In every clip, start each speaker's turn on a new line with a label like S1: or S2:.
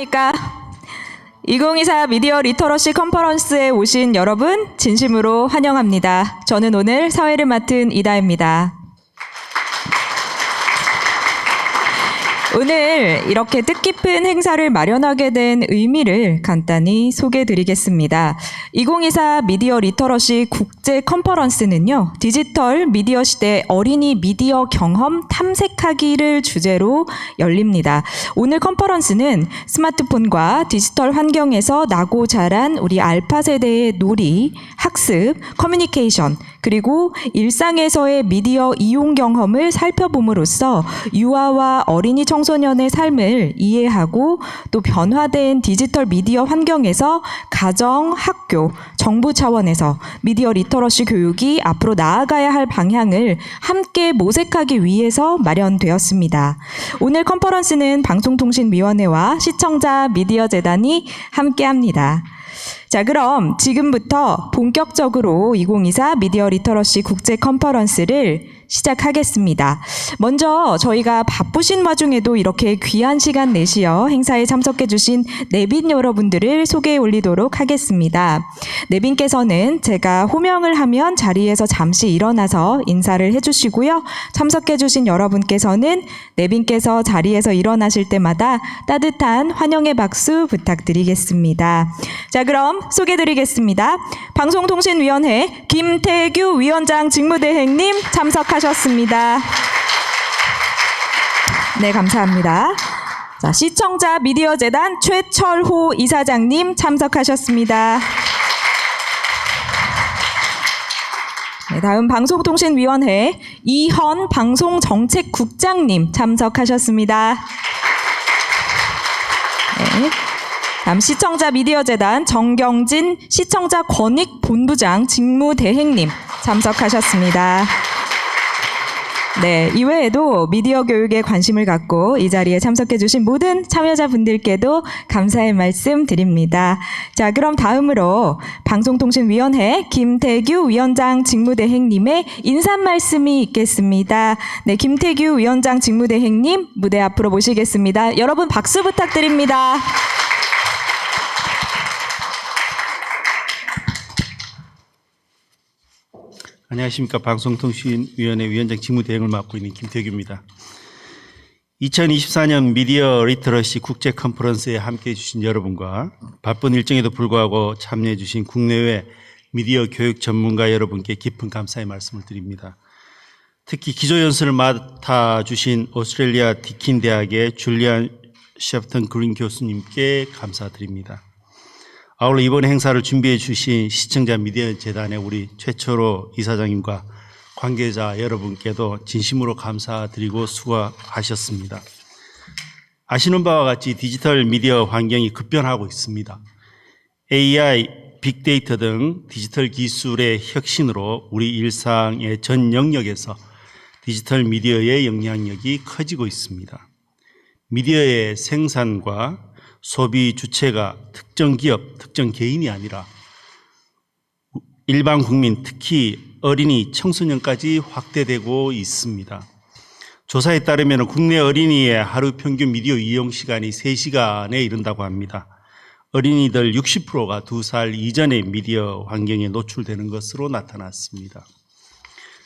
S1: 안녕하십니까. 2024 미디어리터러시 컨퍼런스에 오신 여러분 진심으로 환영합니다. 저는 오늘 사회를 맡은 이다입니다. 오늘 이렇게 뜻깊은 행사를 마련하게 된 의미를 간단히 소개해드리겠습니다. 2024 미디어 리터러시 국제 컨퍼런스는요, 디지털 미디어 시대 어린이 미디어 경험 탐색하기를 주제로 열립니다. 오늘 컨퍼런스는 스마트폰과 디지털 환경에서 나고 자란 우리 알파 세대의 놀이, 학습, 커뮤니케이션, 그리고 일상에서의 미디어 이용 경험을 살펴봄으로써 유아와 어린이 청소년의 삶을 이해하고 또 변화된 디지털 미디어 환경에서 가정, 학교, 정부 차원에서 미디어 리터러시 교육이 앞으로 나아가야 할 방향을 함께 모색하기 위해서 마련되었습니다. 오늘 컨퍼런스는 방송통신위원회와 시청자 미디어 재단이 함께합니다. 자, 그럼 지금부터 본격적으로 2024 미디어 리터러시 국제 컨퍼런스를 시작하겠습니다. 먼저 저희가 바쁘신 와중에도 이렇게 귀한 시간 내시어 행사에 참석해 주신 내빈 여러분들을 소개해 올리도록 하겠습니다. 내빈께서는 제가 호명을 하면 자리에서 잠시 일어나서 인사를 해주시고요. 참석해 주신 여러분께서는 내빈께서 자리에서 일어나실 때마다 따뜻한 환영의 박수 부탁드리겠습니다. 자, 그럼 소개해 드리겠습니다. 방송통신위원회 김태규 위원장 직무대행님 참석하셨습니다. 네, 감사합니다. 자, 시청자 미디어 재단 최철호 이사장님 참석하셨습니다. 네, 다음 방송통신위원회 이현 방송정책국장님 참석하셨습니다. 네. 다음 시청자 미디어 재단 정경진 시청자 권익본부장 직무대행님 참석하셨습니다. 네, 이외에도 미디어 교육에 관심을 갖고 이 자리에 참석해 주신 모든 참여자분들께도 감사의 말씀 드립니다. 자, 그럼 다음으로 방송통신위원회 김태규 위원장 직무대행님의 인사 말씀이 있겠습니다. 네, 김태규 위원장 직무대행님 무대 앞으로 모시겠습니다. 여러분 박수 부탁드립니다.
S2: 안녕하십니까. 방송통신위원회 위원장 직무대행을 맡고 있는 김태규입니다. 2024년 미디어 리터러시 국제 컨퍼런스에 함께해 주신 여러분과 바쁜 일정에도 불구하고 참여해 주신 국내외 미디어 교육 전문가 여러분께 깊은 감사의 말씀을 드립니다. 특히 기조연설을 맡아주신 오스트레일리아 디킨 대학의 줄리안 셰프턴 그린 교수님께 감사드립니다. 아울러 이번 행사를 준비해 주신 시청자 미디어 재단의 우리 최철호 이사장님과 관계자 여러분께도 진심으로 감사드리고 수고하셨습니다. 아시는 바와 같이 디지털 미디어 환경이 급변하고 있습니다. AI, 빅데이터 등 디지털 기술의 혁신으로 우리 일상의 전 영역에서 디지털 미디어의 영향력이 커지고 있습니다. 미디어의 생산과 소비 주체가 특정 기업, 특정 개인이 아니라 일반 국민, 특히 어린이, 청소년까지 확대되고 있습니다. 조사에 따르면 국내 어린이의 하루 평균 미디어 이용 시간이 3시간에 이른다고 합니다. 어린이들 60%가 2살 이전의 미디어 환경에 노출되는 것으로 나타났습니다.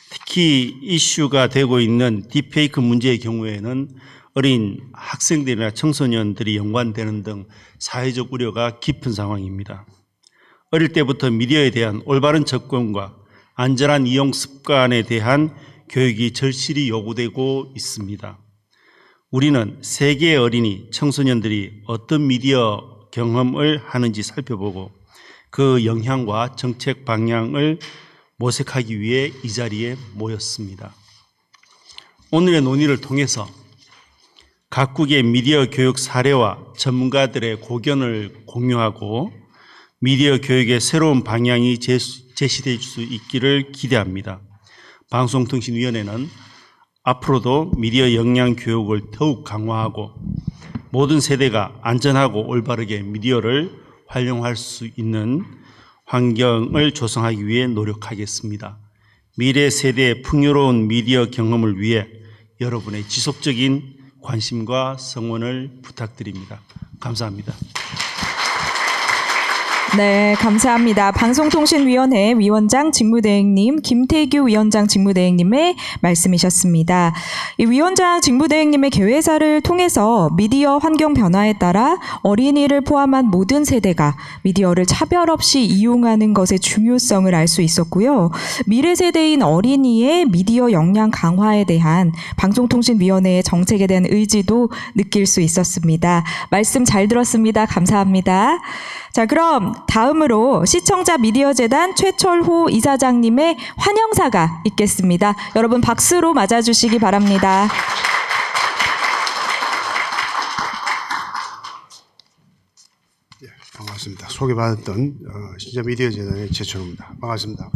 S2: 특히 이슈가 되고 있는 딥페이크 문제의 경우에는 어린 학생들이나 청소년들이 연관되는 등 사회적 우려가 깊은 상황입니다. 어릴 때부터 미디어에 대한 올바른 접근과 안전한 이용 습관에 대한 교육이 절실히 요구되고 있습니다. 우리는 세계의 어린이, 청소년들이 어떤 미디어 경험을 하는지 살펴보고 그 영향과 정책 방향을 모색하기 위해 이 자리에 모였습니다. 오늘의 논의를 통해서 각국의 미디어 교육 사례와 전문가들의 고견을 공유하고 미디어 교육의 새로운 방향이 제시될 수 있기를 기대합니다. 방송통신위원회는 앞으로도 미디어 역량 교육을 더욱 강화하고 모든 세대가 안전하고 올바르게 미디어를 활용할 수 있는 환경을 조성하기 위해 노력하겠습니다. 미래 세대의 풍요로운 미디어 경험을 위해 여러분의 지속적인 관심과 성원을 부탁드립니다. 감사합니다.
S1: 네, 감사합니다. 방송통신위원회 위원장 직무대행님, 김태규 위원장 직무대행님의 말씀이셨습니다. 이 위원장 직무대행님의 개회사를 통해서 미디어 환경 변화에 따라 어린이를 포함한 모든 세대가 미디어를 차별 없이 이용하는 것의 중요성을 알 수 있었고요. 미래 세대인 어린이의 미디어 역량 강화에 대한 방송통신위원회의 정책에 대한 의지도 느낄 수 있었습니다. 말씀 잘 들었습니다. 감사합니다. 자, 그럼 다음으로 시청자 미디어재단 최철호 이사장님의 환영사가 있겠습니다. 여러분 박수로 맞아주시기 바랍니다.
S3: 예, 반갑습니다. 소개받았던 시청자 미디어재단의 최철호입니다. 반갑습니다.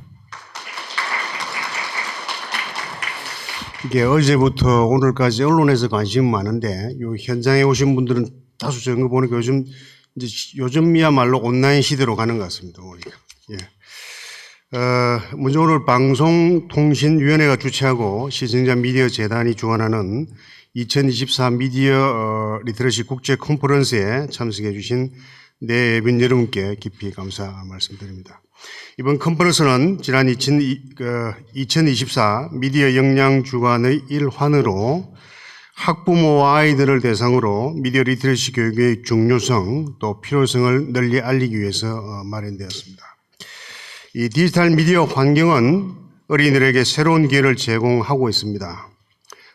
S3: 이게 어제부터 오늘까지 언론에서 관심이 많은데 요 현장에 오신 분들은 다수 적은 거 보니까 요즘이야말로 온라인 시대로 가는 것 같습니다. 보니까. 예. 먼저 오늘 방송통신위원회가 주최하고 시청자 미디어 재단이 주관하는 2024 미디어 리터러시 국제 컨퍼런스에 참석해 주신 내빈 여러분께 깊이 감사 말씀드립니다. 이번 컨퍼런스는 지난 2024 미디어 역량 주간의 일환으로 학부모와 아이들을 대상으로 미디어 리터러시 교육의 중요성 또 필요성을 널리 알리기 위해서 마련되었습니다. 이 디지털 미디어 환경은 어린이들에게 새로운 기회를 제공하고 있습니다.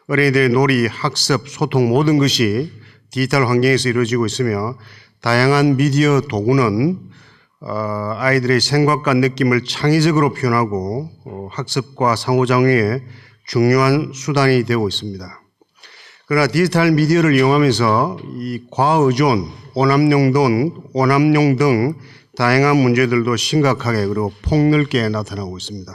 S3: 어린이들의 놀이, 학습, 소통 모든 것이 디지털 환경에서 이루어지고 있으며 다양한 미디어 도구는 아이들의 생각과 느낌을 창의적으로 표현하고 학습과 상호작용에 중요한 수단이 되고 있습니다. 그러나 디지털 미디어를 이용하면서 이 과의존, 오남용 등 다양한 문제들도 심각하게 그리고 폭넓게 나타나고 있습니다.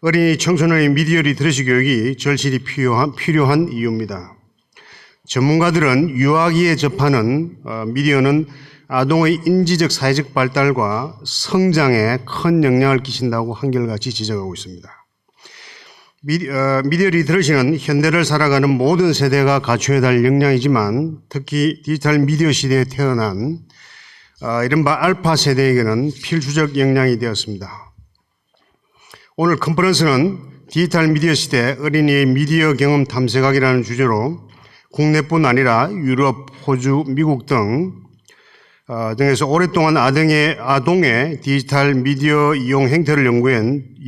S3: 어린이 청소년의 미디어 리터러시 교육이 절실히 필요한 이유입니다. 전문가들은 유아기에 접하는 미디어는 아동의 인지적 사회적 발달과 성장에 큰 영향을 끼친다고 한결같이 지적하고 있습니다. 미디어 리터러시는 현대를 살아가는 모든 세대가 갖춰야 할 역량이지만 특히 디지털 미디어 시대에 태어난 이른바 알파 세대에게는 필수적 역량이 되었습니다. 오늘 컨퍼런스는 디지털 미디어 시대 어린이의 미디어 경험 탐색하기라는 주제로 국내뿐 아니라 유럽, 호주, 미국 등에서 오랫동안 아동의 디지털 미디어 이용 행태를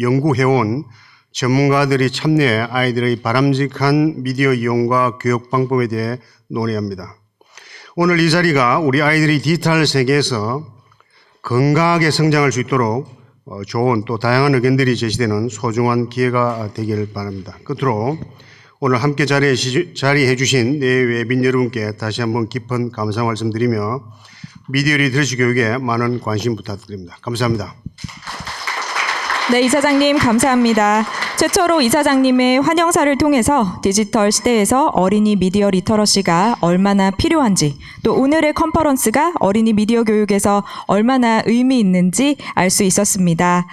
S3: 연구해온 전문가들이 참여해 아이들의 바람직한 미디어 이용과 교육 방법에 대해 논의합니다. 오늘 이 자리가 우리 아이들이 디지털 세계에서 건강하게 성장할 수 있도록 좋은 또 다양한 의견들이 제시되는 소중한 기회가 되기를 바랍니다. 끝으로 오늘 함께 자리해 주신 내외빈 여러분께 다시 한번 깊은 감사 말씀드리며 미디어 리터러시 교육에 많은 관심 부탁드립니다. 감사합니다.
S1: 네, 이사장님 감사합니다. 최철호 이사장님의 환영사를 통해서 디지털 시대에서 어린이 미디어 리터러시가 얼마나 필요한지 또 오늘의 컨퍼런스가 어린이 미디어 교육에서 얼마나 의미 있는지 알 수 있었습니다.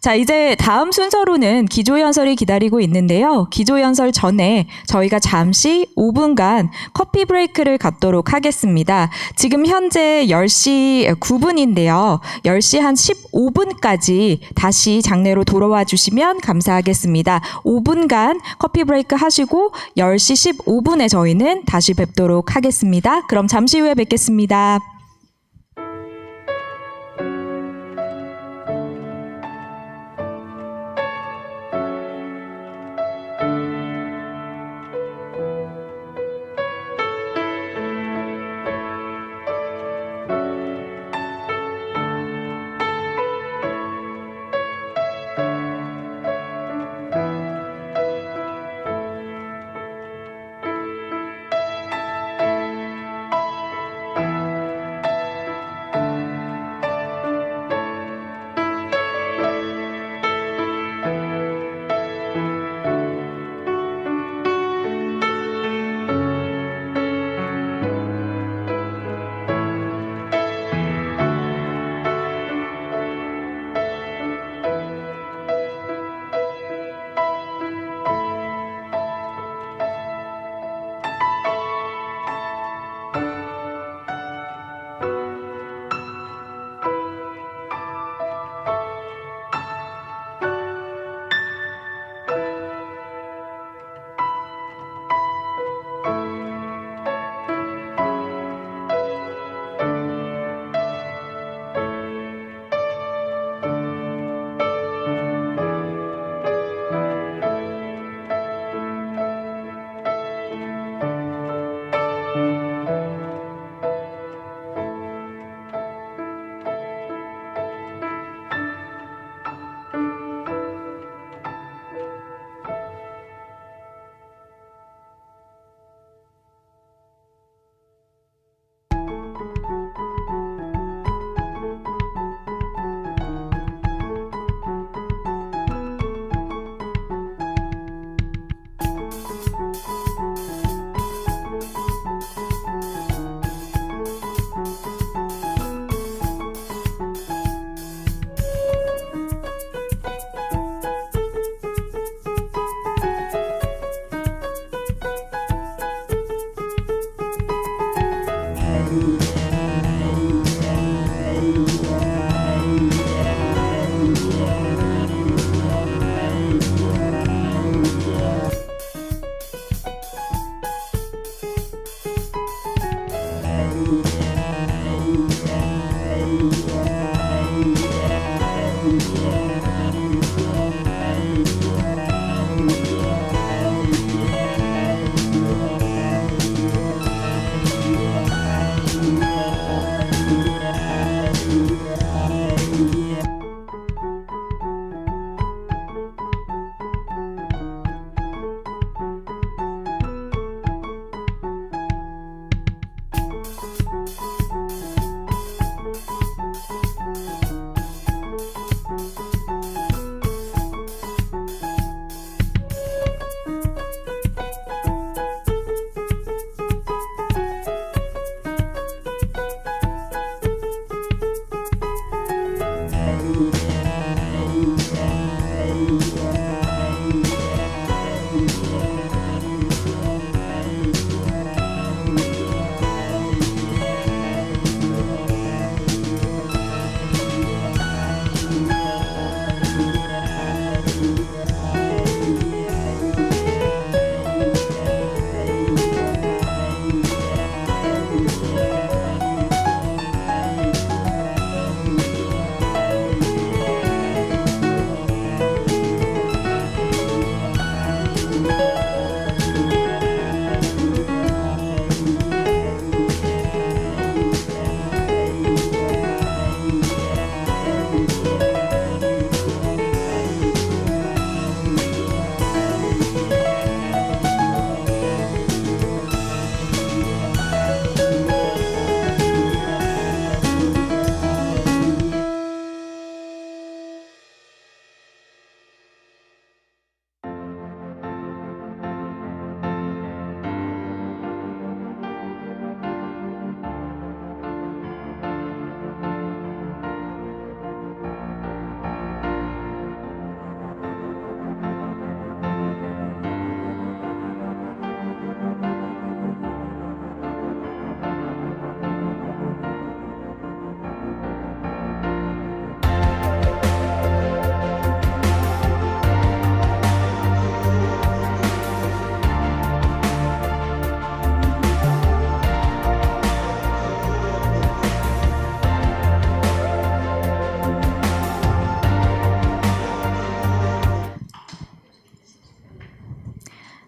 S1: 자, 이제 다음 순서로는 기조연설이 기다리고 있는데요. 기조연설 전에 저희가 잠시 5분간 커피 브레이크를 갖도록 하겠습니다. 지금 현재 10시 9분인데요. 10시 한 15분까지 다시 장내로 돌아와 주시면 감사하겠습니다. 5분간 커피 브레이크 하시고 10시 15분에 저희는 다시 뵙도록 하겠습니다. 그럼 잠시 후에 뵙겠습니다.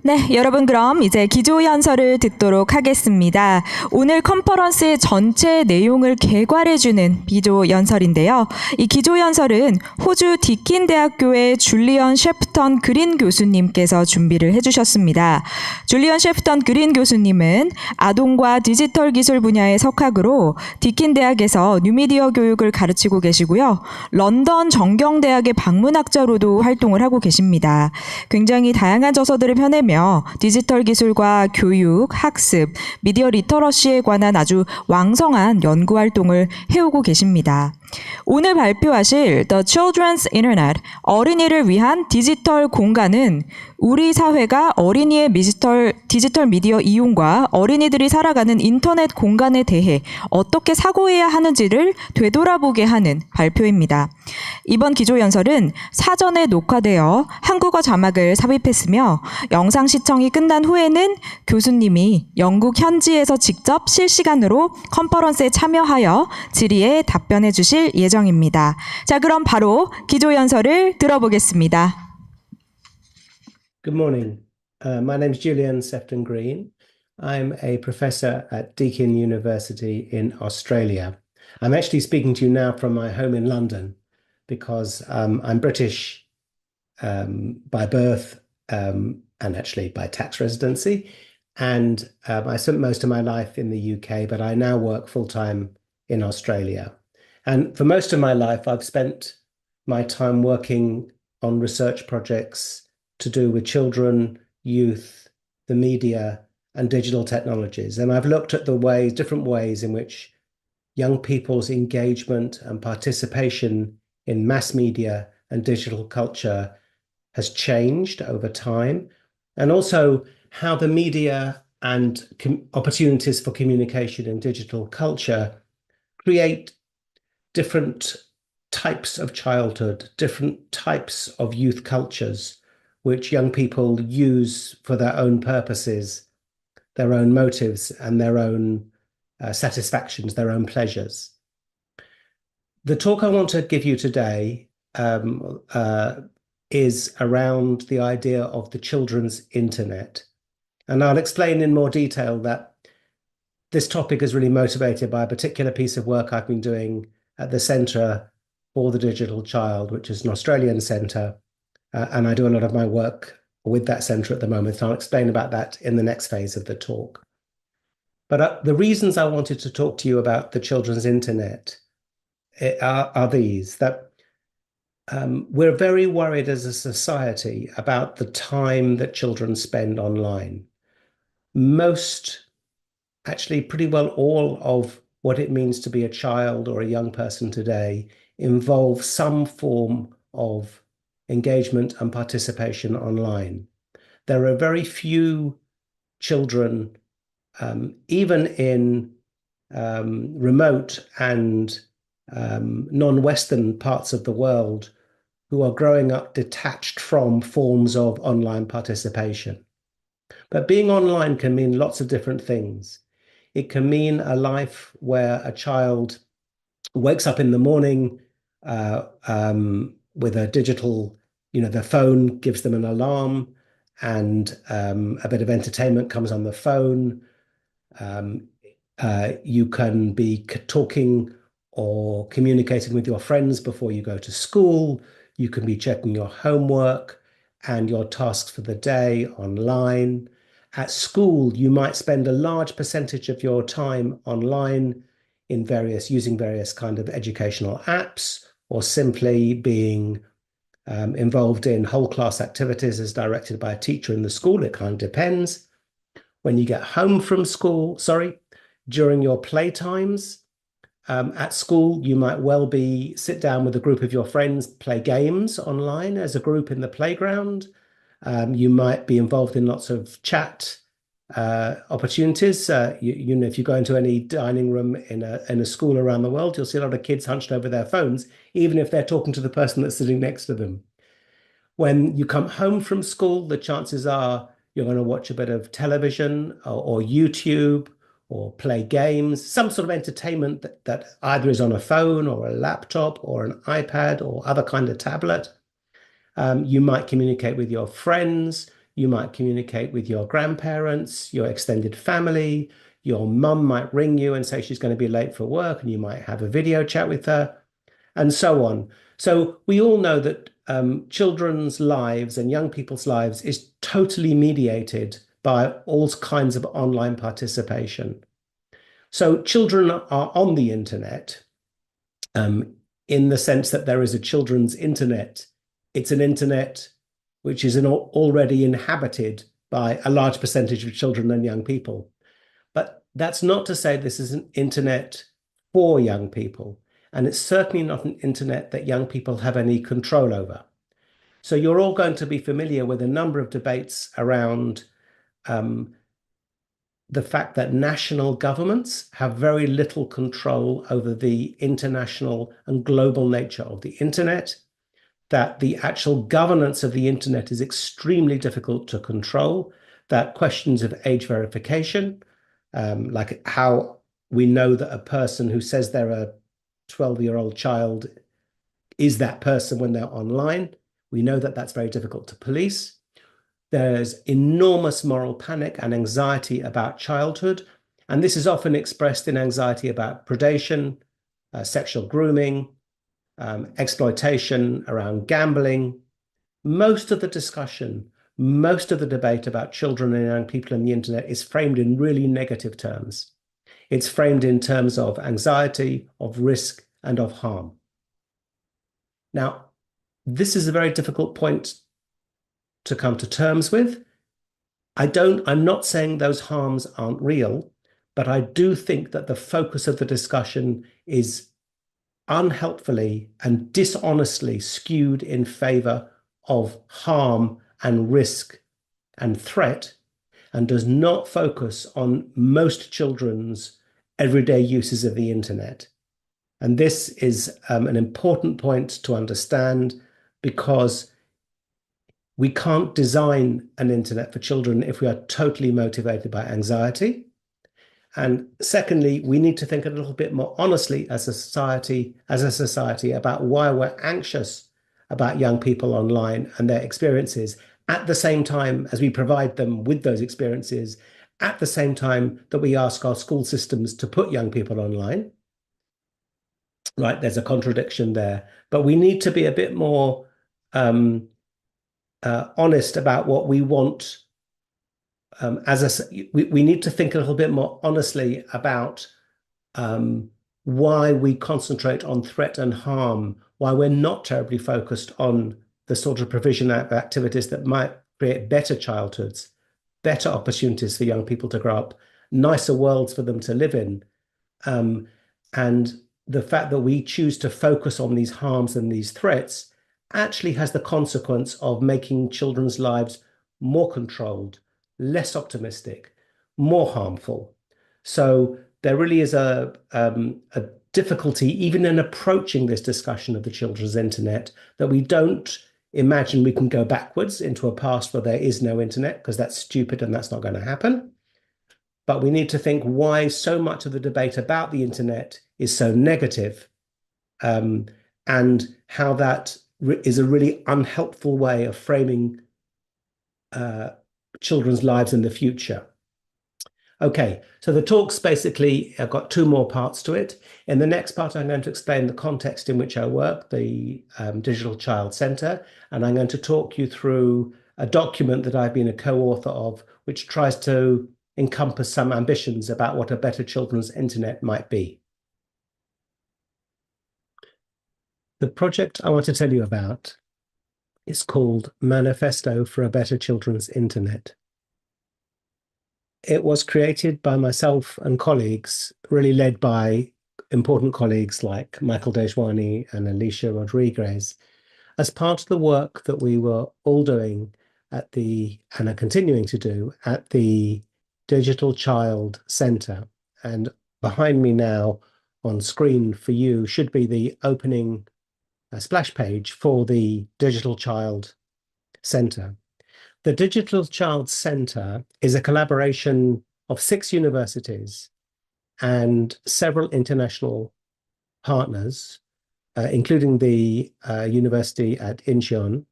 S1: 네, 여러분 그럼 이제 기조연설을 듣도록 하겠습니다. 오늘 컨퍼런스의 전체 내용을 개괄해주는 기조연설인데요. 이 기조연설은 호주 디킨 대학교의 줄리언 셰프턴 그린 교수님께서 준비를 해주셨습니다. 줄리언 셰프턴 그린 교수님은 아동과 디지털 기술 분야의 석학으로 디킨 대학에서 뉴미디어 교육을 가르치고 계시고요. 런던 정경대학의 방문학자로도 활동을 하고 계십니다. 굉장히 다양한 저서들을 펴내며 디지털 기술과 교육, 학습, 미디어 리터러시에 관한 아주 왕성한 연구 활동을 해오고 계십니다. 오늘 발표하실 The Children's Internet, 어린이를 위한 디지털 공간은 우리 사회가 어린이의 디지털 미디어 이용과 어린이들이 살아가는 인터넷 공간에 대해 어떻게 사고해야 하는지를 되돌아보게 하는 발표입니다. 이번 기조연설은 사전에 녹화되어 한국어 자막을 삽입했으며 영상 시청이 끝난 후에는 교수님이 영국 현지에서 직접 실시간으로 컨퍼런스에 참여하여 질의에 답변해 주실 예정입니다. 자, 그럼 바로 기조연설을 들어보겠습니다.
S4: Good morning. My name is Julian Sefton Green. I'm a professor at Deakin University in Australia. I'm actually speaking to you now from my home in London because I'm British by birth and actually by tax residency. And I spent most of my life in the UK, but I now work full-time in Australia. And for most of my life, I've spent my time working on research projects to do with children, youth, the media, and digital technologies. And I've looked at the different ways in which young people's engagement and participation in mass media and digital culture has changed over time, and also how the media and opportunities for communication in digital culture create different types of childhood, different types of youth cultures, which young people use for their own purposes, their own motives, and their own satisfactions, their own pleasures. The talk I want to give you today is around the idea of the children's internet. And I'll explain in more detail that this topic is really motivated by a particular piece of work I've been doing at the Centre for the Digital Child, which is an Australian centre. And I do a lot of my work with that centre at the moment. And I'll explain about that in the next phase of the talk. But the reasons I wanted to talk to you about the children's internet are these, that we're very worried as a society about the time that children spend online. Most, actually pretty well all of what it means to be a child or a young person today involves some form of engagement and participation online. There are very few children, even in remote and non-Western parts of the world, who are growing up detached from forms of online participation. But being online can mean lots of different things. It can mean a life where a child wakes up in the morning with a digital, their phone gives them an alarm, and a bit of entertainment comes on the phone. You can be talking or communicating with your friends before you go to school. You can be checking your homework and your tasks for the day online. At school, you might spend a large percentage of your time online in using various kind of educational apps, or simply being involved in whole class activities as directed by a teacher in the school. It kind of depends. When you get home from school, during your playtimes at school, you might well sit down with a group of your friends, play games online as a group in the playground. You might be involved in lots of chat opportunities. If you go into any dining room in a school around the world, you'll see a lot of kids hunched over their phones, even if they're talking to the person that's sitting next to them. When you come home from school, the chances are you're going to watch a bit of television or YouTube, or play games, some sort of entertainment that either is on a phone or a laptop or an iPad or other kind of tablet. You might communicate with your friends. You might communicate with your grandparents, your extended family. Your mum might ring you and say she's going to be late for work, and you might have a video chat with her, and so on. So we all know that children's lives and young people's lives is totally mediated by all kinds of online participation. So children are on the internet in the sense that there is a children's internet. It's an internet which is already inhabited by a large percentage of children and young people. But that's not to say this is an internet for young people. And it's certainly not an internet that young people have any control over. So you're all going to be familiar with a number of debates around the fact that national governments have very little control over the international and global nature of the internet, that the actual governance of the internet is extremely difficult to control, that questions of age verification, like how we know that a person who says they're a 12-year-old child is that person when they're online. We know that that's very difficult to police. There's enormous moral panic and anxiety about childhood, and this is often expressed in anxiety about predation, sexual grooming, exploitation, around gambling. Most of the discussion, most of the debate about children and young people on the internet is framed in really negative terms. It's framed in terms of anxiety, of risk, and of harm. Now, this is a very difficult point to come to terms with. I'm not saying those harms aren't real, but I do think that the focus of the discussion is unhelpfully and dishonestly skewed in favor of harm and risk and threat, and does not focus on most children's everyday uses of the internet. And this is an important point to understand, because we can't design an internet for children if we are totally motivated by anxiety. And secondly, we need to think a little bit more honestly as a society about why we're anxious about young people online and their experiences, at the same time as we provide them with those experiences, at the same time that we ask our school systems to put young people online. Right, there's a contradiction there, but we need to be a bit more honest about what we want. We need to think a little bit more honestly about why we concentrate on threat and harm, why we're not terribly focused on the sort of provision of activities that might create better childhoods, better opportunities for young people to grow up, nicer worlds for them to live in. And the fact that we choose to focus on these harms and these threats actually has the consequence of making children's lives more controlled, less optimistic, more harmful. So there really is a difficulty even in approaching this discussion of the children's internet, that we don't imagine we can go backwards into a past where there is no internet, because that's stupid and that's not going to happen. But we need to think why so much of the debate about the internet is so negative, and how that is a really unhelpful way of framing children's lives in the future. Okay, so the talk's basically, I've got two more parts to it. In the next part, I'm going to explain the context in which I work, the Digital Child Centre, and I'm going to talk you through a document that I've been a co-author of, which tries to encompass some ambitions about what a better children's internet might be. The project I want to tell you about is called Manifesto for a Better Children's Internet. It was created by myself and colleagues, really led by important colleagues like Michael Dejwani and Alicia Rodriguez, as part of the work that we were all doing and are continuing to do at the Digital Child Centre. And behind me now on screen for you should be the opening splash page for the Digital Child Centre. The Digital Child Centre is a collaboration of 6 universities and several international partners, including the university at Incheon,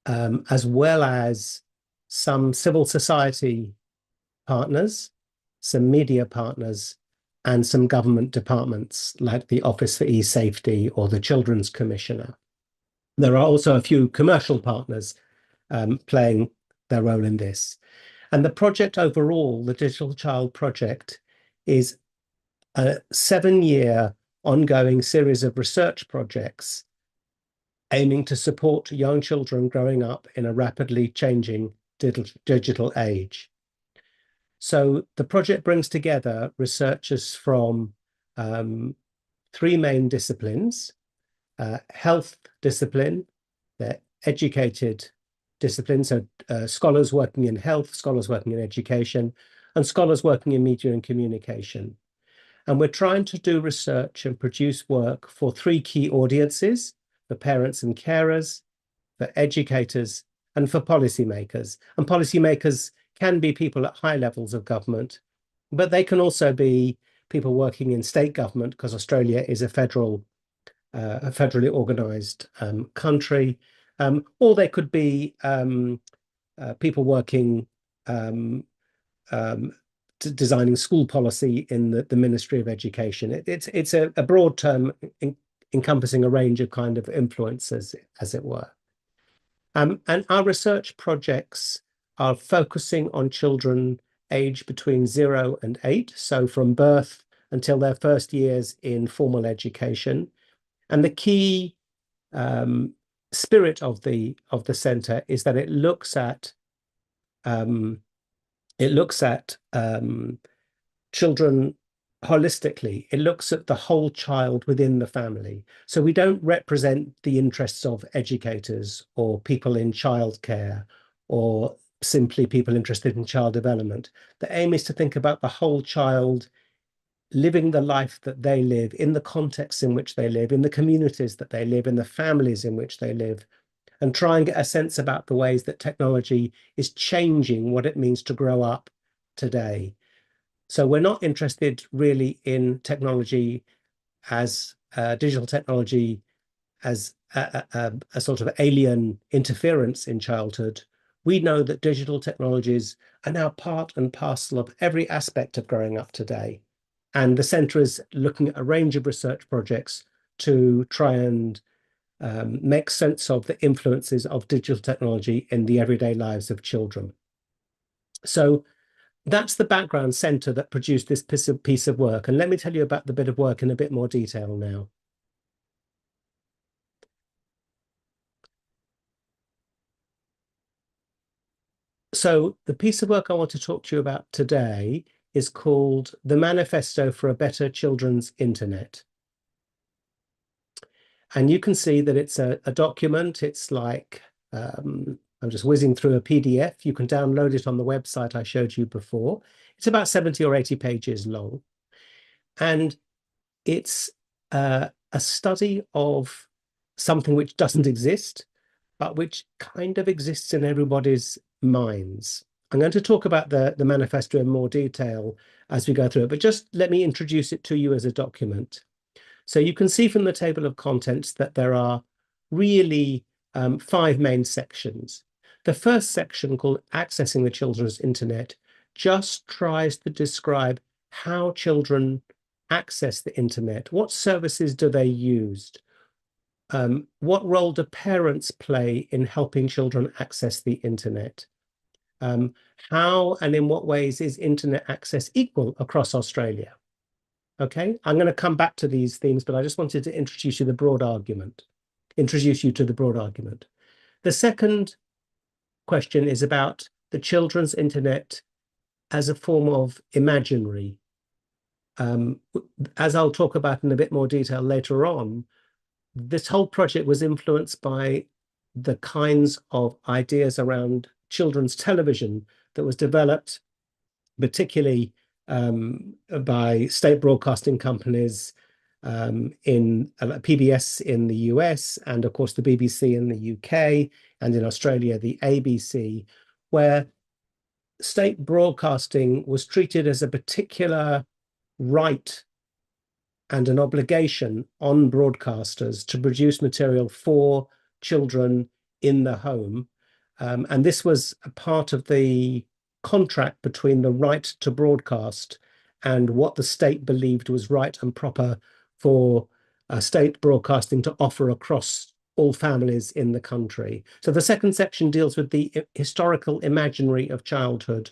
S4: as well as some civil society partners, some media partners, and some government departments like the Office for E-Safety or the Children's Commissioner. There are also a few commercial partners playing their role in this. And the project overall, the Digital Child Project, is a 7-year ongoing series of research projects aiming to support young children growing up in a rapidly changing digital age. So the project brings together researchers from 3 main disciplines: health discipline, the educated discipline, so scholars working in health, scholars working in education, and scholars working in media and communication. And we're trying to do research and produce work for 3 key audiences: for parents and carers, for educators, and for policymakers. And policymakers can be people at high levels of government, but they can also be people working in state government, because Australia is a federally organized country, or they could be people working designing school policy in the Ministry of Education. It's a broad term encompassing a range of kind of influences, as it were. And our research projects are focusing on children aged between 0 and 8, so from birth until their first years in formal education. And the key spirit of the centre is that it looks at children holistically. It looks at the whole child within the family. So we don't represent the interests of educators or people in childcare or simply people interested in child development. The aim is to think about the whole child living the life that they live, in the context in which they live, in the communities that they live, in the families in which they live, and try and get a sense about the ways that technology is changing what it means to grow up today. So we're not interested really in technology as digital technology as a sort of alien interference in childhood. We know that digital technologies are now part and parcel of every aspect of growing up today. And the centre is looking at a range of research projects to try and make sense of the influences of digital technology in the everyday lives of children. So that's the background centre that produced this piece of work. And let me tell you about the bit of work in a bit more detail now. So the piece of work I want to talk to you about today is called The Manifesto for a Better Children's Internet. And you can see that it's a document. It's like, I'm just whizzing through a PDF. You can download it on the website I showed you before. It's about 70 or 80 pages long. And it's a study of something which doesn't exist, but which kind of exists in everybody's minds. I'm going to talk about the manifesto in more detail as we go through it, but just let me introduce it to you as a document. So you can see from the table of contents that there are really 5 main sections. The first section, called Accessing the Children's Internet, just tries to describe how children access the internet. What services do they use? What role do parents play in helping children access the internet? How and in what ways is internet access equal across Australia? Okay, I'm going to come back to these themes, but I just wanted to introduce you to the broad argument. The second question is about the children's internet as a form of imaginary. As I'll talk about in a bit more detail later on, this whole project was influenced by the kinds of ideas around children's television that was developed, particularly by state broadcasting companies in PBS in the US, and of course the BBC in the UK, and in Australia the ABC, where state broadcasting was treated as a particular right and an obligation on broadcasters to produce material for children in the home, And this was a part of the contract between the right to broadcast and what the state believed was right and proper for state broadcasting to offer across all families in the country. So the second section deals with the historical imaginary of childhood.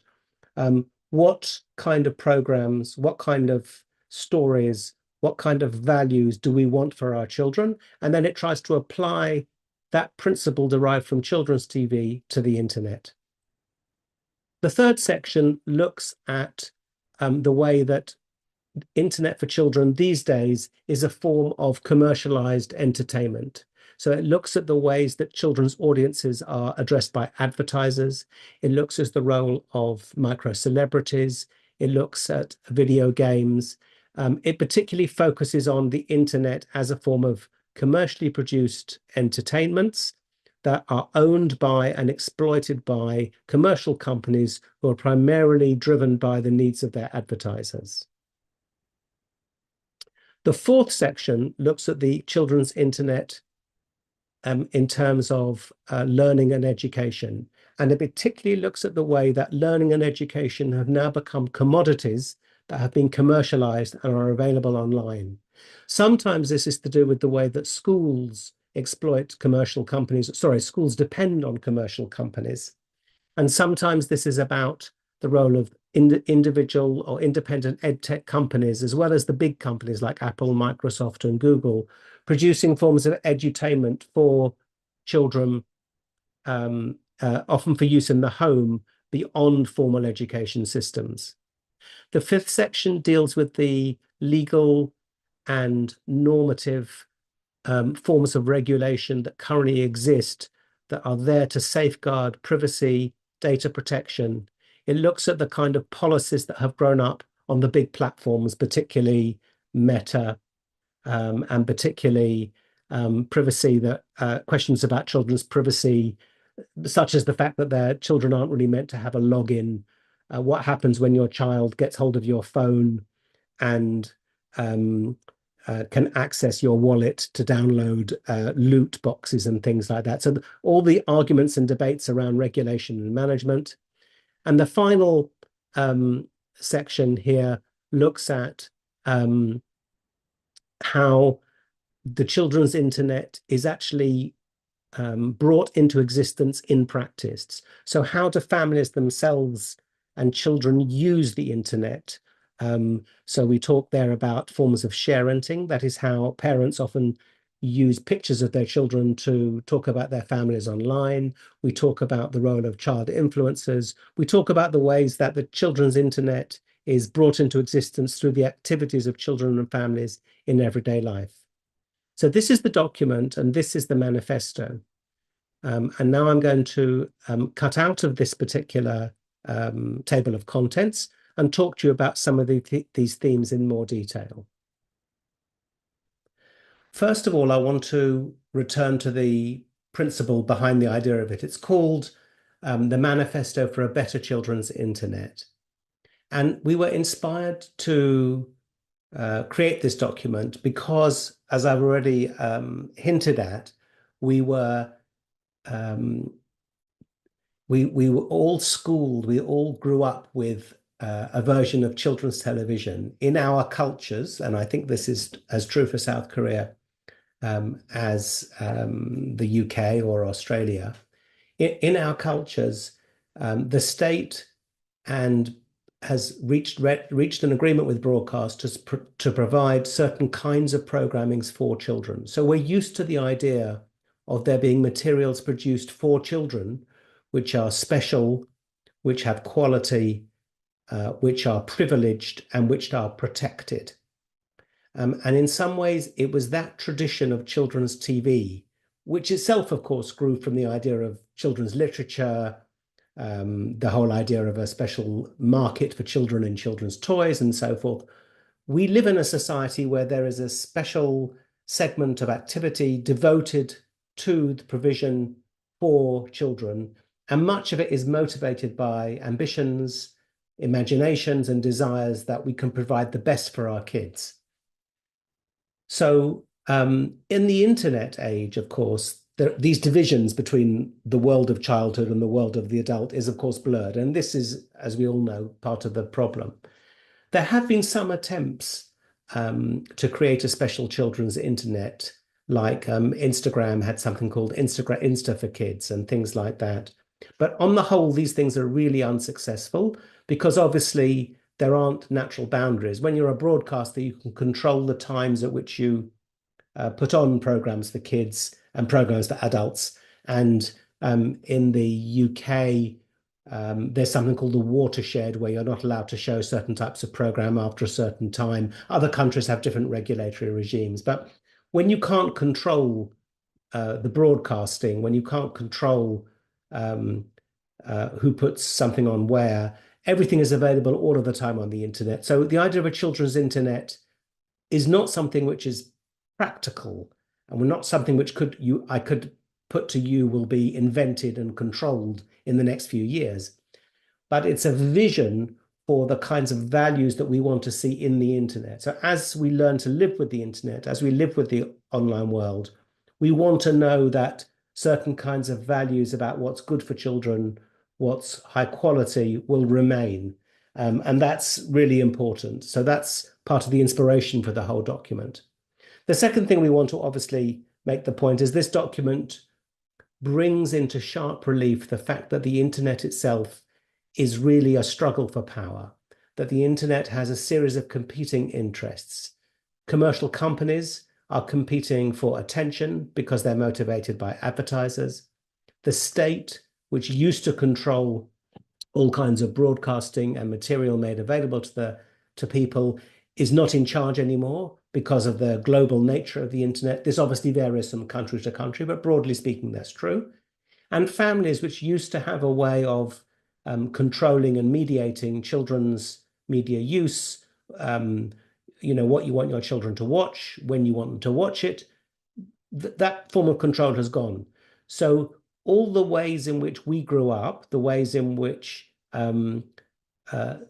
S4: What kind of programs, what kind of stories, what kind of values do we want for our children? And then it tries to apply that principle derived from children's TV to the internet. The third section looks at the way that internet for children these days is a form of commercialized entertainment. So it looks at the ways that children's audiences are addressed by advertisers. It looks at the role of micro celebrities. It looks at video games. It particularly focuses on the internet as a form of commercially produced entertainments that are owned by and exploited by commercial companies who are primarily driven by the needs of their advertisers. The fourth section looks at the children's internet in terms of learning and education. And it particularly looks at the way that learning and education have now become commodities that have been commercialized and are available online. Sometimes this is to do with the way that schools exploit commercial companies. Sorry, schools depend on commercial companies. And sometimes this is about the role of individual or independent edtech companies, as well as the big companies like Apple, Microsoft, and Google, producing forms of edutainment for children, often for use in the home, beyond formal education systems. The fifth section deals with the legal and normative forms of regulation that currently exist that are there to safeguard privacy, data protection. It looks at the kind of policies that have grown up on the big platforms, particularly Meta, and particularly privacy, that questions about children's privacy, such as the fact that their children aren't really meant to have a login. What happens when your child gets hold of your phone and can access your wallet to download loot boxes and things like that. So all the arguments and debates around regulation and management. And the final section here looks at how the children's internet is actually brought into existence in practice. So how do families themselves and children use the internet? So we talk there about forms of sharenting. That is how parents often use pictures of their children to talk about their families online. We talk about the role of child influencers. We talk about the ways that the children's internet is brought into existence through the activities of children and families in everyday life. So this is the document, and this is the manifesto. And now I'm going to cut out of this particular table of contents and talk to you about some of these themes in more detail. First of all, I want to return to the principle behind the idea of it. It's called the Manifesto for a Better Children's Internet. And we were inspired to create this document because, as I've already hinted at, we were all schooled, we all grew up with a version of children's television in our cultures, and I think this is as true for South Korea as the UK or Australia. In our cultures, the state has reached an agreement with broadcasters to provide certain kinds of programmings for children. So we're used to the idea of there being materials produced for children, which are special, which have quality, which are privileged, and which are protected. And in some ways, it was that tradition of children's TV, which itself, of course, grew from the idea of children's literature, the whole idea of a special market for children and children's toys and so forth. We live in a society where there is a special segment of activity devoted to the provision for children, and much of it is motivated by ambitions, imaginations, and desires that we can provide the best for our kids. So in the internet age, of course, these divisions between the world of childhood and the world of the adult is, of course, blurred. And this is, as we all know, part of the problem. There have been some attempts to create a special children's internet, like Instagram had something called Insta for Kids and things like that. But on the whole, these things are really unsuccessful because obviously there aren't natural boundaries. When you're a broadcaster, you can control the times at which you put on programs for kids and programs for adults. And in the UK, there's something called the watershed where you're not allowed to show certain types of program after a certain time. Other countries have different regulatory regimes. But when you can't control the broadcasting, when you can't control who puts something on where, everything is available all of the time on the internet. So the idea of a children's internet is not something which is practical, and we're not something which I could put to you will be invented and controlled in the next few years. But it's a vision for the kinds of values that we want to see in the internet. So as we learn to live with the internet, as we live with the online world, we want to know that certain kinds of values about what's good for children, what's high quality, will remain. And that's really important. So that's part of the inspiration for the whole document. The second thing we want to obviously make the point is this document brings into sharp relief the fact that the internet itself is really a struggle for power, that the internet has a series of competing interests. Commercial companies are competing for attention because they're motivated by advertisers. The state, which used to control all kinds of broadcasting and material made available to people, is not in charge anymore because of the global nature of the internet. This obviously varies from country to country, but broadly speaking, that's true. And families, which used to have a way of controlling and mediating children's media use, what you want your children to watch, when you want them to watch it, that form of control has gone. So all the ways in which we grew up, the ways in which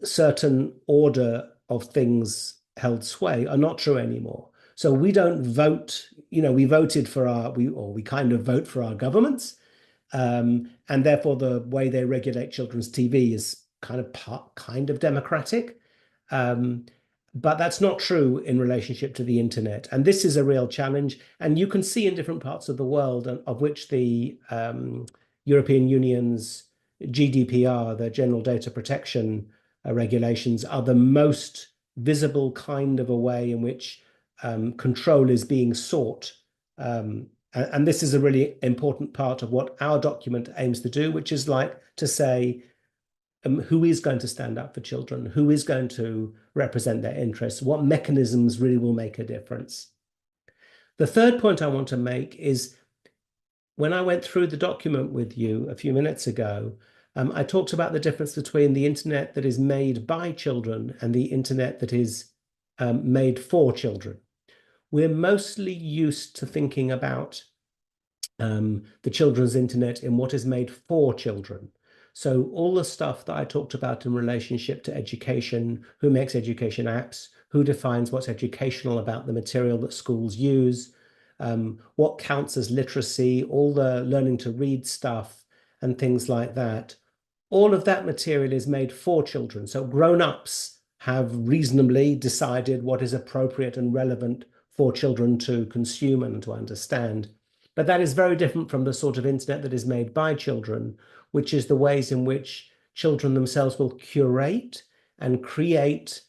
S4: certain order of things held sway are not true anymore. So we don't vote, we voted for we kind of vote for our governments. And therefore the way they regulate children's TV is kind of democratic. But that's not true in relationship to the internet. And this is a real challenge. And you can see in different parts of the world, of which the European Union's GDPR, the General Data Protection regulations, are the most visible kind of a way in which control is being sought. And this is a really important part of what our document aims to do, which is like to say, who is going to stand up for children? Who is going to represent their interests? What mechanisms really will make a difference? The third point I want to make is when I went through the document with you a few minutes ago, I talked about the difference between the internet that is made by children and the internet that is made for children. We're mostly used to thinking about the children's internet in what is made for children. So all the stuff that I talked about in relationship to education, who makes education apps, who defines what's educational about the material that schools use, what counts as literacy, all the learning to read stuff and things like that. All of that material is made for children. So grown-ups have reasonably decided what is appropriate and relevant for children to consume and to understand. But that is very different from the sort of internet that is made by children, which is the ways in which children themselves will curate and create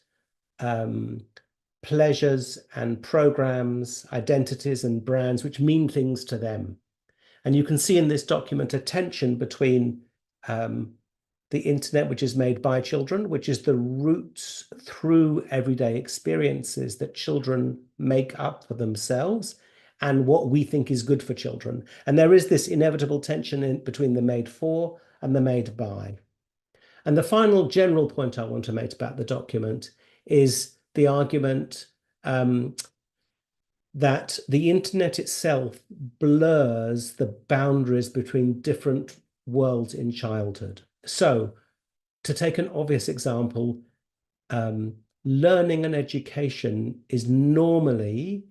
S4: pleasures and programs, identities and brands which mean things to them. And you can see in this document a tension between the internet, which is made by children, which is the roots through everyday experiences that children make up for themselves, and what we think is good for children. And there is this inevitable tension between the made for and the made by. And the final general point I want to make about the document is the argument that the internet itself blurs the boundaries between different worlds in childhood. So, to take an obvious example, learning and education is normally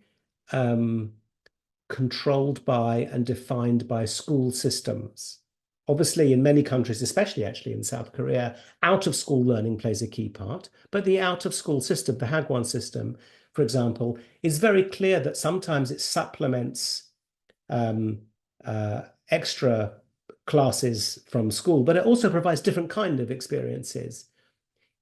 S4: controlled by and defined by school systems. Obviously, in many countries, especially actually in South Korea, out-of-school learning plays a key part. But the out-of-school system, the Hagwon system, for example, is very clear that sometimes it supplements extra classes from school, but it also provides different kind of experiences.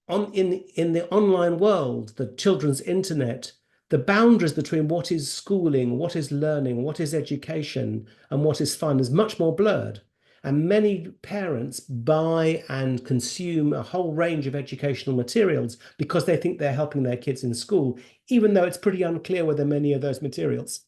S4: In the online world, the children's internet, the boundaries between what is schooling, what is learning, what is education, and what is fun is much more blurred. And many parents buy and consume a whole range of educational materials because they think they're helping their kids in school, even though it's pretty unclear whether many of those materials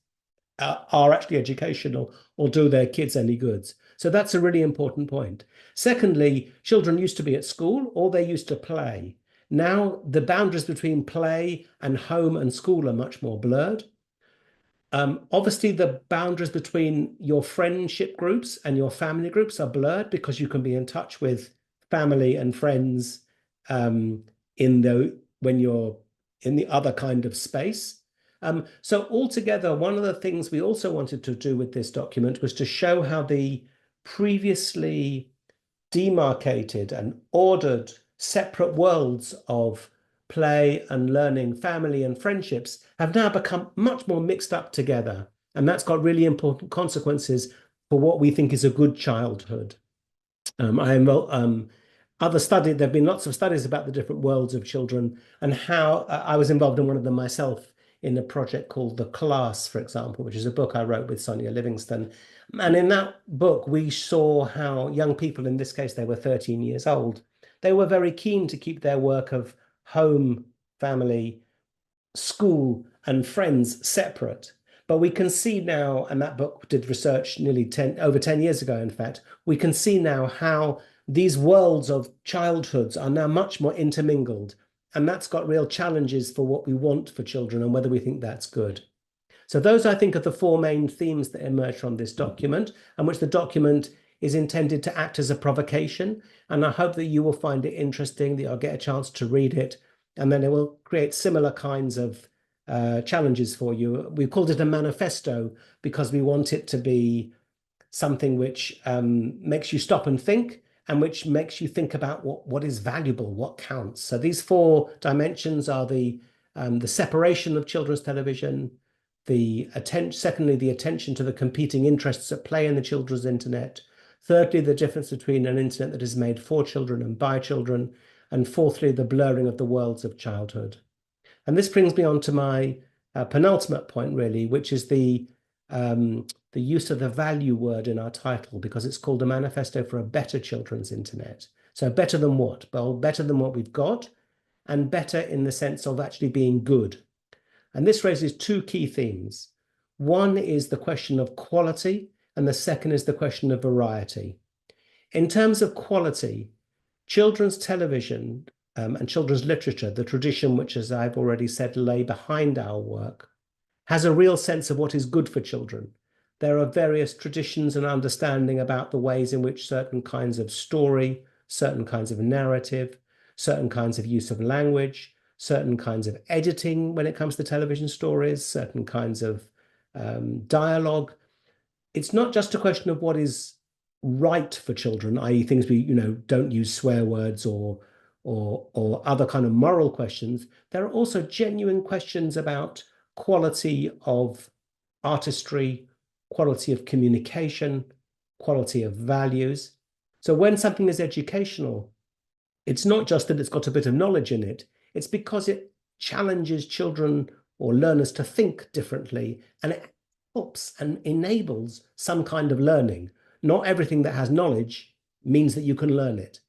S4: are actually educational or do their kids any goods. So that's a really important point. Secondly, children used to be at school or they used to play. Now the boundaries between play and home and school are much more blurred. Obviously, the boundaries between your friendship groups and your family groups are blurred because you can be in touch with family and friends when you're in the other kind of space. So altogether, one of the things we also wanted to do with this document was to show how the previously demarcated and ordered separate worlds of play and learning, family and friendships have now become much more mixed up together. And that's got really important consequences for what we think is a good childhood. There have been lots of studies about the different worlds of children and how I was involved in one of them myself in a project called The Class, for example, which is a book I wrote with Sonia Livingston. And in that book, we saw how young people, in this case, they were 13 years old, they were very keen to keep their work of home, family, school, and friends separate. But we can see now, and that book did research over 10 years ago, in fact, we can see now how these worlds of childhoods are now much more intermingled. And that's got real challenges for what we want for children and whether we think that's good. So those, I think, are the four main themes that emerge from this document, and which the document is intended to act as a provocation. And I hope that you will find it interesting, that you'll get a chance to read it, and then it will create similar kinds of challenges for you. We called it a manifesto because we want it to be something which makes you stop and think, and which makes you think about what is valuable, what counts. So these four dimensions are the separation of children's television, secondly, the attention to the competing interests at play in the children's internet, thirdly, the difference between an internet that is made for children and by children, and fourthly, the blurring of the worlds of childhood. And this brings me on to my penultimate point, really, which is the use of the value word in our title, because it's called a manifesto for a better children's internet. So better than what? Well, better than what we've got, and better in the sense of actually being good. And this raises two key themes. One is the question of quality, and the second is the question of variety. In terms of quality, children's television and children's literature, the tradition which, as I've already said, lay behind our work, has a real sense of what is good for children. There are various traditions and understanding about the ways in which certain kinds of story, certain kinds of narrative, certain kinds of use of language, certain kinds of editing when it comes to television stories, certain kinds of dialogue. It's not just a question of what is right for children, i.e. things we don't use swear words or other kind of moral questions. There are also genuine questions about quality of artistry, quality of communication, quality of values. So when something is educational, it's not just that it's got a bit of knowledge in it, it's because it challenges children or learners to think differently, and it helps and enables some kind of learning. Not everything that has knowledge means that you can learn it,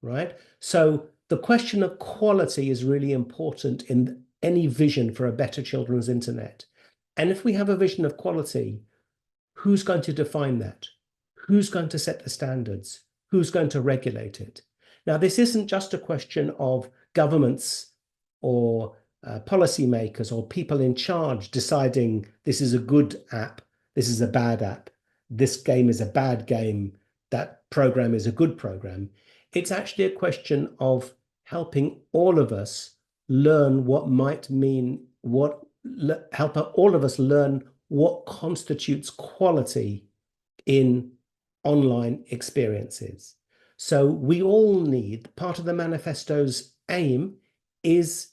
S4: right? So the question of quality is really important in any vision for a better children's internet. And if we have a vision of quality, who's going to define that? Who's going to set the standards? Who's going to regulate it? Now, this isn't just a question of governments or policymakers or people in charge deciding this is a good app, this is a bad app, this game is a bad game, that program is a good program. It's actually a question of helping all of us learn what might mean, help all of us learn what constitutes quality in online experiences. So we all need, part of the manifesto's aim is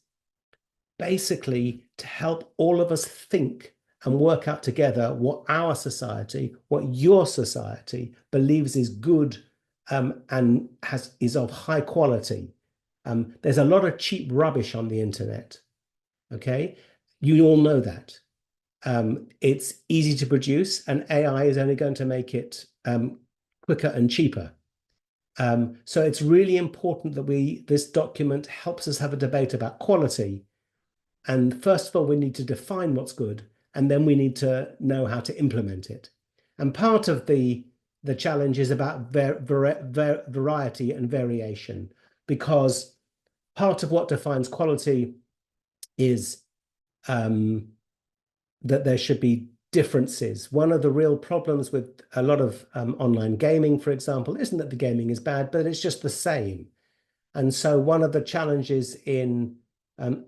S4: basically to help all of us think and work out together what our society, what your society believes is good and is of high quality. There's a lot of cheap rubbish on the internet, okay? You all know that. It's easy to produce, and AI is only going to make it quicker and cheaper. So it's really important that this document helps us have a debate about quality. And first of all, we need to define what's good, and then we need to know how to implement it. And part of the challenge is about variety and variation, because part of what defines quality is that there should be differences. One of the real problems with a lot of online gaming, for example, isn't that the gaming is bad, but it's just the same. And so one of the challenges in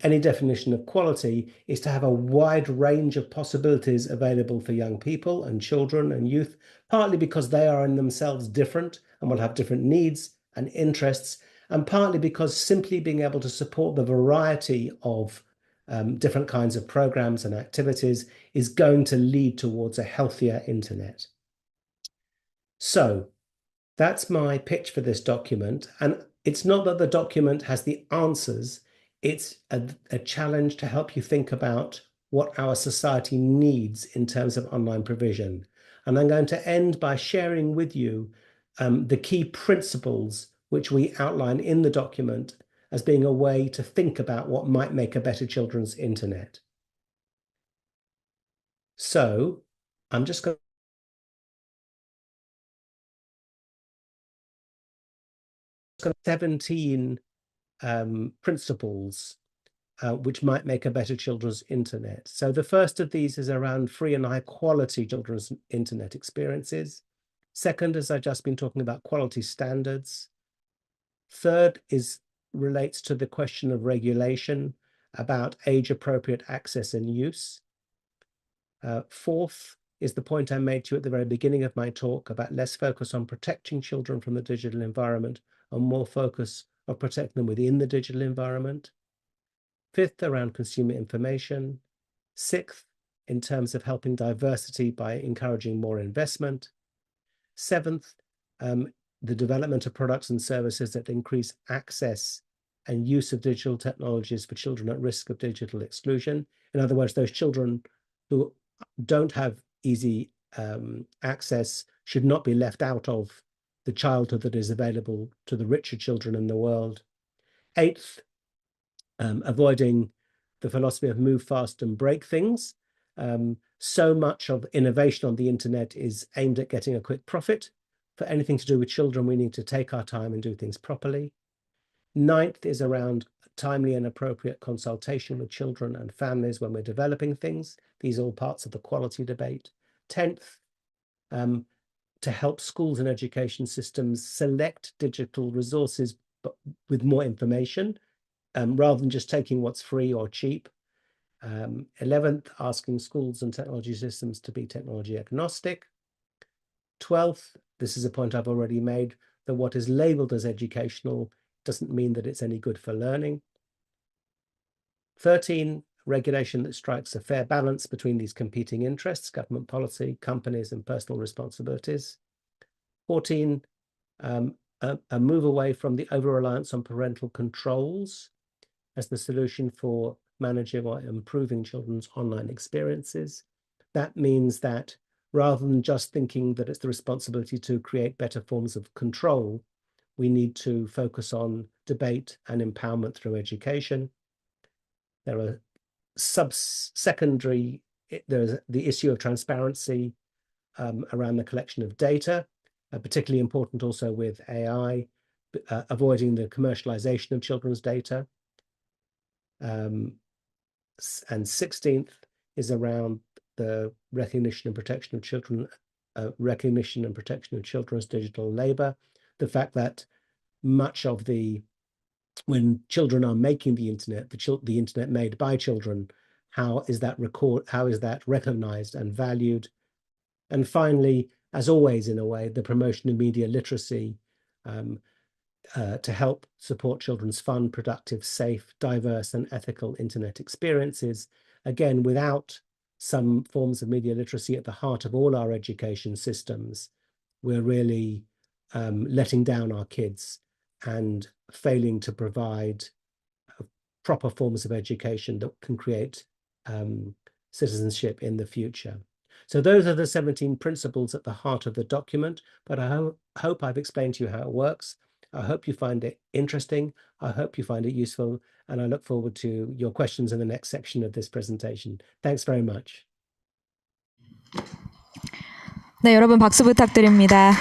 S4: any definition of quality is to have a wide range of possibilities available for young people and children and youth, partly because they are in themselves different and will have different needs and interests, and partly because simply being able to support the variety of different kinds of programs and activities is going to lead towards a healthier internet. So that's my pitch for this document. And it's not that the document has the answers, it's a challenge to help you think about what our society needs in terms of online provision. And I'm going to end by sharing with you the key principles which we outline in the document as being a way to think about what might make a better children's internet. So I'm just going to 17 principles which might make a better children's internet. So the first of these is around free and high quality children's internet experiences. Second, as I've just been talking about, quality standards. Third relates to the question of regulation about age-appropriate access and use. Fourth is the point I made to you at the very beginning of my talk about less focus on protecting children from the digital environment and more focus on protecting them within the digital environment. Fifth, around consumer information. Sixth, in terms of helping diversity by encouraging more investment. Seventh, the development of products and services that increase access and use of digital technologies for children at risk of digital exclusion. In other words, those children who don't have easy access should not be left out of the childhood that is available to the richer children in the world. Eighth, avoiding the philosophy of move fast and break things. So much of innovation on the internet is aimed at getting a quick profit. For anything to do with children, we need to take our time and do things properly. Ninth is around timely and appropriate consultation with children and families when we're developing things. These are all parts of the quality debate. 10th, to help schools and education systems select digital resources but with more information, rather than just taking what's free or cheap. 11th, asking schools and technology systems to be technology agnostic. 12th, this is a point I've already made, that what is labeled as educational doesn't mean that it's any good for learning. 13, regulation that strikes a fair balance between these competing interests, government policy, companies, and personal responsibilities. 14, a move away from the over-reliance on parental controls as the solution for managing or improving children's online experiences. That means that rather than just thinking that it's the responsibility to create better forms of control, we need to focus on debate and empowerment through education. There are secondary, there's the issue of transparency around the collection of data, particularly important also with AI, avoiding the commercialization of children's data. And 16th is around the recognition and protection of children, recognition and protection of children's digital labor. The fact that much of when children are making the internet, the internet made by children How is that recognized and valued? And finally, as always, in a way, the promotion of media literacy to help support children's fun, productive, safe, diverse, and ethical internet experiences. Again, without some forms of media literacy at the heart of all our education systems, we're really letting down our kids and failing to provide proper forms of education that can create citizenship in the future. So those are the 17 principles at the heart of the document, but I hope I've explained to you how it works. I hope you find it interesting. I hope you find it useful, and I look forward to your questions in the next section of this presentation. Thanks very much.
S1: 네, 여러분 박수 부탁드립니다.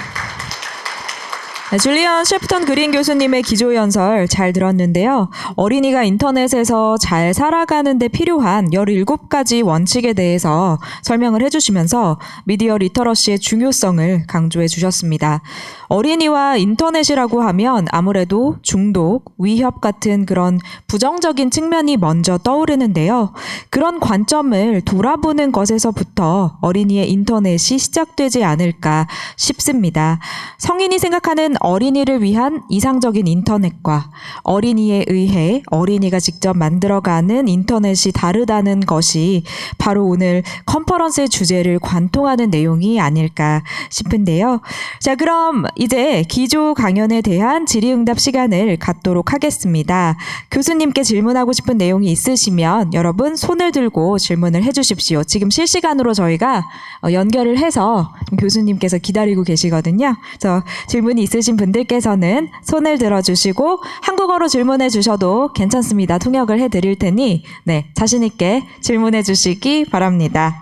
S1: 네, 줄리언 셰프턴 그린 교수님의 기조연설 잘 들었는데요. 어린이가 인터넷에서 잘 살아가는 데 필요한 17가지 원칙에 대해서 설명을 해주시면서 미디어 리터러시의 중요성을 강조해 주셨습니다. 어린이와 인터넷이라고 하면 아무래도 중독, 위협 같은 그런 부정적인 측면이 먼저 떠오르는데요. 그런 관점을 돌아보는 것에서부터 어린이의 인터넷이 시작되지 않을까 싶습니다. 성인이 생각하는 어린이를 위한 이상적인 인터넷과 어린이에 의해 어린이가 직접 만들어가는 인터넷이 다르다는 것이 바로 오늘 컨퍼런스의 주제를 관통하는 내용이 아닐까 싶은데요. 자, 그럼 이제 기조 강연에 대한 질의응답 시간을 갖도록 하겠습니다. 교수님께 질문하고 싶은 내용이 있으시면 여러분 손을 들고 질문을 해주십시오. 지금 실시간으로 저희가 연결을 해서 교수님께서 기다리고 계시거든요. 그래서 질문이 있으신 분들께서는 손을 들어주시고 한국어로 질문해 주셔도 괜찮습니다. 통역을 해드릴 테니 네, 자신 있게 질문해 주시기 바랍니다.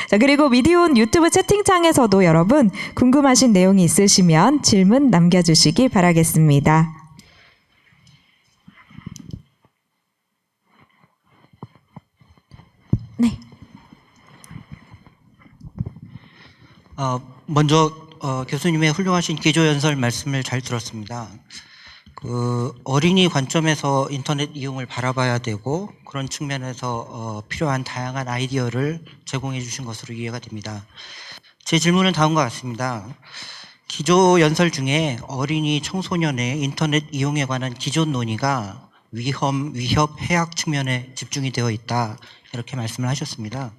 S1: 자, 그리고 미디온 유튜브 채팅창에서도 여러분 궁금하신 내용이 있으시면 질문 남겨주시기 바라겠습니다. 네.
S5: 먼저 교수님의 훌륭하신 기조연설 말씀을 잘 들었습니다. 어린이 관점에서 인터넷 이용을 바라봐야 되고 그런 측면에서 필요한 다양한 아이디어를 제공해 주신 것으로 이해가 됩니다. 제 질문은 다음과 같습니다. 기조연설 중에 어린이 청소년의 인터넷 이용에 관한 기존 논의가 위협, 해악 측면에 집중이 되어 있다 이렇게 말씀을 하셨습니다.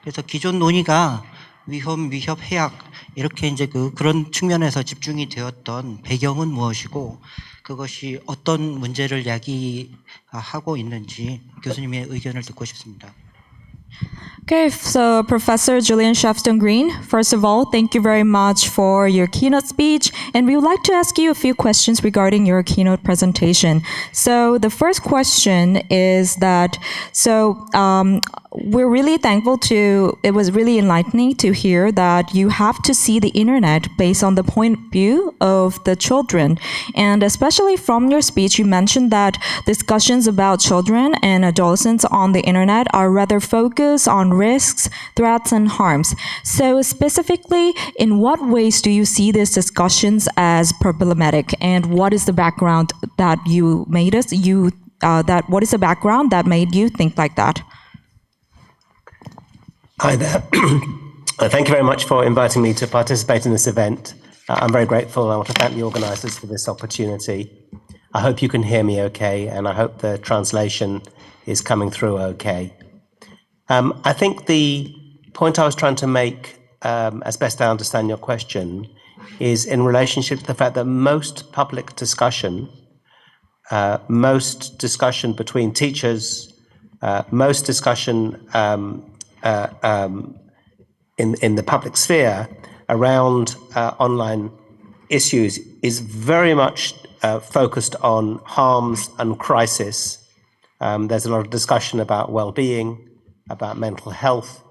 S5: 그래서 기존 논의가 위협, 해악 이렇게 이제 그런 측면에서 집중이 되었던 배경은 무엇이고 그것이 어떤 문제를 야기하고 있는지 교수님의 의견을 듣고 싶습니다.
S1: Okay, so Professor Julian Shafton Green, first of all, thank you very much for your keynote speech, and we would like to ask you a few questions regarding your keynote presentation. So the first question is that, we're really thankful it was really enlightening to hear that you have to see the internet based on the point of view of the children. And especially from your speech, you mentioned that discussions about children and adolescents on the internet are rather focused on risks, threats, and harms. So specifically, in what ways do you see these discussions as problematic? And what is the background that what is the background that made you think like that?
S6: Hi there. Thank you very much for inviting me to participate in this event. I'm very grateful. I want to thank the organisers for this opportunity. I hope you can hear me okay, and I hope the translation is coming through okay. I think the point I was trying to make, as best I understand your question, is in relationship to the fact that most public discussion, most discussion between teachers, most discussion in the public sphere around online issues is very much focused on harms and crisis. There's a lot of discussion about well-being, about mental health,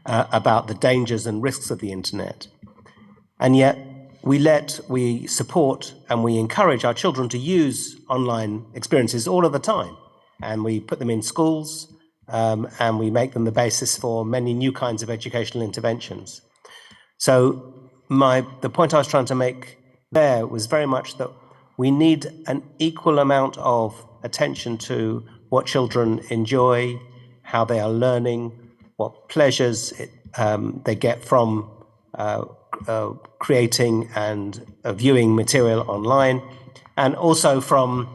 S6: about the dangers and risks of the internet. And yet we support and we encourage our children to use online experiences all of the time. And we put them in schools, and we make them the basis for many new kinds of educational interventions. So the point I was trying to make there was very much that we need an equal amount of attention to what children enjoy, how they are learning, what pleasures they get from creating and viewing material online, and also from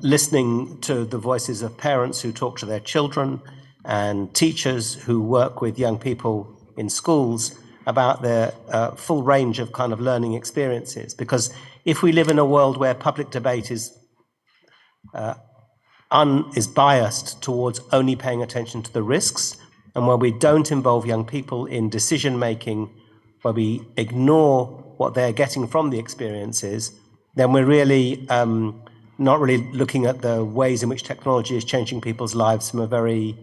S6: listening to the voices of parents who talk to their children and teachers who work with young people in schools about their full range of kind of learning experiences. Because if we live in a world where public debate is biased towards only paying attention to the risks, and where we don't involve young people in decision making, where we ignore what they're getting from the experiences, then we're really not really looking at the ways in which technology is changing people's lives from a very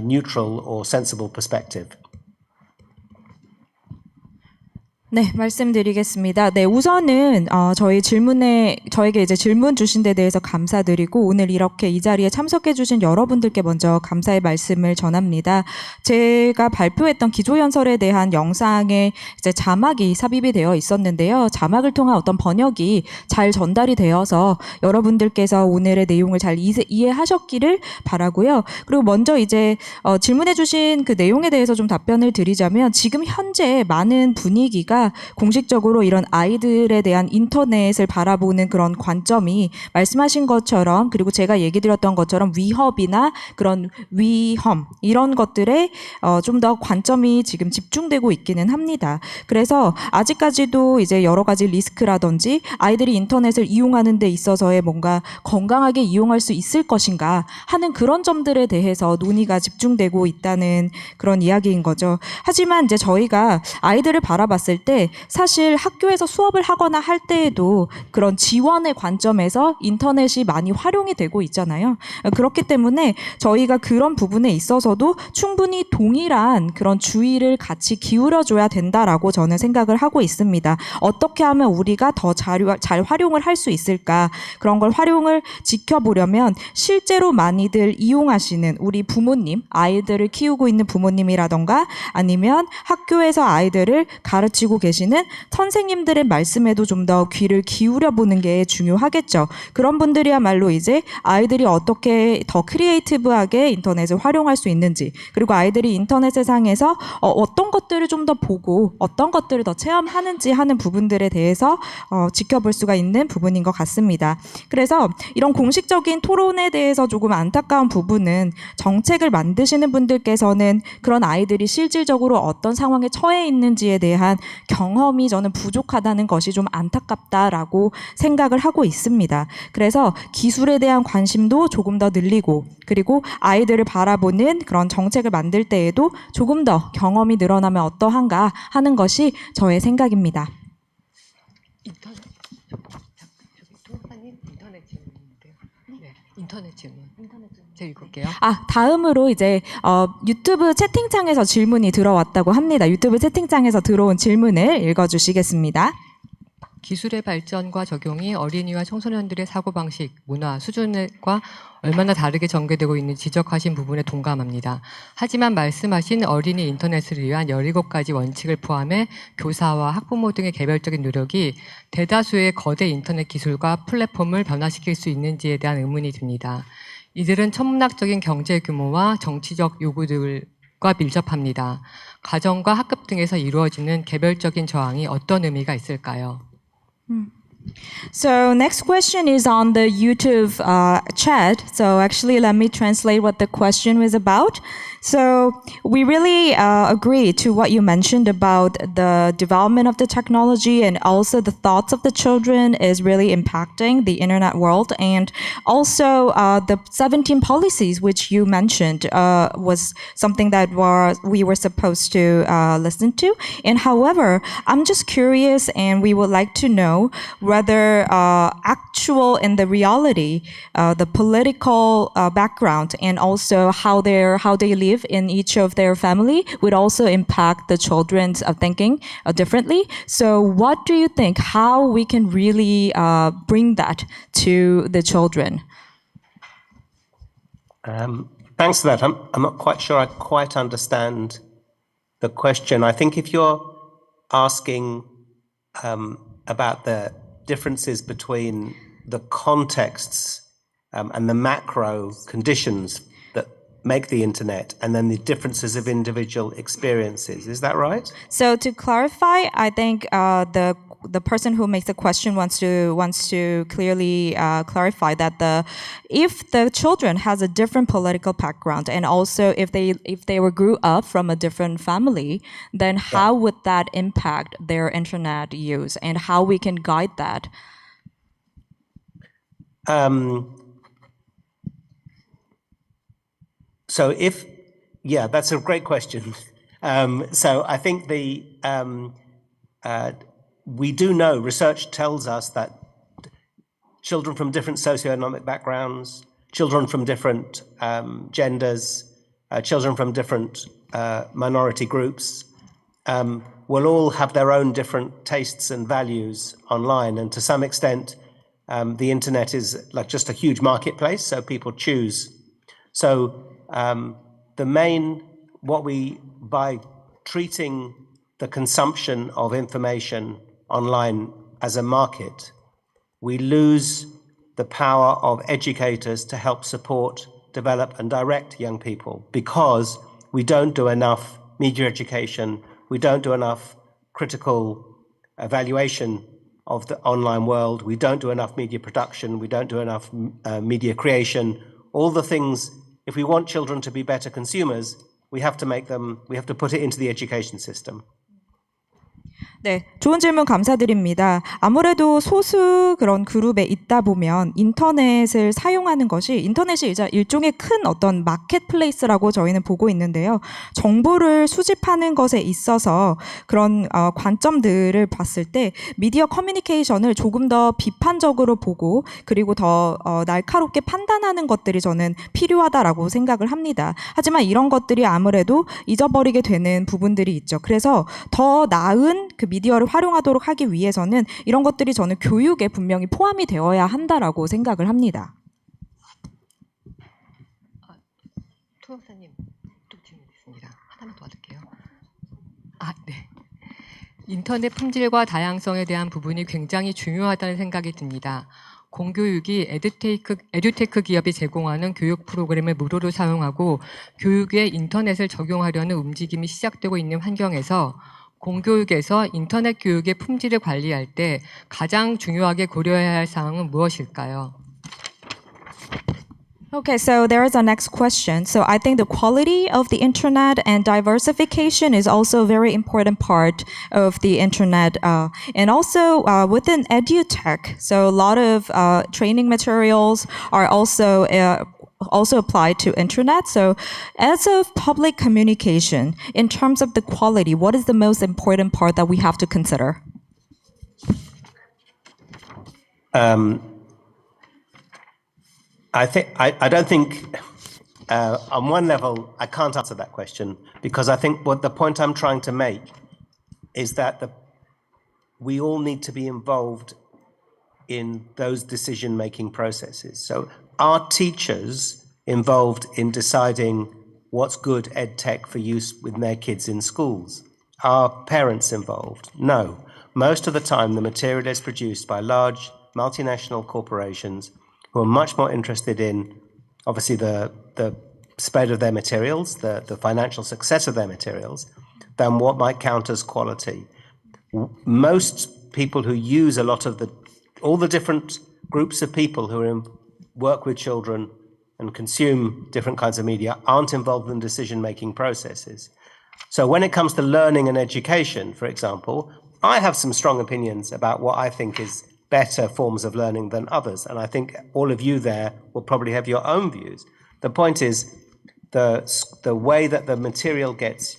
S6: neutral or sensible perspective.
S1: 네, 말씀드리겠습니다. 네, 우선은 저에게 이제 질문 주신 데 대해서 감사드리고 오늘 이렇게 이 자리에 참석해 주신 여러분들께 먼저 감사의 말씀을 전합니다. 제가 발표했던 기조연설에 대한 영상에 이제 자막이 삽입이 되어 있었는데요. 자막을 통한 어떤 번역이 잘 전달이 되어서 여러분들께서 오늘의 내용을 잘 이해하셨기를 바라고요. 그리고 먼저 이제 질문해 주신 그 내용에 대해서 좀 답변을 드리자면 지금 현재 많은 분위기가 공식적으로 이런 아이들에 대한 인터넷을 바라보는 그런 관점이 말씀하신 것처럼 그리고 제가 얘기 드렸던 것처럼 위협이나 그런 위험 이런 것들에 좀 더 관점이 지금 집중되고 있기는 합니다. 그래서 아직까지도 이제 여러 가지 리스크라든지 아이들이 인터넷을 이용하는 데 있어서의 뭔가 건강하게 이용할 수 있을 것인가 하는 그런 점들에 대해서 논의가 집중되고 있다는 그런 이야기인 거죠. 하지만 이제 저희가 아이들을 바라봤을 때 사실 학교에서 수업을 하거나 할 때에도 그런 지원의 관점에서 인터넷이 많이 활용이 되고 있잖아요. 그렇기 때문에 저희가 그런 부분에 있어서도 충분히 동일한 그런 주의를 같이 기울여줘야 된다라고 저는 생각을 하고 있습니다. 어떻게 하면 우리가 더 잘 활용을 할 수 있을까? 그런 걸 활용을 지켜보려면 실제로 많이들 이용하시는 우리 부모님, 아이들을 키우고 있는 부모님이라던가 아니면 학교에서 아이들을 가르치고 계시는 선생님들의 말씀에도 좀 더 귀를 기울여 보는 게 중요하겠죠. 그런 분들이야말로 이제 아이들이 어떻게 더 크리에이티브하게 인터넷을 활용할 수 있는지 그리고 아이들이 인터넷 세상에서 어떤 것들을 좀 더 보고 어떤 것들을 더 체험하는지 하는 부분들에 대해서 지켜볼 수가 있는 부분인 것 같습니다. 그래서 이런 공식적인 토론에 대해서 조금 안타까운 부분은 정책을 만드시는 분들께서는 그런 아이들이 실질적으로 어떤 상황에 처해 있는지에 대한 경험이 저는 부족하다는 것이 좀 안타깝다라고 생각을 하고 있습니다. 그래서 기술에 대한 관심도 조금 더 늘리고 그리고 아이들을 바라보는 그런 정책을 만들 때에도 조금 더 경험이 늘어나면 어떠한가 하는 것이 저의 생각입니다.
S7: 인터넷 질문. 제가 읽을게요.
S1: 다음으로 이제 유튜브 채팅창에서 질문이 들어왔다고 합니다. 유튜브 채팅창에서 들어온 질문을 읽어주시겠습니다.
S7: 기술의 발전과 적용이 어린이와 청소년들의 사고방식, 문화, 수준과 얼마나 다르게 전개되고 있는지 지적하신 부분에 동감합니다. 하지만 말씀하신 어린이 인터넷을 위한 17가지 원칙을 포함해 교사와 학부모 등의 개별적인 노력이 대다수의 거대 인터넷 기술과 플랫폼을 변화시킬 수 있는지에 대한 의문이 듭니다. 이들은 천문학적인 경제 규모와 정치적 요구들과 밀접합니다. 가정과 학급 등에서 이루어지는 개별적인 저항이 어떤 의미가 있을까요?
S1: So next question is on the YouTube chat. So actually let me translate what the question was about. So we really agree to what you mentioned about the development of the technology and also the thoughts of the children is really impacting the internet world. And also the 17 policies which you mentioned was something that we were supposed to listen to. And however, I'm just curious and we would like to know whether actual in the reality, the political background and also how they live in each of their family would also impact the children's thinking differently. So what do you think, how we can really bring that to the children?
S6: Thanks for that. I'm not quite sure I quite understand the question. I think if you're asking about the differences between the contexts and the macro conditions that make the internet, and then the differences of individual experiences. Is that right?
S1: So to clarify, I think the person who makes the question wants to clearly clarify that if the children has a different political background, and also if they grew up from a different family, then how would that impact their internet use, and how we can guide that?
S6: So that's a great question. So I think we do know, research tells us that children from different socioeconomic backgrounds, children from different genders, children from different minority groups will all have their own different tastes and values online. And to some extent, the internet is like just a huge marketplace, so people choose. So by treating the consumption of information online as a market, we lose the power of educators to help support, develop, and direct young people, because we don't do enough media education, we don't do enough critical evaluation of the online world, we don't do enough media production, we don't do enough media creation. All the things, if we want children to be better consumers, we have to put it into the education system.
S1: 네, 좋은 질문 감사드립니다. 아무래도 소수 그런 그룹에 있다 보면 인터넷을 사용하는 것이, 인터넷이 이제 일종의 큰 어떤 마켓플레이스라고 저희는 보고 있는데요. 정보를 수집하는 것에 있어서 그런 관점들을 봤을 때 미디어 커뮤니케이션을 조금 더 비판적으로 보고, 그리고 더 날카롭게 판단하는 것들이 저는 필요하다라고 생각을 합니다. 하지만 이런 것들이 아무래도 잊어버리게 되는 부분들이 있죠. 그래서 더 나은 그 미디어를 활용하도록 하기 위해서는 이런 것들이 저는 교육에 분명히 포함이 되어야 한다라고 생각을 합니다.
S7: 투어사님, 또 질문 있습니다. 하나만 도와드릴게요. 네. 인터넷 품질과 다양성에 대한 부분이 굉장히 중요하다는 생각이 듭니다. 공교육이 에듀테크 기업이 제공하는 교육 프로그램을 무료로 사용하고 교육에 인터넷을 적용하려는 움직임이 시작되고 있는 환경에서 공교육에서 인터넷 교육의 품질을 관리할 때 가장 중요하게 고려해야 할 사항은 무엇일까요?
S1: Okay, so there is a next question. So I think the quality of the internet and diversification is also a very important part of the internet. And also within edutech, so a lot of training materials are also applied to internet. So as of public communication, in terms of the quality, what is the most important part that we have to consider?
S6: I don't think, on one level, I can't answer that question, because I think what the point I'm trying to make is that we all need to be involved in those decision-making processes. So are teachers involved in deciding what's good ed tech for use with their kids in schools? Are parents involved? No. Most of the time, the material is produced by large multinational corporations who are much more interested in, obviously, the spread of their materials, the financial success of their materials, than what might count as quality. Most people who use a lot of all the different groups of people who work with children and consume different kinds of media aren't involved in decision-making processes. So when it comes to learning and education, for example, I have some strong opinions about what I think is better forms of learning than others. And I think all of you there will probably have your own views. The point is the way that the material gets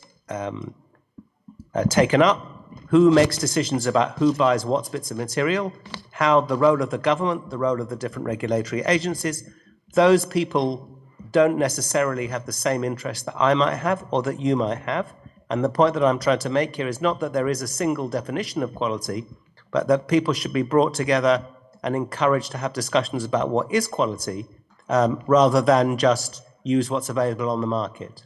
S6: taken up, who makes decisions about who buys what bits of material, how the role of the government, the role of the different regulatory agencies, those people don't necessarily have the same interest that I might have or that you might have. And the point that I'm trying to make here is not that there is a single definition of quality, but that people should be brought together and encouraged to have discussions about what is quality, rather than just use what's available on the market.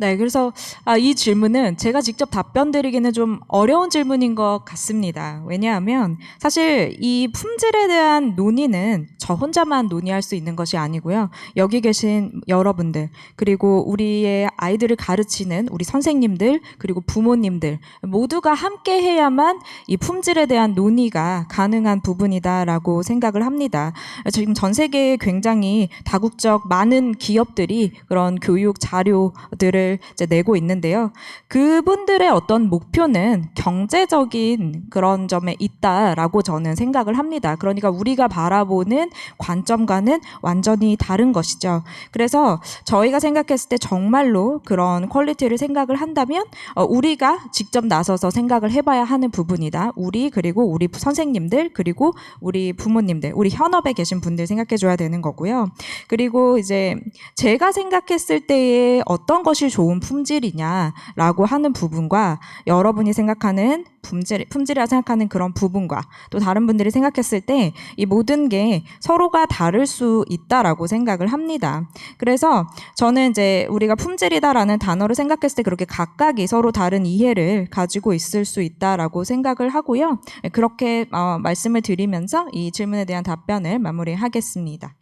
S1: 네, 그래서 이 질문은 제가 직접 답변 드리기는 좀 어려운 질문인 것 같습니다. 왜냐하면 사실 이 품질에 대한 논의는 저 혼자만 논의할 수 있는 것이 아니고요. 여기 계신 여러분들, 그리고 우리의 아이들을 가르치는 우리 선생님들, 그리고 부모님들 모두가 함께 해야만 이 품질에 대한 논의가 가능한 부분이다라고 생각을 합니다. 지금 전 세계에 굉장히 다국적 많은 기업들이 그런 교육 자료들을 이제 내고 있는데요. 그분들의 어떤 목표는 경제적인 그런 점에 있다라고 저는 생각을 합니다. 그러니까 우리가 바라보는 관점과는 완전히 다른 것이죠. 그래서 저희가 생각했을 때 정말로 그런 퀄리티를 생각을 한다면 우리가 직접 나서서 생각을 해봐야 하는 부분이다. 우리 그리고 우리 선생님들 그리고 우리 부모님들, 우리 현업에 계신 분들 생각해줘야 되는 거고요. 그리고 이제 제가 생각했을 때에 어떤 것이 좋은 품질이냐라고 하는 부분과 여러분이 생각하는 품질이라 생각하는 그런 부분과 또 다른 분들이 생각했을 때 이 모든 게 서로가 다를 수 있다라고 생각을 합니다. 그래서 저는 이제 우리가 품질이다라는 단어를 생각했을 때 그렇게 각각이 서로 다른 이해를 가지고 있을 수 있다라고 생각을 하고요. 그렇게 말씀을 드리면서 이 질문에 대한 답변을 마무리하겠습니다.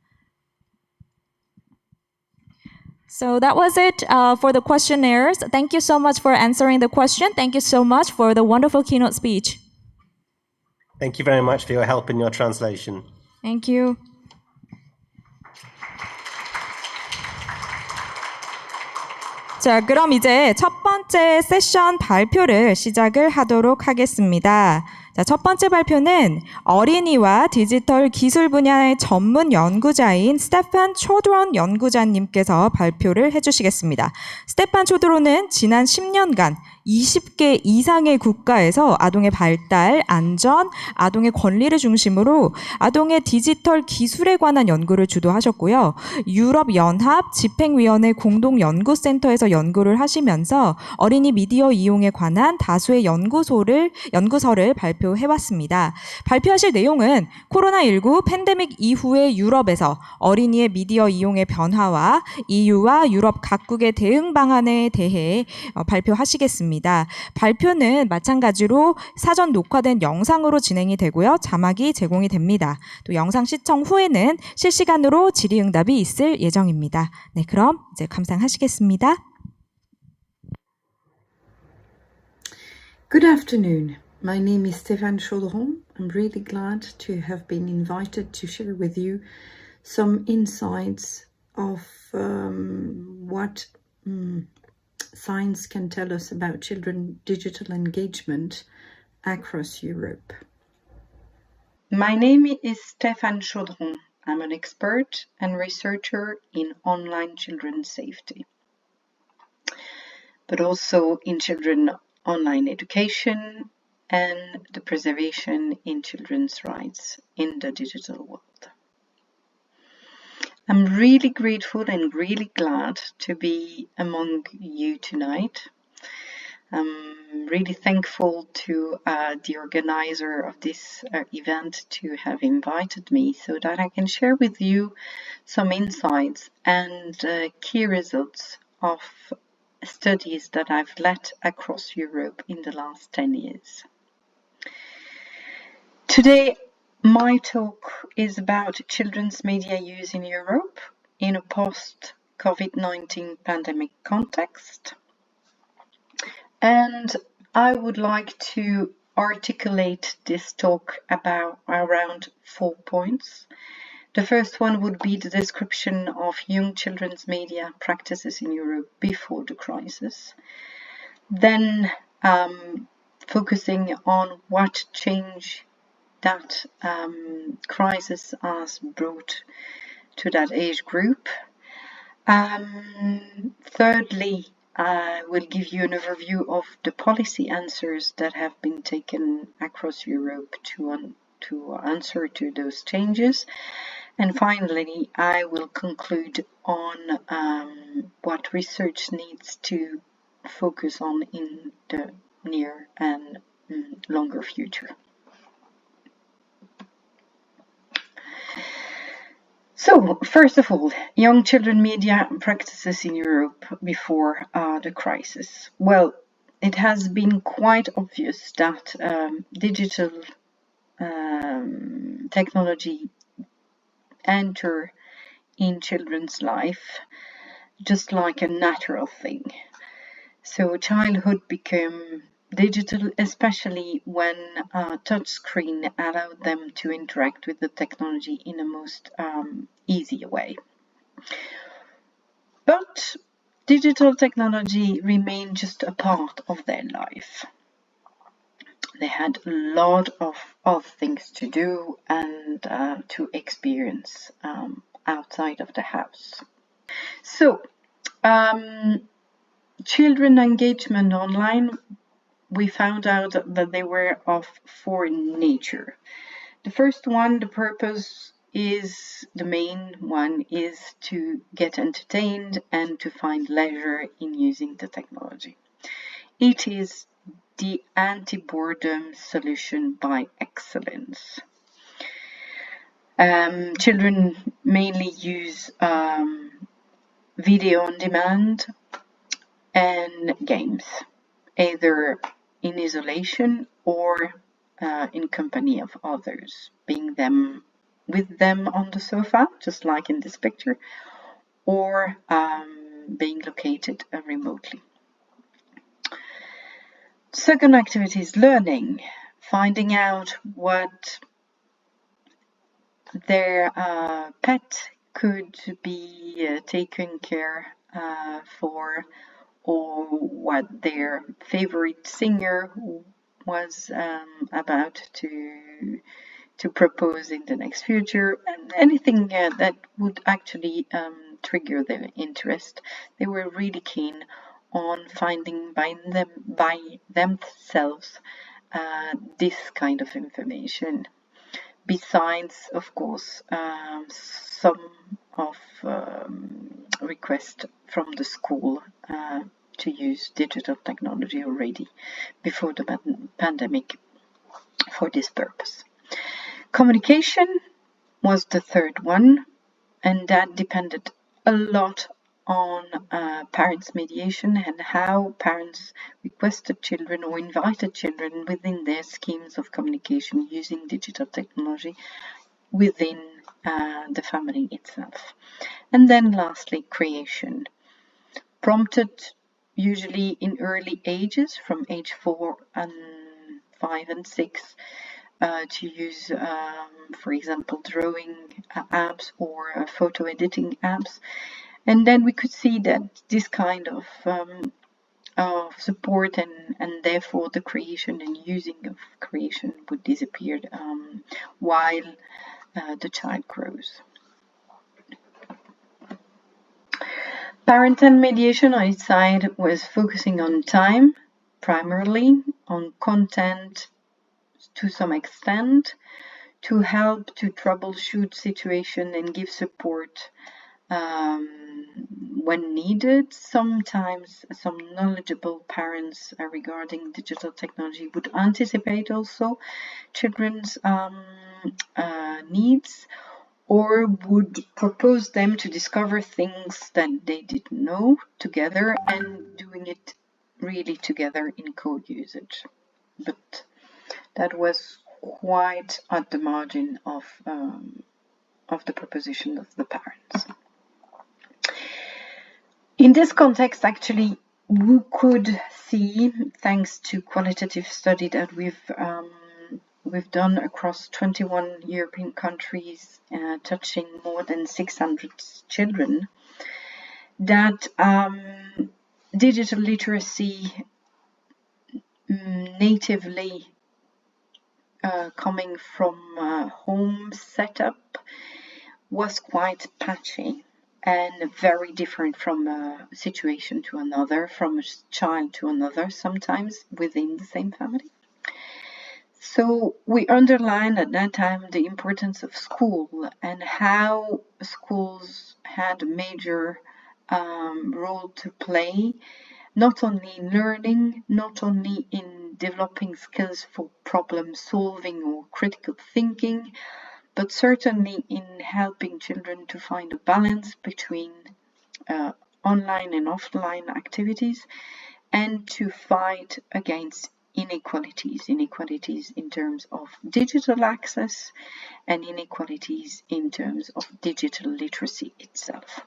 S1: So that was it for the questionnaires. Thank you so much for answering the question. Thank you so much for the wonderful keynote speech.
S6: Thank you very much for your help in your translation.
S1: Thank you. 자, 그럼 이제 첫 번째 세션 발표를 시작을 하도록 하겠습니다. 자, 첫 번째 발표는 어린이와 디지털 기술 분야의 전문 연구자인 스테판 초드론 연구자님께서 발표를 해주시겠습니다. 스테판 초드론은 지난 10년간 20개 이상의 국가에서 아동의 발달, 안전, 아동의 권리를 중심으로 아동의 디지털 기술에 관한 연구를 주도하셨고요. 유럽연합 집행위원회 공동연구센터에서 연구를 하시면서 어린이 미디어 이용에 관한 다수의 연구서를 발표해왔습니다. 발표하실 내용은 코로나19 팬데믹 이후의 유럽에서 어린이의 미디어 이용의 변화와 EU와 유럽 각국의 대응 방안에 대해 발표하시겠습니다. 발표는 마찬가지로 사전 녹화된 영상으로 진행이 되고요. 자막이 제공이 됩니다. 또 영상 시청 후에는 실시간으로 질의응답이 있을 예정입니다. 네, 그럼 이제 감상하시겠습니다.
S8: Good afternoon. My name is Stéphane Chaudron. I'm really glad to have been invited to share with you some insights of what science can tell us about children's digital engagement across Europe.
S9: My name is Stéphane Chaudron. I'm an expert and researcher in online children's safety, but also in children online education and the preservation in children's rights in the digital world. I'm really grateful and really glad to be among you tonight. I'm really thankful to the organizer of this event to have invited me so that I can share with you some insights and key results of studies that I've led across Europe in the last 10 years. Today, my talk is about children's media use in Europe in a post-COVID-19 pandemic context. And I would like to articulate this talk around 4 points. The first one would be the description of young children's media practices in Europe before the crisis. Then focusing on what change that crisis has brought to that age group. Thirdly, I will give you an overview of the policy answers that have been taken across Europe to answer to those changes. And finally, I will conclude on what research needs to focus on in the near and longer future. So, So, first of all, young children media practices in Europe before the crisis. Well, it has been quite obvious that digital technology enter in children's life just like a natural thing. So childhood became digital, especially when touchscreen allowed them to interact with the technology in a most easy way. But digital technology remained just a part of their life. They had a lot of things to do and to experience outside of the house. So, children engagement online, we found out that they were of four in nature. The first one, the purpose is, the main one is to get entertained and to find leisure in using the technology. It is the anti-boredom solution by excellence. Children mainly use video on demand and games, either in isolation or in company of others, being them with them on the sofa, just like in this picture, or being located remotely. Second activity is learning, finding out what their pet could be taken care for, or what their favorite singer was about to propose in the next future, and anything that would actually trigger their interest. They were really keen on finding by themselves this kind of information. Besides, of course, some of requests from the school to use digital technology already before the pandemic for this purpose. Communication was the third one, and that depended a lot on parents' mediation and how parents requested children or invited children within their schemes of communication using digital technology within the family itself. And then lastly, creation, prompted usually in early ages from age 4 and 5 and 6 to use, for example, drawing apps or photo editing apps. And then we could see that this kind of support and therefore the creation and using of creation would disappear while the child grows. Parental mediation on its side was focusing on time, primarily, on content to some extent, to help to troubleshoot situation and give support when needed. Sometimes some knowledgeable parents regarding digital technology would anticipate also children's needs, or would propose them to discover things that they didn't know together and doing it really together in co-usage. But that was quite at the margin of the proposition of the parents. In this context, actually, we could see, thanks to qualitative study that we've done across 21 European countries, touching more than 600 children, that digital literacy natively coming from home setup was quite patchy and very different from a situation to another, from a child to another, sometimes within the same family. So we underlined at that time the importance of school and how schools had a major role to play, not only in learning, not only in developing skills for problem solving or critical thinking, but certainly in helping children to find a balance between online and offline activities, and to fight against inequalities in terms of digital access and inequalities in terms of digital literacy itself.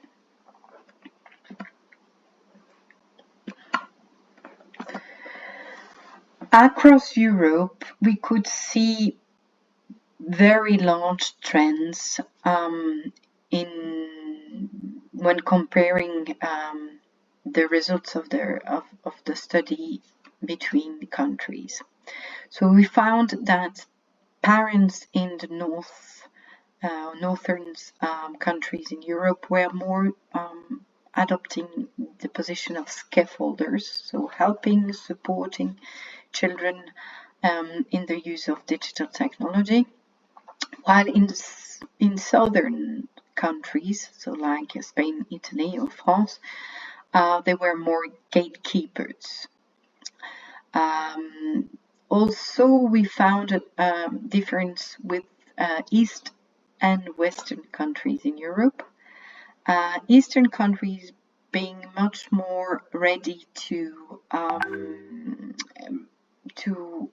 S9: Across Europe, we could see very large trends when comparing the results of the study between the countries. So we found that parents in the northern countries in Europe were more adopting the position of scaffolders, so helping, supporting children in the use of digital technology, while in southern countries, so like Spain, Italy, or France, they were more gatekeepers. Also, we found a difference with East and Western countries in Europe. Eastern countries being much more ready to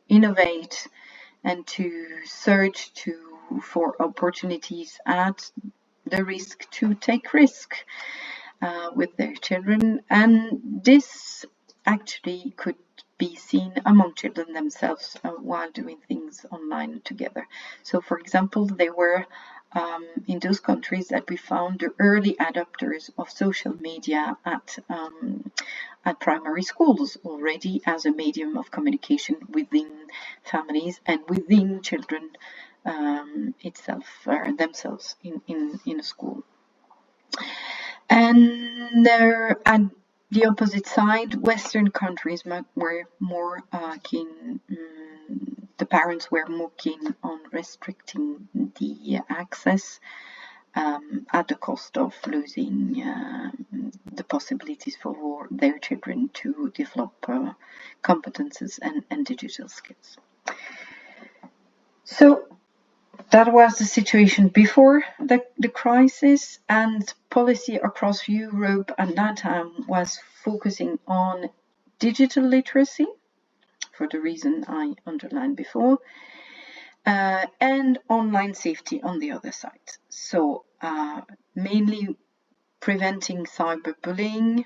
S9: innovate and to search for opportunities at the risk to take risk with their children, and this actually could be seen among children themselves while doing things online together. So, for example, they were in those countries that we found the early adopters of social media at primary schools already as a medium of communication within families and within children themselves in a school. And at the opposite side, Western countries were more keen. The parents were more keen on restricting the access at the cost of losing the possibilities for their children to develop competences and digital skills. So that was the situation before the crisis, and policy across Europe at that time was focusing on digital literacy, for the reason I underlined before, and online safety on the other side. So mainly preventing cyberbullying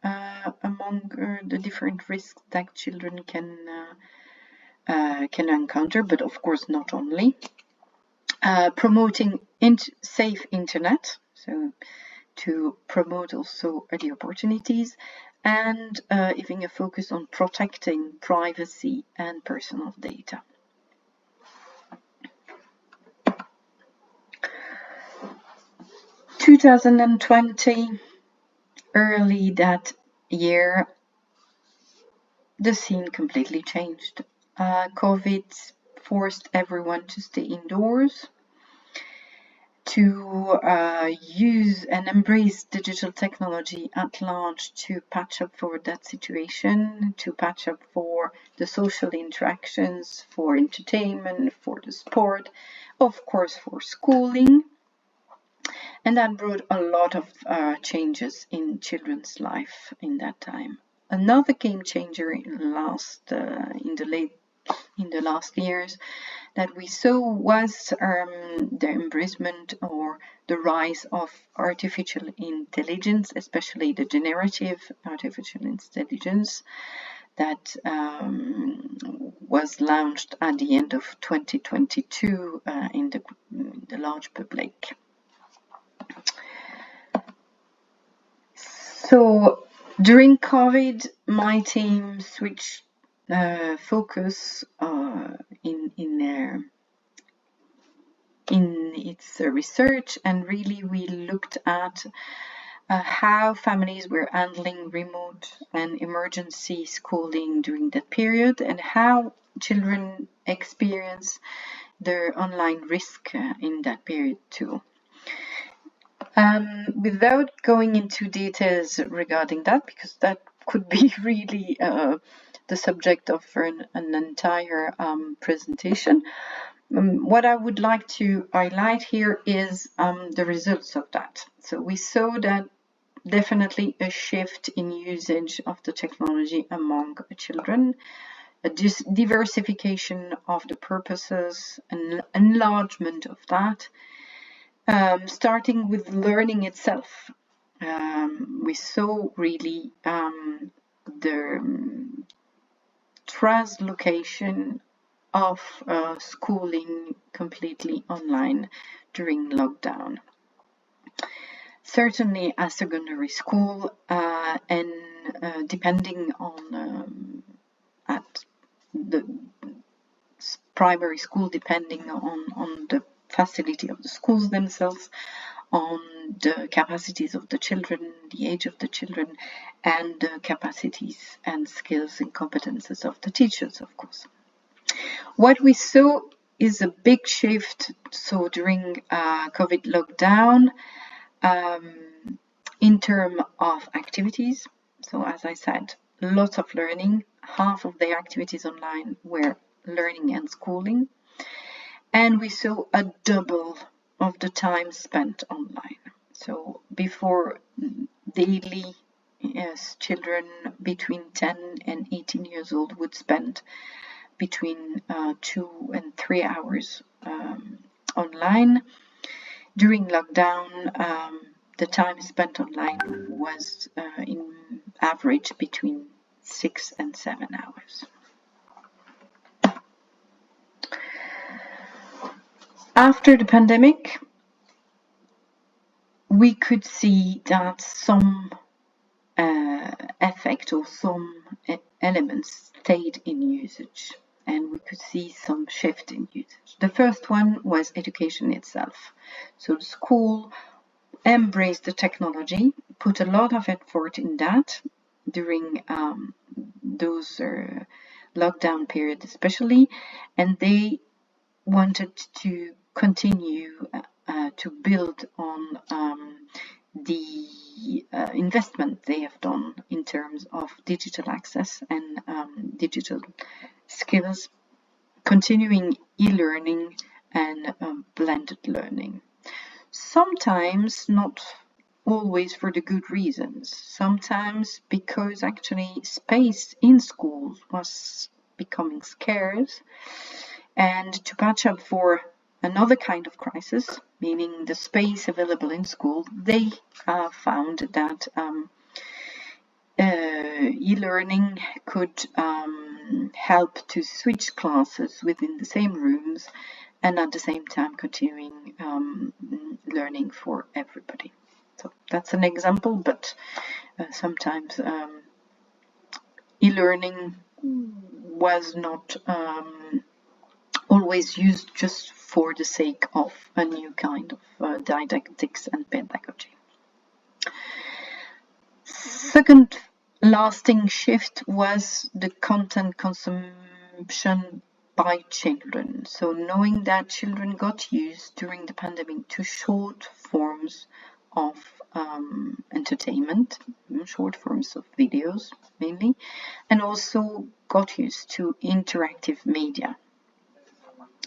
S9: among the different risks that children can encounter, but of course not only. Promoting safe internet, so to promote also the opportunities, and having a focus on protecting privacy and personal data. In 2020, early that year, the scene completely changed. COVID forced everyone to stay indoors, to use and embrace digital technology at large to patch up for that situation, to patch up for the social interactions, for entertainment, for the sport, of course for schooling. And that brought a lot of changes in children's life in that time. Another game changer in the last years that we saw was the embracement or the rise of artificial intelligence, especially the generative artificial intelligence that was launched at the end of 2022 in the large public. So during COVID, my team switched focus in its research, and really we looked at how families were handling remote and emergency schooling during that period, and how children experience their online risk in that period too. Without going into details regarding that, because that could be really the subject of an entire presentation, what I would like to highlight here is the results of that. So we saw that definitely a shift in usage of the technology among children, a diversification of the purposes, an enlargement of that, starting with learning itself. We saw really the translocation of schooling completely online during lockdown. Certainly at secondary school and depending on at the primary school, depending on the facility of the schools themselves, on the capacities of the children, the age of the children, and the capacities and skills and competences of the teachers, of course. What we saw is a big shift. So during COVID lockdown, in terms of activities, so as I said, lots of learning. Half of the activities online were learning and schooling. And we saw a double of the time spent online. So before daily, yes, children between 10 and 18 years old would spend between 2 and 3 hours online. During lockdown, the time spent online was in average between 6 and 7 hours. After the pandemic, we could see that some effect or some elements stayed in usage, and we could see some shift in usage. The first one was education itself. So the school embraced the technology, put a lot of effort in that during those lockdown periods especially, and they wanted to continue to build on the investment they have done in terms of digital access and digital skills, continuing e-learning and blended learning. Sometimes not always for the good reasons, sometimes because actually space in schools was becoming scarce, and to patch up for another kind of crisis, meaning the space available in school, they found that e-learning could help to switch classes within the same rooms and at the same time continuing learning for everybody. So that's an example, but sometimes e-learning was not always used just for the sake of a new kind of didactics and pedagogy. Second lasting shift was the content consumption by children. So knowing that children got used during the pandemic to short forms of entertainment, short forms of videos mainly, and also got used to interactive media,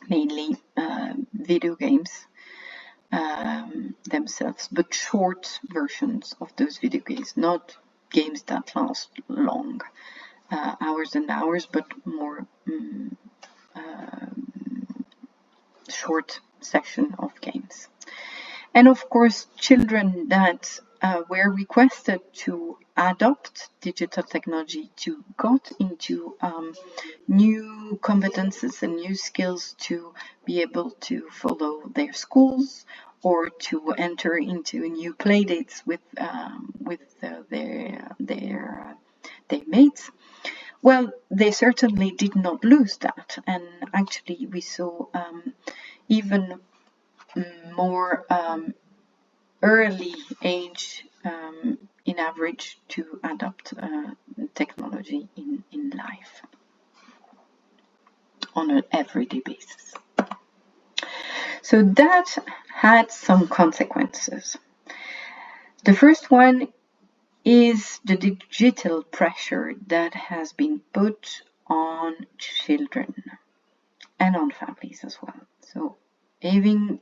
S9: mainly video games themselves, but short versions of those video games, not games that last long, hours and hours, but more short section of games. And of course, children that were requested to adopt digital technology to got into new competences and new skills to be able to follow their schools or to enter into new play dates with their mates. Well, they certainly did not lose that, and actually we saw even more early age in average to adopt technology in life on an everyday basis. So that had some consequences. The first one is the digital pressure that has been put on children. and on families as well. So having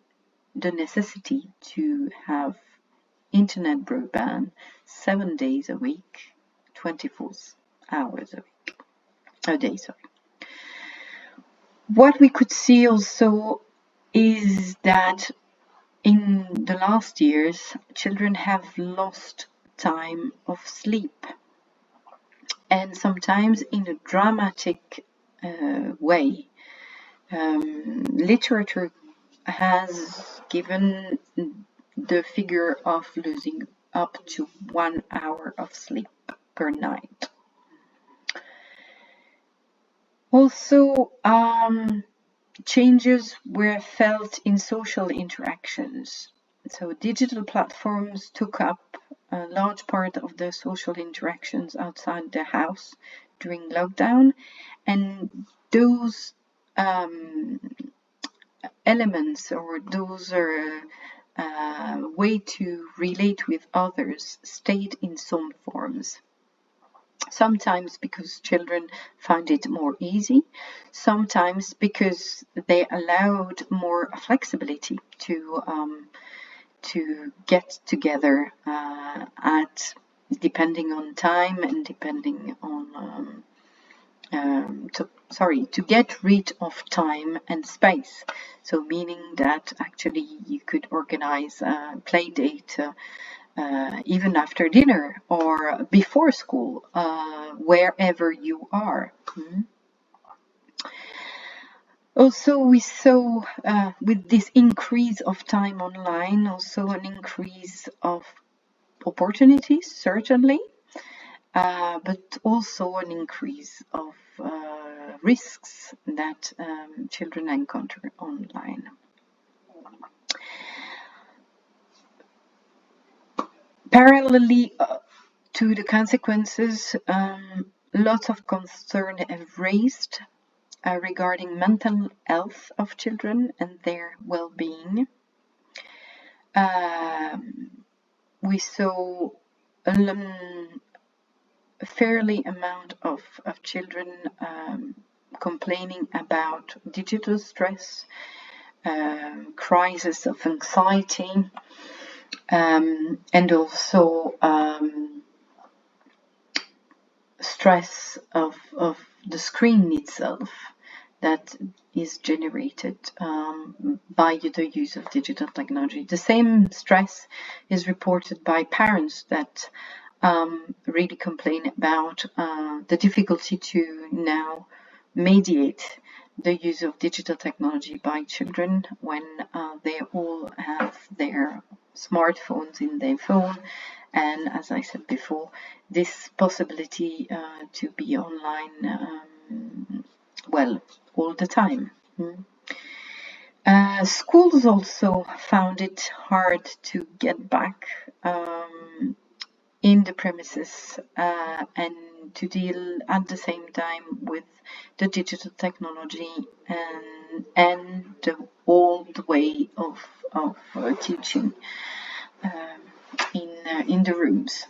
S9: the necessity to have internet broadband 7 days a week, 24 hours a day. What we could see also is that in the last years, children have lost time of sleep, and sometimes in a dramatic way. Literature has given the figure of losing up to 1 hour of sleep per night. Also, changes were felt in social interactions. So digital platforms took up a large part of the social interactions outside the house during lockdown, and those elements, or those way to relate with others, stayed in some forms. Sometimes because children found it more easy, sometimes because they allowed more flexibility to get together depending on time and depending on to get rid of time and space. So meaning that actually you could organize a play date even after dinner or before school, wherever you are. Also, we saw with this increase of time online, also an increase of opportunities, certainly, but also an increase of risks that children encounter online. Parallelly to the consequences, lots of concern have raised regarding mental health of children and their well-being. We saw a fairly amount of children complaining about digital stress, crisis of anxiety, and also stress of the screen itself that is generated by the use of digital technology. The same stress is reported by parents that really complain about the difficulty to now mediate the use of digital technology by children when they all have their smartphones in their phone, and as I said before, this possibility to be online all the time. Schools also found it hard to get back in the premises and to deal at the same time with the digital technology and the old way of teaching in the rooms.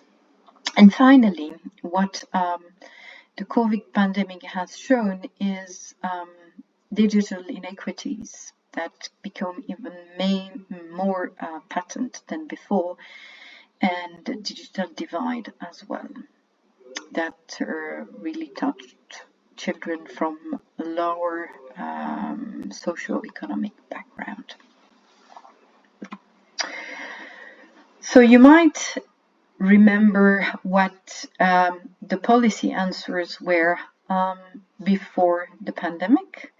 S9: And finally, what the COVID pandemic has shown is digital inequities that become even more patent than before, and the digital divide as well, that really touched children from a lower socio-economic background. So you might remember what the policy answers were before the pandemic.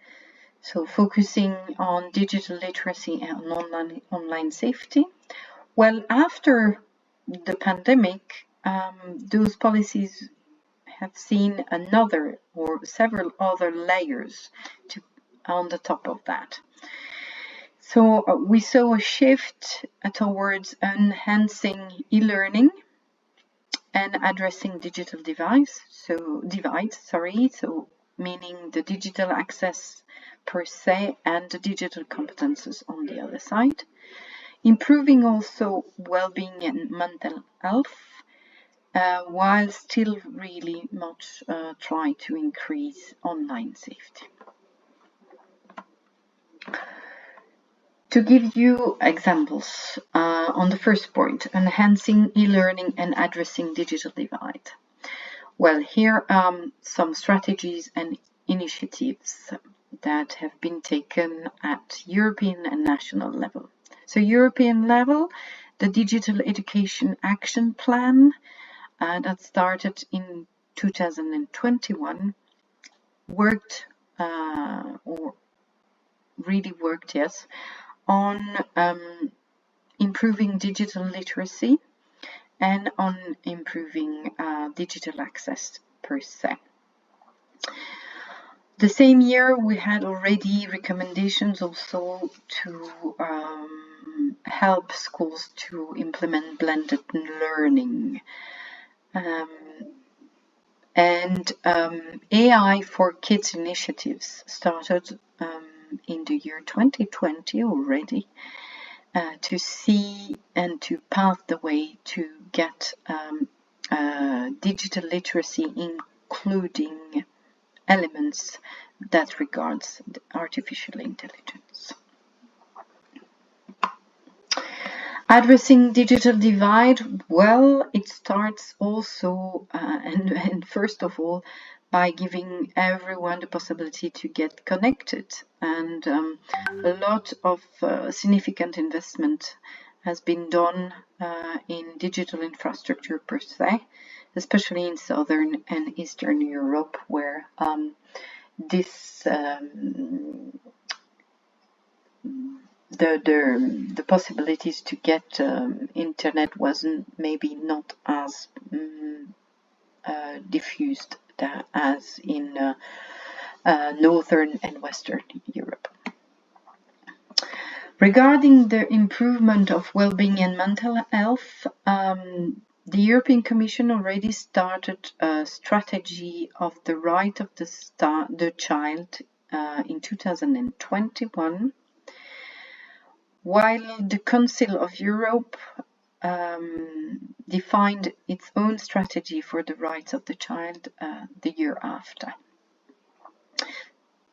S9: So focusing on digital literacy and online safety. Well, after the pandemic, those policies have seen another or several other layers on the top of that. So we saw a shift towards enhancing e-learning and addressing digital divides, so meaning the digital access per se and the digital competences on the other side. Improving also well-being and mental health, while still really much try to increase online safety. To give you examples on the first point, enhancing e-learning and addressing digital divide. Well, here are some strategies and initiatives that have been taken at European and national level. So European level, the Digital Education Action Plan that started in 2021 worked on improving digital literacy and on improving digital access per se. The same year we had already recommendations also to help schools to implement blended learning. AI for Kids initiatives started in the year 2020 already to see and to pave the way to get digital literacy, including elements that regards artificial intelligence. Addressing digital divide, well, it starts also and first of all by giving everyone the possibility to get connected, and a lot of significant investment has been done in digital infrastructure per se, especially in Southern and Eastern Europe, where the possibilities to get internet wasn't maybe not as diffused as in Northern and Western Europe. Regarding the improvement of well-being and mental health, the European Commission already started a strategy of the right of the child in 2021, while the Council of Europe defined its own strategy for the rights of the child the year after.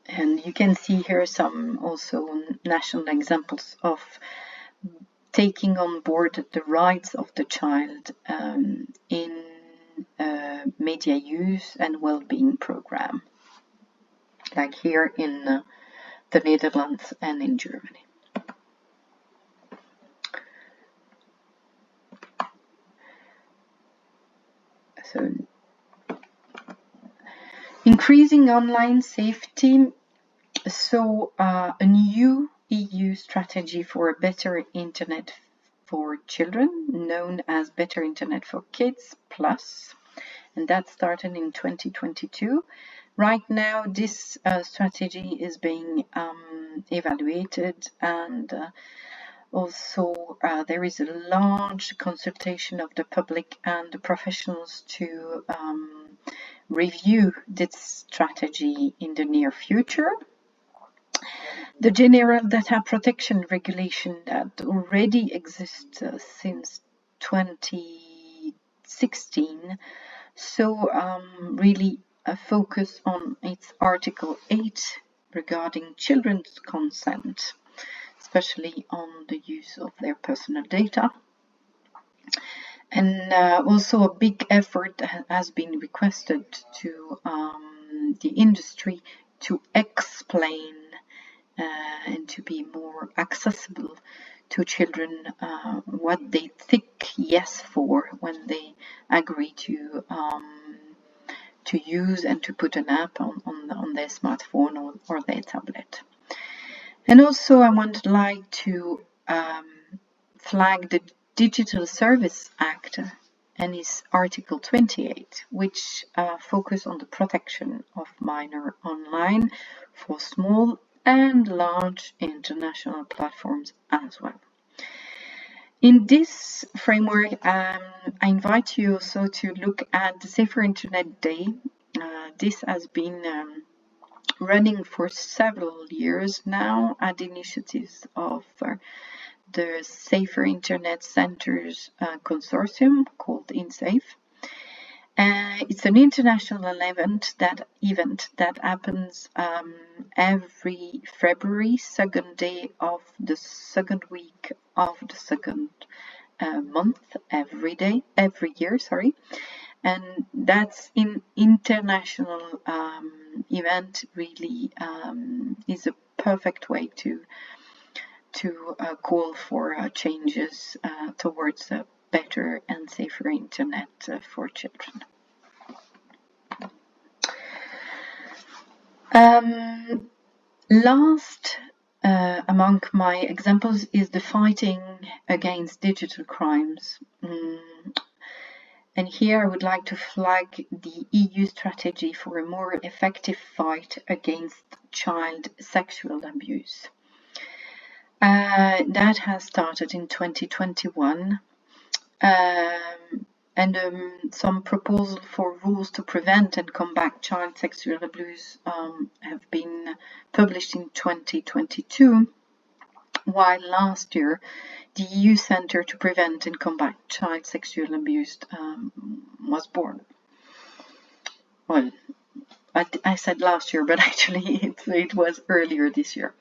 S9: And you can see here some also national examples of taking on board the rights of the child in media use and well-being program, like here in the Netherlands and in Germany. So, increasing online safety. So a new EU strategy for a better internet for children, known as Better Internet for Kids Plus, and that started in 2022. Right now, this strategy is being evaluated, and also there is a large consultation of the public and the professionals to review this strategy in the near future. The General Data Protection Regulation that already exists since 2016, so really a focus on its Article 8 regarding children's consent, especially on the use of their personal data. And also a big effort has been requested to the industry to explain and to be more accessible to children what they think yes for when they agree to use and to put an app on their smartphone or their tablet. And also I would like to flag the Digital Service Act and its Article 28, which focus on the protection of minors online for small and large international platforms as well. In this framework, I invite you also to look at the Safer Internet Day. This has been running for several years now at the initiatives of the Safer Internet Centers Consortium called InSafe. It's an international event that happens every February, second day of the second week of the second month, every year, sorry. And that's an international event, really is a perfect way to call for changes towards a better and safer internet for children. Last among my examples is the fighting against digital crimes. And here I would like to flag the EU strategy for a more effective fight against child sexual abuse. That has started in 2021. And some proposals for rules to prevent and combat child sexual abuse have been published in 2022, while last year the EU Centre to Prevent and Combat Child Sexual Abuse was born. Well, I said last year, but actually it was earlier this year.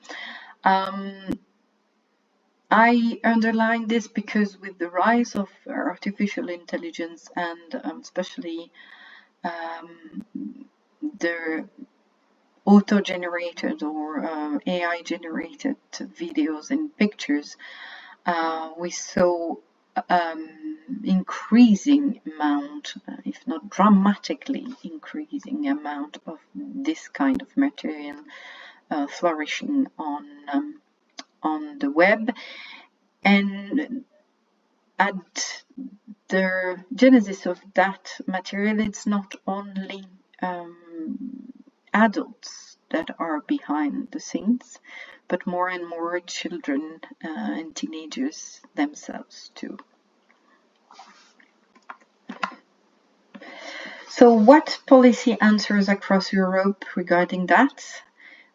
S9: I underline this because with the rise of artificial intelligence and especially the auto-generated or AI-generated videos and pictures, we saw increasing amount, if not dramatically increasing amount of this kind of material flourishing on the web. And at the genesis of that material, it's not only adults that are behind the scenes, but more and more children and teenagers themselves too. So what policy answers across Europe regarding that?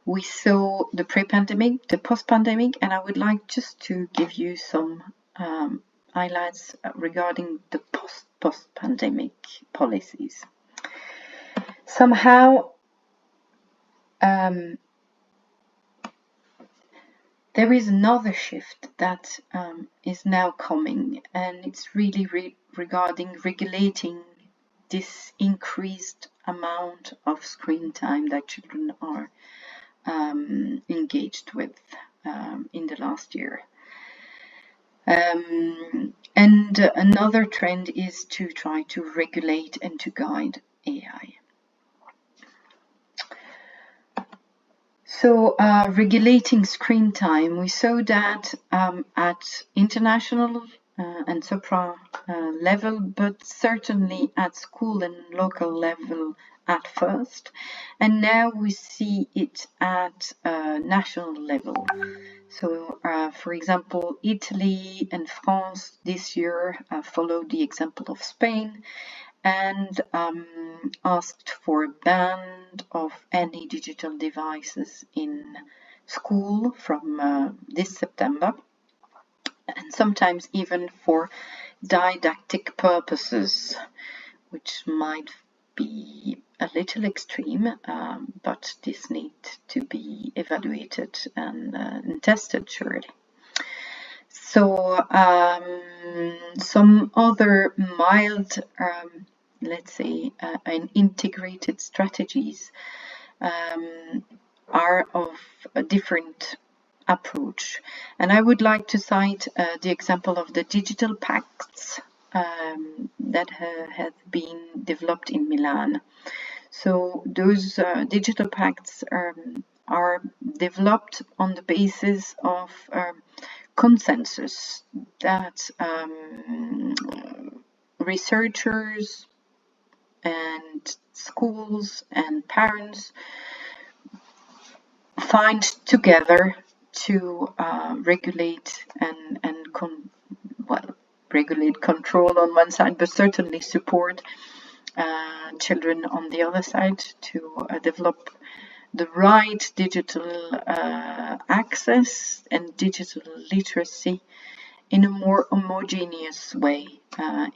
S9: We saw the pre-pandemic, the post-pandemic, and I would like just to give you some highlights regarding the post-pandemic policies. Somehow, there is another shift that is now coming, and it's really regarding regulating this increased amount of screen time that children are engaged with in the last year. And another trend is to try to regulate and to guide AI. So regulating screen time, we saw that at international and supra level, but certainly at school and local level at first, and now we see it at national level. So, for example, Italy and France this year followed the example of Spain and asked for a ban of any digital devices in school from this September, and sometimes even for didactic purposes, which might be a little extreme, but this needs to be evaluated and tested surely. So some other mild, let's say, and integrated strategies are of a different approach. And I would like to cite the example of the digital pacts that have been developed in Milan. So those digital pacts are developed on the basis of consensus that researchers and schools and parents find together to regulate and regulate, control on one side, but certainly support children on the other side to develop the right digital access and digital literacy in a more homogeneous way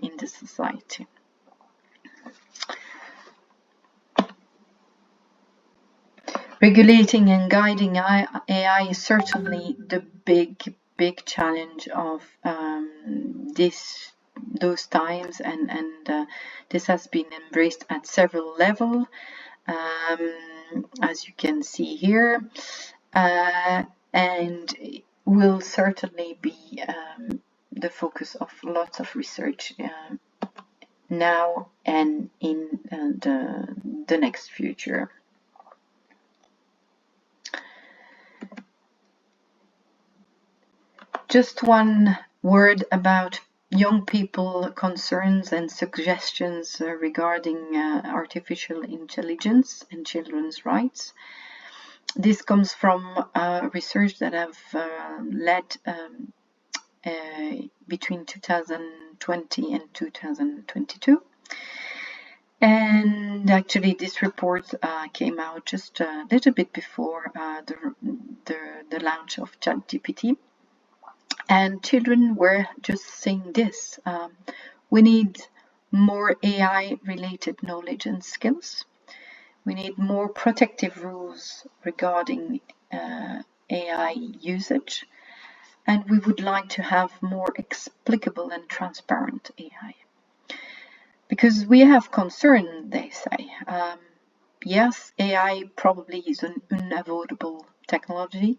S9: in the society. regulating and guiding AI is certainly the big challenge of those times, and this has been embraced at several levels, as you can see here, and will certainly be the focus of lots of research now and in the next future. Just one word about young people concerns and suggestions regarding artificial intelligence and children's rights. This comes from research that I've led between 2020 and 2022. And actually this report came out just a little bit before the launch of ChatGPT. And children were just saying this: we need more AI-related knowledge and skills. We need more protective rules regarding AI usage. And we would like to have more explicable and transparent AI. Because we have concern, they say. Yes, AI probably is an unavoidable technology.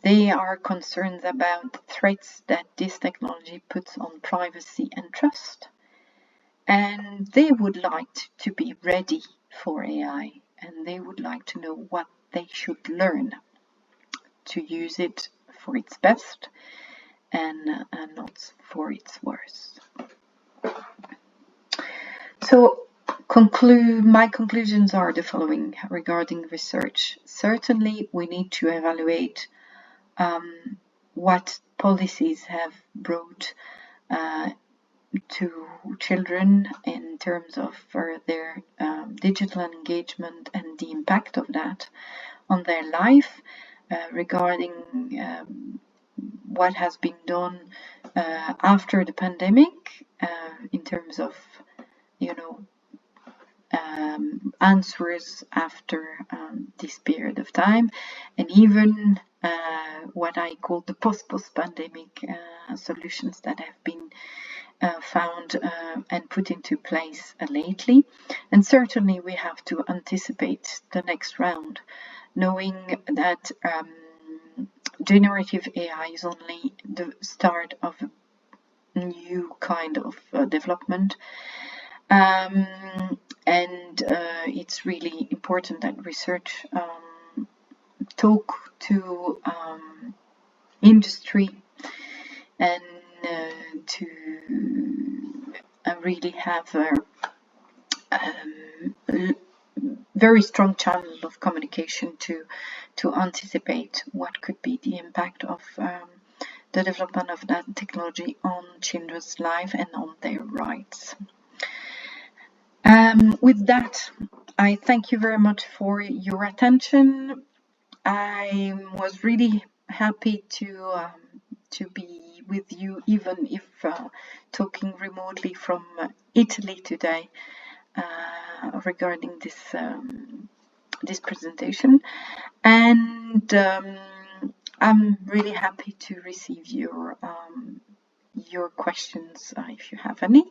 S9: They are concerned about the threats that this technology puts on privacy and trust. And they would like to be ready for AI, and they would like to know what they should learn to use it for its best and not for its worst. So my conclusions are the following regarding research. Certainly we need to evaluate what policies have brought to children in terms of their digital engagement and the impact of that on their life, regarding what has been done after the pandemic in terms of, answers after this period of time, and even what I call the post-pandemic solutions that have been found and put into place lately. And certainly we have to anticipate the next round, knowing that generative AI is only the start of a new kind of development. And it's really important that research talk to industry and to really have a very strong channel of communication to anticipate what could be the impact of the development of that technology on children's life and on their rights. With that, I thank you very much for your attention. I was really happy to be with you, even if talking remotely from Italy today regarding this presentation. And I'm really happy to receive your questions if you have any.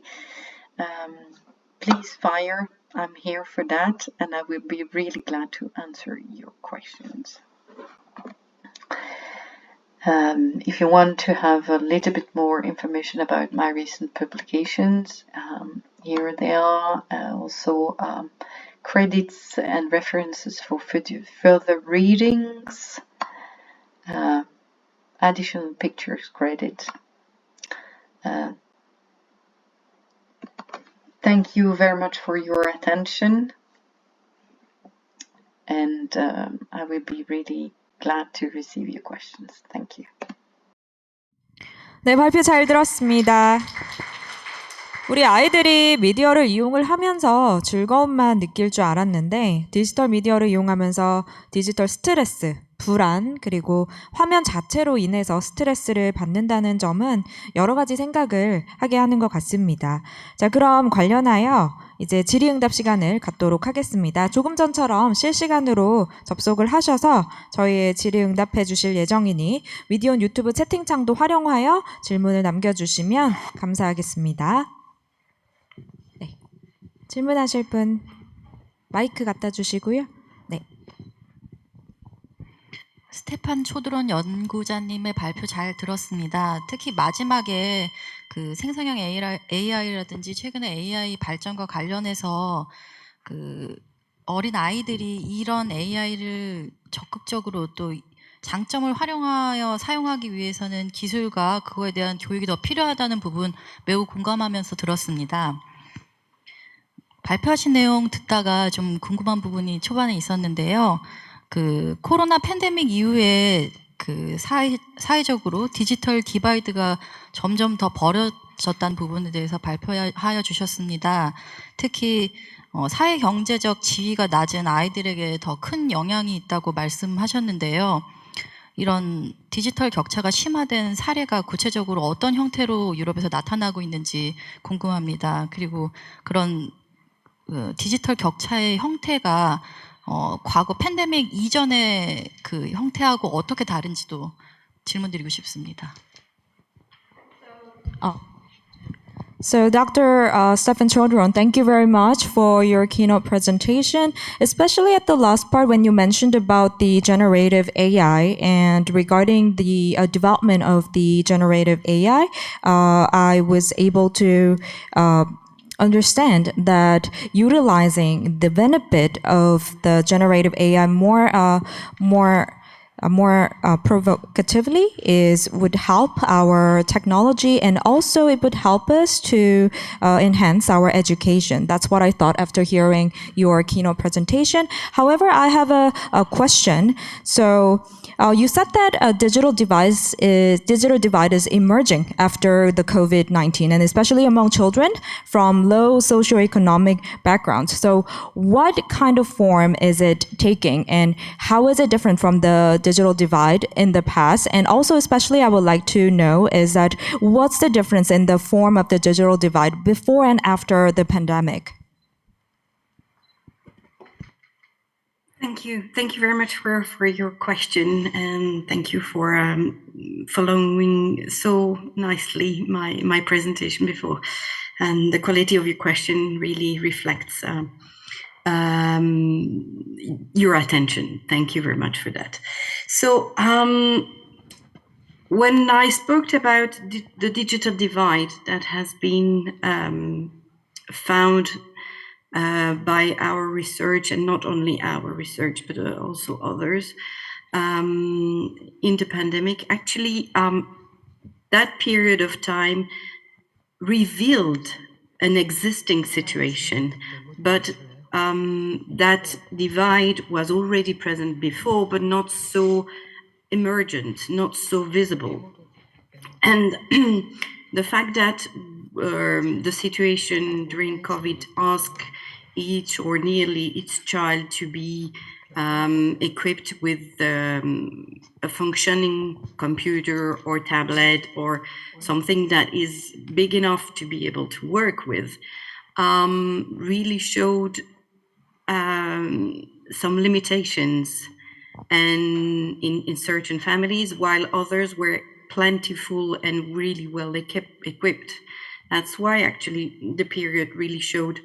S9: Please fire. I'm here for that, and I will be really glad to answer your questions. If you want to have a little bit more information about my recent publications, here they are. Also credits and references for further readings, additional pictures credit. Thank you very much for your attention, and I will be really glad to receive your questions. Thank you.
S1: 네, 발표 잘 들었습니다. 우리 아이들이 미디어를 이용을 하면서 즐거움만 느낄 줄 알았는데 디지털 미디어를 이용하면서 디지털 스트레스, 불안 그리고 화면 자체로 인해서 스트레스를 받는다는 점은 여러 가지 생각을 하게 하는 것 같습니다. 자, 그럼 관련하여 이제 질의응답 시간을 갖도록 하겠습니다. 조금 전처럼 실시간으로 접속을 하셔서 저희의 질의응답해 주실 예정이니 위디온 유튜브 채팅창도 활용하여 질문을 남겨주시면 감사하겠습니다. 네. 질문하실 분 마이크 갖다 주시고요. 네.
S10: 스테판 초드론 연구자님의 발표 잘 들었습니다. 특히 마지막에 그 생성형 AI라든지 최근에 AI 발전과 관련해서 그 어린 아이들이 이런 AI를 적극적으로 또 장점을 활용하여 사용하기 위해서는 기술과 그거에 대한 교육이 더 필요하다는 부분 매우 공감하면서 들었습니다. 발표하신 내용 듣다가 좀 궁금한 부분이 초반에 있었는데요. 그 코로나 팬데믹 이후에 그 사회적으로 디지털 디바이드가 점점 더 벌어졌다는 부분에 대해서 발표하여 주셨습니다. 특히 사회 경제적 지위가 낮은 아이들에게 더 큰 영향이 있다고 말씀하셨는데요. 이런 디지털 격차가 심화된 사례가 구체적으로 어떤 형태로 유럽에서 나타나고 있는지 궁금합니다. 그리고 그런 디지털 격차의 형태가 과거 팬데믹 이전의 그 형태하고 어떻게 다른지도 질문드리고 싶습니다.
S1: So Dr. Stefan Chodron, thank you very much for your keynote presentation, especially at the last part when you mentioned about the generative AI and regarding the development of the generative AI, I was able to understand that utilizing the benefit of the generative AI more provocatively would help our technology, and also it would help us to enhance our education. That's what I thought after hearing your keynote presentation. However, I have a question. So you said that digital divide is emerging after the COVID-19, and especially among children from low socioeconomic backgrounds. So what kind of form is it taking, and how is it different from the digital divide in the past? And also, especially I would like to know is that what's the difference in the form of the digital divide before and after the pandemic?
S9: Thank you. Thank you very much for your question, and thank you for following so nicely my presentation before. And the quality of your question really reflects your attention. Thank you very much for that. So when I spoke about the digital divide that has been found by our research, and not only our research, but also others, in the pandemic, actually, that period of time revealed an existing situation, but that divide was already present before, but not so emergent, not so visible. And the fact that the situation during COVID asked each or nearly each child to be equipped with a functioning computer or tablet or something that is big enough to be able to work with really showed some limitations and in certain families, while others were plentiful and really well equipped. That's why actually the period really showed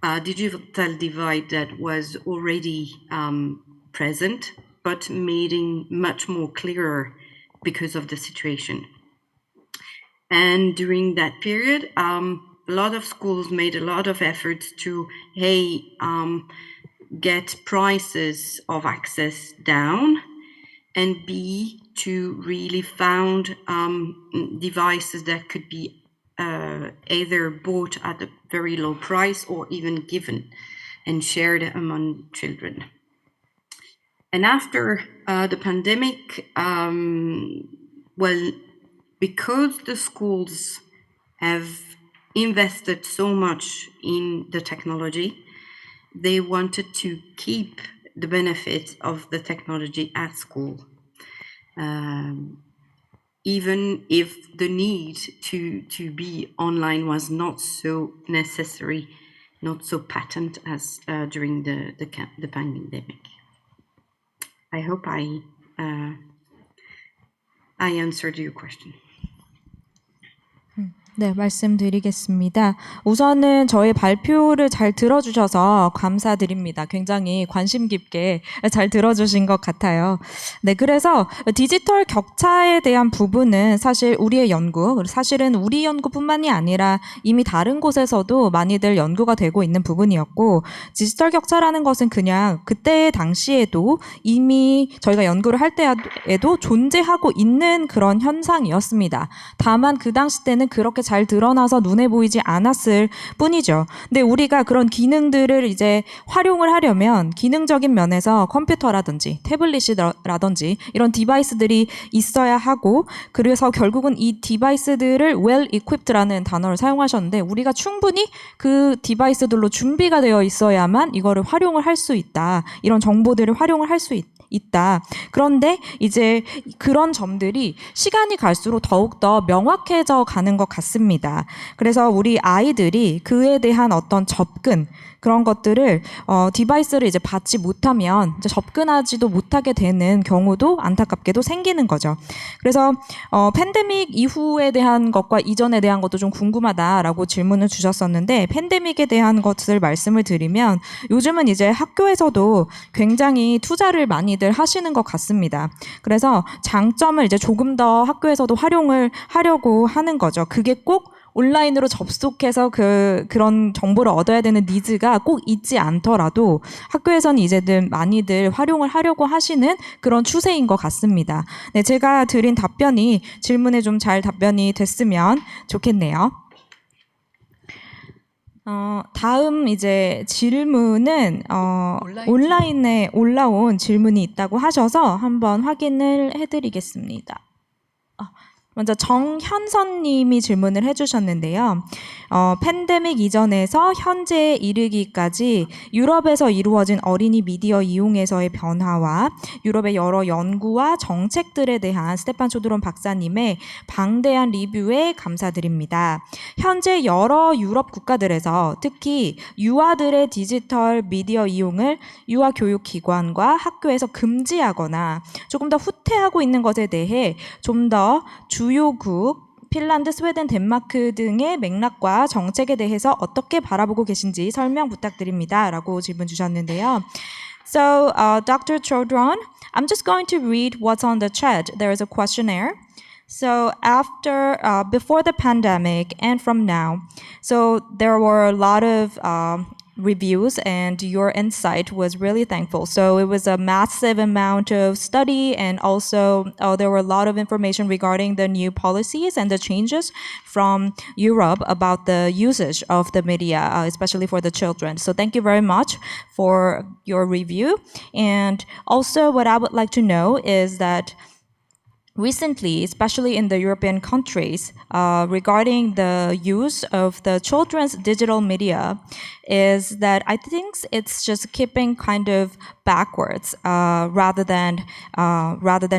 S9: a digital divide that was already present, but made much more clearer because of the situation. And during that period, a lot of schools made a lot of efforts to, get prices of access down, and B, to really found devices that could be either bought at a very low price or even given and shared among children. And after the pandemic, well, because the schools have invested so much in the technology, they wanted to keep
S11: the benefits of the technology at school, even if the need to be online was not so necessary, not so patent as during the pandemic. I hope I answered your question.
S1: 네, 말씀드리겠습니다. 우선은 저희 발표를 잘 들어주셔서 감사드립니다. 굉장히 관심 깊게 잘 들어주신 것 같아요. 네, 그래서 디지털 격차에 대한 부분은 사실 우리의 연구, 사실은 우리 연구뿐만이 아니라 이미 다른 곳에서도 많이들 연구가 되고 있는 부분이었고, 디지털 격차라는 것은 그냥 그때 당시에도 이미 저희가 연구를 할 때에도 존재하고 있는 그런 현상이었습니다. 다만 그 당시 때는 그렇게 잘 드러나서 눈에 보이지 않았을 뿐이죠. 근데 우리가 그런 기능들을 이제 활용을 하려면 기능적인 면에서 컴퓨터라든지 태블릿이라든지 이런 디바이스들이 있어야 하고, 그래서 결국은 이 디바이스들을 well equipped라는 단어를 사용하셨는데, 우리가 충분히 그 디바이스들로 준비가 되어 있어야만 이거를 활용을 할 수 있다. 이런 정보들을 활용을 할 수 있다. 그런데 이제 그런 점들이 시간이 갈수록 더욱더 명확해져 가는 것 같습니다. 그래서 우리 아이들이 그에 대한 어떤 접근, 그런 것들을 디바이스를 이제 받지 못하면 이제 접근하지도 못하게 되는 경우도 안타깝게도 생기는 거죠. 그래서 팬데믹 이후에 대한 것과 이전에 대한 것도 좀 궁금하다라고 질문을 주셨었는데, 팬데믹에 대한 것을 말씀을 드리면 요즘은 이제 학교에서도 굉장히 투자를 많이들 하시는 것 같습니다. 그래서 장점을 이제 조금 더 학교에서도 활용을 하려고 하는 거죠. 그게 꼭 온라인으로 접속해서 그런 정보를 얻어야 되는 니즈가 꼭 있지 않더라도 학교에서는 이제는 많이들 활용을 하려고 하시는 그런 추세인 것 같습니다. 네, 제가 드린 답변이 질문에 좀 잘 답변이 됐으면 좋겠네요. 다음 이제 질문은 온라인에 올라온 질문이 있다고 하셔서 한번 확인을 해드리겠습니다. 먼저 정현선 님이 질문을 해주셨는데요. 팬데믹 이전에서 현재에 이르기까지 유럽에서 이루어진 어린이 미디어 이용에서의 변화와 유럽의 여러 연구와 정책들에 대한 스테판 초드론 박사님의 방대한 리뷰에 감사드립니다. 현재 여러 유럽 국가들에서 특히 유아들의 디지털 미디어 이용을 유아 교육 기관과 학교에서 금지하거나 조금 더 후퇴하고 있는 것에 대해 좀 더 주요국, 핀란드, 스웨덴, 덴마크 등의 맥락과 정책에 대해서 어떻게 바라보고 계신지 설명 부탁드립니다. 라고 질문 주셨는데요. So, Dr. Chodron, I'm just going to read what's on the chat. There is a questionnaire. So before the pandemic and from now, so there were a lot of reviews and your insight was really thankful. So it was a massive amount of study, and also there were a lot of information regarding the new policies and the changes from Europe about the usage of the media, especially for the children. So thank you very much for your review. And also what I would like to know is that recently, especially in the European countries, regarding the use of the children's digital media, is that I think it's just keeping kind of backwards rather than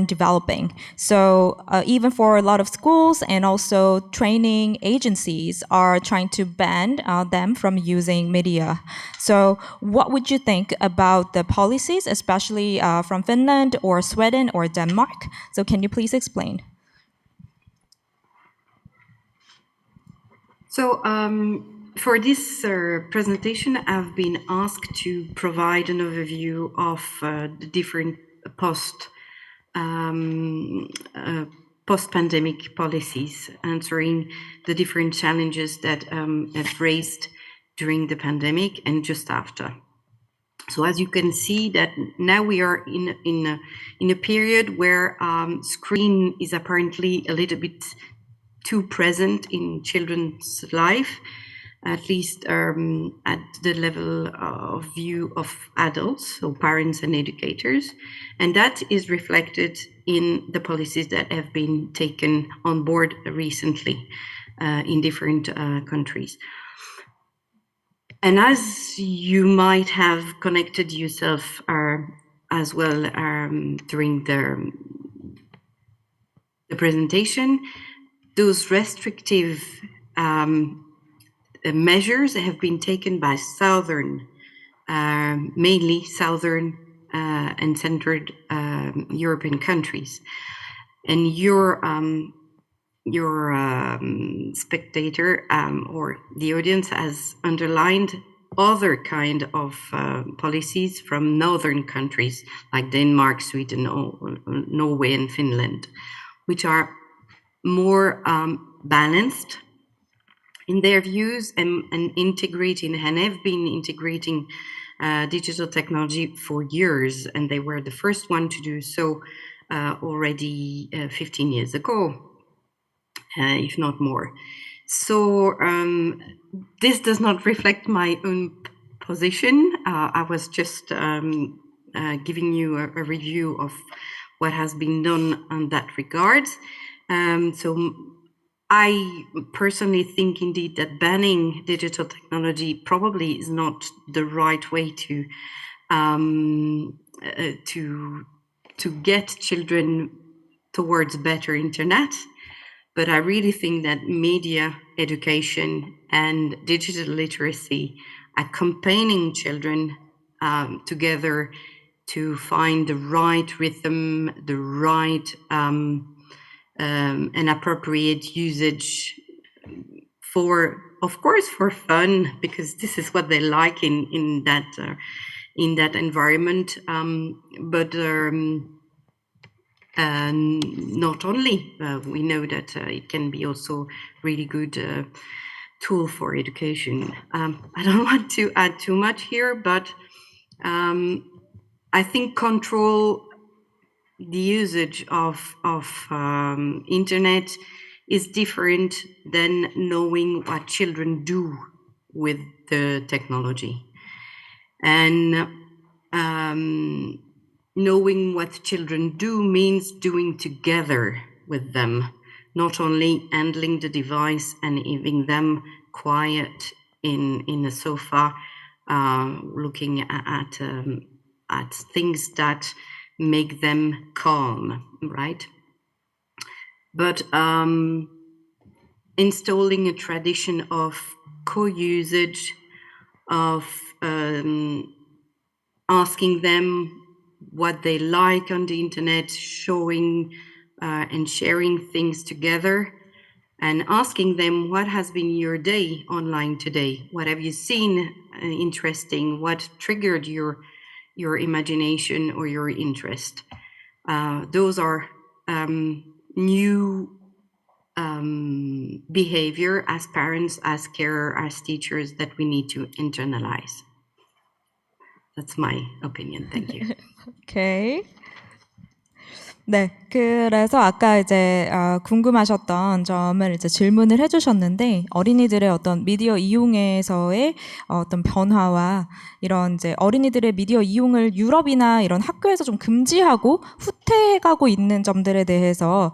S1: developing. So even for a lot of schools and also training agencies are trying to ban them from using media. So what would you think about the policies, especially from Finland or Sweden or Denmark? So can you please explain?
S11: So for this presentation, I've been asked to provide an overview of the different post-pandemic policies, answering the different challenges that have raised during the pandemic and just after. So as you can see that now we are in a period where screen is apparently a little bit too present in children's life, at least at the level of view of adults, so parents and educators. And that is reflected in the policies that have been taken on board recently in different countries. And as you might have connected yourself as well during the presentation, those restrictive measures have been taken by mainly southern and centered European countries. And your spectator or the audience has underlined other kind of policies from northern countries like Denmark, Sweden, or Norway and Finland, which are more balanced in their views and integrating and have been integrating digital technology for years, and they were the first one to do so already 15 years ago, if not more. So this does not reflect my own position. I was just giving you a review of what has been done on that regard. So I personally think indeed that banning digital technology probably is not the right way to get children towards better internet. But I really think that media education and digital literacy, accompanying children together to find the right rhythm, the right and appropriate usage for, of course, for fun, because this is what they like in that environment. But not only, we know that it can be also really good tool for education. I don't want to add too much here, but I think control the usage of internet is different than knowing what children do with the technology. And knowing what children do means doing together with them, not only handling the device and leaving them quiet in a sofa, looking at things that make them calm, right? But installing a tradition of co-usage, of asking them what they like on the internet, showing and sharing things together, and asking them, what has been your day online today? What have you seen interesting? What triggered your imagination or your interest? Those are new behavior as parents, as carers, as teachers that we need to internalize. That's my opinion. Thank you.
S1: 오케이. 네, 그래서 아까 이제 궁금하셨던 점을 이제 질문을 해주셨는데, 어린이들의 어떤 미디어 이용에서의 어떤 변화와 이런 이제 어린이들의 미디어 이용을 유럽이나 이런 학교에서 좀 금지하고 후퇴해가고 있는 점들에 대해서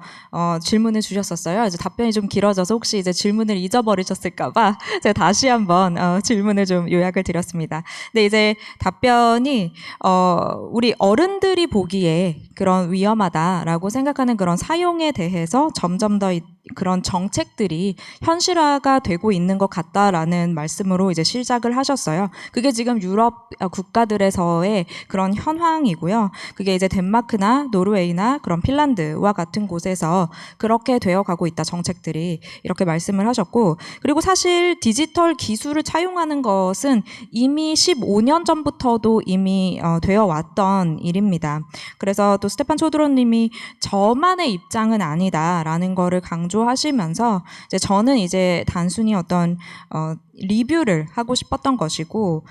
S1: 질문을 주셨었어요. 이제 답변이 좀 길어져서 혹시 이제 질문을 잊어버리셨을까봐 제가 다시 한번 질문을 좀 요약을 드렸습니다. 근데 이제 답변이 우리 어른들이 보기에 그런 위험하다라고 생각하는 그런 사용에 대해서 점점 더 그런 정책들이 현실화가 되고 있는 것 같다라는 말씀으로 이제 시작을 하셨어요. 그게 지금 유럽 국가들에서의 그런 현황이고요. 그게 이제 덴마크나 노르웨이나 그런 핀란드와 같은 곳에서 그렇게 되어가고 있다, 정책들이. 이렇게 말씀을 하셨고, 그리고 사실 디지털 기술을 차용하는 것은 이미 15년 전부터도 이미 되어 왔던 일입니다. 그래서 또 스테판 초드로님이 저만의 입장은 아니다라는 거를 강조하시면서 이제 저는 이제 단순히 어떤 리뷰를 하고 싶었던 것이고,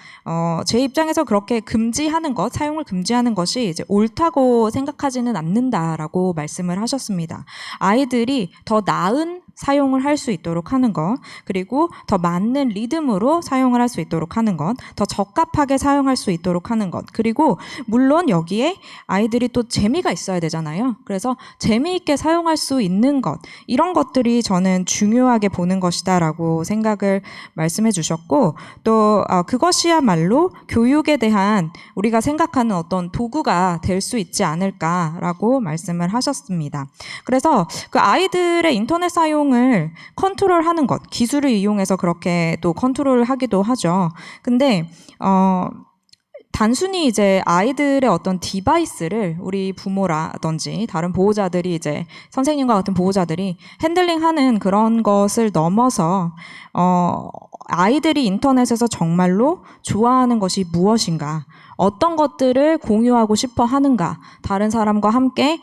S1: 제 입장에서 그렇게 금지하는 것, 사용을 금지하는 것이 이제 옳다고 생각하지는 않는다라고 말씀을 하셨습니다. 아이들이 더 나은 사용을 할 수 있도록 하는 것, 그리고 더 맞는 리듬으로 사용을 할 수 있도록 하는 것, 더 적합하게 사용할 수 있도록 하는 것, 그리고 물론 여기에 아이들이 또 재미가 있어야 되잖아요. 그래서 재미있게 사용할 수 있는 것, 이런 것들이 저는 중요하게 보는 것이다라고 생각을 말씀해 주셨고, 또 그것이야말로 교육에 대한 우리가 생각하는 어떤 도구가 될 수 있지 않을까라고 말씀을 하셨습니다. 그래서 그 아이들의 인터넷 사용을 컨트롤하는 것, 기술을 이용해서 그렇게 또 컨트롤하기도 하죠. 근데 단순히 이제 아이들의 어떤 디바이스를 우리 부모라든지 다른 보호자들이 이제 선생님과 같은 보호자들이 핸들링하는 그런 것을 넘어서 아이들이 인터넷에서 정말로 좋아하는 것이 무엇인가, 어떤 것들을 공유하고 싶어 하는가, 다른 사람과 함께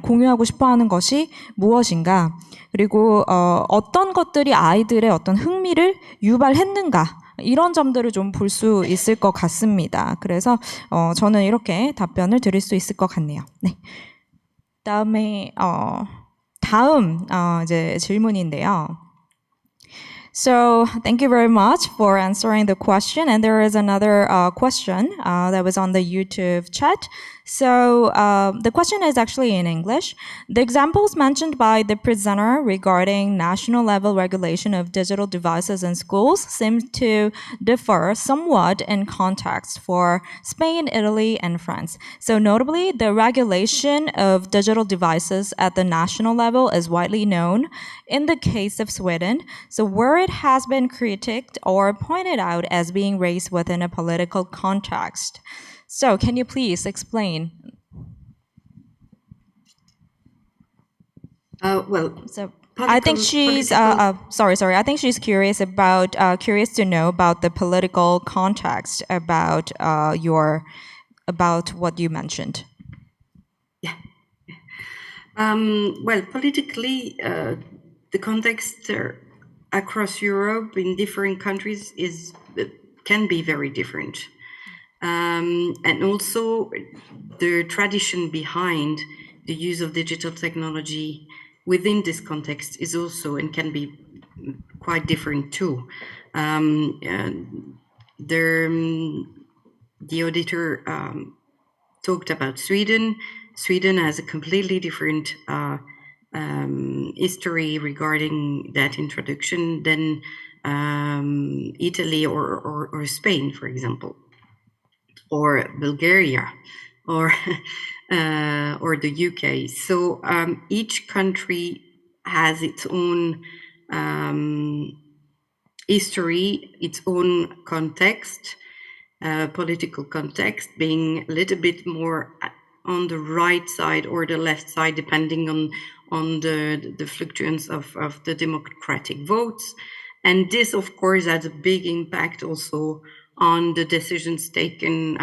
S1: 공유하고 싶어 하는 것이 무엇인가, 그리고 어떤 것들이 아이들의 어떤 흥미를 유발했는가, 이런 점들을 좀 볼 수 있을 것 같습니다. 그래서 저는 이렇게 답변을 드릴 수 있을 것 같네요. 네. 다음 이제 질문인데요. So thank you very much for answering the question. And there is another question that was on the YouTube chat. So the question is actually in English. The examples mentioned by the presenter regarding national level regulation of digital devices in schools seem to differ somewhat in context for Spain, Italy, and France. So notably, the regulation of digital devices at the national level is widely known. In the case of Sweden, so where it has been critiqued or pointed out as being raised within a political context. So can you please explain?
S11: So
S1: I think she's sorry. I think she's curious to know about the political context about what you mentioned.
S11: Yeah. Politically, the context across Europe in different countries can be very different. And also the tradition behind the use of digital technology within this context is also and can be quite different too. The auditor talked about Sweden. Sweden has a completely different history regarding that introduction than Italy or Spain, for example, or Bulgaria, or the UK. So each country has its own history, its own context, political context, being a little bit more on the right side or the left side, depending on the fluctuance of the democratic votes. And this, of course, has a big impact also on the decisions taken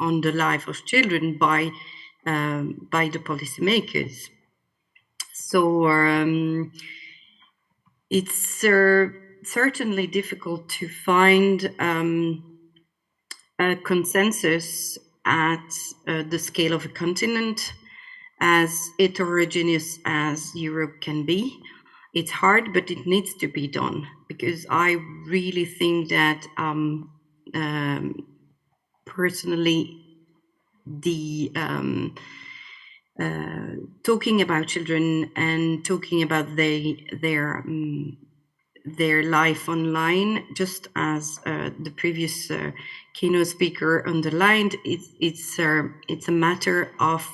S11: on the life of children by the policymakers. So it's certainly difficult to find a consensus at the scale of a continent as heterogeneous as Europe can be. It's hard, but it needs to be done, because I really think that personally, the talking about children and talking about their life online, just as the previous keynote speaker underlined, it's a matter of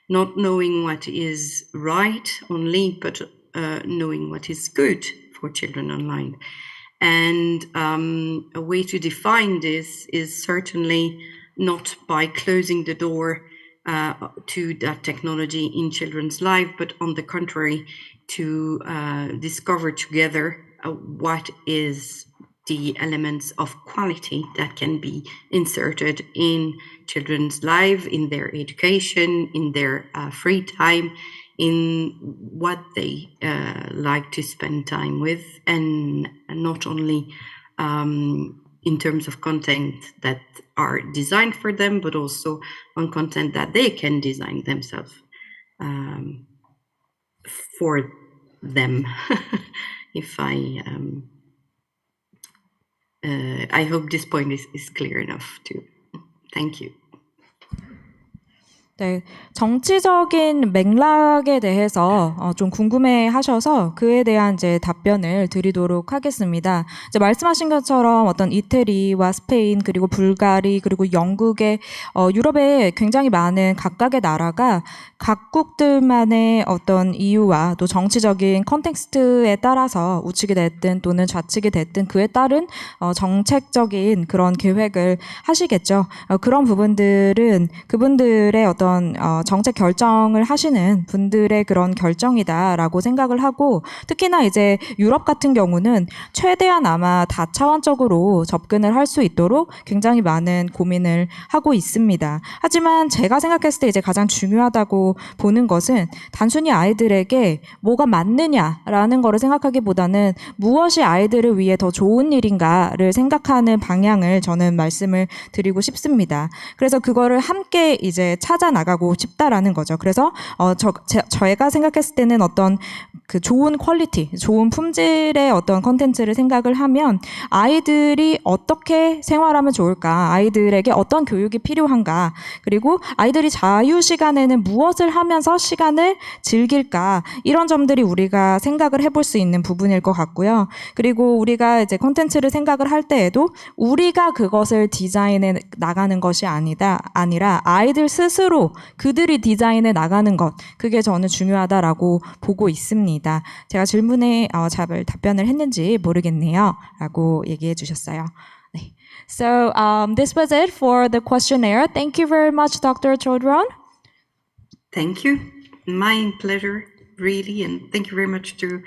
S11: not knowing what is right only, but knowing what is good for children online. And a way to define this is certainly not by closing the door to that technology in children's life, but on the contrary, to discover together what is the elements of quality that can be inserted in children's life, in their education, in their free time, in what they like to spend time with, and not only in terms of content that are designed for them, but also on content that they can design themselves for them. If I hope this point is clear enough too. Thank you.
S1: 네, 정치적인 맥락에 대해서 좀 궁금해 하셔서 그에 대한 이제 답변을 드리도록 하겠습니다. 이제 말씀하신 것처럼 어떤 이태리와 스페인 그리고 불가리 그리고 영국의 유럽에 굉장히 많은 각각의 나라가 각국들만의 어떤 이유와 또 정치적인 컨텍스트에 따라서 우측이 됐든 또는 좌측이 됐든 그에 따른 정책적인 그런 계획을 하시겠죠. 그런 부분들은 그분들의 어떤 정책 결정을 하시는 분들의 그런 결정이다라고 생각을 하고 특히나 이제 유럽 같은 경우는 최대한 아마 다차원적으로 접근을 할 수 있도록 굉장히 많은 고민을 하고 있습니다. 하지만 제가 생각했을 때 이제 가장 중요하다고 보는 것은 단순히 아이들에게 뭐가 맞느냐라는 거를 생각하기보다는 무엇이 아이들을 위해 더 좋은 일인가를 생각하는 방향을 저는 말씀을 드리고 싶습니다. 그래서 그거를 함께 이제 찾아 나가고 싶다라는 거죠. 그래서 저희가 생각했을 때는 어떤 그 좋은 퀄리티, 좋은 품질의 어떤 컨텐츠를 생각을 하면 아이들이 어떻게 생활하면 좋을까, 아이들에게 어떤 교육이 필요한가, 그리고 아이들이 자유 시간에는 무엇을 하면서 시간을 즐길까, 이런 점들이 우리가 생각을 해볼 수 있는 부분일 것 같고요. 그리고 우리가 이제 컨텐츠를 생각을 할 때에도 우리가 그것을 디자인해 나가는 것이 아니라 아이들 스스로 그들이 디자인해 나가는 것, 그게 저는 중요하다라고 보고 있습니다. 제가 질문에 잘 답변을 했는지 모르겠네요. 라고 얘기해 주셨어요. 네. So this was it for the questionnaire. Thank you very much, Dr. Chodron.
S11: Thank you. My pleasure, really, and thank you very much to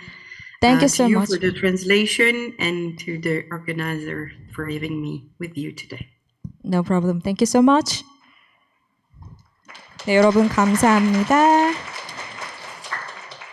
S1: Thank you so
S11: you
S1: much
S11: for the translation and to the organizer for having me with you today.
S1: No problem. Thank you so much. 네, 여러분 감사합니다.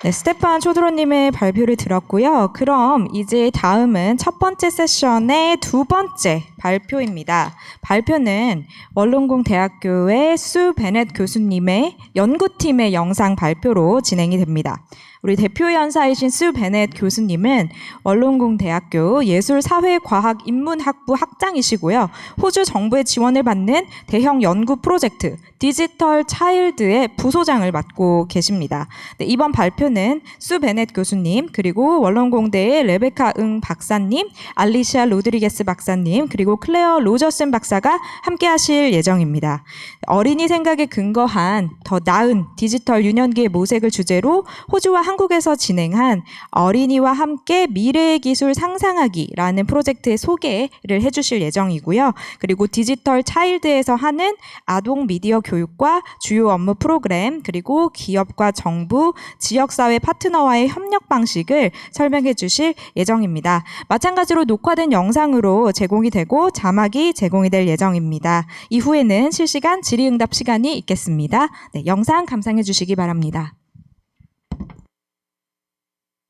S1: 네, 스테판 초드로님의 발표를 들었고요. 그럼 이제 다음은 첫 번째 세션의 두 번째 발표입니다. 발표는 원롱공대학교의 수 베넷 교수님의 연구팀의 영상 발표로 진행이 됩니다. 우리 대표 연사이신 수 베넷 교수님은 원롱공대학교 예술사회과학인문학부 학장이시고요. 호주 정부의 지원을 받는 대형 연구 프로젝트 디지털 차일드의 부소장을 맡고 계십니다. 네, 이번 발표는 수 베넷 교수님, 그리고 원롱공대의 레베카 응 박사님, 알리시아 로드리게스 박사님, 그리고 클레어 로저슨 박사가 함께 하실 예정입니다. 어린이 생각에 근거한 더 나은 디지털 유년기의 모색을 주제로 호주와 한국에서 진행한 어린이와 함께 미래의 기술 상상하기라는 프로젝트의 소개를 해주실 예정이고요. 그리고 디지털 차일드에서 하는 아동 미디어 교육과 주요 업무 프로그램, 그리고 기업과 정부, 지역사회 파트너와의 협력 방식을 설명해 주실 예정입니다. 마찬가지로 녹화된 영상으로 제공이 되고 자막이 제공이 될 예정입니다. 이후에는 실시간 질의응답 시간이 있겠습니다. 네, 영상 감상해 주시기 바랍니다.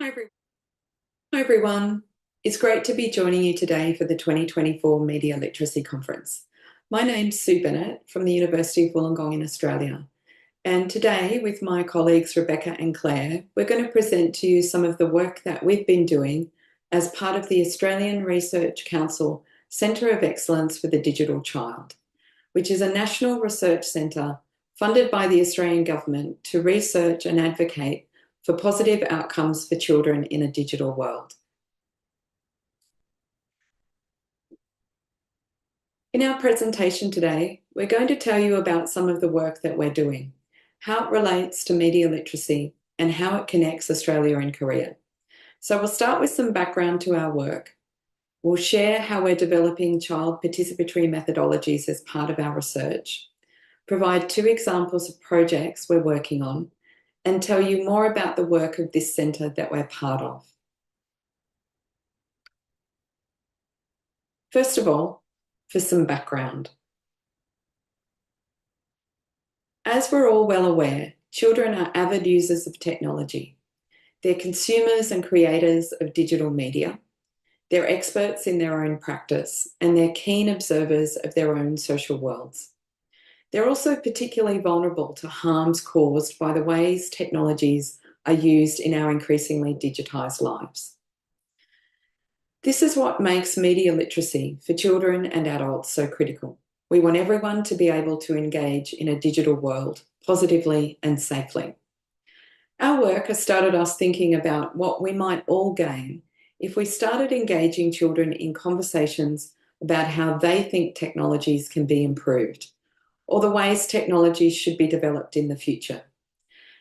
S12: Hi everyone. It's great to be joining you today for the 2024 Media Literacy Conference. My name's Sue Bennett from the University of Wollongong in Australia. And today, with my colleagues Rebecca and Claire, we're going to present to you some of the work that we've been doing as part of the Australian Research Council Centre of Excellence for the Digital Child, which is a national research centre funded by the Australian Government to research and advocate for positive outcomes for children in a digital world. In our presentation today, we're going to tell you about some of the work that we're doing, how it relates to media literacy, and how it connects Australia and Korea. So we'll start with some background to our work. We'll share how we're developing child participatory methodologies as part of our research, provide 2 examples of projects we're working on, and tell you more about the work of this centre that we're part of. First of all, for some background. As we're all well aware, children are avid users of technology. They're consumers and creators of digital media. They're experts in their own practice, and they're keen observers of their own social worlds. They're also particularly vulnerable to harms caused by the ways technologies are used in our increasingly digitised lives. This is what makes media literacy for children and adults so critical. We want everyone to be able to engage in a digital world positively and safely. Our work has started us thinking about what we might all gain if we started engaging children in conversations about how they think technologies can be improved, or the ways technologies should be developed in the future.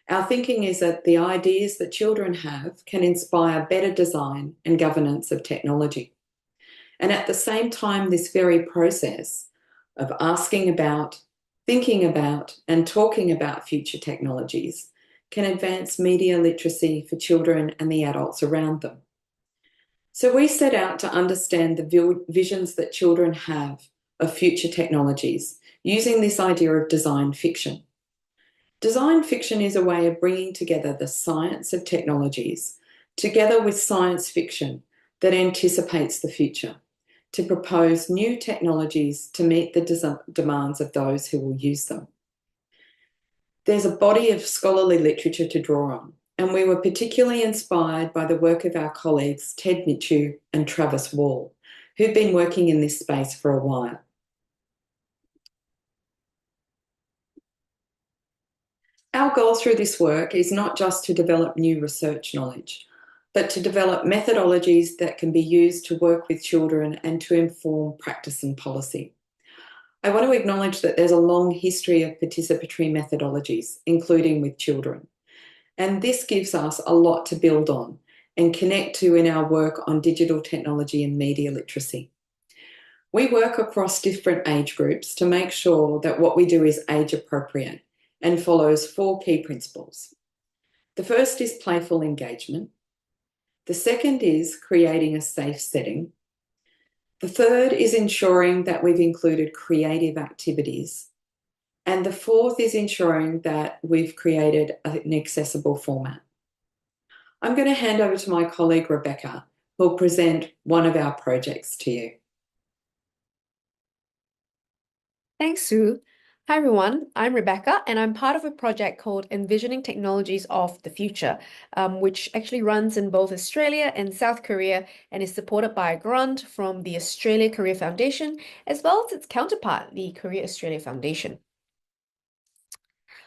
S12: Our thinking is that the ideas that children have can inspire better design and governance of technology. And at the same time, this very process of asking about, thinking about, and talking about future technologies can advance media literacy for children and the adults around them. So we set out to understand the visions that children have of future technologies using this idea of design fiction. Design fiction is a way of bringing together the science of technologies together with science fiction that anticipates the future, to propose new technologies to meet the demands of those who will use them. There's a body of scholarly literature to draw on, and we were particularly inspired by the work of our colleagues Ted Mitchell and Travis Wall, who've been working in this space for a while. Our goal through this work is not just to develop new research knowledge, but to develop methodologies that can be used to work with children and to inform practice and policy. I want to acknowledge that there's a long history of participatory methodologies, including with children. And this gives us a lot to build on and connect to in our work on digital technology and media literacy. We work across different age groups to make sure that what we do is age appropriate and follows 4 key principles. The first is playful engagement. The second is creating a safe setting. The third is ensuring that we've included creative activities. And the fourth is ensuring that we've created an accessible format. I'm going to hand over to my colleague Rebecca, who'll present one of our projects to you.
S13: Thanks, Sue. Hi, everyone. I'm Rebecca, and I'm part of a project called Envisioning Technologies of the Future, which actually runs in both Australia and South Korea and is supported by a grant from the Australia Korea Foundation, as well as its counterpart, the Korea Australia Foundation.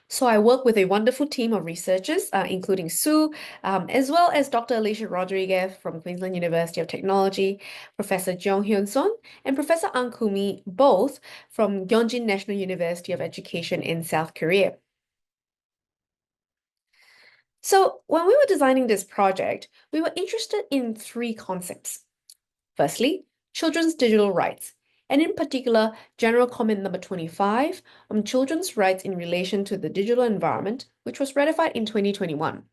S13: So I work with a wonderful team of researchers, including Sue, as well as Dr. Alicia Rodriguez from Queensland University of Technology, Professor Jung Hyun Son, and Professor Ang Kumi, both from Gyeongjin National University of Education in South Korea. So when we were designing this project, we were interested in 3 concepts. Firstly, children's digital rights, and in particular, General Comment Number 25 on children's rights in relation to the digital environment, which was ratified in 2021.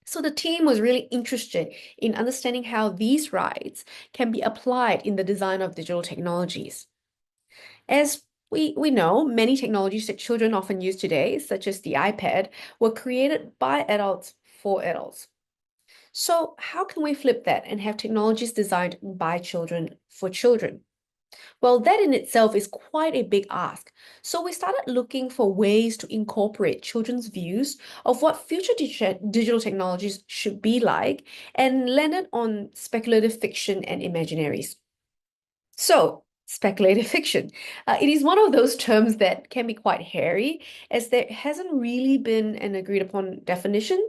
S13: So the team was really interested in understanding how these rights can be applied in the design of digital technologies. As we know, many technologies that children often use today, such as the iPad, were created by adults for adults. So how can we flip that and have technologies designed by children for children? Well, that in itself is quite a big ask. So we started looking for ways to incorporate children's views of what future digital technologies should be like and landed on speculative fiction and imaginaries. So, speculative fiction. It is one of those terms that can be quite hairy, as there hasn't really been an agreed upon definition.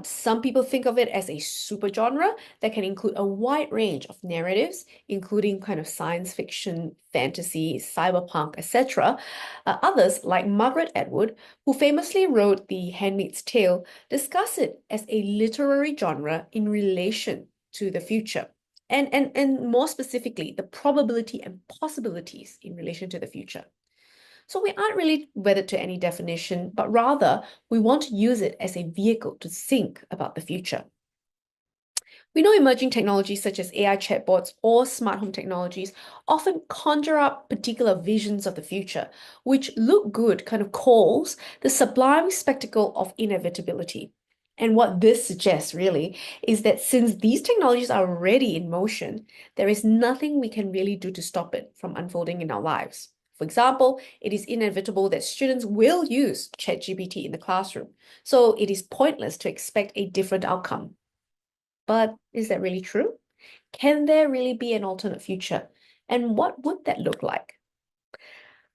S13: Some people think of it as a supergenre that can include a wide range of narratives, including kind of science fiction, fantasy, cyberpunk, etc. Others, like Margaret Atwood, who famously wrote The Handmaid's Tale, discuss it as a literary genre in relation to the future. And more specifically, the probability and possibilities in relation to the future. So we aren't really wedded to any definition, but rather we want to use it as a vehicle to think about the future. We know emerging technologies such as AI chatbots or smart home technologies often conjure up particular visions of the future, which look good kind of calls the sublime spectacle of inevitability. And what this suggests really is that since these technologies are already in motion, there is nothing we can really do to stop it from unfolding in our lives. For example, it is inevitable that students will use ChatGPT in the classroom, so it is pointless to expect a different outcome. But is that really true? Can there really be an alternate future? And what would that look like?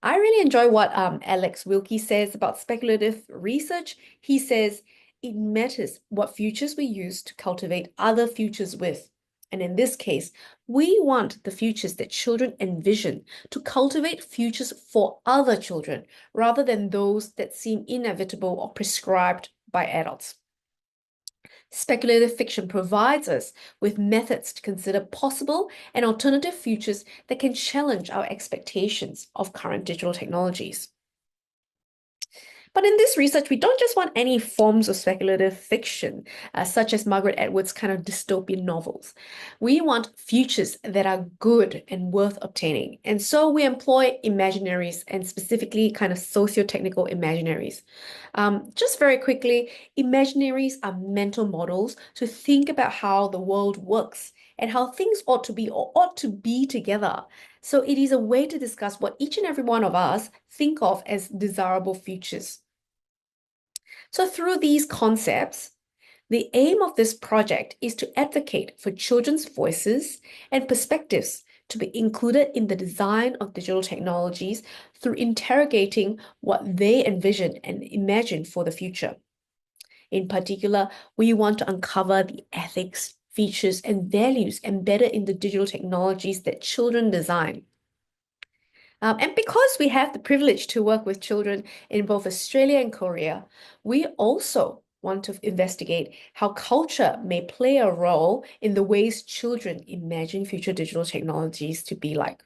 S13: I really enjoy what Alex Wilkie says about speculative research. He says it matters what futures we use to cultivate other futures with. And in this case, we want the futures that children envision to cultivate futures for other children rather than those that seem inevitable or prescribed by adults. Speculative fiction provides us with methods to consider possible and alternative futures that can challenge our expectations of current digital technologies. But in this research, we don't just want any forms of speculative fiction, such as Margaret Atwood's kind of dystopian novels. We want futures that are good and worth obtaining. And so we employ imaginaries, and specifically kind of socio-technical imaginaries. Just very quickly, imaginaries are mental models to think about how the world works and how things ought to be or ought to be together. So it is a way to discuss what each and every one of us think of as desirable futures. So through these concepts, the aim of this project is to advocate for children's voices and perspectives to be included in the design of digital technologies through interrogating what they envision and imagine for the future. In particular, we want to uncover the ethics, features, and values embedded in the digital technologies that children design. And because we have the privilege to work with children in both Australia and Korea, we also want to investigate how culture may play a role in the ways children imagine future digital technologies to be like.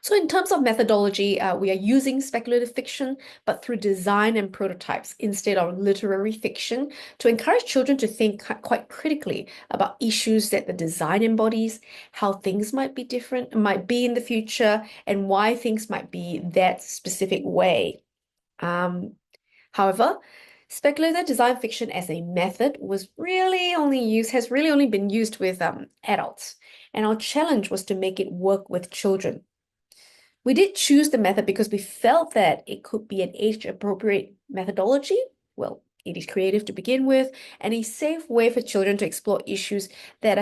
S13: So in terms of methodology, we are using speculative fiction, but through design and prototypes instead of literary fiction to encourage children to think quite critically about issues that the design embodies, how things might be different, might be in the future, and why things might be that specific way. However, speculative design fiction as a method has really only been used with adults, and our challenge was to make it work with children. We did choose the method because we felt that it could be an age-appropriate methodology. Well, it is creative to begin with, and a safe way for children to explore issues that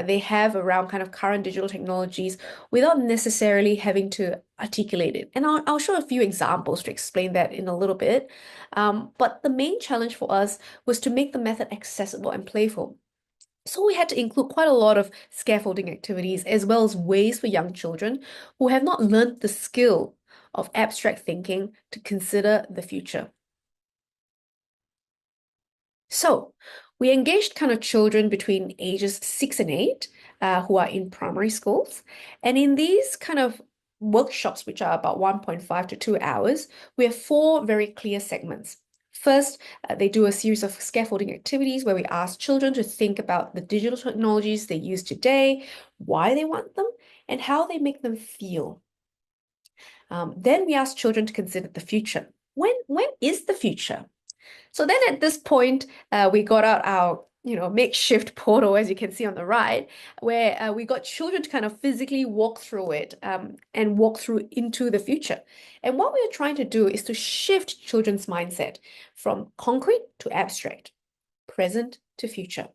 S13: they have around kind of current digital technologies without necessarily having to articulate it. And I'll show a few examples to explain that in a little bit. But the main challenge for us was to make the method accessible and playful. So we had to include quite a lot of scaffolding activities as well as ways for young children who have not learned the skill of abstract thinking to consider the future. So we engaged kind of children between ages 6 and 8 who are in primary schools. And in these kind of workshops, which are about 1.5 to 2 hours, we have 4 very clear segments. First, they do a series of scaffolding activities where we ask children to think about the digital technologies they use today, why they want them, and how they make them feel. Then we ask children to consider the future. When is the future? So then at this point, we got out our makeshift portal, as you can see on the right, where we got children to kind of physically walk through it and walk through into the future. And what we are trying to do is to shift children's mindset from concrete to abstract, present to future.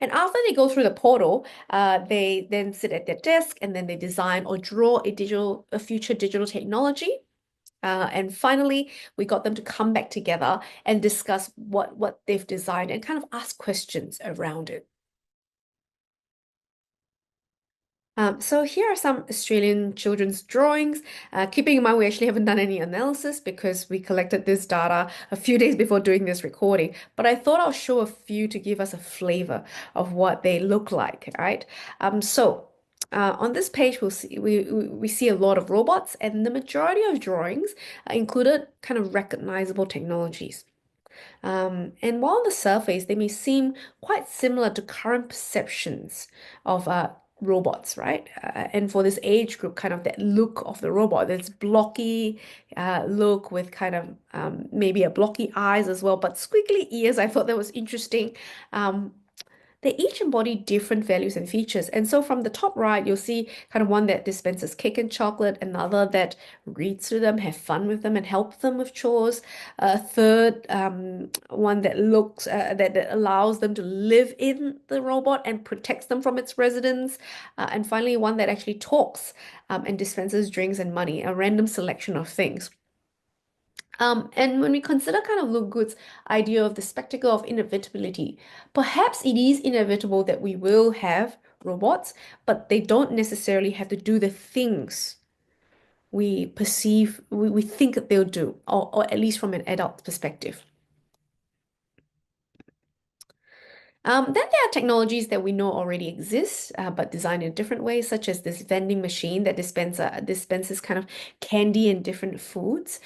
S13: And after they go through the portal, they then sit at their desk and then they design or draw a future digital technology. And finally, we got them to come back together and discuss what they've designed and kind of ask questions around it. So here are some Australian children's drawings. Keeping in mind, we actually haven't done any analysis because we collected this data a few days before doing this recording. But I thought I'll show a few to give us a flavor of what they look like, right? On this page, we see a lot of robots, and the majority of drawings included kind of recognizable technologies. And while on the surface, they may seem quite similar to current perceptions of robots, right? And for this age group, kind of that look of the robot, this blocky look with kind of maybe a blocky eyes as well, but squiggly ears, I thought that was interesting. they each embody different values and features. And so from the top right, you'll see kind of one that dispenses cake and chocolate, another that reads to them, have fun with them, and help them with chores. A third one that looks that allows them to live in the robot and protects them from its residents. And finally, one that actually talks and dispenses drinks and money, a random selection of things. And when we consider kind of Luke Good's idea of the spectacle of inevitability, perhaps it is inevitable that we will have robots, but they don't necessarily have to do the things we perceive, we think that they'll do, or at least from an adult perspective. Then there are technologies that we know already exist, but designed in different ways, such as this vending machine that dispenses kind of candy and different foods.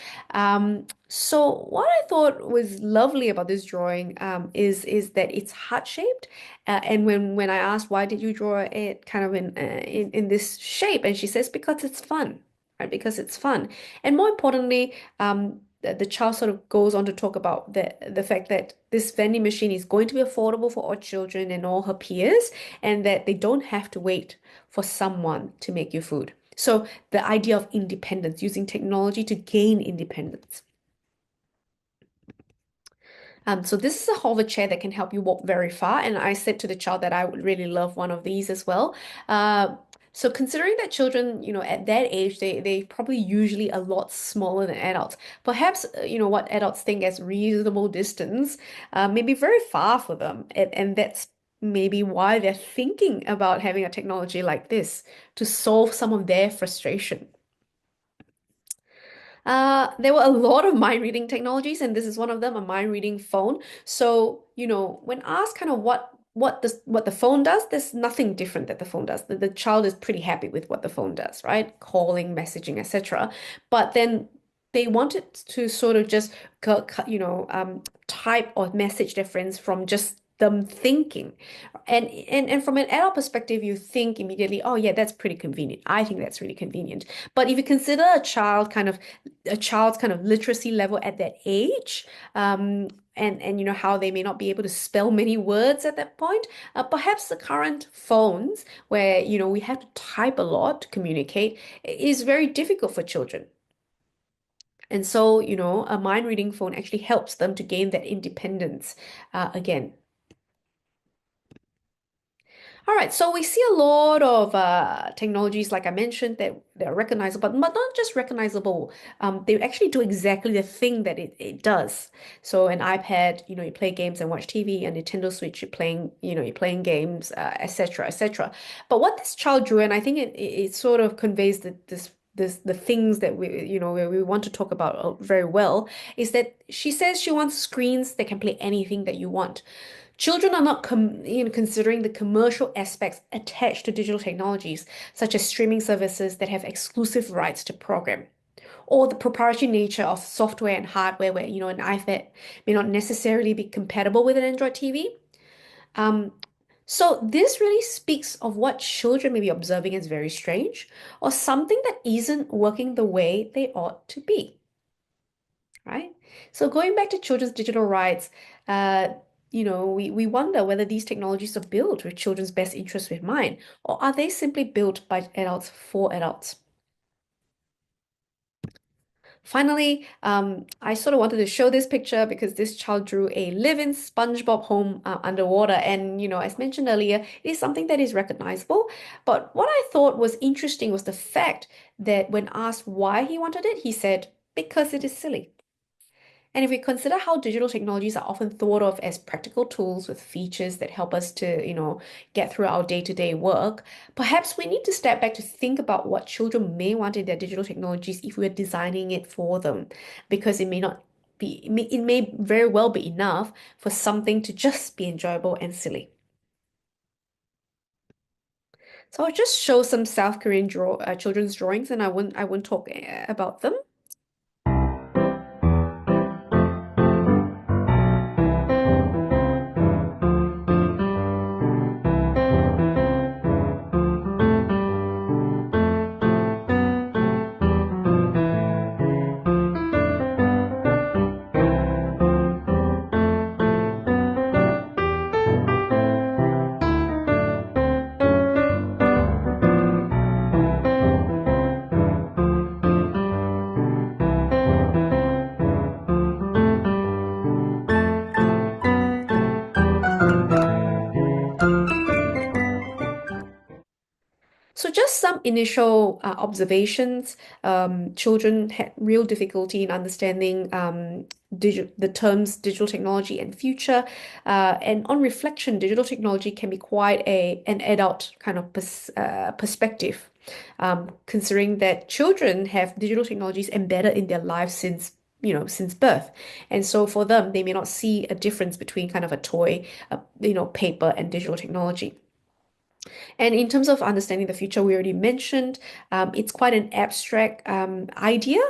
S13: So what I thought was lovely about this drawing is that it's heart-shaped. And when I asked, why did you draw it kind of in this shape? And she says, because it's fun, right? Because it's fun. And more importantly, the child sort of goes on to talk about the fact that this vending machine is going to be affordable for all children and all her peers, and that they don't have to wait for someone to make you food. So the idea of independence, using technology to gain independence. So this is a hover chair that can help you walk very far, and I said to the child that I would really love one of these as well. So considering that children, at that age, they probably usually a lot smaller than adults. Perhaps, what adults think as reasonable distance may be very far for them. And that's maybe why they're thinking about having a technology like this to solve some of their frustration. There were a lot of mind reading technologies, and this is one of them, a mind reading phone. So, when asked kind of what the phone does, there's nothing different that the phone does. The child is pretty happy with what the phone does, right? Calling, messaging, etc. But then they wanted to sort of just type or message their friends from just them thinking. And from an adult perspective, you think immediately, oh yeah, that's pretty convenient. I think that's really convenient. But if you consider a child's kind of literacy level at that age, and how they may not be able to spell many words at that point, perhaps the current phones where we have to type a lot to communicate is very difficult for children. And so a mind reading phone actually helps them to gain that independence again. All right, so we see a lot of technologies, like I mentioned, that they're recognizable, but not just recognizable. They actually do exactly the thing that it does. So an iPad, you play games and watch TV. A Nintendo Switch, you're playing games, etc., etc. But what this child drew, and I think it sort of conveys the things that we want to talk about very well, is that she says she wants screens that can play anything that you want. Children are not considering the commercial aspects attached to digital technologies, such as streaming services that have exclusive rights to program, or the proprietary nature of software and hardware where, an iPad may not necessarily be compatible with an Android TV. So this really speaks of what children may be observing as very strange, or something that isn't working the way they ought to be, right? So going back to children's digital rights, we wonder whether these technologies are built with children's best interests in mind, or are they simply built by adults for adults? Finally, I sort of wanted to show this picture because this child drew a live-in SpongeBob home underwater. And, as mentioned earlier, it is something that is recognizable. But what I thought was interesting was the fact that when asked why he wanted it, he said, because it is silly. And if we consider how digital technologies are often thought of as practical tools with features that help us to, get through our day-to-day work, perhaps we need to step back to think about what children may want in their digital technologies if we're designing it for them, because it may very well be enough for something to just be enjoyable and silly. So I'll just show some South Korean children's drawings, and I won't talk about them. some initial observations, children had real difficulty in understanding the terms digital technology and future. And on reflection, digital technology can be quite an adult kind of perspective, considering that children have digital technologies embedded in their lives since birth. And so for them, they may not see a difference between kind of a toy, paper and digital technology. And in terms of understanding the future, we already mentioned it's quite an abstract idea.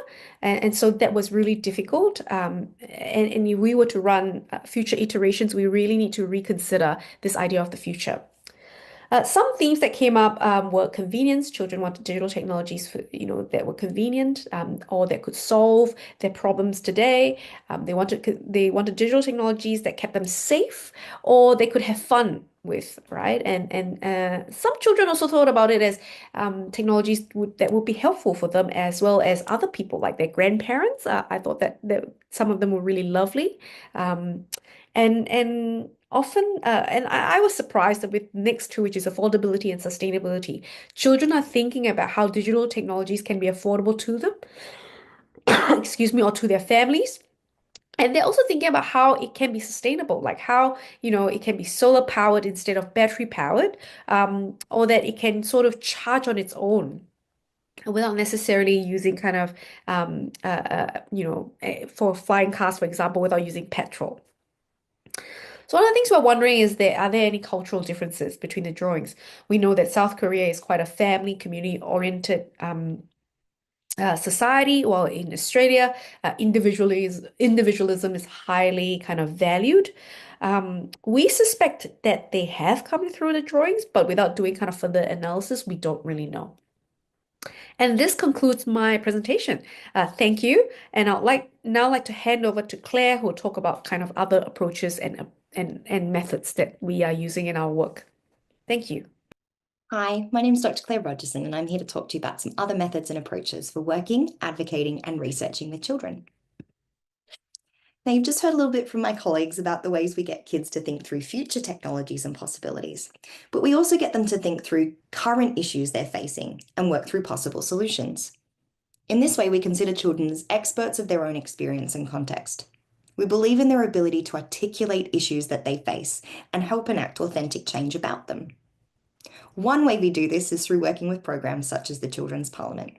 S13: And so that was really difficult. And if we were to run future iterations, we really need to reconsider this idea of the future. Some themes that came up were convenience. Children wanted digital technologies that were convenient or that could solve their problems today. They wanted digital technologies that kept them safe or they could have fun with, right? And some children also thought about it as technologies that would be helpful for them as well as other people, like their grandparents. I thought that some of them were really lovely. And often, and I was surprised that with next two, which is affordability and sustainability, children are thinking about how digital technologies can be affordable to them, excuse me, or to their families. And they're also thinking about how it can be sustainable, like how, it can be solar powered instead of battery powered, or that it can sort of charge on its own without necessarily using kind of, for flying cars, for example, without using petrol. So one of the things we're wondering is are there any cultural differences between the drawings? We know that South Korea is quite a family, community-oriented society, while in Australia, individualism is highly kind of valued. We suspect that they have come through the drawings, but without doing kind of further analysis, we don't really know. And this concludes my presentation. Thank you. And I'd now like to hand over to Claire, who will talk about kind of other approaches and methods that we are using in our work. Thank you.
S14: Hi, my name is Dr. Claire Rogerson, and I'm here to talk to you about some other methods and approaches for working, advocating, and researching with children. Now, you've just heard a little bit from my colleagues about the ways we get kids to think through future technologies and possibilities, but we also get them to think through current issues they're facing and work through possible solutions. In this way, we consider children as experts of their own experience and context. We believe in their ability to articulate issues that they face and help enact authentic change about them. One way we do this is through working with programs such as the Children's Parliament.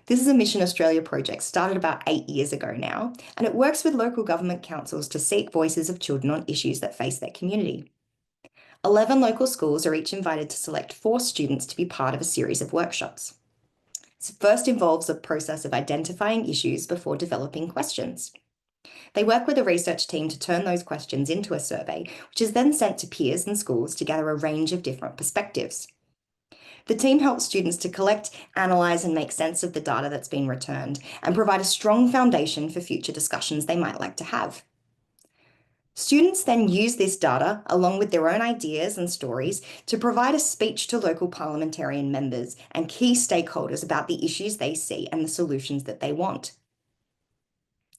S14: This is a Mission Australia project started about 8 years ago now, and it works with local government councils to seek voices of children on issues that face their community. 11 local schools are each invited to select 4 students to be part of a series of workshops. This first involves a process of identifying issues before developing questions. They work with a research team to turn those questions into a survey, which is then sent to peers and schools to gather a range of different perspectives. The team helps students to collect, analyse and make sense of the data that's been returned and provide a strong foundation for future discussions they might like to have. Students then use this data, along with their own ideas and stories, to provide a speech to local parliamentarian members and key stakeholders about the issues they see and the solutions that they want.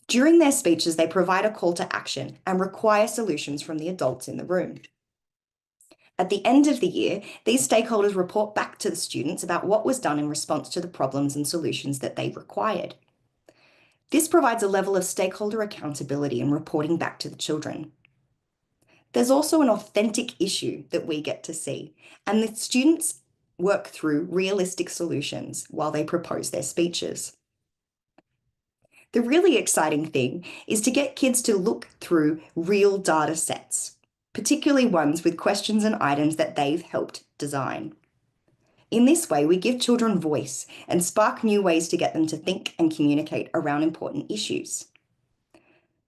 S14: During their speeches, they provide a call to action and require solutions from the adults in the room. At the end of the year, these stakeholders report back to the students about what was done in response to the problems and solutions that they required. This provides a level of stakeholder accountability and reporting back to the children. There's also an authentic issue that we get to see, and the students work through realistic solutions while they propose their speeches. The really exciting thing is to get kids to look through real data sets, particularly ones with questions and items that they've helped design. In this way, we give children voice and spark new ways to get them to think and communicate around important issues.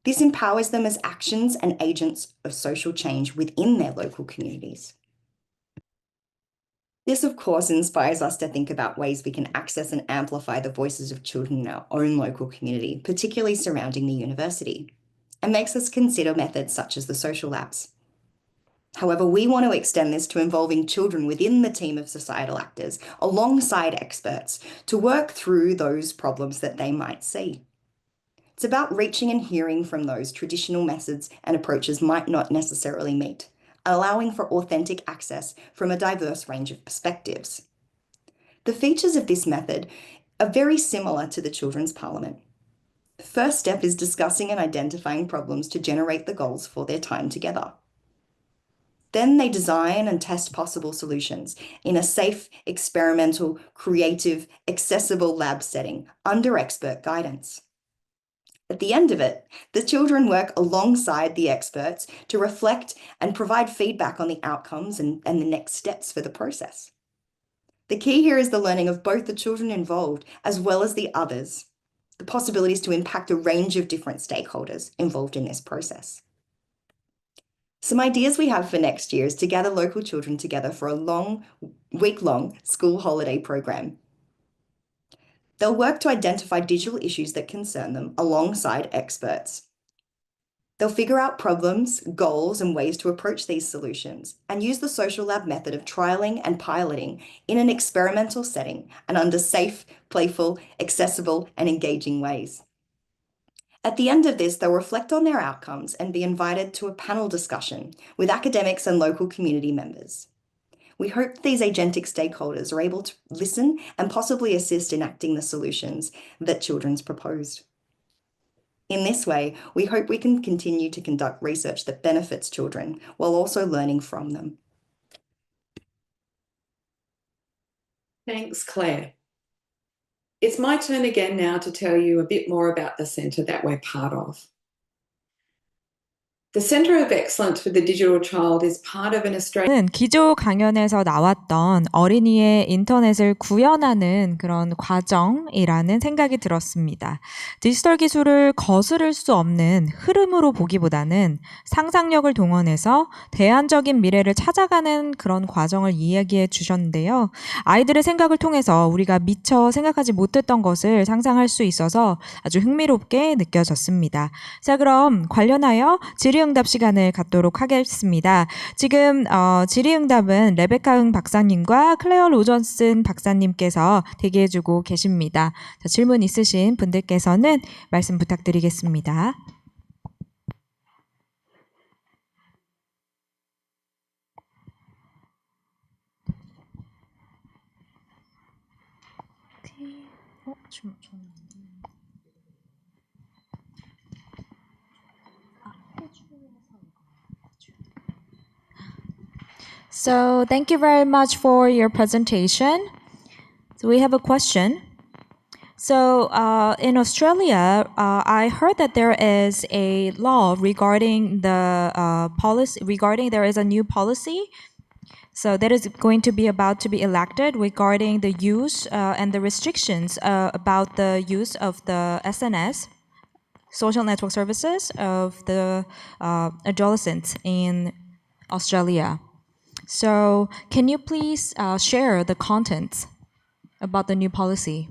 S14: This empowers them as actions and agents of social change within their local communities. This, of course, inspires us to think about ways we can access and amplify the voices of children in our own local community, particularly surrounding the university, and makes us consider methods such as the social labs. However, we want to extend this to involving children within the team of societal actors, alongside experts, to work through those problems that they might see. It's about reaching and hearing from those traditional methods and approaches might not necessarily meet, allowing for authentic access from a diverse range of perspectives. The features of this method are very similar to the Children's Parliament. The first step is discussing and identifying problems to generate the goals for their time together. Then they design and test possible solutions in a safe, experimental, creative, accessible lab setting under expert guidance. At the end of it, the children work alongside the experts to reflect and provide feedback on the outcomes and the next steps for the process. The key here is the learning of both the children involved as well as the others, the possibilities to impact a range of different stakeholders involved in this process. Some ideas we have for next year is to gather local children together for a week-long school holiday program. They'll work to identify digital issues that concern them alongside experts. They'll figure out problems, goals, and ways to approach these solutions and use the social lab method of trialing and piloting in an experimental setting and under safe, playful, accessible, and engaging ways. At the end of this, they'll reflect on their outcomes and be invited to a panel discussion with academics and local community members. We hope these agentic stakeholders are able to listen and possibly assist in acting the solutions that children's proposed. In this way, we hope we can continue to conduct research that benefits children while also learning from them.
S12: Thanks, Claire. It's my turn again now to tell you a bit more about the centre that we're part of. The Centre of Excellence for the Digital Child is part of an Australian...
S1: 기조 강연에서 나왔던 어린이의 인터넷을 구현하는 그런 과정이라는 생각이 들었습니다. 디지털 기술을 거스를 수 없는 흐름으로 보기보다는 상상력을 동원해서 대안적인 미래를 찾아가는 그런 과정을 이야기해 주셨는데요. 아이들의 생각을 통해서 우리가 미처 생각하지 못했던 것을 상상할 수 있어서 아주 흥미롭게 느껴졌습니다. 자, 그럼 관련하여 질의응답 시간을 갖도록 하겠습니다. 지금 질의응답은 레베카 응 박사님과 클레어 로전슨 박사님께서 대기해주고 계십니다. 자, 질문 있으신 분들께서는 말씀 부탁드리겠습니다. So thank you very much for your presentation. So we have a question. So in Australia, I heard that there is a law regarding the there is a new policy. So that is going to be about to be elected regarding the use and the restrictions about the use of the SNS, social network services of the adolescents in Australia. So can you please share the contents about the new policy?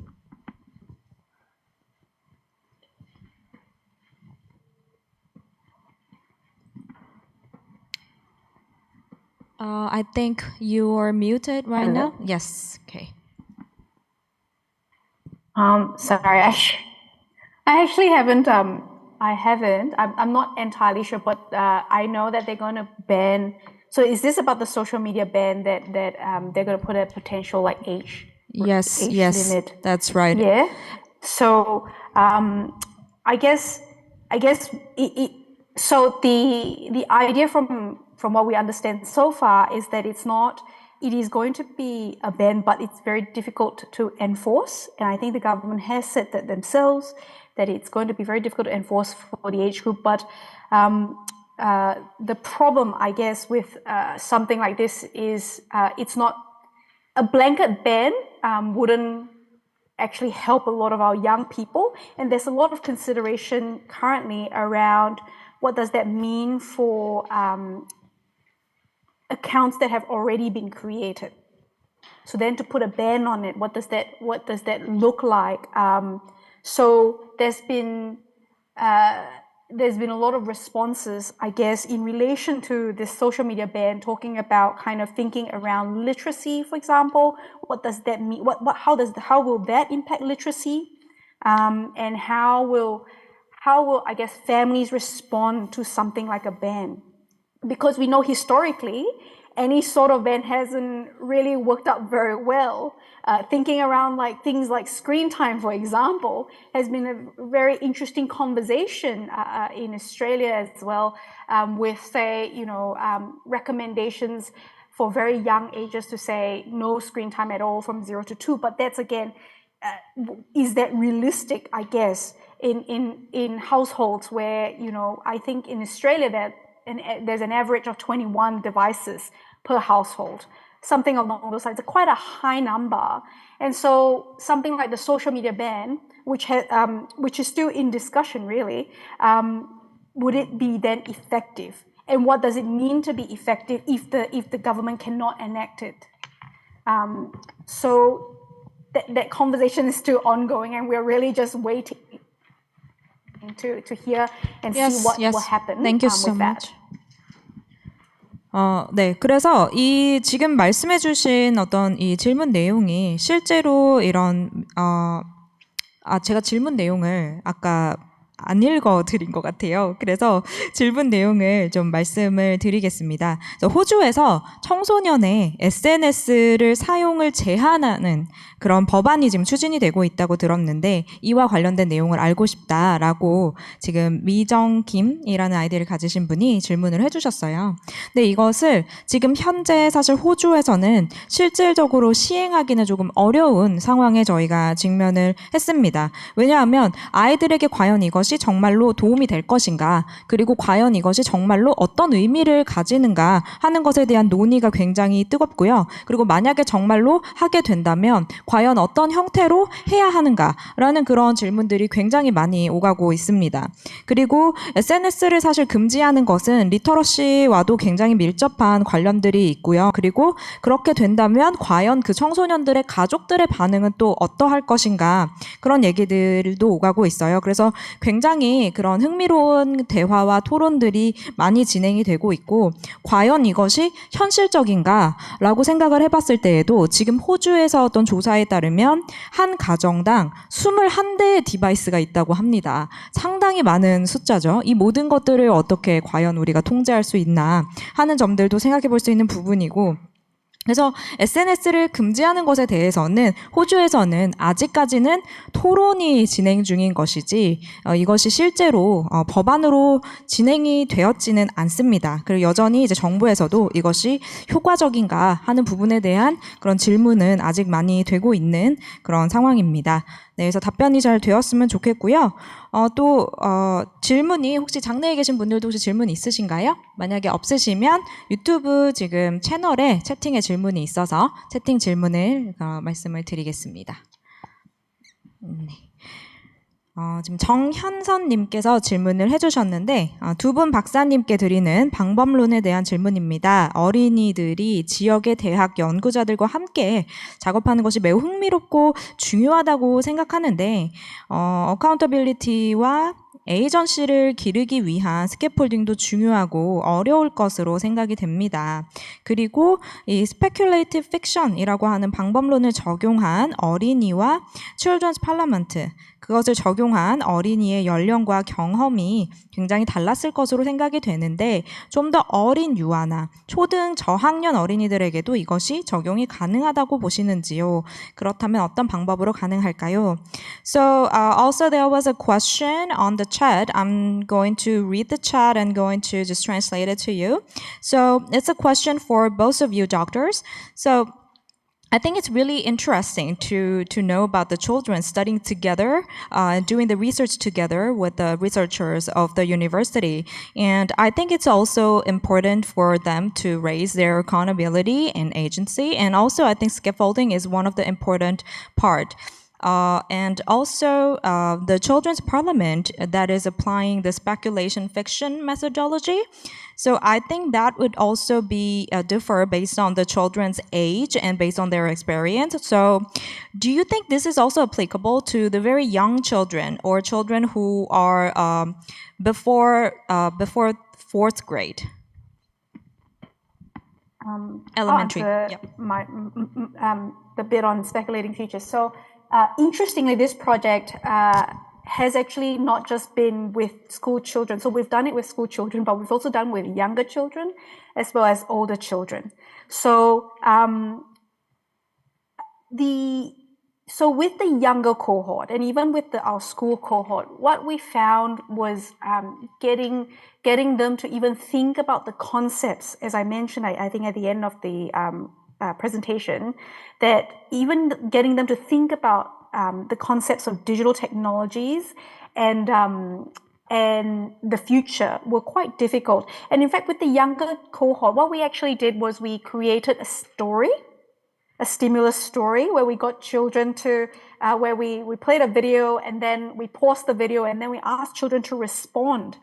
S1: I think you are muted right now. Yes. Okay.
S15: Sorry, I actually haven't. I haven't. I'm not entirely sure, but I know that they're going to ban. So is this about the social media ban that they're going to put a potential like age?
S1: Yes.
S15: Age
S1: yes.
S15: limit?
S1: That's right.
S15: Yeah. So I guess. So the idea from what we understand so far is that it is going to be a ban, but it's very difficult to enforce. And I think the government has said that themselves, that it's going to be very difficult to enforce for the age group. But the problem, I guess, with something like this is it's not a blanket ban wouldn't actually help a lot of our young people. And there's a lot of consideration currently around what does that mean for accounts that have already been created. So then to put a ban on it, what does that look like? So there's been a lot of responses, I guess, in relation to this social media ban, talking about kind of thinking around literacy, for example. What does that mean? How will that impact literacy? And how will I guess families respond to something like a ban? Because we know historically, any sort of ban hasn't really worked out very well. Thinking around like things like screen time, for example, has been a very interesting conversation in Australia as well, with say, recommendations for very young ages to say no screen time at all from 0 to 2. But that's again, is that realistic, I guess, in households where, I think in Australia that there's an average of 21 devices per household, something along those lines, quite a high number. And so something like the social media ban, which is still in discussion really, would it be then effective? And what does it mean to be effective if the government cannot enact it? So that conversation is still ongoing, and we're really just waiting to hear and see what will happen.
S1: Thank you so much. 네, 그래서 이 지금 말씀해주신 어떤 이 질문 내용이 실제로 이런 제가 질문 내용을 아까 안 읽어드린 것 같아요. 그래서 질문 내용을 좀 말씀을 드리겠습니다. 호주에서 청소년의 SNS를 사용을 제한하는 그런 법안이 지금 추진이 되고 있다고 들었는데 이와 관련된 내용을 알고 싶다라고 지금 미정김이라는 아이디를 가지신 분이 질문을 해주셨어요. 근데 이것을 지금 현재 사실 호주에서는 실질적으로 시행하기는 조금 어려운 상황에 저희가 직면을 했습니다. 왜냐하면 아이들에게 과연 이것이 정말로 도움이 될 것인가, 그리고 과연 이것이 정말로 어떤 의미를 가지는가 하는 것에 대한 논의가 굉장히 뜨겁고요. 그리고 만약에 정말로 하게 된다면 과연 어떤 형태로 해야 하는가라는 그런 질문들이 굉장히 많이 오가고 있습니다. 그리고 SNS를 사실 금지하는 것은 리터러시와도 굉장히 밀접한 관련들이 있고요. 그리고 그렇게 된다면 과연 그 청소년들의 가족들의 반응은 또 어떠할 것인가, 그런 얘기들도 오가고 있어요. 그래서 굉장히 그런 흥미로운 대화와 토론들이 많이 진행이 되고 있고, 과연 이것이 현실적인가라고 생각을 해봤을 때에도 지금 호주에서 어떤 조사에 따르면 한 가정당 21대의 디바이스가 있다고 합니다. 상당히 많은 숫자죠. 이 모든 것들을 어떻게 과연 우리가 통제할 수 있나 하는 점들도 생각해 볼 수 있는 부분이고, 그래서 SNS를 금지하는 것에 대해서는 호주에서는 아직까지는 토론이 진행 중인 것이지 이것이 실제로 법안으로 진행이 되었지는 않습니다. 그리고 여전히 이제 정부에서도 이것이 효과적인가 하는 부분에 대한 그런 질문은 아직 많이 되고 있는 그런 상황입니다. 네, 그래서 답변이 잘 되었으면 좋겠고요. 또 질문이 혹시 장내에 계신 분들도 혹시 질문 있으신가요? 만약에 없으시면 유튜브 지금 채널에 채팅에 질문이 있어서 채팅 질문을 말씀을 드리겠습니다. 네. 지금 정현선님께서 질문을 해주셨는데 두 분 박사님께 드리는 방법론에 대한 질문입니다. 어린이들이 지역의 대학 연구자들과 함께 작업하는 것이 매우 흥미롭고 중요하다고 생각하는데 어카운터빌리티와 에이전시를 기르기 위한 스캐폴딩도 중요하고 어려울 것으로 생각이 됩니다. 그리고 이 스페큘레이티브 픽션이라고 하는 방법론을 적용한 어린이와 Children's Parliament, 그것을 적용한 어린이의 연령과 경험이 굉장히 달랐을 것으로 생각이 되는데 좀 더 어린 유아나 초등 저학년 어린이들에게도 이것이 적용이 가능하다고 보시는지요? 그렇다면 어떤 방법으로 가능할까요? So also there was a question on the chat. I'm going to read the chat and going to just translate it to you. So it's a question for both of you doctors. So I think it's really interesting to know about the children studying together, doing the research together with the researchers of the university. And I think it's also important for them to raise their accountability and agency. And also I think scaffolding is one of the important part. And also the Children's Parliament that is applying the speculation fiction methodology. So I think that would also be differ based on the children's age and based on their experience. So do you think this is also applicable to the very young children or children who are before fourth grade? Elementary.
S15: The bit on speculating futures. So interestingly, this project has actually not just been with school children. So we've done it with school children, but we've also done with younger children as well as older children. So with the younger cohort and even with our school cohort, what we found was getting them to even think about the concepts, as I mentioned, I think at the end of the presentation, that even getting them to think about the concepts of digital technologies and the future were quite difficult. And in fact, with the younger cohort, what we actually did was we created a stimulus story where we got children to, where we played a video and then we paused the video and then we asked children to respond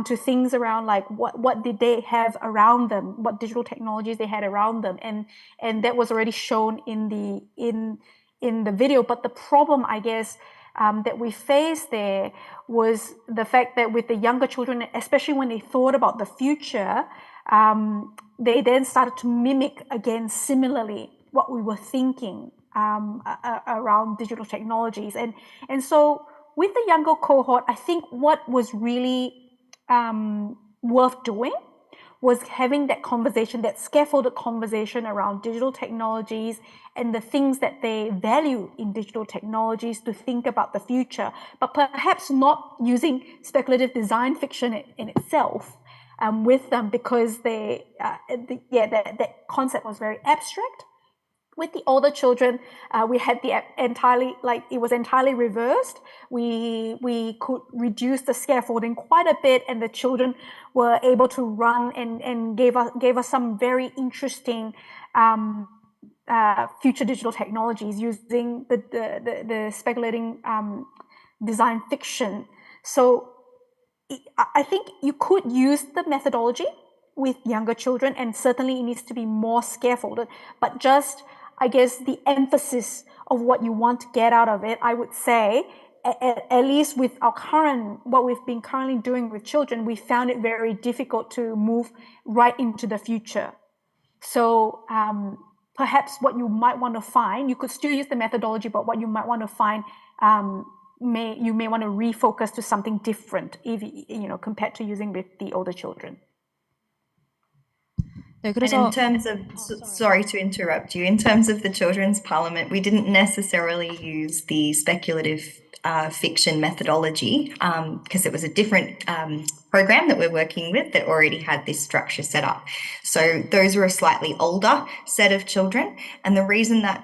S15: to things around like what did they have around them, what digital technologies they had around them, and that was already shown in the video. But the problem, I guess, that we faced there was the fact that with the younger children, especially when they thought about the future, they then started to mimic again similarly what we were thinking around digital technologies. And so with the younger cohort, I think what was really worth doing was having that conversation, that scaffolded conversation around digital technologies and the things that they value in digital technologies to think about the future, but perhaps not using speculative design fiction in itself with them, because that concept was very abstract. With the older children, we had it was entirely reversed. We could reduce the scaffolding quite a bit, and the children were able to run and gave us some very interesting future digital technologies using the speculating design fiction. So I think you could use the methodology with younger children, and certainly it needs to be more scaffolded, but just, I guess, the emphasis of what you want to get out of it, I would say, at least with what we've been currently doing with children, we found it very difficult to move right into the future. So perhaps what you might want to find, you could still use the methodology, but what you might want to find, you may want to refocus to something different, compared to using with the older children.
S14: And in terms of, sorry to interrupt you, in terms of the Children's Parliament, we didn't necessarily use the speculative fiction methodology because it was a different program that we're working with that already had this structure set up. So those were a slightly older set of children, and the reason that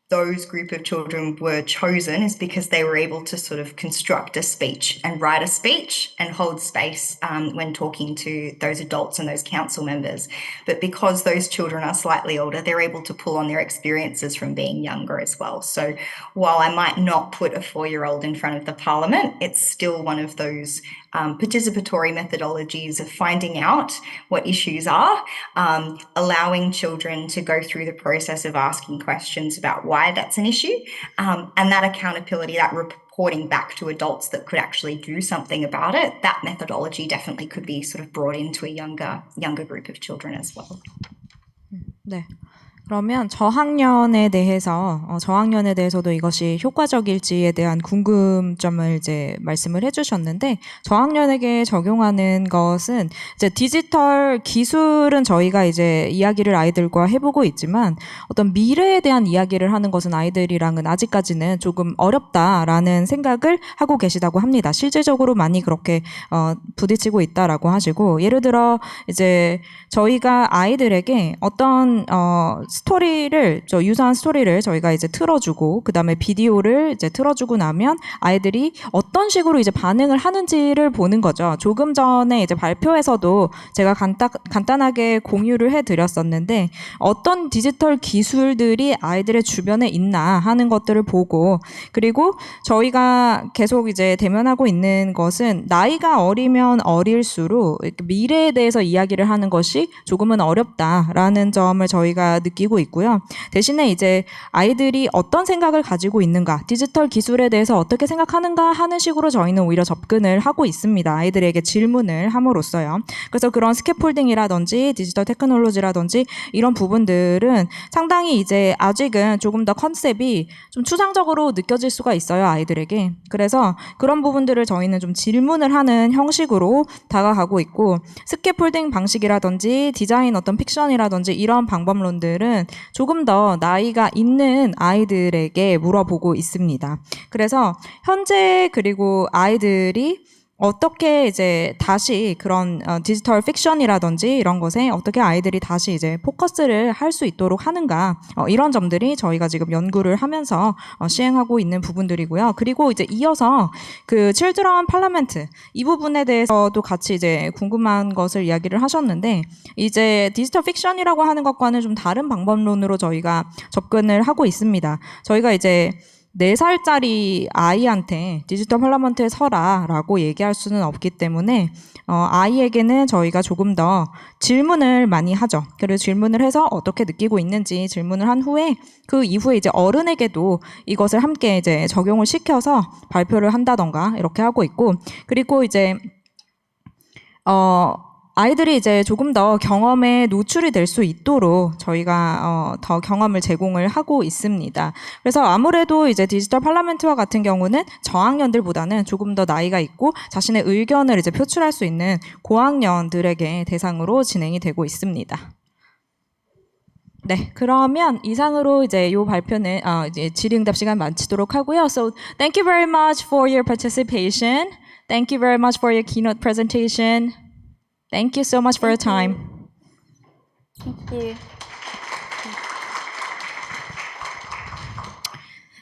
S14: those group of children were chosen is because they were able to sort of construct a speech and write a speech and hold space when talking to those adults and those council members. But because those children are slightly older, they're able to pull on their experiences from being younger as well. So while I might not put a 4-year-old in front of the Parliament, it's still one of those participatory methodologies of finding out what issues are, allowing children to go through the process of asking questions about why that's an issue, and that accountability, that reporting back to adults that could actually do something about it, that methodology definitely could be sort of brought into a younger group of children as well.
S1: 네. 그러면 저학년에 대해서도 이것이 효과적일지에 대한 궁금점을 이제 말씀을 해주셨는데, 저학년에게 적용하는 것은 이제 디지털 기술은 저희가 이제 이야기를 아이들과 해보고 있지만, 어떤 미래에 대한 이야기를 하는 것은 아이들이랑은 아직까지는 조금 어렵다라는 생각을 하고 계시다고 합니다. 실질적으로 많이 그렇게 부딪히고 있다라고 하시고, 예를 들어 이제 저희가 아이들에게 어떤 유사한 스토리를 저희가 이제 틀어주고, 그 다음에 비디오를 이제 틀어주고 나면 아이들이 어떤 식으로 이제 반응을 하는지를 보는 거죠. 조금 전에 이제 발표에서도 제가 간단하게 공유를 해드렸었는데, 어떤 디지털 기술들이 아이들의 주변에 있나 하는 것들을 보고, 그리고 저희가 계속 이제 대면하고 있는 것은 나이가 어리면 어릴수록 미래에 대해서 이야기를 하는 것이 조금은 어렵다라는 점을 저희가 느끼고 느끼고 있고요. 대신에 이제 아이들이 어떤 생각을 가지고 있는가, 디지털 기술에 대해서 어떻게 생각하는가 하는 식으로 저희는 오히려 접근을 하고 있습니다. 아이들에게 질문을 함으로써요. 그래서 그런 스캐폴딩이라든지 디지털 테크놀로지라든지 이런 부분들은 상당히 이제 아직은 조금 더 컨셉이 좀 추상적으로 느껴질 수가 있어요, 아이들에게. 그래서 그런 부분들을 저희는 좀 질문을 하는 형식으로 다가가고 있고, 스캐폴딩 방식이라든지 디자인 어떤 픽션이라든지 이런 방법론들은 조금 더 나이가 있는 아이들에게 물어보고 있습니다. 그래서 현재 그리고 아이들이 어떻게 이제 다시 그런 디지털 픽션이라든지 이런 것에 어떻게 아이들이 다시 이제 포커스를 할 수 있도록 하는가, 이런 점들이 저희가 지금 연구를 하면서 시행하고 있는 부분들이고요. 그리고 이제 이어서 그 칠드런 팔라멘트 이 부분에 대해서도 같이 이제 궁금한 것을 이야기를 하셨는데, 이제 디지털 픽션이라고 하는 것과는 좀 다른 방법론으로 저희가 접근을 하고 있습니다. 저희가 이제 4살짜리 아이한테 디지털 팔라먼트에 서라라고 얘기할 수는 없기 때문에 아이에게는 저희가 조금 더 질문을 많이 하죠. 그래서 질문을 해서 어떻게 느끼고 있는지 질문을 한 후에 그 이후에 이제 어른에게도 이것을 함께 이제 적용을 시켜서 발표를 한다던가 이렇게 하고 있고, 그리고 이제 아이들이 이제 조금 더 경험에 노출이 될 수 있도록 저희가 더 경험을 제공을 하고 있습니다. 그래서 아무래도 이제 디지털 팔라멘트와 같은 경우는 저학년들보다는 조금 더 나이가 있고 자신의 의견을 이제 표출할 수 있는 고학년들에게 대상으로 진행이 되고 있습니다. 네, 그러면 이상으로 이제 요 발표는 이제 질의응답 시간 마치도록 하고요. So thank you very much for your participation. Thank you very much for your keynote presentation. Thank you so much for your time.
S15: Thank you.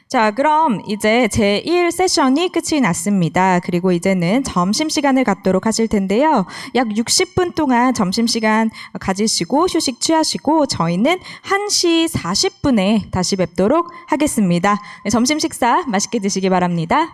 S1: 자, 그럼 이제 제1 세션이 끝이 났습니다. 그리고 이제는 점심시간을 갖도록 하실 텐데요. 약 60분 동안 점심시간 가지시고 휴식 취하시고 저희는 1시 40분에 다시 뵙도록 하겠습니다. 점심 식사 맛있게 드시기 바랍니다.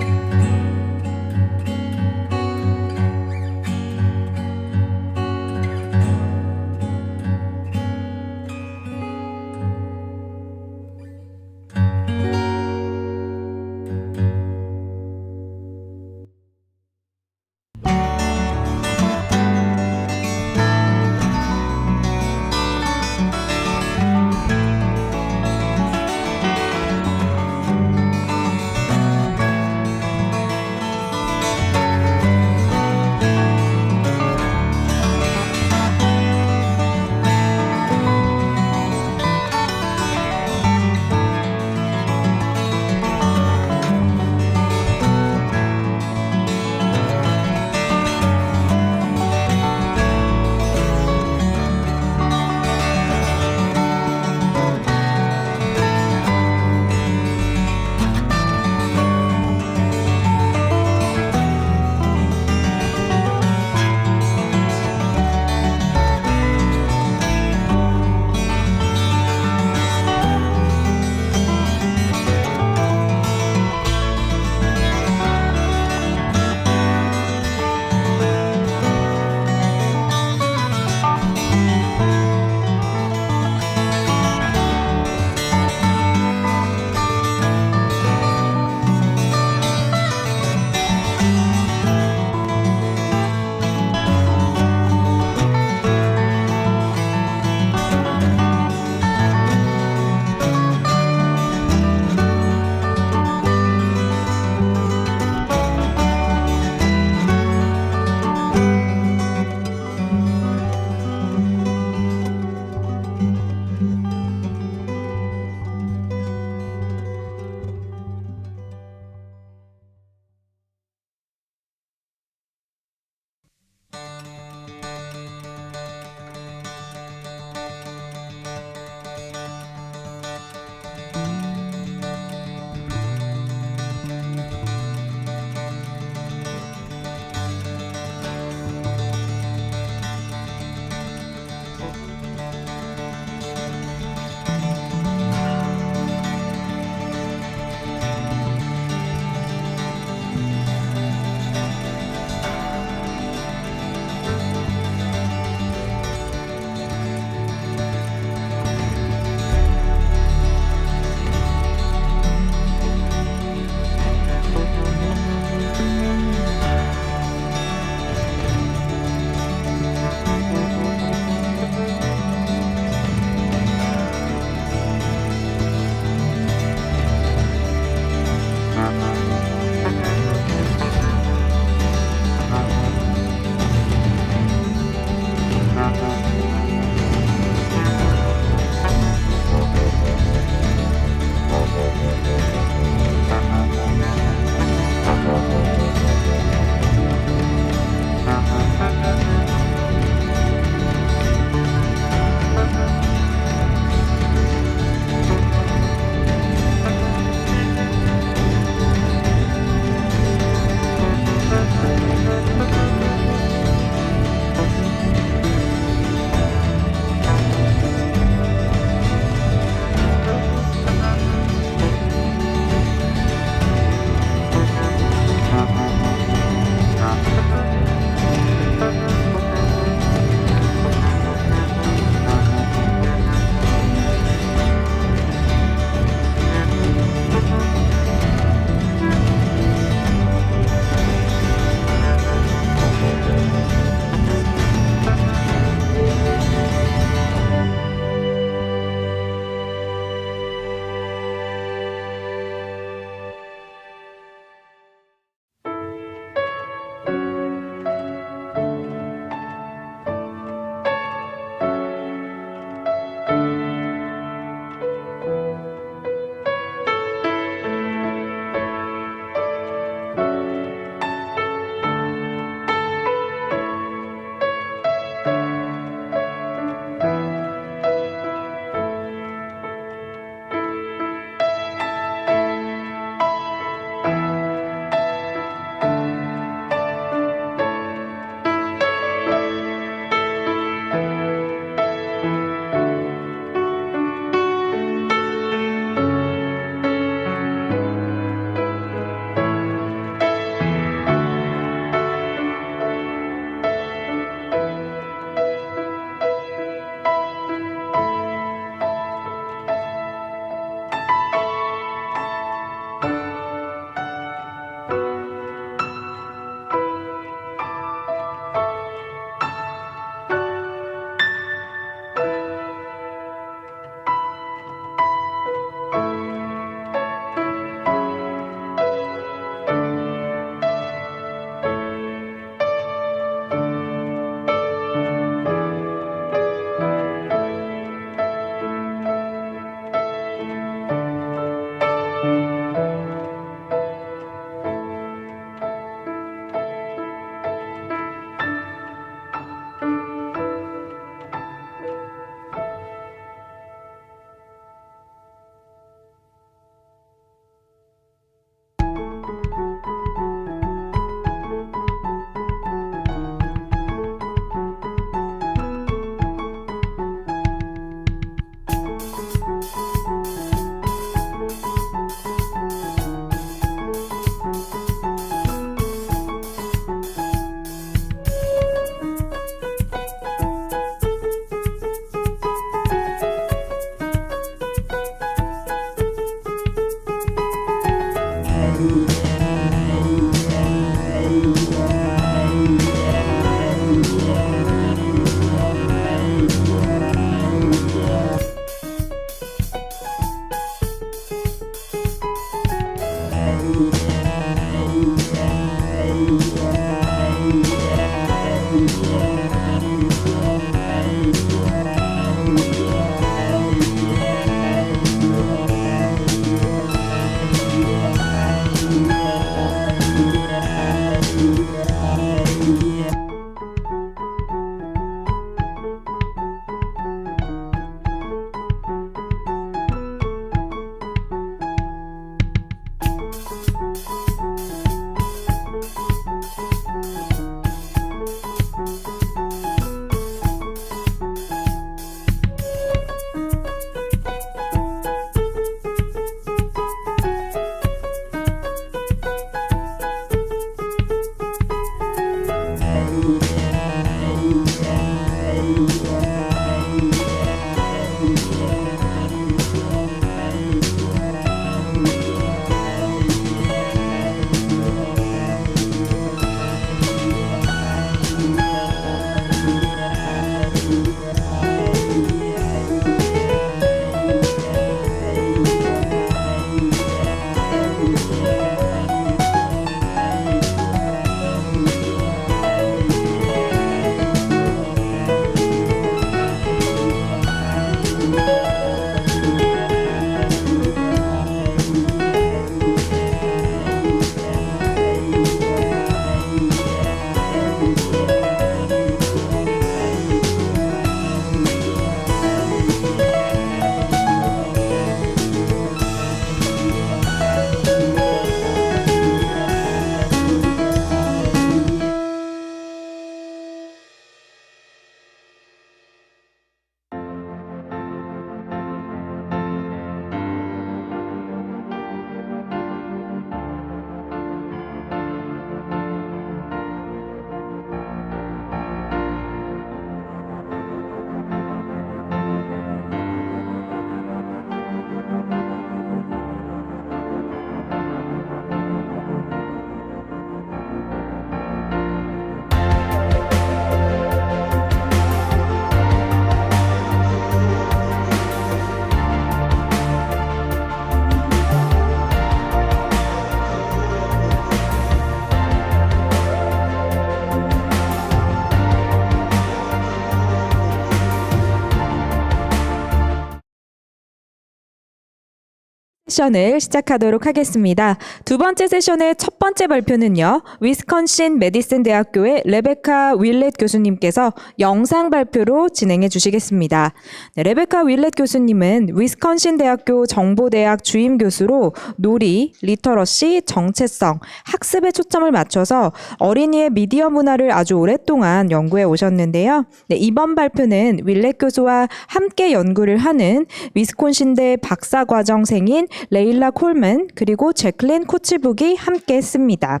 S1: 세션을 시작하도록 하겠습니다. 두 번째 세션의 첫 번째 발표는요. 위스콘신 메디슨 대학교의 레베카 윌렛 교수님께서 영상 발표로 진행해 주시겠습니다. 네, 레베카 윌렛 교수님은 위스콘신 대학교 정보대학 주임 교수로 놀이, 리터러시, 정체성, 학습에 초점을 맞춰서 어린이의 미디어 문화를 아주 오랫동안 연구해 오셨는데요. 네, 이번 발표는 윌렛 교수와 함께 연구를 하는 위스콘신대 박사과정생인 레일라 콜먼 그리고 제클린 코치북이 함께 했습니다.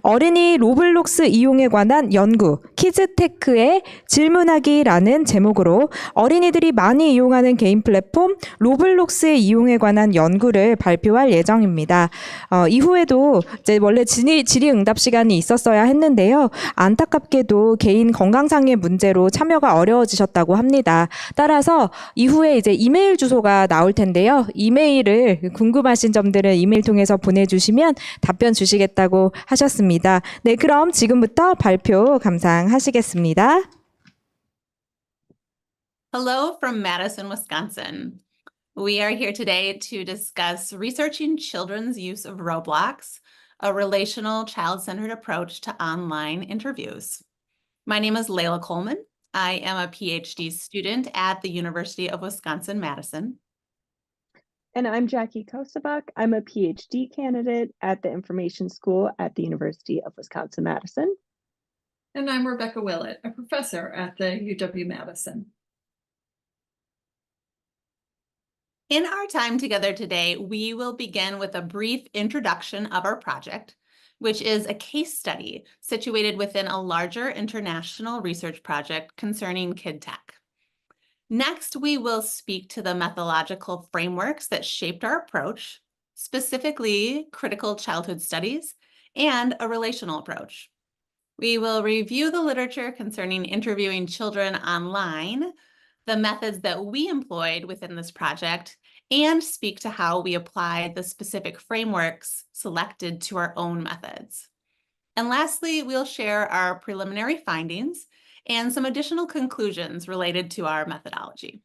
S1: 어린이 로블록스 이용에 관한 연구, 키즈테크의 질문하기라는 제목으로 어린이들이 많이 이용하는 게임 플랫폼 로블록스의 이용에 관한 연구를 발표할 예정입니다. 이후에도 이제 원래 질의응답 시간이 있었어야 했는데요. 안타깝게도 개인 건강상의 문제로 참여가 어려워지셨다고 합니다. 따라서 이후에 이제 이메일 주소가 나올 텐데요. 이메일을 궁금하신 점들은 이메일 통해서 보내주시면 답변 주시겠다고 하셨습니다. 네, 그럼 지금부터 발표 감상하시겠습니다.
S16: Hello from Madison, Wisconsin. We are here today to discuss researching children's use of Roblox, a relational child-centered approach to online interviews. My name is Layla Coleman. I am a PhD student at the University of Wisconsin-Madison.
S17: And I'm Jackie Kosabak. I'm a PhD candidate at the Information School at the University of Wisconsin-Madison.
S18: And I'm Rebecca Willett, a professor at the UW-Madison.
S16: In our time together today, we will begin with a brief introduction of our project, which is a case study situated within a larger international research project concerning kid tech. Next, we will speak to the methodological frameworks that shaped our approach, specifically critical childhood studies and a relational approach. We will review the literature concerning interviewing children online, the methods that we employed within this project, and speak to how we applied the specific frameworks selected to our own methods. And lastly, we'll share our preliminary findings and some additional conclusions related to our methodology.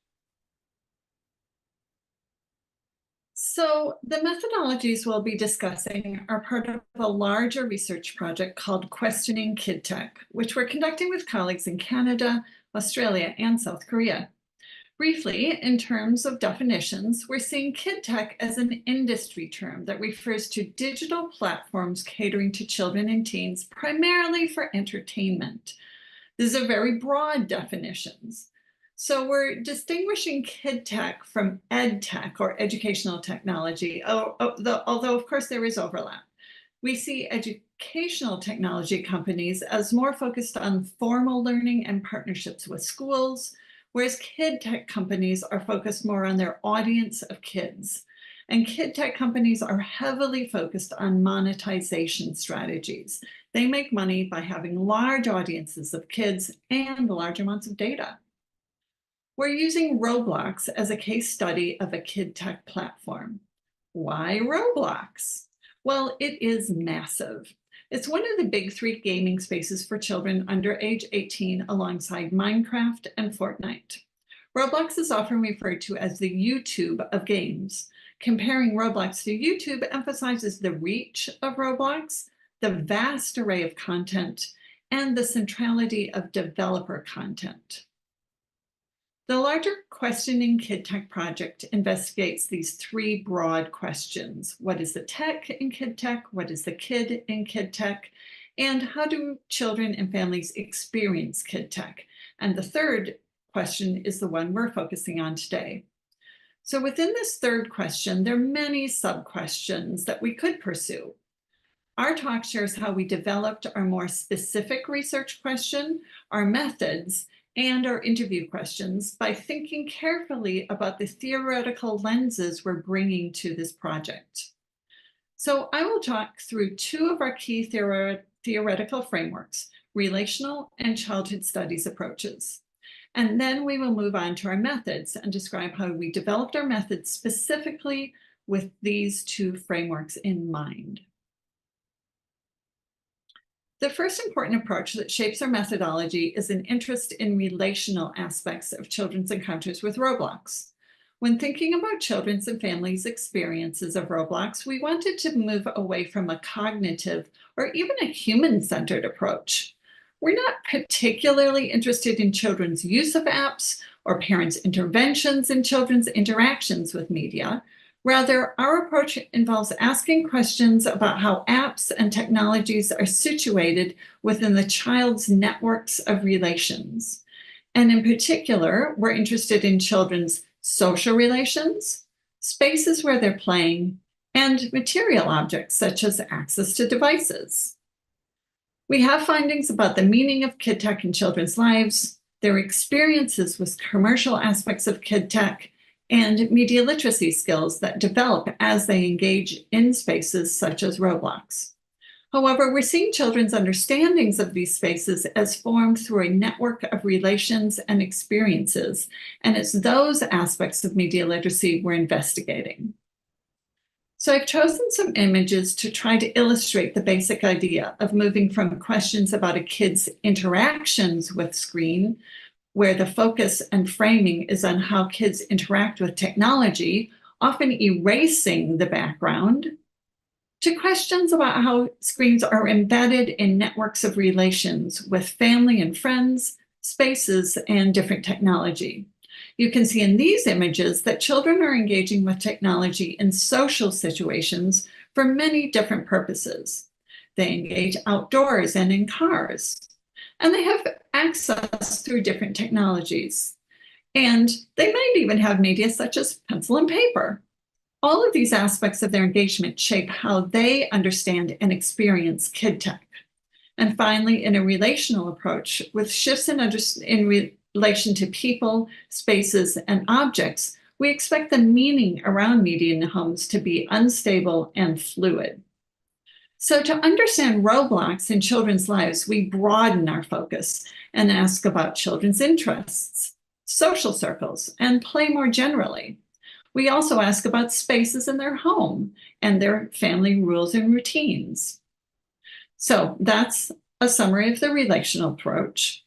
S18: So the methodologies we'll be discussing are part of a larger research project called Questioning Kid Tech, which we're conducting with colleagues in Canada, Australia, and South Korea. Briefly, in terms of definitions, we're seeing kid tech as an industry term that refers to digital platforms catering to children and teens, primarily for entertainment. These are very broad definitions. So we're distinguishing kid tech from ed tech or educational technology, although of course there is overlap. We see educational technology companies as more focused on formal learning and partnerships with schools, whereas kid tech companies are focused more on their audience of kids. And kid tech companies are heavily focused on monetization strategies. They make money by having large audiences of kids and large amounts of data. We're using Roblox as a case study of a kid tech platform. Why Roblox? Well, it is massive. It's one of the big three gaming spaces for children under age 18 alongside Minecraft and Fortnite. Roblox is often referred to as the YouTube of games. Comparing Roblox to YouTube emphasizes the reach of Roblox, the vast array of content, and the centrality of developer content. The larger Questioning Kid Tech project investigates these three broad questions. What is the tech in kid tech? What is the kid in kid tech? And how do children and families experience kid tech? And the third question is the one we're focusing on today. So within this third question, there are many sub-questions that we could pursue. Our talk shares how we developed our more specific research question, our methods, and our interview questions by thinking carefully about the theoretical lenses we're bringing to this project. So I will talk through two of our key theoretical frameworks, relational and childhood studies approaches. And then we will move on to our methods and describe how we developed our methods specifically with these two frameworks in mind. The first important approach that shapes our methodology is an interest in relational aspects of children's encounters with Roblox. When thinking about children's and families' experiences of Roblox, we wanted to move away from a cognitive or even a human-centered approach. We're not particularly interested in children's use of apps or parents' interventions in children's interactions with media. Rather, our approach involves asking questions about how apps and technologies are situated within the child's networks of relations. And in particular, we're interested in children's social relations, spaces where they're playing, and material objects such as access to devices. We have findings about the meaning of kid tech in children's lives, their experiences with commercial aspects of kid tech, and media literacy skills that develop as they engage in spaces such as Roblox. However, we're seeing children's understandings of these spaces as formed through a network of relations and experiences, and it's those aspects of media literacy we're investigating. So I've chosen some images to try to illustrate the basic idea of moving from questions about a kid's interactions with screen, where the focus and framing is on how kids interact with technology, often erasing the background, to questions about how screens are embedded in networks of relations with family and friends, spaces, and different technology. You can see in these images that children are engaging with technology in social situations for many different purposes. They engage outdoors and in cars, and they have access through different technologies. And they might even have media such as pencil and paper. All of these aspects of their engagement shape how they understand and experience kid tech. And finally, in a relational approach, with shifts in relation to people, spaces, and objects, we expect the meaning around media in homes to be unstable and fluid. So to understand Roblox in children's lives, we broaden our focus and ask about children's interests, social circles, and play more generally. We also ask about spaces in their home and their family rules and routines. So that's a summary of the relational approach.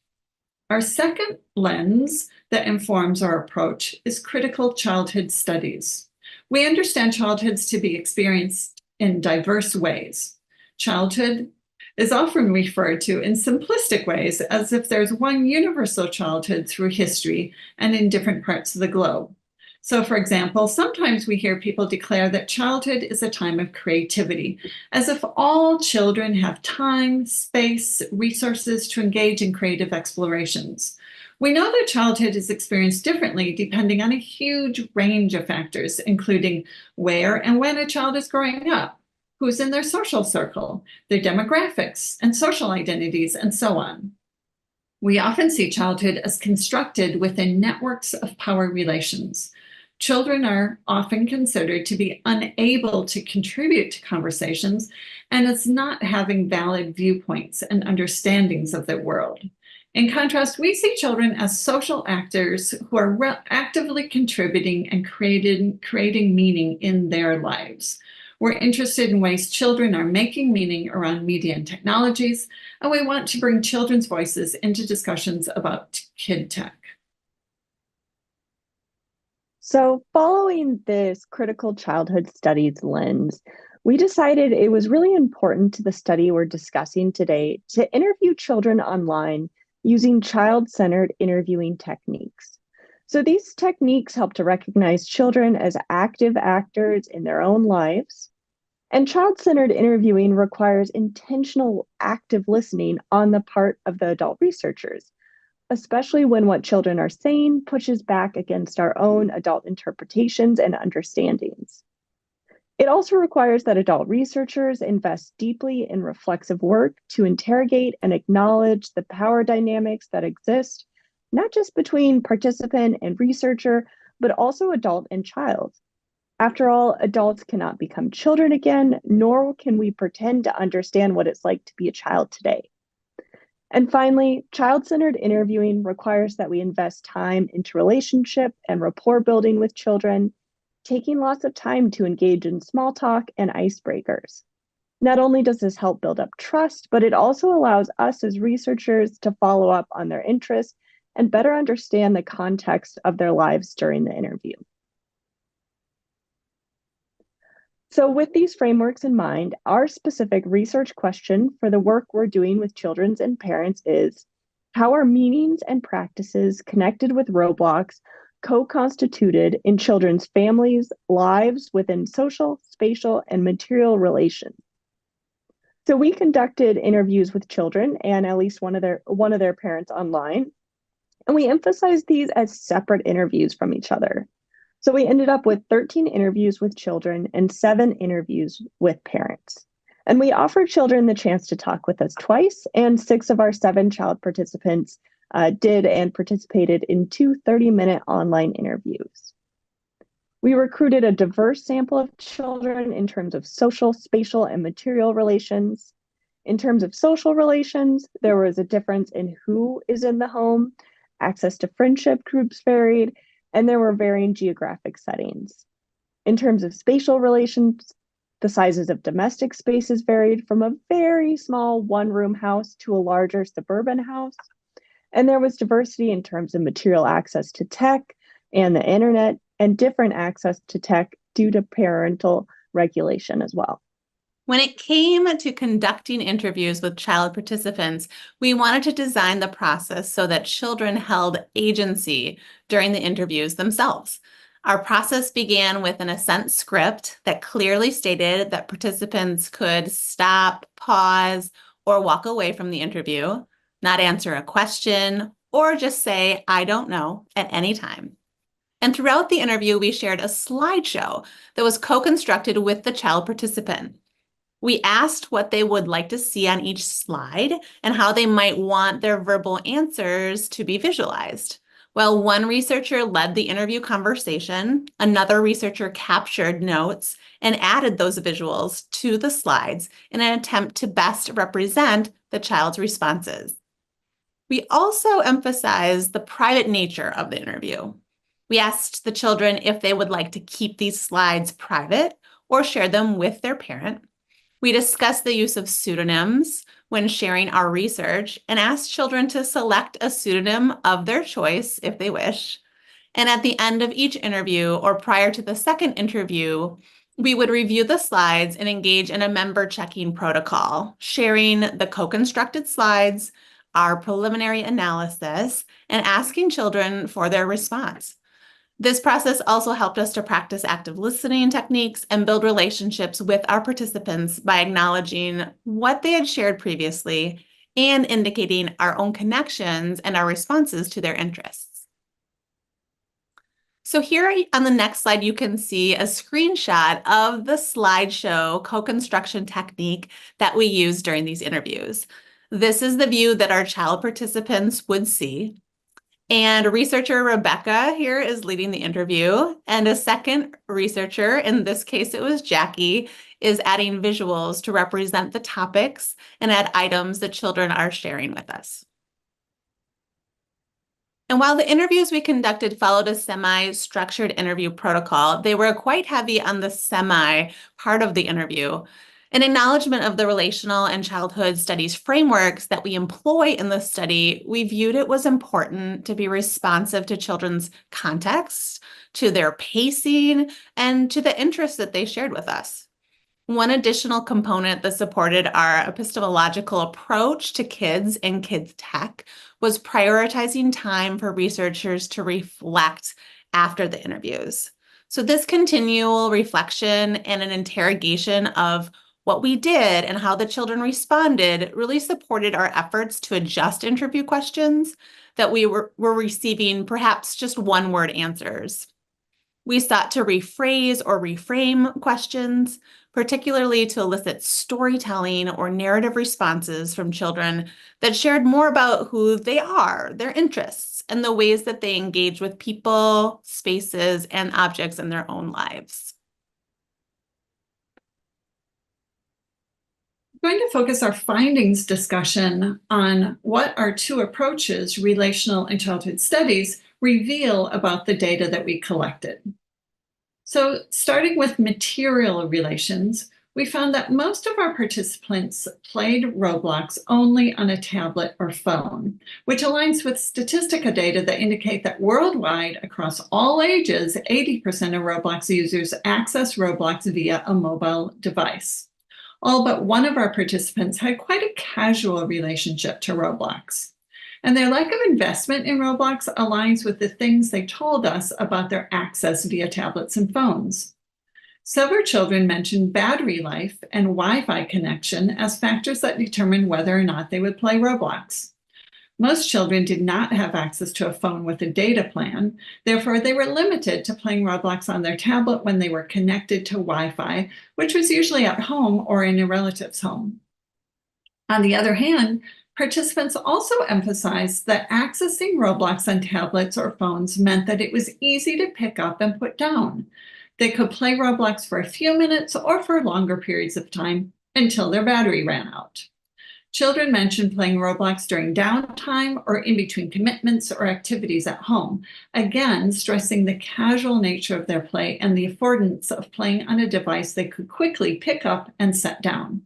S18: Our second lens that informs our approach is critical childhood studies. We understand childhoods to be experienced in diverse ways. Childhood is often referred to in simplistic ways as if there's one universal childhood through history and in different parts of the globe. So, for example, sometimes we hear people declare that childhood is a time of creativity, as if all children have time, space, resources to engage in creative explorations. We know that childhood is experienced differently depending on a huge range of factors, including where and when a child is growing up, who's in their social circle, their demographics and social identities, and so on. We often see childhood as constructed within networks of power relations. Children are often considered to be unable to contribute to conversations and as not having valid viewpoints and understandings of the world. In contrast, we see children as social actors who are actively contributing and creating meaning in their lives. We're interested in ways children are making meaning around media and technologies, and we want to bring children's voices into discussions about kid tech.
S17: So, following this critical childhood studies lens, we decided it was really important to the study we're discussing today to interview children online using child-centered interviewing techniques. So these techniques help to recognize children as active actors in their own lives. And child-centered interviewing requires intentional active listening on the part of the adult researchers, especially when what children are saying pushes back against our own adult interpretations and understandings. It also requires that adult researchers invest deeply in reflexive work to interrogate and acknowledge the power dynamics that exist, not just between participant and researcher, but also adult and child. After all, adults cannot become children again, nor can we pretend to understand what it's like to be a child today. And finally, child-centered interviewing requires that we invest time into relationship and rapport building with children, taking lots of time to engage in small talk and icebreakers. Not only does this help build up trust, but it also allows us as researchers to follow up on their interests and better understand the context of their lives during the interview. So with these frameworks in mind, our specific research question for the work we're doing with children and parents is, how are meanings and practices connected with Roblox co-constituted in children's families' lives within social, spatial, and material relations? So we conducted interviews with children and at least one of their parents online, and we emphasized these as separate interviews from each other. So we ended up with 13 interviews with children and 7 interviews with parents. And we offered children the chance to talk with us twice, and 6 of our 7 child participants did and participated in 2 30-minute online interviews. We recruited a diverse sample of children in terms of social, spatial, and material relations. In terms of social relations, there was a difference in who is in the home, access to friendship groups varied, and there were varying geographic settings. In terms of spatial relations, the sizes of domestic spaces varied from a very small one-room house to a larger suburban house. And there was diversity in terms of material access to tech and the internet, and different access to tech due to parental regulation as well.
S16: When it came to conducting interviews with child participants, we wanted to design the process so that children held agency during the interviews themselves. Our process began with an assent script that clearly stated that participants could stop, pause, or walk away from the interview, not answer a question, or just say, "I don't know," at any time. And throughout the interview, we shared a slideshow that was co-constructed with the child participant. We asked what they would like to see on each slide and how they might want their verbal answers to be visualized. Well, one researcher led the interview conversation, another researcher captured notes and added those visuals to the slides in an attempt to best represent the child's responses. We also emphasized the private nature of the interview. We asked the children if they would like to keep these slides private or share them with their parent. We discussed the use of pseudonyms when sharing our research and asked children to select a pseudonym of their choice if they wish. And at the end of each interview or prior to the second interview, we would review the slides and engage in a member checking protocol, sharing the co-constructed slides, our preliminary analysis, and asking children for their response. This process also helped us to practice active listening techniques and build relationships with our participants by acknowledging what they had shared previously and indicating our own connections and our responses to their interests. So here on the next slide, you can see a screenshot of the slideshow co-construction technique that we use during these interviews. This is the view that our child participants would see. And researcher Rebecca here is leading the interview. And a second researcher, in this case it was Jackie, is adding visuals to represent the topics and add items that children are sharing with us. And while the interviews we conducted followed a semi-structured interview protocol, they were quite heavy on the semi part of the interview. In acknowledgement of the relational and childhood studies frameworks that we employ in the study, we viewed it was important to be responsive to children's context, to their pacing, and to the interests that they shared with us. One additional component that supported our epistemological approach to kids and kids tech was prioritizing time for researchers to reflect after the interviews. So this continual reflection and an interrogation of what we did and how the children responded really supported our efforts to adjust interview questions that we were receiving perhaps just one-word answers. We sought to rephrase or reframe questions, particularly to elicit storytelling or narrative responses from children that shared more about who they are, their interests, and the ways that they engage with people, spaces, and objects in their own lives.
S18: We're going to focus our findings discussion on what our two approaches, relational and childhood studies, reveal about the data that we collected. So starting with material relations, we found that most of our participants played Roblox only on a tablet or phone, which aligns with Statistica data that indicate that worldwide, across all ages, 80% of Roblox users access Roblox via a mobile device. All but one of our participants had quite a casual relationship to Roblox. And their lack of investment in Roblox aligns with the things they told us about their access via tablets and phones. Several children mentioned battery life and Wi-Fi connection as factors that determine whether or not they would play Roblox. Most children did not have access to a phone with a data plan. Therefore, they were limited to playing Roblox on their tablet when they were connected to Wi-Fi, which was usually at home or in a relative's home. On the other hand, participants also emphasized that accessing Roblox on tablets or phones meant that it was easy to pick up and put down. They could play Roblox for a few minutes or for longer periods of time until their battery ran out. Children mentioned playing Roblox during downtime or in between commitments or activities at home, again stressing the casual nature of their play and the affordance of playing on a device they could quickly pick up and set down.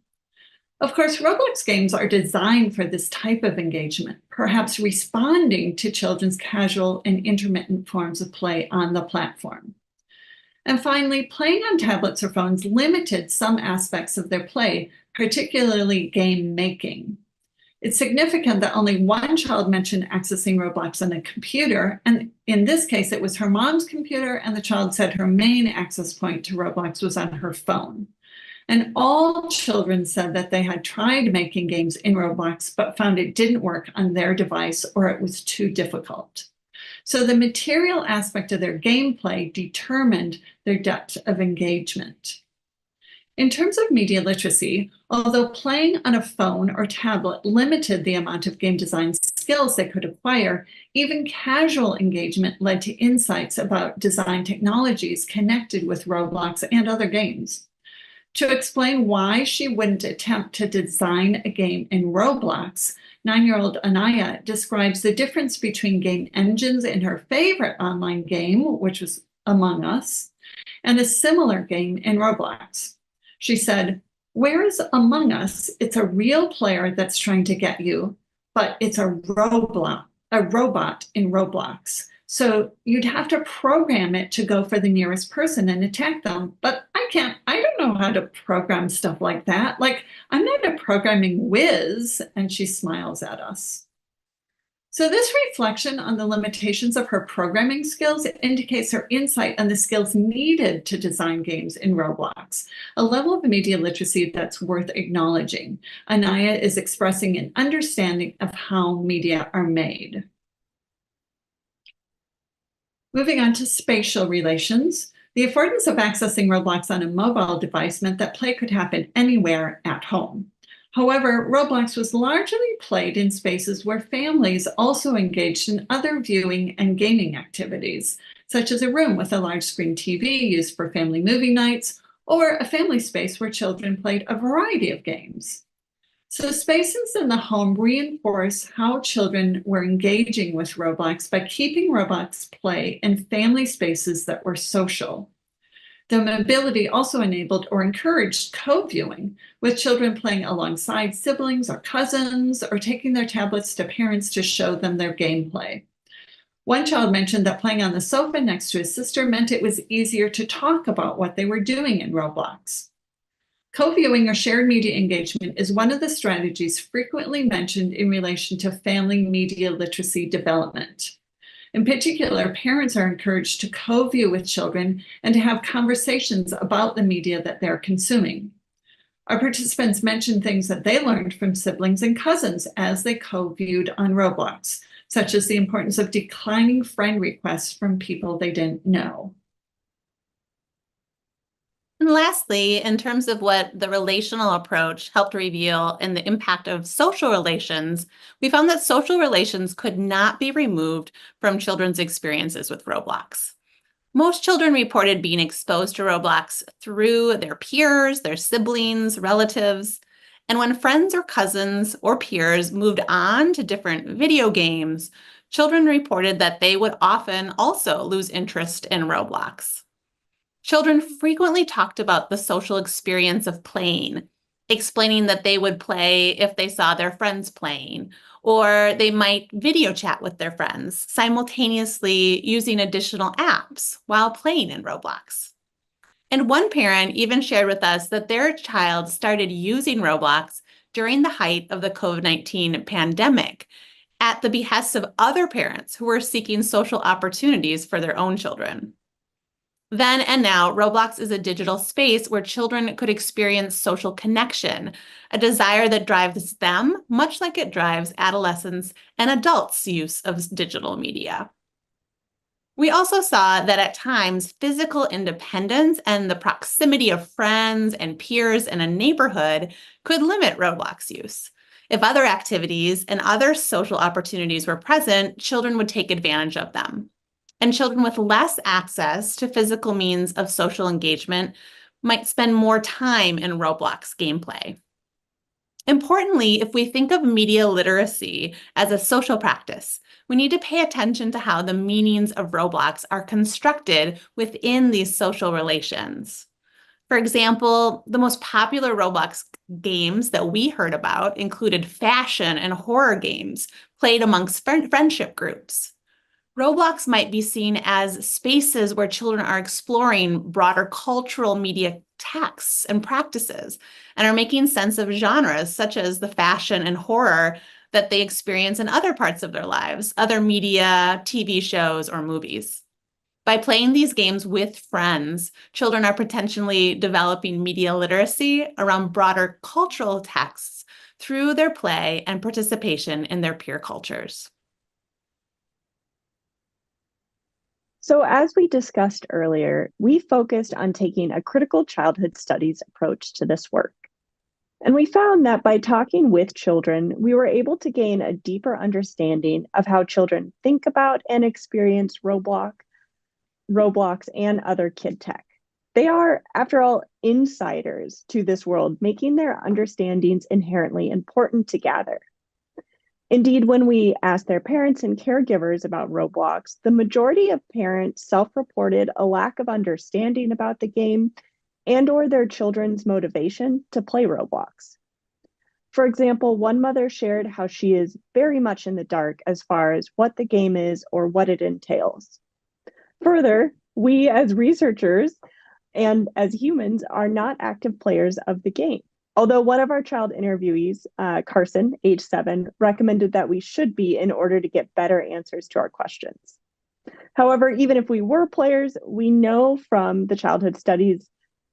S18: Of course, Roblox games are designed for this type of engagement, perhaps responding to children's casual and intermittent forms of play on the platform. And finally, playing on tablets or phones limited some aspects of their play, particularly game making. It's significant that only one child mentioned accessing Roblox on a computer, and in this case, it was her mom's computer, and the child said her main access point to Roblox was on her phone. And all children said that they had tried making games in Roblox, but found it didn't work on their device or it was too difficult. So the material aspect of their gameplay determined their depth of engagement. In terms of media literacy, although playing on a phone or tablet limited the amount of game design skills they could acquire, even casual engagement led to insights about design technologies connected with Roblox and other games. To explain why she wouldn't attempt to design a game in Roblox, 9-year-old Anaya describes the difference between game engines in her favorite online game, which was Among Us, and a similar game in Roblox. She said, whereas Among Us, it's a real player that's trying to get you, but it's a robot in Roblox. So you'd have to program it to go for the nearest person and attack them. But I don't know how to program stuff like that. Like, I'm not a programming whiz. And she smiles at us. So this reflection on the limitations of her programming skills indicates her insight on the skills needed to design games in Roblox, a level of media literacy that's worth acknowledging. Anaya is expressing an understanding of how media are made. Moving on to spatial relations, the affordance of accessing Roblox on a mobile device meant that play could happen anywhere at home. However, Roblox was largely played in spaces where families also engaged in other viewing and gaming activities, such as a room with a large screen TV used for family movie nights, or a family space where children played a variety of games. So spaces in the home reinforce how children were engaging with Roblox by keeping Roblox play in family spaces that were social. The mobility also enabled or encouraged co-viewing, with children playing alongside siblings or cousins, or taking their tablets to parents to show them their gameplay. One child mentioned that playing on the sofa next to his sister meant it was easier to talk about what they were doing in Roblox. Co-viewing or shared media engagement is one of the strategies frequently mentioned in relation to family media literacy development. In particular, parents are encouraged to co-view with children and to have conversations about the media that they're consuming. Our participants mentioned things that they learned from siblings and cousins as they co-viewed on Roblox, such as the importance of declining friend requests from people they didn't know.
S16: And lastly, in terms of what the relational approach helped reveal and the impact of social relations, we found that social relations could not be removed from children's experiences with Roblox. Most children reported being exposed to Roblox through their peers, their siblings, relatives, and when friends or cousins or peers moved on to different video games, children reported that they would often also lose interest in Roblox. Children frequently talked about the social experience of playing, explaining that they would play if they saw their friends playing, or they might video chat with their friends, simultaneously using additional apps while playing in Roblox. And one parent even shared with us that their child started using Roblox during the height of the COVID-19 pandemic at the behest of other parents who were seeking social opportunities for their own children. Then and now, Roblox is a digital space where children could experience social connection, a desire that drives them, much like it drives adolescents and adults' use of digital media. We also saw that at times, physical independence and the proximity of friends and peers in a neighborhood could limit Roblox use. If other activities and other social opportunities were present, children would take advantage of them. And children with less access to physical means of social engagement might spend more time in Roblox gameplay. Importantly, if we think of media literacy as a social practice, we need to pay attention to how the meanings of Roblox are constructed within these social relations. For example, the most popular Roblox games that we heard about included fashion and horror games played amongst friendship groups. Roblox might be seen as spaces where children are exploring broader cultural media texts and practices and are making sense of genres such as the fashion and horror that they experience in other parts of their lives, other media, TV shows, or movies. By playing these games with friends, children are potentially developing media literacy around broader cultural texts through their play and participation in their peer cultures.
S17: So as we discussed earlier, we focused on taking a critical childhood studies approach to this work. And we found that by talking with children, we were able to gain a deeper understanding of how children think about and experience Roblox and other kid tech. They are, after all, insiders to this world, making their understandings inherently important to gather. Indeed, when we asked their parents and caregivers about Roblox, the majority of parents self-reported a lack of understanding about the game and/or their children's motivation to play Roblox. For example, one mother shared how she is very much in the dark as far as what the game is or what it entails. Further, we as researchers and as humans are not active players of the game. Although one of our child interviewees, Carson, age 7, recommended that we should be in order to get better answers to our questions. However, even if we were players, we know from the childhood studies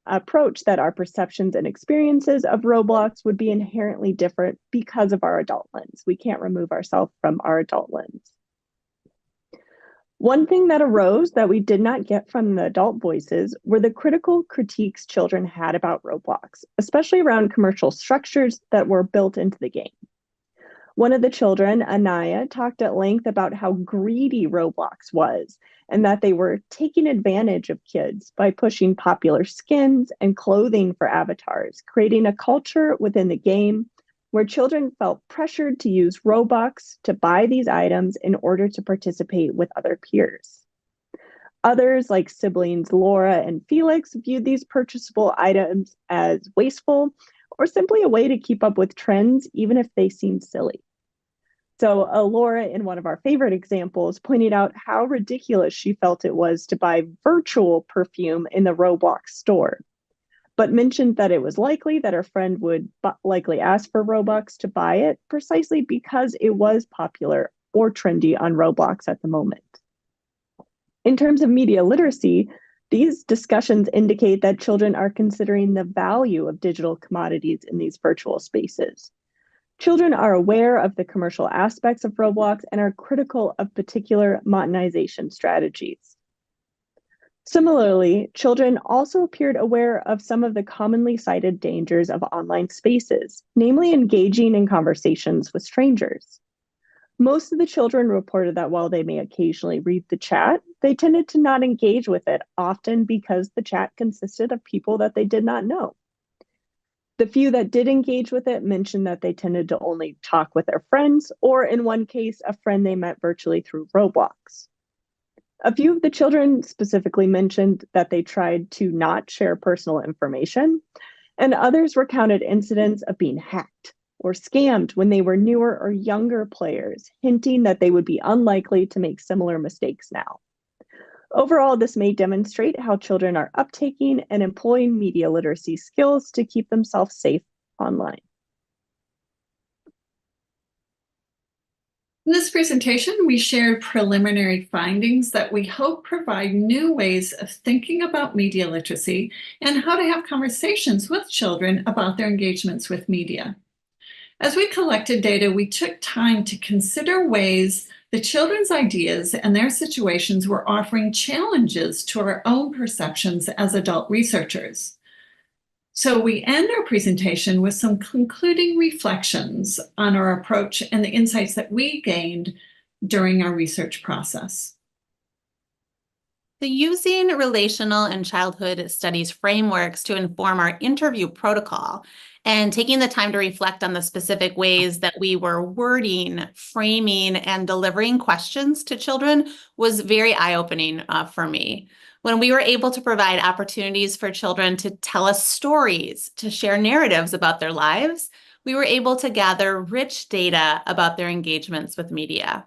S17: approach that our perceptions and experiences of Roblox would be inherently different because of our adult lens. We can't remove ourselves from our adult lens. One thing that arose that we did not get from the adult voices were the critical critiques children had about Roblox, especially around commercial structures that were built into the game. One of the children, Anaya, talked at length about how greedy Roblox was and that they were taking advantage of kids by pushing popular skins and clothing for avatars, creating a culture within the game where children felt pressured to use Robux to buy these items in order to participate with other peers. Others, like siblings Laura and Felix, viewed these purchasable items as wasteful or simply a way to keep up with trends, even if they seemed silly. So Laura, in one of our favorite examples, pointed out how ridiculous she felt it was to buy virtual perfume in the Roblox store, but mentioned that it was likely that her friend would likely ask for Robux to buy it precisely because it was popular or trendy on Roblox at the moment. In terms of media literacy, these discussions indicate that children are considering the value of digital commodities in these virtual spaces. Children are aware of the commercial aspects of Roblox and are critical of particular monetization strategies. Similarly, children also appeared aware of some of the commonly cited dangers of online spaces, namely engaging in conversations with strangers. Most of the children reported that while they may occasionally read the chat, they tended to not engage with it, often because the chat consisted of people that they did not know. The few that did engage with it mentioned that they tended to only talk with their friends, or in one case, a friend they met virtually through Roblox. A few of the children specifically mentioned that they tried to not share personal information, and others recounted incidents of being hacked or scammed when they were newer or younger players, hinting that they would be unlikely to make similar mistakes now. Overall, this may demonstrate how children are uptaking and employing media literacy skills to keep themselves safe online.
S18: In this presentation, we shared preliminary findings that we hope provide new ways of thinking about media literacy and how to have conversations with children about their engagements with media. As we collected data, we took time to consider ways the children's ideas and their situations were offering challenges to our own perceptions as adult researchers. So we end our presentation with some concluding reflections on our approach and the insights that we gained during our research process.
S16: The using relational and childhood studies frameworks to inform our interview protocol and taking the time to reflect on the specific ways that we were wording, framing, and delivering questions to children was very eye-opening for me. When we were able to provide opportunities for children to tell us stories, to share narratives about their lives, we were able to gather rich data about their engagements with media.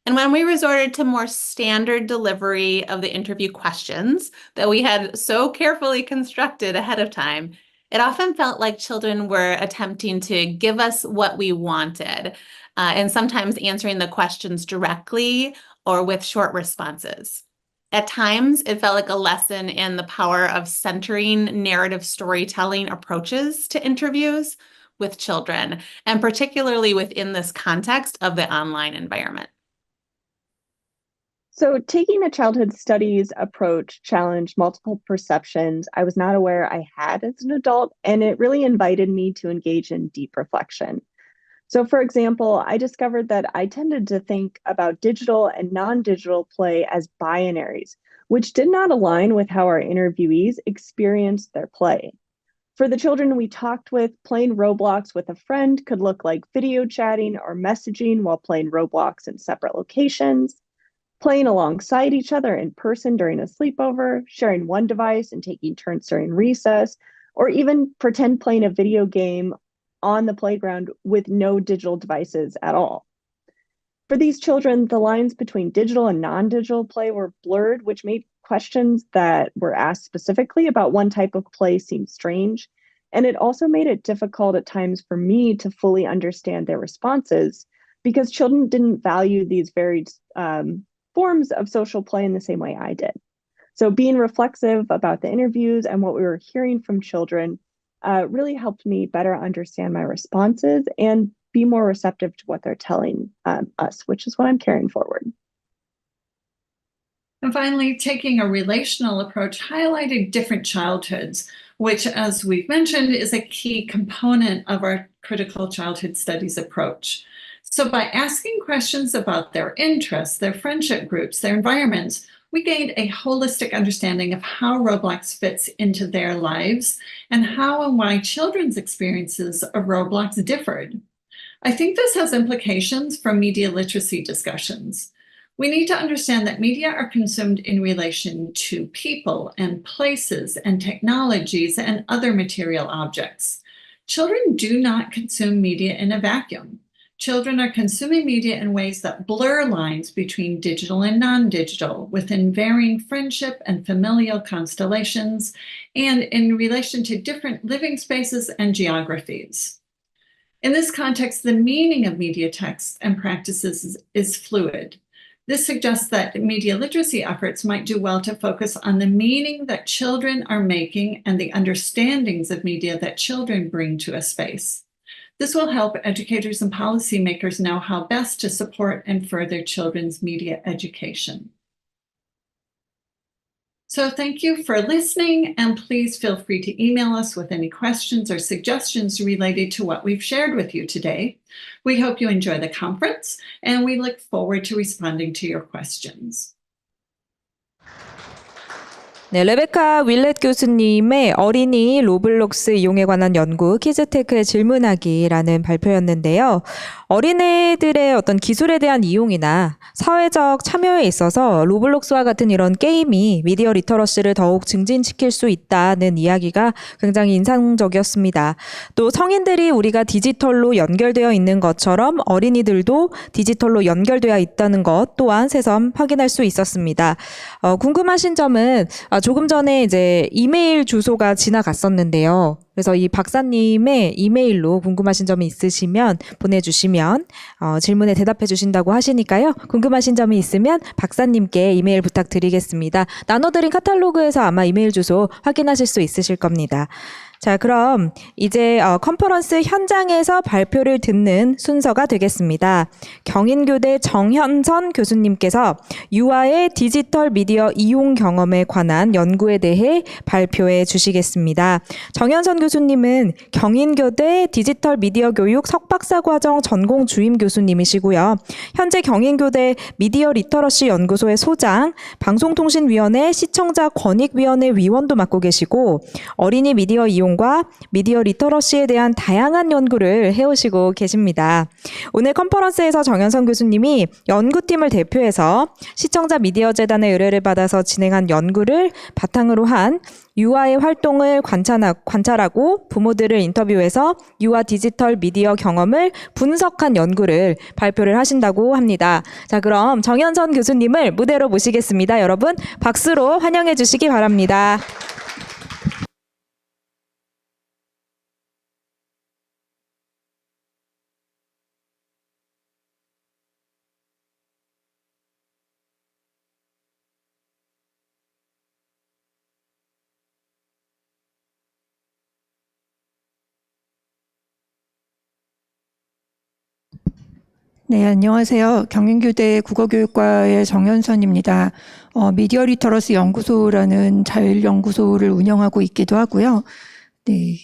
S16: And when we resorted to more standard delivery of the interview questions that we had so carefully constructed ahead of time, it often felt like children were attempting to give us what we wanted, and sometimes answering the questions directly or with short responses. At times, it felt like a lesson in the power of centering narrative storytelling approaches to interviews with children, and particularly within this context of the online environment.
S17: So taking a childhood studies approach challenged multiple perceptions I was not aware I had as an adult, and it really invited me to engage in deep reflection. So for example, I discovered that I tended to think about digital and non-digital play as binaries, which did not align with how our interviewees experienced their play. For the children we talked with, playing Roblox with a friend could look like video chatting or messaging while playing Roblox in separate locations. Playing alongside each other in person during a sleepover, sharing one device and taking turns during recess, or even pretend playing a video game on the playground with no digital devices at all. For these children, the lines between digital and non-digital play were blurred, which made questions that were asked specifically about one type of play seem strange. And it also made it difficult at times for me to fully understand their responses because children didn't value these varied forms of social play in the same way I did. So being reflexive about the interviews and what we were hearing from children really helped me better understand my responses and be more receptive to what they're telling us, which is what I'm carrying forward.
S18: And finally, taking a relational approach, highlighting different childhoods, which, as we've mentioned, is a key component of our critical childhood studies approach. So by asking questions about their interests, their friendship groups, their environments, we gained a holistic understanding of how Roblox fits into their lives and how and why children's experiences of Roblox differed. I think this has implications for media literacy discussions. We need to understand that media are consumed in relation to people and places and technologies and other material objects. Children do not consume media in a vacuum. Children are consuming media in ways that blur lines between digital and non-digital, within varying friendship and familial constellations, and in relation to different living spaces and geographies. In this context, the meaning of media texts and practices is fluid. This suggests that media literacy efforts might do well to focus on the meaning that children are making and the understandings of media that children bring to a space. This will help educators and policymakers know how best to support and further children's media education. So thank you for listening, and please feel free to email us with any questions or suggestions related to what we've shared with you today. We hope you enjoy the conference, and we look forward to responding to your questions.
S1: 네, 레베카 윌렛 교수님의 어린이 로블록스 이용에 관한 연구 키즈테크의 질문하기라는 발표였는데요. 어린애들의 어떤 기술에 대한 이용이나 사회적 참여에 있어서 로블록스와 같은 이런 게임이 미디어 리터러시를 더욱 증진시킬 수 있다는 이야기가 굉장히 인상적이었습니다. 또 성인들이 우리가 디지털로 연결되어 있는 것처럼 어린이들도 디지털로 연결되어 있다는 것 또한 새삼 확인할 수 있었습니다. 궁금하신 점은 조금 전에 이제 이메일 주소가 지나갔었는데요. 그래서 이 박사님의 이메일로 궁금하신 점이 있으시면 보내주시면 질문에 대답해 주신다고 하시니까요. 궁금하신 점이 있으면 박사님께 이메일 부탁드리겠습니다. 나눠드린 카탈로그에서 아마 이메일 주소 확인하실 수 있으실 겁니다. 자, 그럼 이제 컨퍼런스 현장에서 발표를 듣는 순서가 되겠습니다. 경인교대 정현선 교수님께서 유아의 디지털 미디어 이용 경험에 관한 연구에 대해 발표해 주시겠습니다. 정현선 교수님은 경인교대 디지털 미디어 교육 석박사과정 전공 주임 교수님이시고요. 현재 경인교대 미디어 리터러시 연구소의 소장, 방송통신위원회 시청자 권익위원회 위원도 맡고 계시고 어린이 미디어 이용과 미디어 리터러시에 대한 다양한 연구를 해오시고 계십니다. 오늘 컨퍼런스에서 정현선 교수님이 연구팀을 대표해서 시청자 미디어 재단의 의뢰를 받아서 진행한 연구를 바탕으로 한 유아의 활동을 관찰하고 부모들을 인터뷰해서 유아 디지털 미디어 경험을 분석한 연구를 발표를 하신다고 합니다. 자, 그럼 정현선 교수님을 무대로 모시겠습니다. 여러분 박수로 환영해 주시기 바랍니다.
S19: 네, 안녕하세요. 경인교대 국어교육과의 정현선입니다. 미디어 리터러시 연구소라는 자율연구소를 운영하고 있기도 하고요. 네.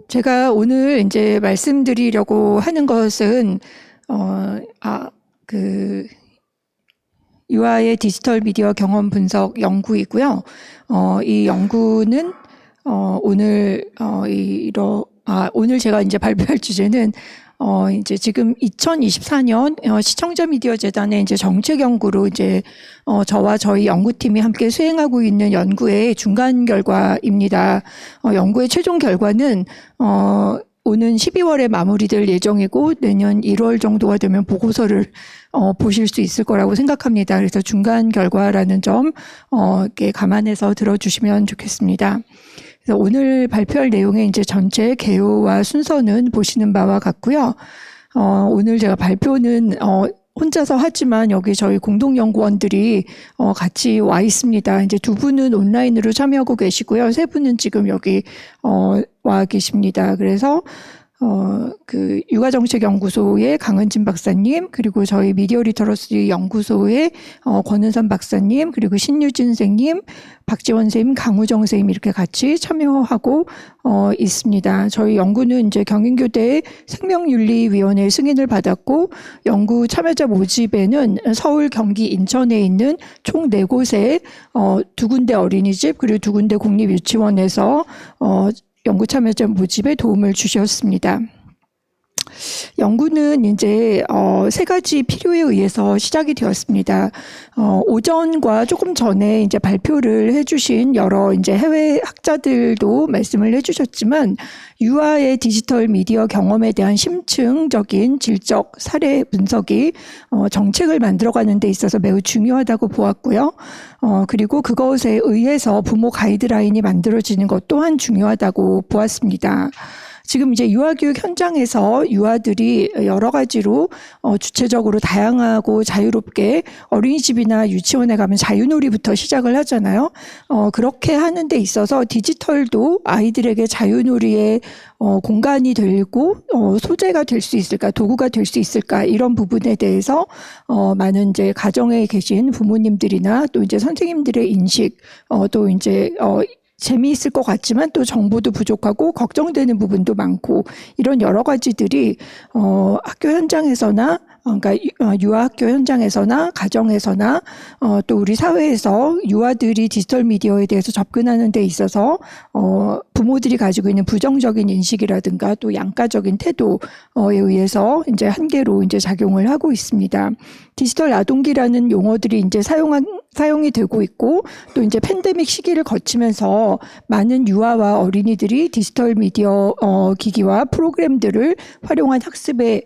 S19: 제가 오늘 이제 말씀드리려고 하는 것은, 유아의 디지털 미디어 경험 분석 연구이고요. 이 연구는 오늘 제가 이제 발표할 주제는 이제 지금 2024년 시청자 미디어 재단의 이제 정책 연구로 이제 저와 저희 연구팀이 함께 수행하고 있는 연구의 중간 결과입니다. 연구의 최종 결과는 오는 12월에 마무리될 예정이고 내년 1월 정도가 되면 보고서를 보실 수 있을 거라고 생각합니다. 그래서 중간 결과라는 점 이렇게 감안해서 들어주시면 좋겠습니다. 그래서 오늘 발표할 내용의 이제 전체 개요와 순서는 보시는 바와 같고요. 오늘 제가 발표는 혼자서 하지만 여기 저희 공동연구원들이 같이 와 있습니다. 이제 두 분은 온라인으로 참여하고 계시고요. 세 분은 지금 여기 와 계십니다. 그래서 그 육아정책연구소의 강은진 박사님, 그리고 저희 미디어리터러시 연구소의 권은선 박사님, 그리고 신유진 선생님, 박지원 선생님, 강우정 선생님 이렇게 같이 참여하고 있습니다. 저희 연구는 이제 경인교대 생명윤리위원회 승인을 받았고, 연구 참여자 모집에는 서울, 경기, 인천에 있는 총 4곳에 2군데 어린이집 그리고 2군데 국립유치원에서 연구 참여자 모집에 도움을 주셨습니다. 연구는 이제 3가지 필요에 의해서 시작이 되었습니다. 오전과 조금 전에 이제 발표를 해주신 여러 이제 해외 학자들도 말씀을 해주셨지만, 유아의 디지털 미디어 경험에 대한 심층적인 질적 사례 분석이 정책을 만들어가는 데 있어서 매우 중요하다고 보았고요. 그리고 그것에 의해서 부모 가이드라인이 만들어지는 것 또한 중요하다고 보았습니다. 지금 이제 유아교육 현장에서 유아들이 여러 가지로 주체적으로 다양하고 자유롭게 어린이집이나 유치원에 가면 자유놀이부터 시작을 하잖아요. 그렇게 하는 데 있어서 디지털도 아이들에게 자유놀이의 공간이 되고 소재가 될 수 있을까, 도구가 될 수 있을까, 이런 부분에 대해서 많은 이제 가정에 계신 부모님들이나 또 이제 선생님들의 인식, 또 이제 재미있을 것 같지만 또 정보도 부족하고 걱정되는 부분도 많고, 이런 여러 가지들이 학교 현장에서나, 그러니까 유아학교 현장에서나 가정에서나 또 우리 사회에서 유아들이 디지털 미디어에 대해서 접근하는 데 있어서 부모들이 가지고 있는 부정적인 인식이라든가 또 양가적인 태도에 의해서 이제 한계로 이제 작용을 하고 있습니다. 디지털 아동기라는 용어들이 이제 사용이 되고 있고, 또 이제 팬데믹 시기를 거치면서 많은 유아와 어린이들이 디지털 미디어 기기와 프로그램들을 활용한 학습에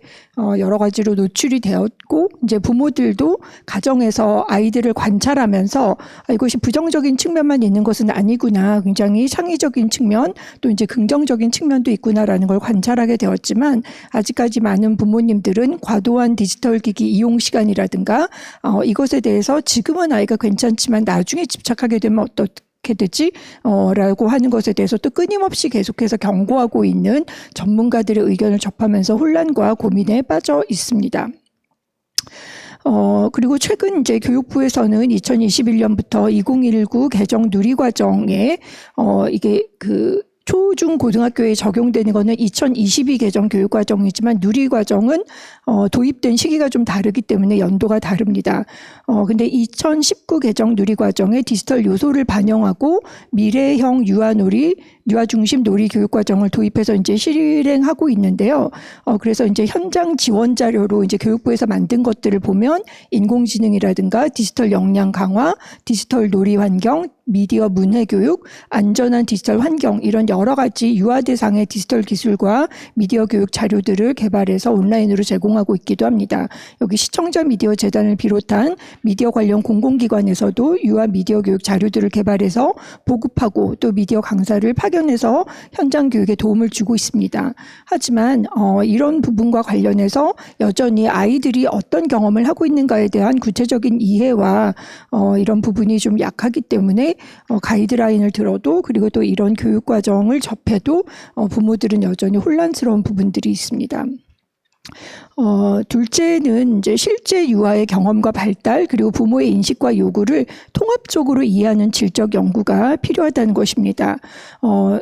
S19: 여러 가지로 노출이 되었고, 이제 부모들도 가정에서 아이들을 관찰하면서 이것이 부정적인 측면만 있는 것은 아니구나, 굉장히 창의적인 측면, 또 이제 긍정적인 측면도 있구나라는 걸 관찰하게 되었지만, 아직까지 많은 부모님들은 과도한 디지털 기기 이용 시간이라든가 이것에 대해서 지금은 아이가 괜찮지만 나중에 집착하게 되면 어떻게 되지? 라고 하는 것에 대해서 또 끊임없이 계속해서 경고하고 있는 전문가들의 의견을 접하면서 혼란과 고민에 빠져 있습니다. 그리고 최근 이제 교육부에서는 2021년부터 2019 개정 누리과정에 이게 초중 고등학교에 적용되는 거는 2022 개정 교육과정이지만 누리과정은 도입된 시기가 좀 다르기 때문에 연도가 다릅니다. 근데 2019 개정 누리과정에 디지털 요소를 반영하고 미래형 유아 중심 놀이 교육과정을 도입해서 이제 실행하고 있는데요. 그래서 이제 현장 지원 자료로 이제 교육부에서 만든 것들을 보면 인공지능이라든가 디지털 역량 강화, 디지털 놀이 환경, 미디어 문해 교육, 안전한 디지털 환경, 이런 여러 가지 유아 대상의 디지털 기술과 미디어 교육 자료들을 개발해서 온라인으로 제공하고 있기도 합니다. 여기 시청자 미디어 재단을 비롯한 미디어 관련 공공기관에서도 유아 미디어 교육 자료들을 개발해서 보급하고 또 미디어 강사를 파견해서 현장 교육에 도움을 주고 있습니다. 하지만 이런 부분과 관련해서 여전히 아이들이 어떤 경험을 하고 있는가에 대한 구체적인 이해와 이런 부분이 좀 약하기 때문에 가이드라인을 들어도, 그리고 또 이런 교육 과정을 접해도 부모들은 여전히 혼란스러운 부분들이 있습니다. 둘째는 이제 실제 유아의 경험과 발달, 그리고 부모의 인식과 요구를 통합적으로 이해하는 질적 연구가 필요하다는 것입니다.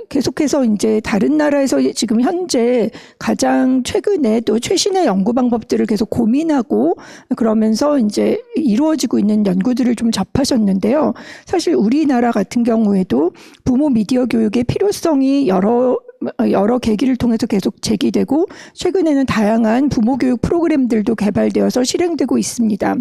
S19: 계속해서 이제 다른 나라에서 지금 현재 가장 최근에 또 최신의 연구 방법들을 계속 고민하고 그러면서 이제 이루어지고 있는 연구들을 좀 접하셨는데요. 사실 우리나라 같은 경우에도 부모 미디어 교육의 필요성이 여러 계기를 통해서 계속 제기되고, 최근에는 다양한 부모 교육 프로그램들도 개발되어서 실행되고 있습니다.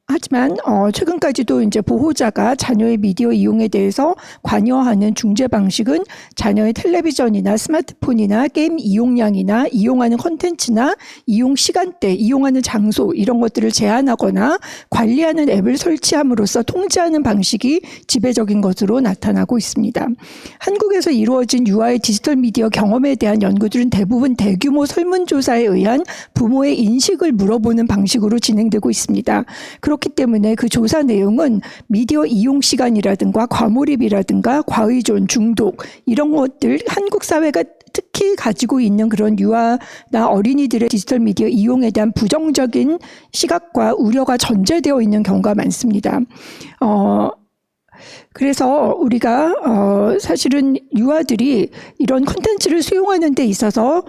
S19: 하지만 최근까지도 이제 보호자가 자녀의 미디어 이용에 대해서 관여하는 중재 방식은 자녀의 텔레비전이나 스마트폰이나 게임 이용량이나 이용하는 콘텐츠나 이용 시간대, 이용하는 장소, 이런 것들을 제한하거나 관리하는 앱을 설치함으로써 통제하는 방식이 지배적인 것으로 나타나고 있습니다. 한국에서 이루어진 유아의 디지털 미디어 경험에 대한 연구들은 대부분 대규모 설문조사에 의한 부모의 인식을 물어보는 방식으로 진행되고 있습니다. 그렇기 때문에 그 조사 내용은 미디어 이용 시간이라든가 과몰입이라든가 과의존, 중독, 이런 것들, 한국 사회가 특히 가지고 있는 그런 유아나 어린이들의 디지털 미디어 이용에 대한 부정적인 시각과 우려가 전제되어 있는 경우가 많습니다. 그래서 우리가 사실은 유아들이 이런 콘텐츠를 수용하는 데 있어서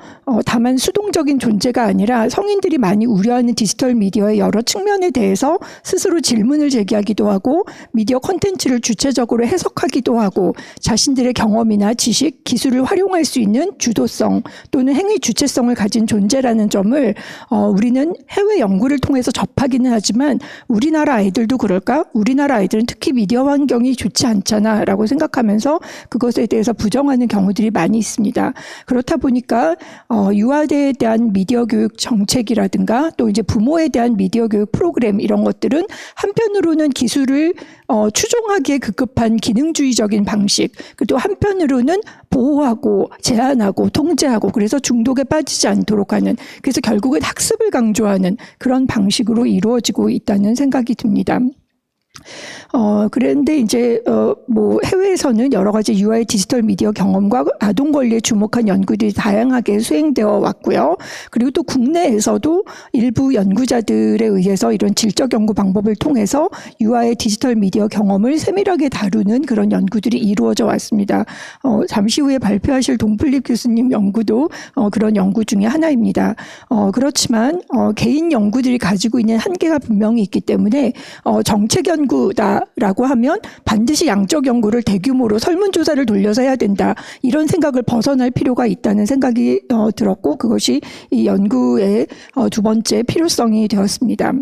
S19: 다만 수동적인 존재가 아니라 성인들이 많이 우려하는 디지털 미디어의 여러 측면에 대해서 스스로 질문을 제기하기도 하고 미디어 콘텐츠를 주체적으로 해석하기도 하고 자신들의 경험이나 지식, 기술을 활용할 수 있는 주도성 또는 행위 주체성을 가진 존재라는 점을 우리는 해외 연구를 통해서 접하기는 하지만 우리나라 아이들도 그럴까? 우리나라 아이들은 특히 미디어 환경이 좋지 않잖아 라고 생각하면서 그것에 대해서 부정하는 경우들이 많이 있습니다. 그렇다 보니까 유아대에 대한 미디어 교육 정책이라든가 또 이제 부모에 대한 미디어 교육 프로그램 이런 것들은 한편으로는 기술을 추종하기에 급급한 기능주의적인 방식, 또 한편으로는 보호하고 제한하고 통제하고 그래서 중독에 빠지지 않도록 하는, 그래서 결국은 학습을 강조하는 그런 방식으로 이루어지고 있다는 생각이 듭니다. 그런데 이제 뭐 해외에서는 여러 가지 유아의 디지털 미디어 경험과 아동 권리에 주목한 연구들이 다양하게 수행되어 왔고요. 그리고 또 국내에서도 일부 연구자들에 의해서 이런 질적 연구 방법을 통해서 유아의 디지털 미디어 경험을 세밀하게 다루는 그런 연구들이 이루어져 왔습니다. 잠시 후에 발표하실 동플립 교수님 연구도 그런 연구 중에 하나입니다. 그렇지만 개인 연구들이 가지고 있는 한계가 분명히 있기 때문에 정책 연구다라고 하면 반드시 양적 연구를 대규모로 설문조사를 돌려서 해야 된다. 이런 생각을 벗어날 필요가 있다는 생각이 들었고 그것이 이 연구의 두 번째 필요성이 되었습니다.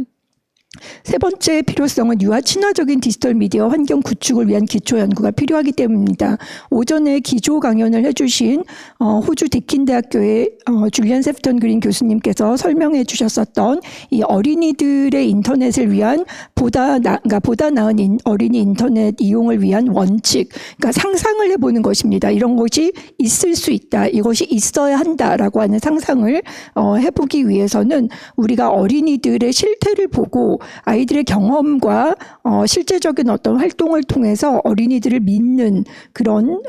S19: 세 번째 필요성은 유아 친화적인 디지털 미디어 환경 구축을 위한 기초 연구가 필요하기 때문입니다. 오전에 기조 강연을 해주신 호주 디킨 대학교의 줄리안 세프턴 그린 교수님께서 설명해 주셨었던 이 어린이들의 인터넷을 위한 보다 나은 어린이 인터넷 이용을 위한 원칙, 그러니까 상상을 해보는 것입니다. 이런 것이 있을 수 있다, 이것이 있어야 한다라고 하는 상상을 해보기 위해서는 우리가 어린이들의 실태를 보고 아이들의 경험과 실제적인 어떤 활동을 통해서 어린이들을 믿는 그런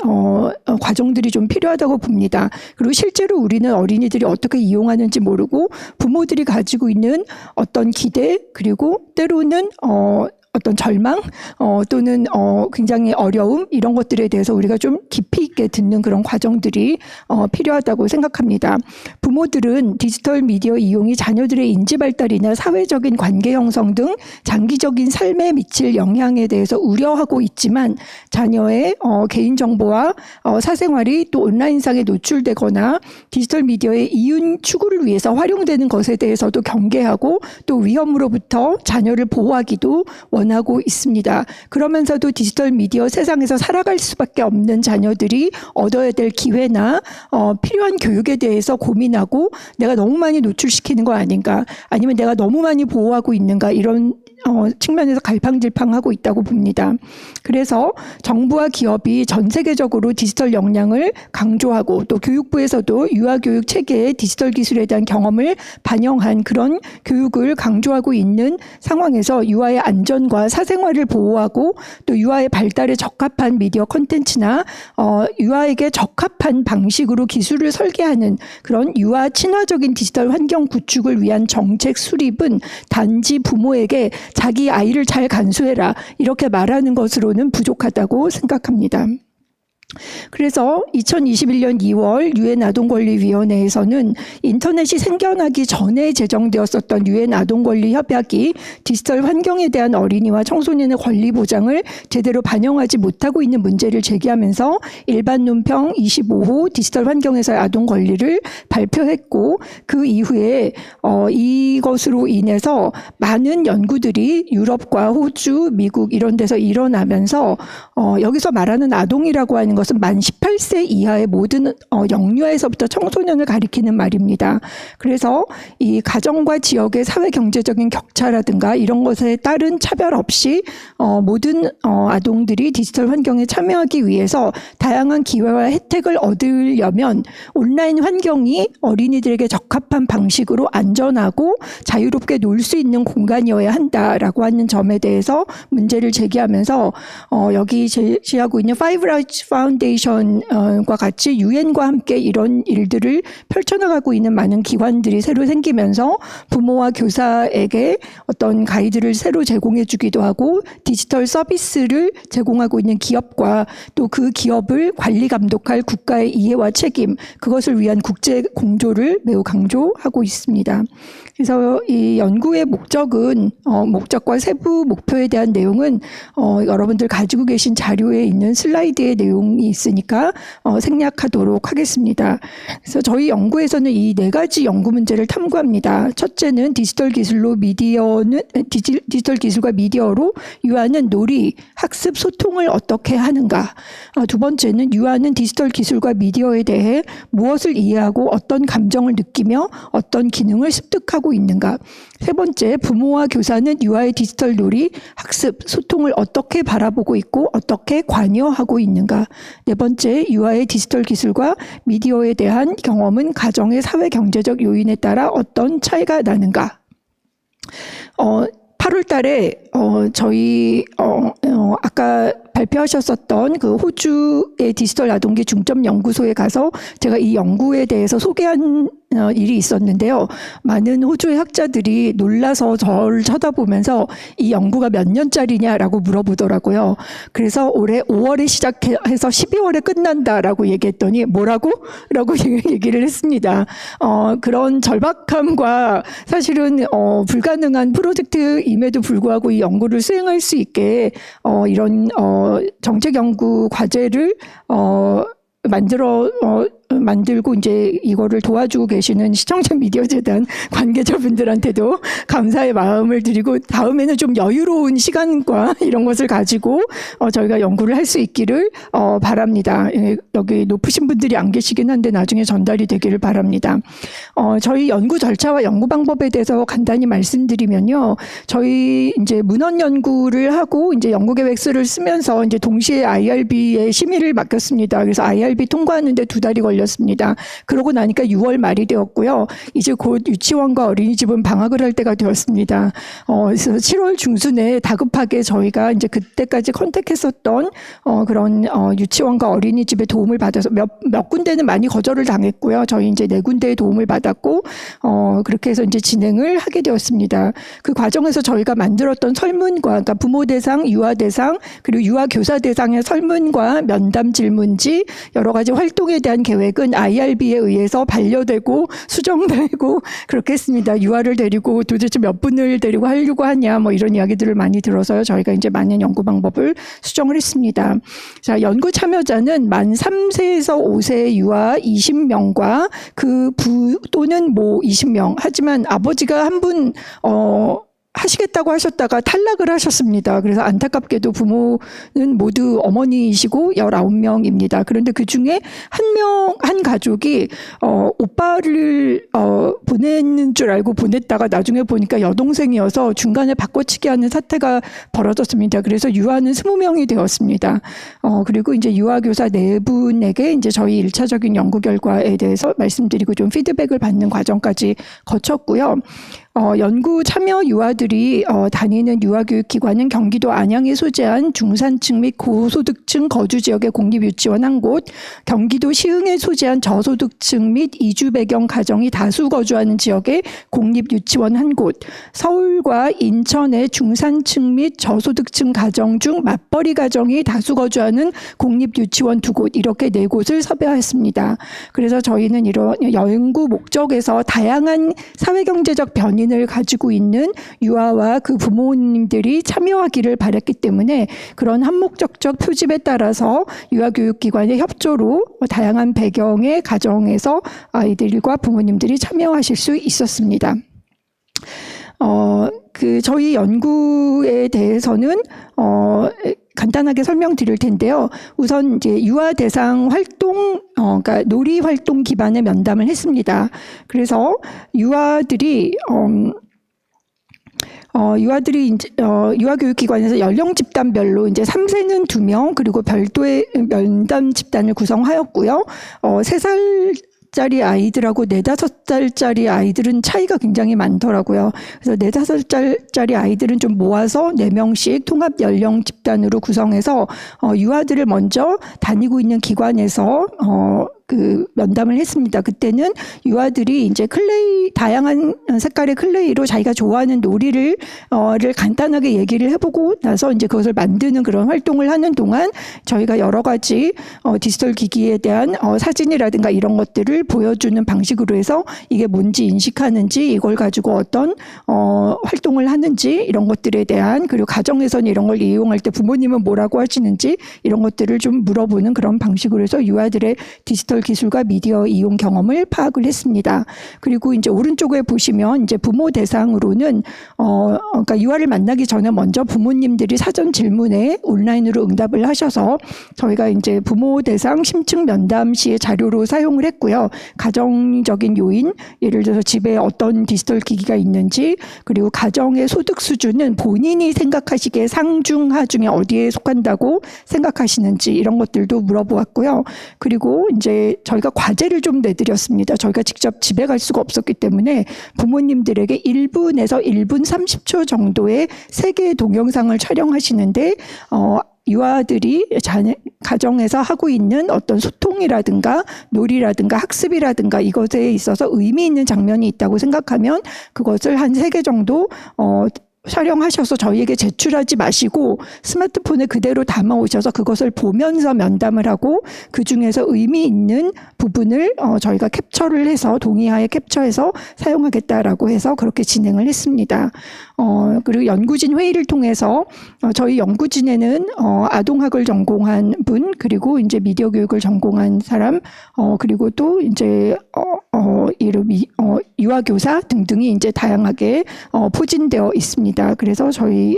S19: 과정들이 좀 필요하다고 봅니다. 그리고 실제로 우리는 어린이들이 어떻게 이용하는지 모르고 부모들이 가지고 있는 어떤 기대 그리고 때로는 어떤 절망 또는 굉장히 어려움 이런 것들에 대해서 우리가 좀 깊이 있게 듣는 그런 과정들이 필요하다고 생각합니다. 부모들은 디지털 미디어 이용이 자녀들의 인지 발달이나 사회적인 관계 형성 등 장기적인 삶에 미칠 영향에 대해서 우려하고 있지만 자녀의 개인정보와 사생활이 또 온라인상에 노출되거나 디지털 미디어의 이윤 추구를 위해서 활용되는 것에 대해서도 경계하고 또 위험으로부터 자녀를 보호하기도 원하고 있습니다. 그러면서도 디지털 미디어 세상에서 살아갈 수밖에 없는 자녀들이 얻어야 될 기회나 필요한 교육에 대해서 고민하고 내가 너무 많이 노출시키는 거 아닌가, 아니면 내가 너무 많이 보호하고 있는가, 이런 측면에서 갈팡질팡하고 있다고 봅니다. 그래서 정부와 기업이 전 세계적으로 디지털 역량을 강조하고 또 교육부에서도 유아교육 체계의 디지털 기술에 대한 경험을 반영한 그런 교육을 강조하고 있는 상황에서 유아의 안전과 사생활을 보호하고 또 유아의 발달에 적합한 미디어 콘텐츠나 유아에게 적합한 방식으로 기술을 설계하는 그런 유아 친화적인 디지털 환경 구축을 위한 정책 수립은 단지 부모에게 자기 아이를 잘 간수해라 이렇게 말하는 것으로는 부족하다고 생각합니다. 그래서 2021년 2월 유엔 아동권리위원회에서는 인터넷이 생겨나기 전에 제정되었었던 유엔 아동권리 협약이 디지털 환경에 대한 어린이와 청소년의 권리 보장을 제대로 반영하지 못하고 있는 문제를 제기하면서 일반 논평 25호 디지털 환경에서의 아동 권리를 발표했고 그 이후에 이것으로 인해서 많은 연구들이 유럽과 호주, 미국 이런 데서 일어나면서 여기서 말하는 아동이라고 하는 것은 만 18세 이하의 모든 영유아에서부터 청소년을 가리키는 말입니다. 그래서 이 가정과 지역의 사회 경제적인 격차라든가 이런 것에 따른 차별 없이 모든 아동들이 디지털 환경에 참여하기 위해서 다양한 기회와 혜택을 얻으려면 온라인 환경이 어린이들에게 적합한 방식으로 안전하고 자유롭게 놀 수 있는 공간이어야 한다라고 하는 점에 대해서 문제를 제기하면서 여기 제시하고 있는 Five Rights Found 파운데이션과 같이 유엔과 함께 이런 일들을 펼쳐나가고 있는 많은 기관들이 새로 생기면서 부모와 교사에게 어떤 가이드를 새로 제공해 주기도 하고 디지털 서비스를 제공하고 있는 기업과 또 그 기업을 관리 감독할 국가의 이해와 책임, 그것을 위한 국제 공조를 매우 강조하고 있습니다. 그래서 이 연구의 목적은 목적과 세부 목표에 대한 내용은 여러분들 가지고 계신 자료에 있는 슬라이드의 내용이 있으니까 생략하도록 하겠습니다. 그래서 저희 연구에서는 이 4가지 연구 문제를 탐구합니다. 첫째는 디지털 기술과 미디어로 유아는 놀이, 학습, 소통을 어떻게 하는가. 두 번째는 유아는 디지털 기술과 미디어에 대해 무엇을 이해하고 어떤 감정을 느끼며 어떤 기능을 습득하고 있는가. 세 번째, 부모와 교사는 유아의 디지털 놀이, 학습, 소통을 어떻게 바라보고 있고 어떻게 관여하고 있는가. 네 번째, 유아의 디지털 기술과 미디어에 대한 경험은 가정의 사회 경제적 요인에 따라 어떤 차이가 나는가. 8월 달에 저희 아까 발표하셨었던 그 호주의 디지털 아동기 중점 연구소에 가서 제가 이 연구에 대해서 소개한 일이 있었는데요. 많은 호주의 학자들이 놀라서 저를 쳐다보면서 이 연구가 몇 년짜리냐라고 물어보더라고요. 그래서 올해 5월에 시작해서 12월에 끝난다라고 얘기했더니 뭐라고? 라고 얘기를 했습니다. 그런 절박함과 사실은 불가능한 프로젝트임에도 불구하고 이 연구를 수행할 수 있게 이런 정책 연구 과제를 만들고 이제 이거를 도와주고 계시는 시청자 미디어 재단 관계자분들한테도 감사의 마음을 드리고 다음에는 좀 여유로운 시간과 이런 것을 가지고 저희가 연구를 할 수 있기를 바랍니다. 여기 높으신 분들이 안 계시긴 한데 나중에 전달이 되기를 바랍니다. 저희 연구 절차와 연구 방법에 대해서 간단히 말씀드리면요. 저희 이제 문헌 연구를 하고 이제 연구 계획서를 쓰면서 이제 동시에 IRB의 심의를 맡겼습니다. 그래서 IRB 통과하는데 2달이 걸렸습니다. 그러고 나니까 6월 말이 되었고요. 이제 곧 유치원과 어린이집은 방학을 할 때가 되었습니다. 그래서 7월 중순에 다급하게 저희가 이제 그때까지 컨택했었던 그런 유치원과 어린이집의 도움을 받아서 몇 군데는 많이 거절을 당했고요. 저희 이제 4군데의 도움을 받았고 그렇게 해서 이제 진행을 하게 되었습니다. 그 과정에서 저희가 만들었던 설문과 그러니까 부모 대상, 유아 대상, 그리고 유아 교사 대상의 설문과 면담 질문지 여러 가지 활동에 대한 계획은 IRB에 의해서 반려되고 수정되고 그렇게 했습니다. 유아를 데리고 도대체 몇 분을 데리고 하려고 하냐 뭐 이런 이야기들을 많이 들어서요. 저희가 이제 많은 연구 방법을 수정을 했습니다. 자, 연구 참여자는 만 3세에서 5세 유아 20명과 그 부 또는 모 20명. 하지만 아버지가 한 분 하시겠다고 하셨다가 탈락을 하셨습니다. 그래서 안타깝게도 부모는 모두 어머니이시고 19명입니다. 그런데 그 중에 한 가족이 오빠를 보내는 줄 알고 보냈다가 나중에 보니까 여동생이어서 중간에 바꿔치기 하는 사태가 벌어졌습니다. 그래서 유아는 20명이 되었습니다. 그리고 이제 유아교사 4분에게 이제 저희 1차적인 연구 결과에 대해서 말씀드리고 좀 피드백을 받는 과정까지 거쳤고요. 연구 참여 유아들이 다니는 유아교육기관은 경기도 안양에 소재한 중산층 및 고소득층 거주지역의 공립유치원 1곳, 경기도 시흥에 소재한 저소득층 및 이주 배경 가정이 다수 거주하는 지역의 공립유치원 1곳, 서울과 인천의 중산층 및 저소득층 가정 중 맞벌이 가정이 다수 거주하는 공립유치원 2곳, 이렇게 4곳을 섭외했습니다. 그래서 저희는 이런 연구 목적에서 다양한 사회경제적 변인을 가지고 있는 유아와 그 부모님들이 참여하기를 바랬기 때문에 그런 한목적적 표집에 따라서 유아교육기관의 협조로 다양한 배경의 가정에서 아이들과 부모님들이 참여하실 수 있었습니다. 저희 연구에 대해서는 간단하게 설명드릴 텐데요. 우선 이제 유아 대상 활동, 그러니까 놀이 활동 기반의 면담을 했습니다. 그래서 유아들이 이제 유아교육기관에서 연령 집단별로 이제 3세는 2명 그리고 별도의 면담 집단을 구성하였고요. 3살 살짜리 아이들하고 4-5살짜리 아이들은 차이가 굉장히 많더라고요. 그래서 4-5살짜리 아이들은 좀 모아서 4명씩 통합 연령 집단으로 구성해서 유아들을 먼저 다니고 있는 기관에서 면담을 했습니다. 그때는 유아들이 이제 다양한 색깔의 클레이로 자기가 좋아하는 놀이를 간단하게 얘기를 해보고 나서 이제 그것을 만드는 그런 활동을 하는 동안 저희가 여러 가지 디지털 기기에 대한 사진이라든가 이런 것들을 보여주는 방식으로 해서 이게 뭔지 인식하는지, 이걸 가지고 어떤 활동을 하는지 이런 것들에 대한, 그리고 가정에서는 이런 걸 이용할 때 부모님은 뭐라고 하시는지 이런 것들을 좀 물어보는 그런 방식으로 해서 유아들의 디지털 기술과 미디어 이용 경험을 파악을 했습니다. 그리고 이제 오른쪽에 보시면 이제 부모 대상으로는 그러니까 유아를 만나기 전에 먼저 부모님들이 사전 질문에 온라인으로 응답을 하셔서 저희가 이제 부모 대상 심층 면담 시의 자료로 사용을 했고요. 가정적인 요인, 예를 들어서 집에 어떤 디지털 기기가 있는지, 그리고 가정의 소득 수준은 본인이 생각하시기에 상중하 중에 어디에 속한다고 생각하시는지 이런 것들도 물어보았고요. 그리고 이제 저희가 과제를 좀 내드렸습니다. 저희가 직접 집에 갈 수가 없었기 때문에 부모님들에게 1분에서 1분 30초 정도의 3개의 동영상을 촬영하시는데 유아들이 가정에서 하고 있는 어떤 소통이라든가 놀이라든가 학습이라든가 이것에 있어서 의미 있는 장면이 있다고 생각하면 그것을 한 3개 정도 촬영하셔서 저희에게 제출하지 마시고 스마트폰에 그대로 담아오셔서 그것을 보면서 면담을 하고 그중에서 의미 있는 부분을 저희가 캡처를 해서 동의하에 캡처해서 사용하겠다라고 해서 그렇게 진행을 했습니다. 그리고 연구진 회의를 통해서 저희 연구진에는 아동학을 전공한 분, 그리고 이제 미디어 교육을 전공한 사람, 그리고 또 이제 유아교사 등등이 이제 다양하게 포진되어 있습니다. 그래서 저희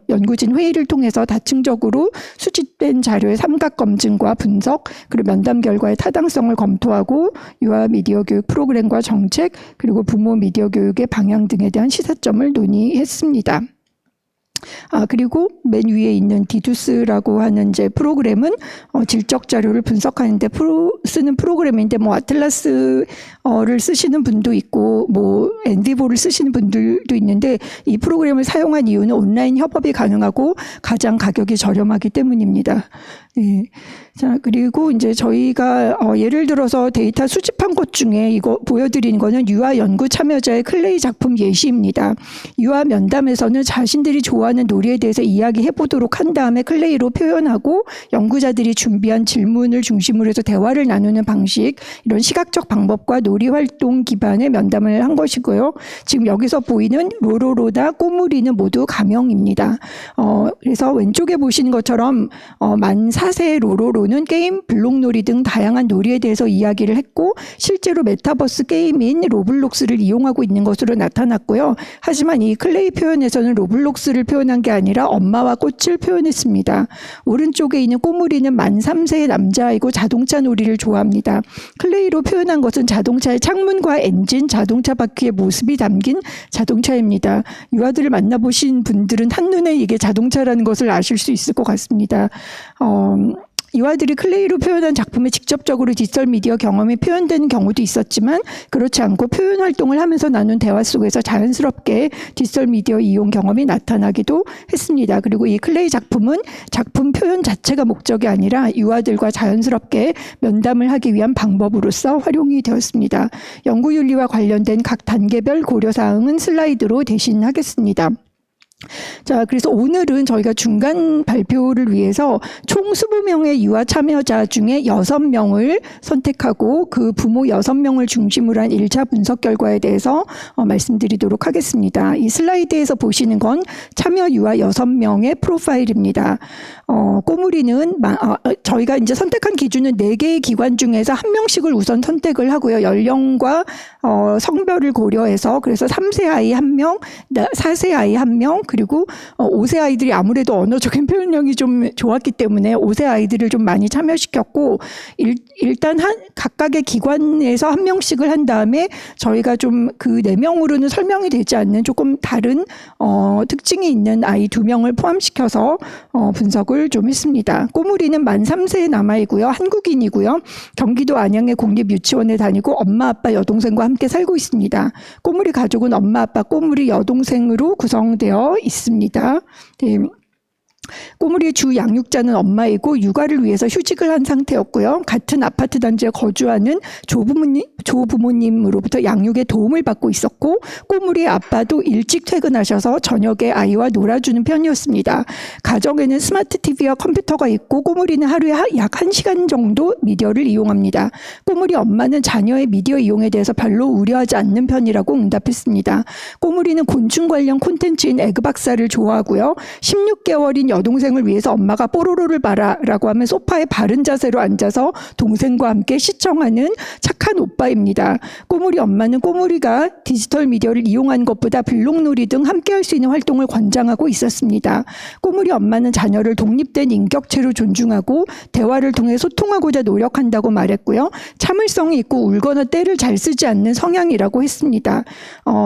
S19: 연구진 회의를 통해서 다층적으로 수집된 자료의 삼각 검증과 분석, 그리고 면담 결과의 타당성을 검토하고 유아 미디어 교육 프로그램과 정책, 그리고 부모 미디어 교육의 방향 등에 대한 시사점을 논의했습니다. 그리고 맨 위에 있는 디두스라고 하는 이제 프로그램은 질적 자료를 분석하는데 쓰는 프로그램인데 아틀라스를 쓰시는 분도 있고 엔디보를 쓰시는 분들도 있는데 이 프로그램을 사용한 이유는 온라인 협업이 가능하고 가장 가격이 저렴하기 때문입니다. 네. 자, 그리고 이제 저희가 예를 들어서 데이터 수집한 것 중에 이거 보여드리는 거는 유아 연구 참여자의 클레이 작품 예시입니다. 유아 면담에서는 자신들이 좋아하는 놀이에 대해서 이야기해 보도록 한 다음에 클레이로 표현하고 연구자들이 준비한 질문을 중심으로 해서 대화를 나누는 방식, 이런 시각적 방법과 놀이 활동 기반의 면담을 한 것이고요. 지금 여기서 보이는 로로로나 꼬물이는 모두 가명입니다. 그래서 왼쪽에 보시는 것처럼 만 4세의 로로로는 게임, 블록놀이 등 다양한 놀이에 대해서 이야기를 했고 실제로 메타버스 게임인 로블록스를 이용하고 있는 것으로 나타났고요. 하지만 이 클레이 표현에서는 로블록스를 표현한 게 아니라 엄마와 꽃을 표현했습니다. 오른쪽에 있는 꼬물이는 만 3세의 남자아이고 자동차 놀이를 좋아합니다. 클레이로 표현한 것은 자동차의 창문과 엔진, 자동차 바퀴의 모습이 담긴 자동차입니다. 유아들을 만나보신 분들은 한눈에 이게 자동차라는 것을 아실 수 있을 것 같습니다. 유아들이 클레이로 표현한 작품에 직접적으로 디지털 미디어 경험이 표현되는 경우도 있었지만 그렇지 않고 표현 활동을 하면서 나눈 대화 속에서 자연스럽게 디지털 미디어 이용 경험이 나타나기도 했습니다. 그리고 이 클레이 작품은 작품 표현 자체가 목적이 아니라 유아들과 자연스럽게 면담을 하기 위한 방법으로서 활용이 되었습니다. 연구윤리와 관련된 각 단계별 고려사항은 슬라이드로 대신하겠습니다. 자, 그래서 오늘은 저희가 중간 발표를 위해서 총 20명의 유아 참여자 중에 6명을 선택하고 그 부모 6명을 중심으로 한 1차 분석 결과에 대해서 말씀드리도록 하겠습니다. 이 슬라이드에서 보시는 건 참여 유아 6명의 프로파일입니다. 꼬물이는 저희가 이제 선택한 기준은 4개의 기관 중에서 1명씩을 우선 선택을 하고요. 연령과 성별을 고려해서 그래서 3세 아이 1명, 4세 아이 1명, 그리고 5세 아이들이 아무래도 언어적인 표현력이 좀 좋았기 때문에 5세 아이들을 좀 많이 참여시켰고 일단 각각의 기관에서 한 명씩을 한 다음에 저희가 좀 그 4명으로는 설명이 되지 않는 조금 다른 특징이 있는 아이 2명을 포함시켜서 분석을 좀 했습니다. 꼬물이는 만 3세의 남아이고요. 한국인이고요. 경기도 안양의 공립유치원에 다니고 엄마 아빠 여동생과 함께 살고 있습니다. 꼬물이 가족은 엄마 아빠 꼬물이 여동생으로 구성되어 있습니다. 네. 꼬물이의 주 양육자는 엄마이고 육아를 위해서 휴직을 한 상태였고요. 같은 아파트 단지에 거주하는 조부모님으로부터 양육에 도움을 받고 있었고 꼬물이의 아빠도 일찍 퇴근하셔서 저녁에 아이와 놀아주는 편이었습니다. 가정에는 스마트 TV와 컴퓨터가 있고 꼬물이는 하루에 약 1시간 정도 미디어를 이용합니다. 꼬물이 엄마는 자녀의 미디어 이용에 대해서 별로 우려하지 않는 편이라고 응답했습니다. 꼬물이는 곤충 관련 콘텐츠인 에그박사를 좋아하고요. 16개월인 여동생을 위해서 엄마가 뽀로로를 봐라라고 하면 소파에 바른 자세로 앉아서 동생과 함께 시청하는 착한 오빠입니다. 꼬물이 엄마는 꼬물이가 디지털 미디어를 이용한 것보다 블록놀이 등 함께 할 수 있는 활동을 권장하고 있었습니다. 꼬물이 엄마는 자녀를 독립된 인격체로 존중하고 대화를 통해 소통하고자 노력한다고 말했고요. 참을성이 있고 울거나 때를 잘 쓰지 않는 성향이라고 했습니다.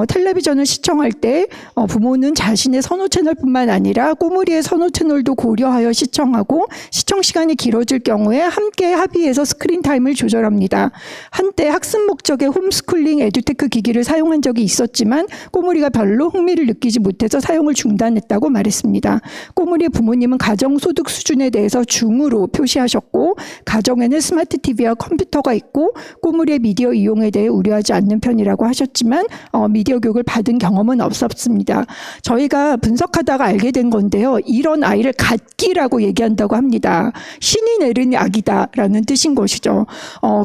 S19: 텔레비전을 시청할 때 부모는 자신의 선호 채널뿐만 아니라 꼬물이의 선호 채널도 고려하여 시청하고 시청 시간이 길어질 경우에 함께 합의해서 스크린 타임을 조절합니다. 한때 학습 목적의 홈스쿨링 에듀테크 기기를 사용한 적이 있었지만 꼬물이가 별로 흥미를 느끼지 못해서 사용을 중단했다고 말했습니다. 꼬물이의 부모님은 가정소득 수준에 대해서 중으로 표시하셨고 가정에는 스마트 TV와 컴퓨터가 있고 꼬물이의 미디어 이용에 대해 우려하지 않는 편이라고 하셨지만 미디어 교육을 받은 경험은 없었습니다. 저희가 분석하다가 알게 된 건데요. 이런 아이를 갓기라고 얘기한다고 합니다. 신이 내린 아기다라는 뜻인 것이죠.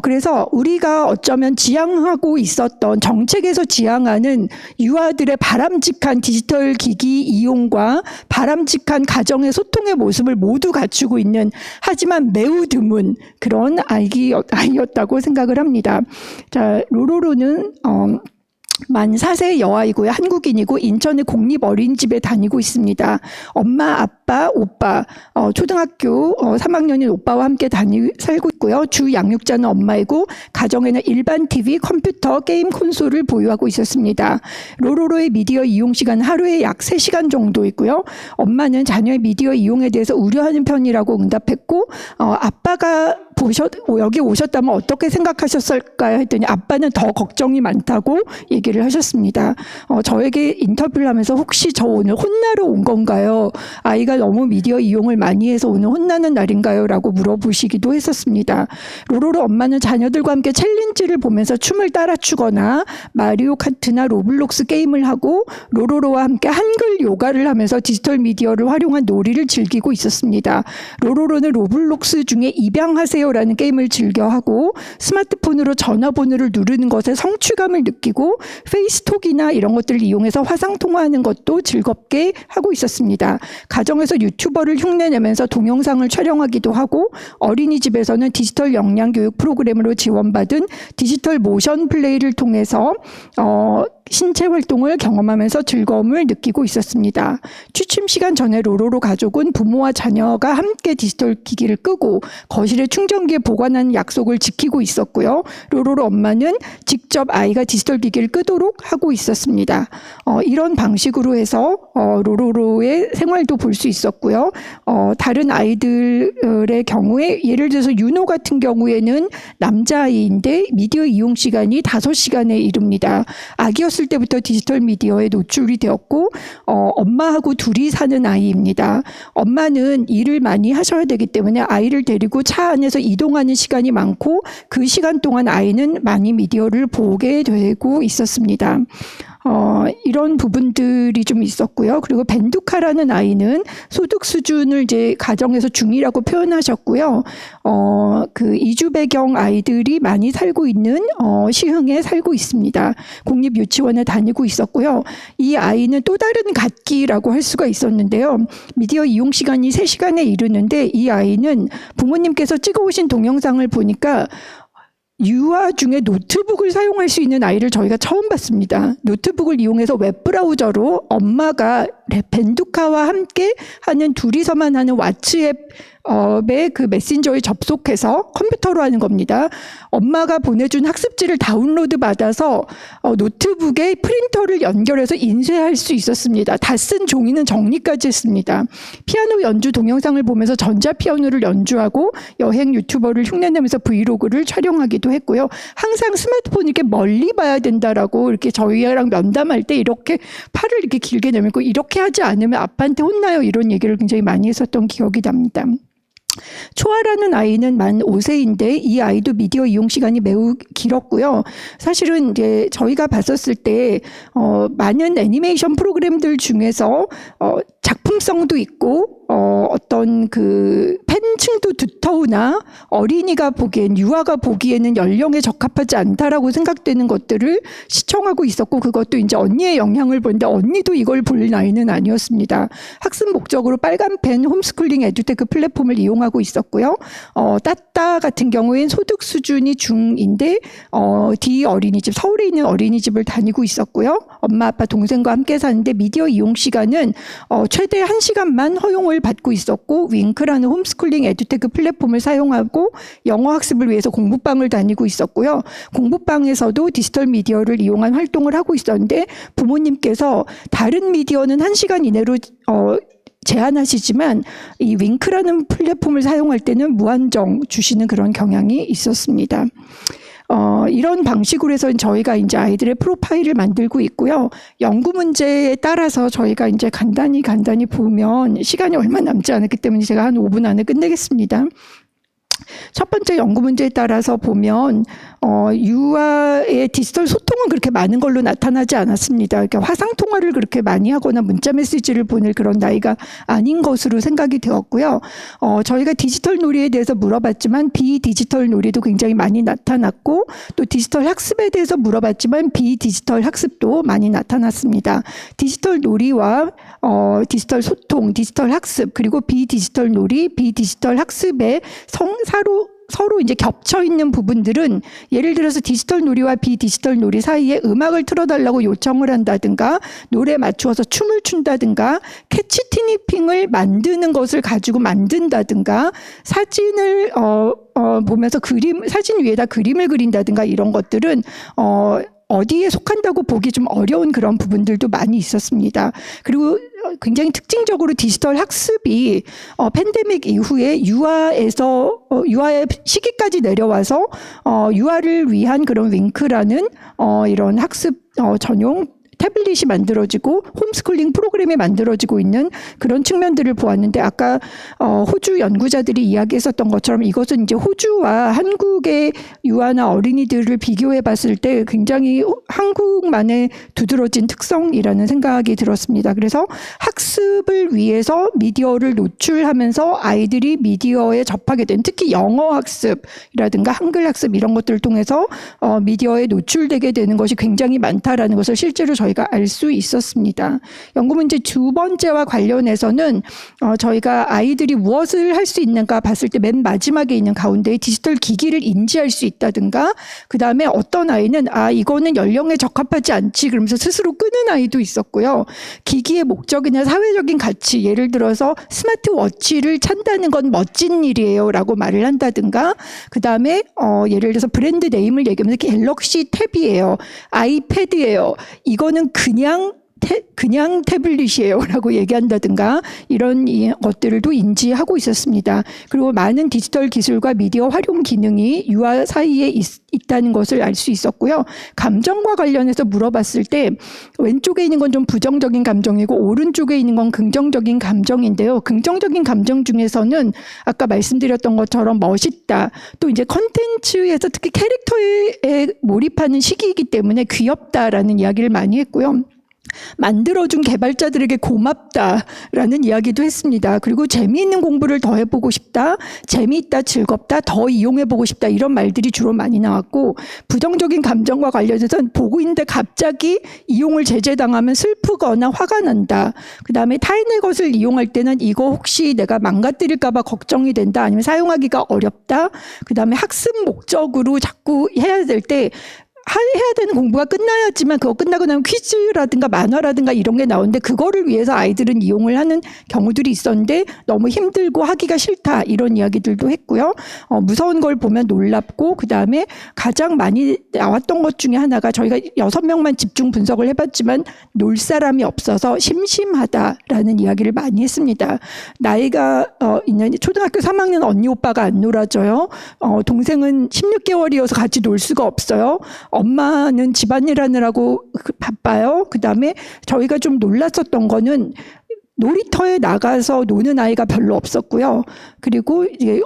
S19: 그래서 우리가 어쩌면 지향하고 있었던 정책에서 지향하는 유아들의 바람직한 디지털 기기 이용과 바람직한 가정의 소통의 모습을 모두 갖추고 있는 하지만 매우 드문 그런 아이였다고 생각을 합니다. 자, 로로로는 만 4세 여아이고요. 한국인이고 인천의 공립 어린이집에 다니고 있습니다. 엄마, 아빠, 오빠, 초등학교 3학년인 오빠와 함께 살고 있고요. 주 양육자는 엄마이고 가정에는 일반 TV, 컴퓨터, 게임 콘솔을 보유하고 있었습니다. 로로로의 미디어 이용 시간은 하루에 약 3시간 정도이고요. 엄마는 자녀의 미디어 이용에 대해서 우려하는 편이라고 응답했고 아빠가 여기 오셨다면 어떻게 생각하셨을까요? 했더니 아빠는 더 걱정이 많다고 얘기를 하셨습니다. 저에게 인터뷰를 하면서 혹시 저 오늘 혼나러 온 건가요? 아이가 너무 미디어 이용을 많이 해서 오늘 혼나는 날인가요? 라고 물어보시기도 했었습니다. 로로로 엄마는 자녀들과 함께 챌린지를 보면서 춤을 따라 추거나 마리오 카트나 로블록스 게임을 하고 로로로와 함께 한글 요가를 하면서 디지털 미디어를 활용한 놀이를 즐기고 있었습니다. 로로로는 로블록스 중에 입양하세요 라는 게임을 즐겨하고 스마트폰으로 전화번호를 누르는 것에 성취감을 느끼고 페이스톡이나 이런 것들을 이용해서 화상통화하는 것도 즐겁게 하고 있었습니다. 가정에서 유튜버를 흉내내면서 동영상을 촬영하기도 하고 어린이집에서는 디지털 역량 교육 프로그램으로 지원받은 디지털 모션 플레이를 통해서 신체 활동을 경험하면서 즐거움을 느끼고 있었습니다. 취침 시간 전에 로로로 가족은 부모와 자녀가 함께 디지털 기기를 끄고 거실에 충전기에 보관하는 약속을 지키고 있었고요. 로로로 엄마는 직접 아이가 디지털 기기를 끄도록 하고 있었습니다. 이런 방식으로 해서 로로로의 생활도 볼 수 있었고요. 다른 아이들의 경우에 예를 들어서 윤호 같은 경우에는 남자아이인데 미디어 이용 시간이 5시간에 이릅니다. 아기였을 때부터 디지털 미디어에 노출이 되었고 엄마하고 둘이 사는 아이입니다. 엄마는 일을 많이 하셔야 되기 때문에 아이를 데리고 차 안에서 이동하는 시간이 많고 그 시간 동안 아이는 많이 미디어를 보게 되고 있었습니다. 이런 부분들이 좀 있었고요. 그리고 벤두카라는 아이는 소득 수준을 이제 가정에서 중이라고 표현하셨고요. 그 이주 배경 아이들이 많이 살고 있는 시흥에 살고 있습니다. 공립 유치원에 다니고 있었고요. 이 아이는 또 다른 갓기라고 할 수가 있었는데요. 미디어 이용 시간이 3시간에 이르는데 이 아이는 부모님께서 찍어오신 동영상을 보니까 유아 중에 노트북을 사용할 수 있는 아이를 저희가 처음 봤습니다. 노트북을 이용해서 웹브라우저로 엄마가 벤두카와 함께 하는 둘이서만 하는 왓츠앱의 그 메신저에 접속해서 컴퓨터로 하는 겁니다. 엄마가 보내준 학습지를 다운로드 받아서 노트북에 프린터를 연결해서 인쇄할 수 있었습니다. 다 쓴 종이는 정리까지 했습니다. 피아노 연주 동영상을 보면서 전자피아노를 연주하고 여행 유튜버를 흉내내면서 브이로그를 촬영하기도 했고요. 항상 스마트폰 이렇게 멀리 봐야 된다라고 이렇게 저희랑 면담할 때 이렇게 팔을 이렇게 길게 내밀고 이렇게 하지 않으면 아빠한테 혼나요 이런 얘기를 굉장히 많이 했었던 기억이 납니다. 초아라는 아이는 만 5세인데 이 아이도 미디어 이용 시간이 매우 길었고요. 사실은 이제 저희가 봤었을 때 많은 애니메이션 프로그램들 중에서 작품성도 있고 어떤 그 팬층도 두터우나 어린이가 보기엔 유아가 보기에는 연령에 적합하지 않다라고 생각되는 것들을 시청하고 있었고 그것도 이제 언니의 영향을 보는데 언니도 이걸 볼 나이는 아니었습니다. 학습 목적으로 빨간 펜 홈스쿨링 에듀테크 플랫폼을 이용하고 있었고요. 따따 같은 경우엔 소득 수준이 중인데 D 어린이집 서울에 있는 어린이집을 다니고 있었고요. 엄마 아빠 동생과 함께 사는데 미디어 이용 시간은 최대 1시간만 허용을 받고 있었고 윙크라는 홈스쿨링 에듀테크 플랫폼을 사용하고 영어 학습을 위해서 공부방을 다니고 있었고요. 공부방에서도 디지털 미디어를 이용한 활동을 하고 있었는데 부모님께서 다른 미디어는 1시간 이내로 제한하시지만 이 윙크라는 플랫폼을 사용할 때는 무한정 주시는 그런 경향이 있었습니다. 이런 방식으로 해서 저희가 이제 아이들의 프로파일을 만들고 있고요. 연구 문제에 따라서 저희가 이제 간단히 보면 시간이 얼마 남지 않았기 때문에 제가 한 5분 안에 끝내겠습니다. 첫 번째 연구 문제에 따라서 보면 유아의 디지털 소통은 그렇게 많은 걸로 나타나지 않았습니다. 그러니까 화상 통화를 그렇게 많이 하거나 문자 메시지를 보낼 그런 나이가 아닌 것으로 생각이 되었고요. 저희가 디지털 놀이에 대해서 물어봤지만 비디지털 놀이도 굉장히 많이 나타났고 또 디지털 학습에 대해서 물어봤지만 비디지털 학습도 많이 나타났습니다. 디지털 놀이와 디지털 소통, 디지털 학습 그리고 비디지털 놀이, 비디지털 학습의 서로 이제 겹쳐 있는 부분들은 예를 들어서 디지털 놀이와 비디지털 놀이 사이에 음악을 틀어달라고 요청을 한다든가 노래 맞추어서 춤을 춘다든가 캐치 티니핑을 만드는 것을 가지고 만든다든가 사진을 보면서 사진 위에다 그림을 그린다든가 이런 것들은 어디에 속한다고 보기 좀 어려운 그런 부분들도 많이 있었습니다. 그리고 굉장히 특징적으로 디지털 학습이 팬데믹 이후에 유아의 시기까지 내려와서 유아를 위한 그런 윙크라는 이런 학습 전용 태블릿이 만들어지고 홈스쿨링 프로그램이 만들어지고 있는 그런 측면들을 보았는데 아까 호주 연구자들이 이야기했었던 것처럼 이것은 이제 호주와 한국의 유아나 어린이들을 비교해 봤을 때 굉장히 한국만의 두드러진 특성이라는 생각이 들었습니다. 그래서 학습을 위해서 미디어를 노출하면서 아이들이 미디어에 접하게 된 특히 영어 학습이라든가 한글 학습 이런 것들을 통해서 미디어에 노출되게 되는 것이 굉장히 많다라는 것을 실제로 저희가 알 수 있었습니다. 연구 문제 두 번째와 관련해서는 저희가 아이들이 무엇을 할 수 있는가 봤을 때 맨 마지막에 있는 가운데 디지털 기기를 인지할 수 있다든가 그 다음에 어떤 아이는 이거는 연령에 적합하지 않지 그러면서 스스로 끄는 아이도 있었고요. 기기의 목적이나 사회적인 가치 예를 들어서 스마트워치를 찬다는 건 멋진 일이에요 라고 말을 한다든가 그 다음에 예를 들어서 브랜드 네임을 얘기하면서 갤럭시 탭이에요. 아이패드예요. 이거는 그냥 태블릿이에요 라고 얘기한다든가 이런 것들도 인지하고 있었습니다. 그리고 많은 디지털 기술과 미디어 활용 기능이 유아 사이에 있다는 것을 알 수 있었고요. 감정과 관련해서 물어봤을 때 왼쪽에 있는 건 좀 부정적인 감정이고 오른쪽에 있는 건 긍정적인 감정인데요. 긍정적인 감정 중에서는 아까 말씀드렸던 것처럼 멋있다. 또 이제 컨텐츠에서 특히 캐릭터에 몰입하는 시기이기 때문에 귀엽다라는 이야기를 많이 했고요. 만들어준 개발자들에게 고맙다라는 이야기도 했습니다. 그리고 재미있는 공부를 더 해보고 싶다, 재미있다, 즐겁다, 더 이용해보고 싶다 이런 말들이 주로 많이 나왔고 부정적인 감정과 관련해서는 보고 있는데 갑자기 이용을 제재당하면 슬프거나 화가 난다. 그 다음에 타인의 것을 이용할 때는 이거 혹시 내가 망가뜨릴까 봐 걱정이 된다. 아니면 사용하기가 어렵다. 그 다음에 학습 목적으로 자꾸 해야 될 때 해야 되는 공부가 끝나야지만 그거 끝나고 나면 퀴즈라든가 만화라든가 이런 게 나오는데 그거를 위해서 아이들은 이용을 하는 경우들이 있었는데 너무 힘들고 하기가 싫다 이런 이야기들도 했고요. 무서운 걸 보면 놀랍고 그다음에 가장 많이 나왔던 것 중에 하나가 저희가 6명만 집중 분석을 해봤지만 놀 사람이 없어서 심심하다라는 이야기를 많이 했습니다. 나이가 있는 초등학교 3학년 언니 오빠가 안 놀아줘요. 동생은 16개월이어서 같이 놀 수가 없어요. 엄마는 집안일 하느라고 바빠요. 그다음에 저희가 좀 놀랐었던 거는 놀이터에 나가서 노는 아이가 별로 없었고요. 그리고 이제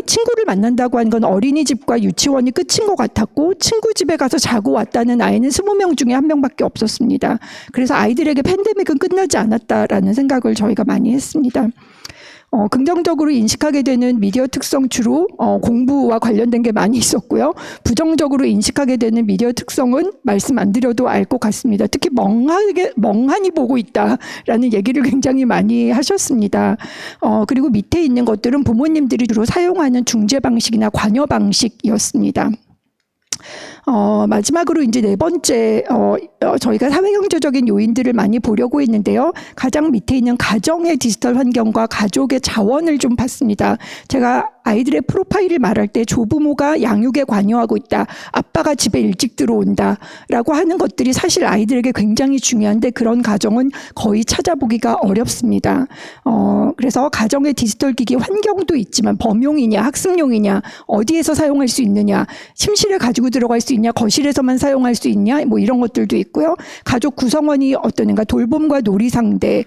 S19: 친구를 만난다고 하는 건 어린이집과 유치원이 끝인 것 같았고 친구 집에 가서 자고 왔다는 아이는 20명 중에 1명밖에 없었습니다. 그래서 아이들에게 팬데믹은 끝나지 않았다라는 생각을 저희가 많이 했습니다. 긍정적으로 인식하게 되는 미디어 특성 주로 공부와 관련된 게 많이 있었고요. 부정적으로 인식하게 되는 미디어 특성은 말씀 안 드려도 알 것 같습니다. 특히 멍하니 보고 있다라는 얘기를 굉장히 많이 하셨습니다. 그리고 밑에 있는 것들은 부모님들이 주로 사용하는 중재 방식이나 관여 방식이었습니다. 마지막으로 이제 네 번째 저희가 사회경제적인 요인들을 많이 보려고 했는데요. 가장 밑에 있는 가정의 디지털 환경과 가족의 자원을 좀 봤습니다. 제가 아이들의 프로파일을 말할 때 조부모가 양육에 관여하고 있다. 아빠가 집에 일찍 들어온다라고 하는 것들이 사실 아이들에게 굉장히 중요한데 그런 가정은 거의 찾아보기가 어렵습니다. 그래서 가정의 디지털 기기 환경도 있지만 범용이냐 학습용이냐 어디에서 사용할 수 있느냐 침실에 가지고 들어갈 수 있냐 거실에서만 사용할 수 있냐 뭐 이런 것들도 있고요. 가족 구성원이 어떠는가 돌봄과 놀이 상대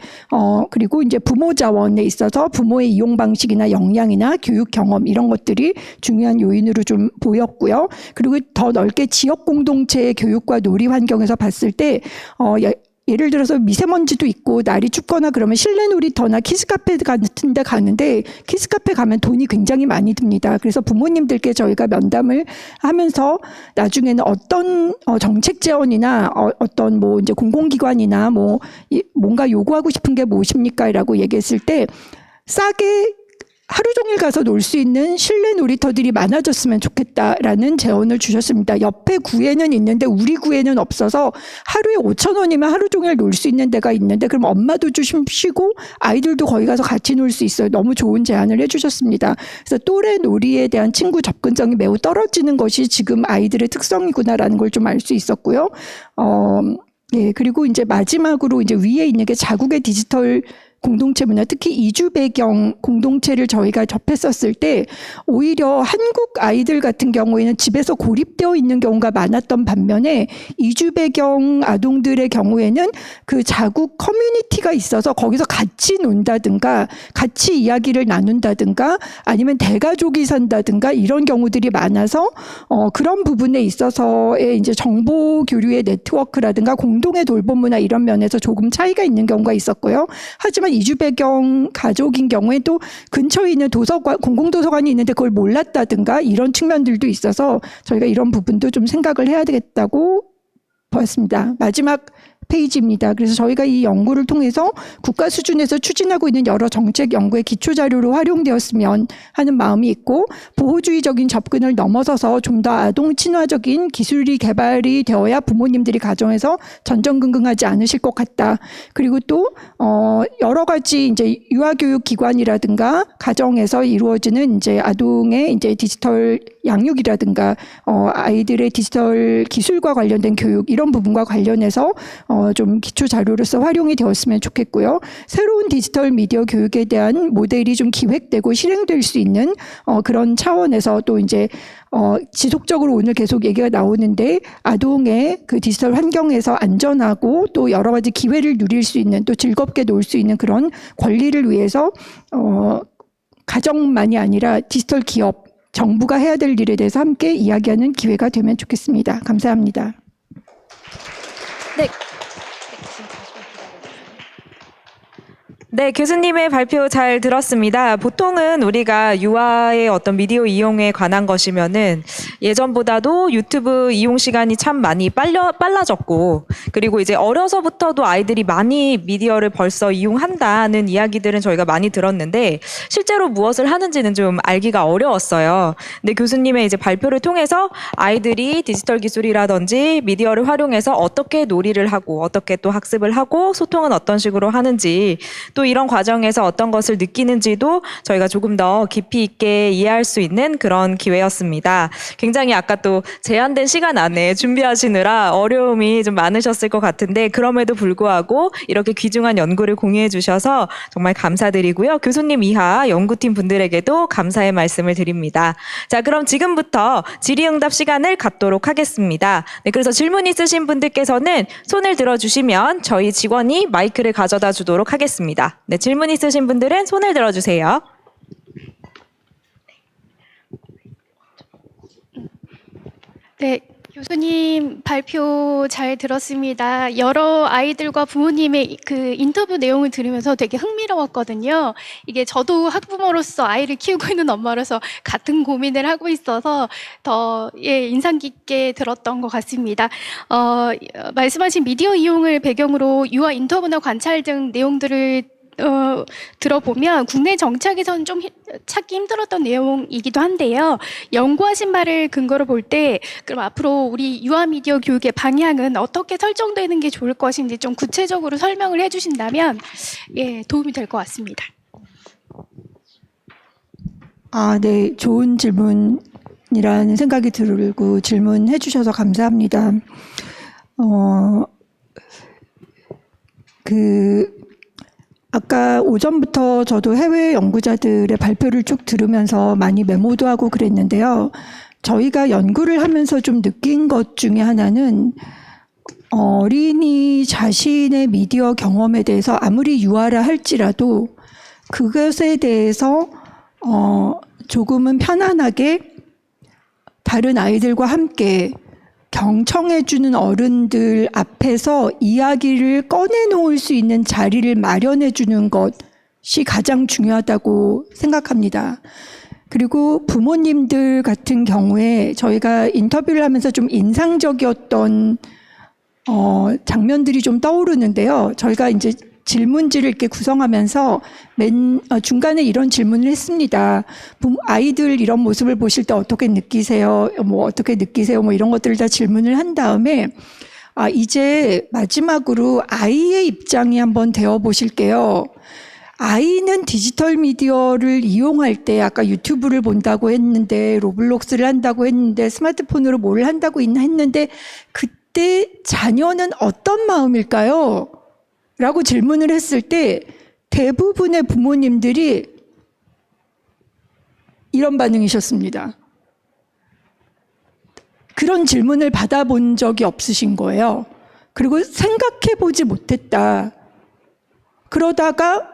S19: 그리고 이제 부모 자원에 있어서 부모의 이용 방식이나 역량이나 교육 경험 이런 것들이 중요한 요인으로 좀 보였고요. 그리고 더 넓게 지역 공동체의 교육과 놀이 환경에서 봤을 때 예를 들어서 미세먼지도 있고 날이 춥거나 그러면 실내 놀이터나 키즈카페 같은 데 가는데 키즈카페 가면 돈이 굉장히 많이 듭니다. 그래서 부모님들께 저희가 면담을 하면서 나중에는 어떤 정책 제언이나 어떤 뭐 이제 공공기관이나 뭐 뭔가 요구하고 싶은 게 무엇입니까? 라고 얘기했을 때 싸게 하루 종일 가서 놀 수 있는 실내 놀이터들이 많아졌으면 좋겠다라는 제언을 주셨습니다. 옆에 구에는 있는데 우리 구에는 없어서 하루에 5,000원이면 하루 종일 놀 수 있는 데가 있는데 그럼 엄마도 좀 쉬고 아이들도 거기 가서 같이 놀 수 있어요. 너무 좋은 제안을 해주셨습니다. 그래서 또래 놀이에 대한 친구 접근성이 매우 떨어지는 것이 지금 아이들의 특성이구나라는 걸 좀 알 수 있었고요. 예, 그리고 이제 마지막으로 이제 위에 있는 게 자국의 디지털 공동체 문화, 특히 이주 배경 공동체를 저희가 접했었을 때 오히려 한국 아이들 같은 경우에는 집에서 고립되어 있는 경우가 많았던 반면에 이주 배경 아동들의 경우에는 그 자국 커뮤니티가 있어서 거기서 같이 논다든가 같이 이야기를 나눈다든가 아니면 대가족이 산다든가 이런 경우들이 많아서 그런 부분에 있어서의 이제 정보 교류의 네트워크라든가 공동의 돌봄 문화 이런 면에서 조금 차이가 있는 경우가 있었고요. 하지만 이주 배경 가족인 경우에 또 근처에 있는 도서관, 공공도서관이 있는데 그걸 몰랐다든가 이런 측면들도 있어서 저희가 이런 부분도 좀 생각을 해야 되겠다고 보았습니다. 마지막 페이지입니다. 그래서 저희가 이 연구를 통해서 국가 수준에서 추진하고 있는 여러 정책 연구의 기초 자료로 활용되었으면 하는 마음이 있고 보호주의적인 접근을 넘어서서 좀 더 아동 친화적인 기술이 개발이 되어야 부모님들이 가정에서 전전긍긍하지 않으실 것 같다. 그리고 또 여러 가지 이제 유아교육 기관이라든가 가정에서 이루어지는 이제 아동의 이제 디지털 양육이라든가 아이들의 디지털 기술과 관련된 교육 이런 부분과 관련해서 좀 기초 자료로서 활용이 되었으면 좋겠고요. 새로운 디지털 미디어 교육에 대한 모델이 좀 기획되고 실행될 수 있는 그런 차원에서 또 이제 지속적으로 오늘 계속 얘기가 나오는데 아동의 그 디지털 환경에서 안전하고 또 여러 가지 기회를 누릴 수 있는 또 즐겁게 놀 수 있는 그런 권리를 위해서 가정만이 아니라 디지털 기업 정부가 해야 될 일에 대해서 함께 이야기하는 기회가 되면 좋겠습니다. 감사합니다.
S1: 네, 교수님의 발표 잘 들었습니다. 보통은 우리가 유아의 어떤 미디어 이용에 관한 것이면은 예전보다도 유튜브 이용 시간이 참 많이 빨라졌고, 그리고 이제 어려서부터도 아이들이 많이 미디어를 벌써 이용한다는 이야기들은 저희가 많이 들었는데 실제로 무엇을 하는지는 좀 알기가 어려웠어요. 근데 교수님의 이제 발표를 통해서 아이들이 디지털 기술이라든지 미디어를 활용해서 어떻게 놀이를 하고 어떻게 또 학습을 하고 소통은 어떤 식으로 하는지, 또 이런 과정에서 어떤 것을 느끼는지도 저희가 조금 더 깊이 있게 이해할 수 있는 그런 기회였습니다. 굉장히 아까 또 제한된 시간 안에 준비하시느라 어려움이 좀 많으셨을 것 같은데 그럼에도 불구하고 이렇게 귀중한 연구를 공유해 주셔서 정말 감사드리고요. 교수님 이하 연구팀 분들에게도 감사의 말씀을 드립니다. 자, 그럼 지금부터 질의응답 시간을 갖도록 하겠습니다. 네, 그래서 질문 있으신 분들께서는 손을 들어주시면 저희 직원이 마이크를 가져다 주도록 하겠습니다. 네, 질문 있으신 분들은 손을 들어주세요.
S20: 네, 교수님 발표 잘 들었습니다. 여러 아이들과 부모님의 그 인터뷰 내용을 들으면서 되게 흥미로웠거든요. 이게 저도 학부모로서 아이를 키우고 있는 엄마로서 같은 고민을 하고 있어서 더 인상 깊게 들었던 것 같습니다. 말씀하신 미디어 이용을 배경으로 유아 인터뷰나 관찰 등 내용들을 들어보면 국내 정착에서는 좀 찾기 힘들었던 내용이기도 한데요. 연구하신 바를 근거로 볼 때 그럼 앞으로 우리 유아 미디어 교육의 방향은 어떻게 설정되는 게 좋을 것인지 좀 구체적으로 설명을 해주신다면 도움이 될 것 같습니다.
S19: 네, 좋은 질문이라는 생각이 들고 질문해 주셔서 감사합니다. 아까 오전부터 저도 해외 연구자들의 발표를 쭉 들으면서 많이 메모도 하고 그랬는데요. 저희가 연구를 하면서 좀 느낀 것 중에 하나는 어린이 자신의 미디어 경험에 대해서 아무리 유아라 할지라도 그것에 대해서 조금은 편안하게 다른 아이들과 함께 경청해주는 어른들 앞에서 이야기를 꺼내놓을 수 있는 자리를 마련해주는 것이 가장 중요하다고 생각합니다. 그리고 부모님들 같은 경우에 저희가 인터뷰를 하면서 좀 인상적이었던 장면들이 좀 떠오르는데요. 저희가 이제 질문지를 이렇게 구성하면서 중간에 이런 질문을 했습니다. 아이들 이런 모습을 보실 때 어떻게 느끼세요? 어떻게 느끼세요? 이런 것들을 다 질문을 한 다음에 이제 마지막으로 아이의 입장이 한번 되어 보실게요. 아이는 디지털 미디어를 이용할 때 아까 유튜브를 본다고 했는데 로블록스를 한다고 했는데 스마트폰으로 뭘 한다고 했는데 그때 자녀는 어떤 마음일까요? 라고 질문을 했을 때 대부분의 부모님들이 이런 반응이셨습니다. 그런 질문을 받아본 적이 없으신 거예요. 그리고 생각해 보지 못했다. 그러다가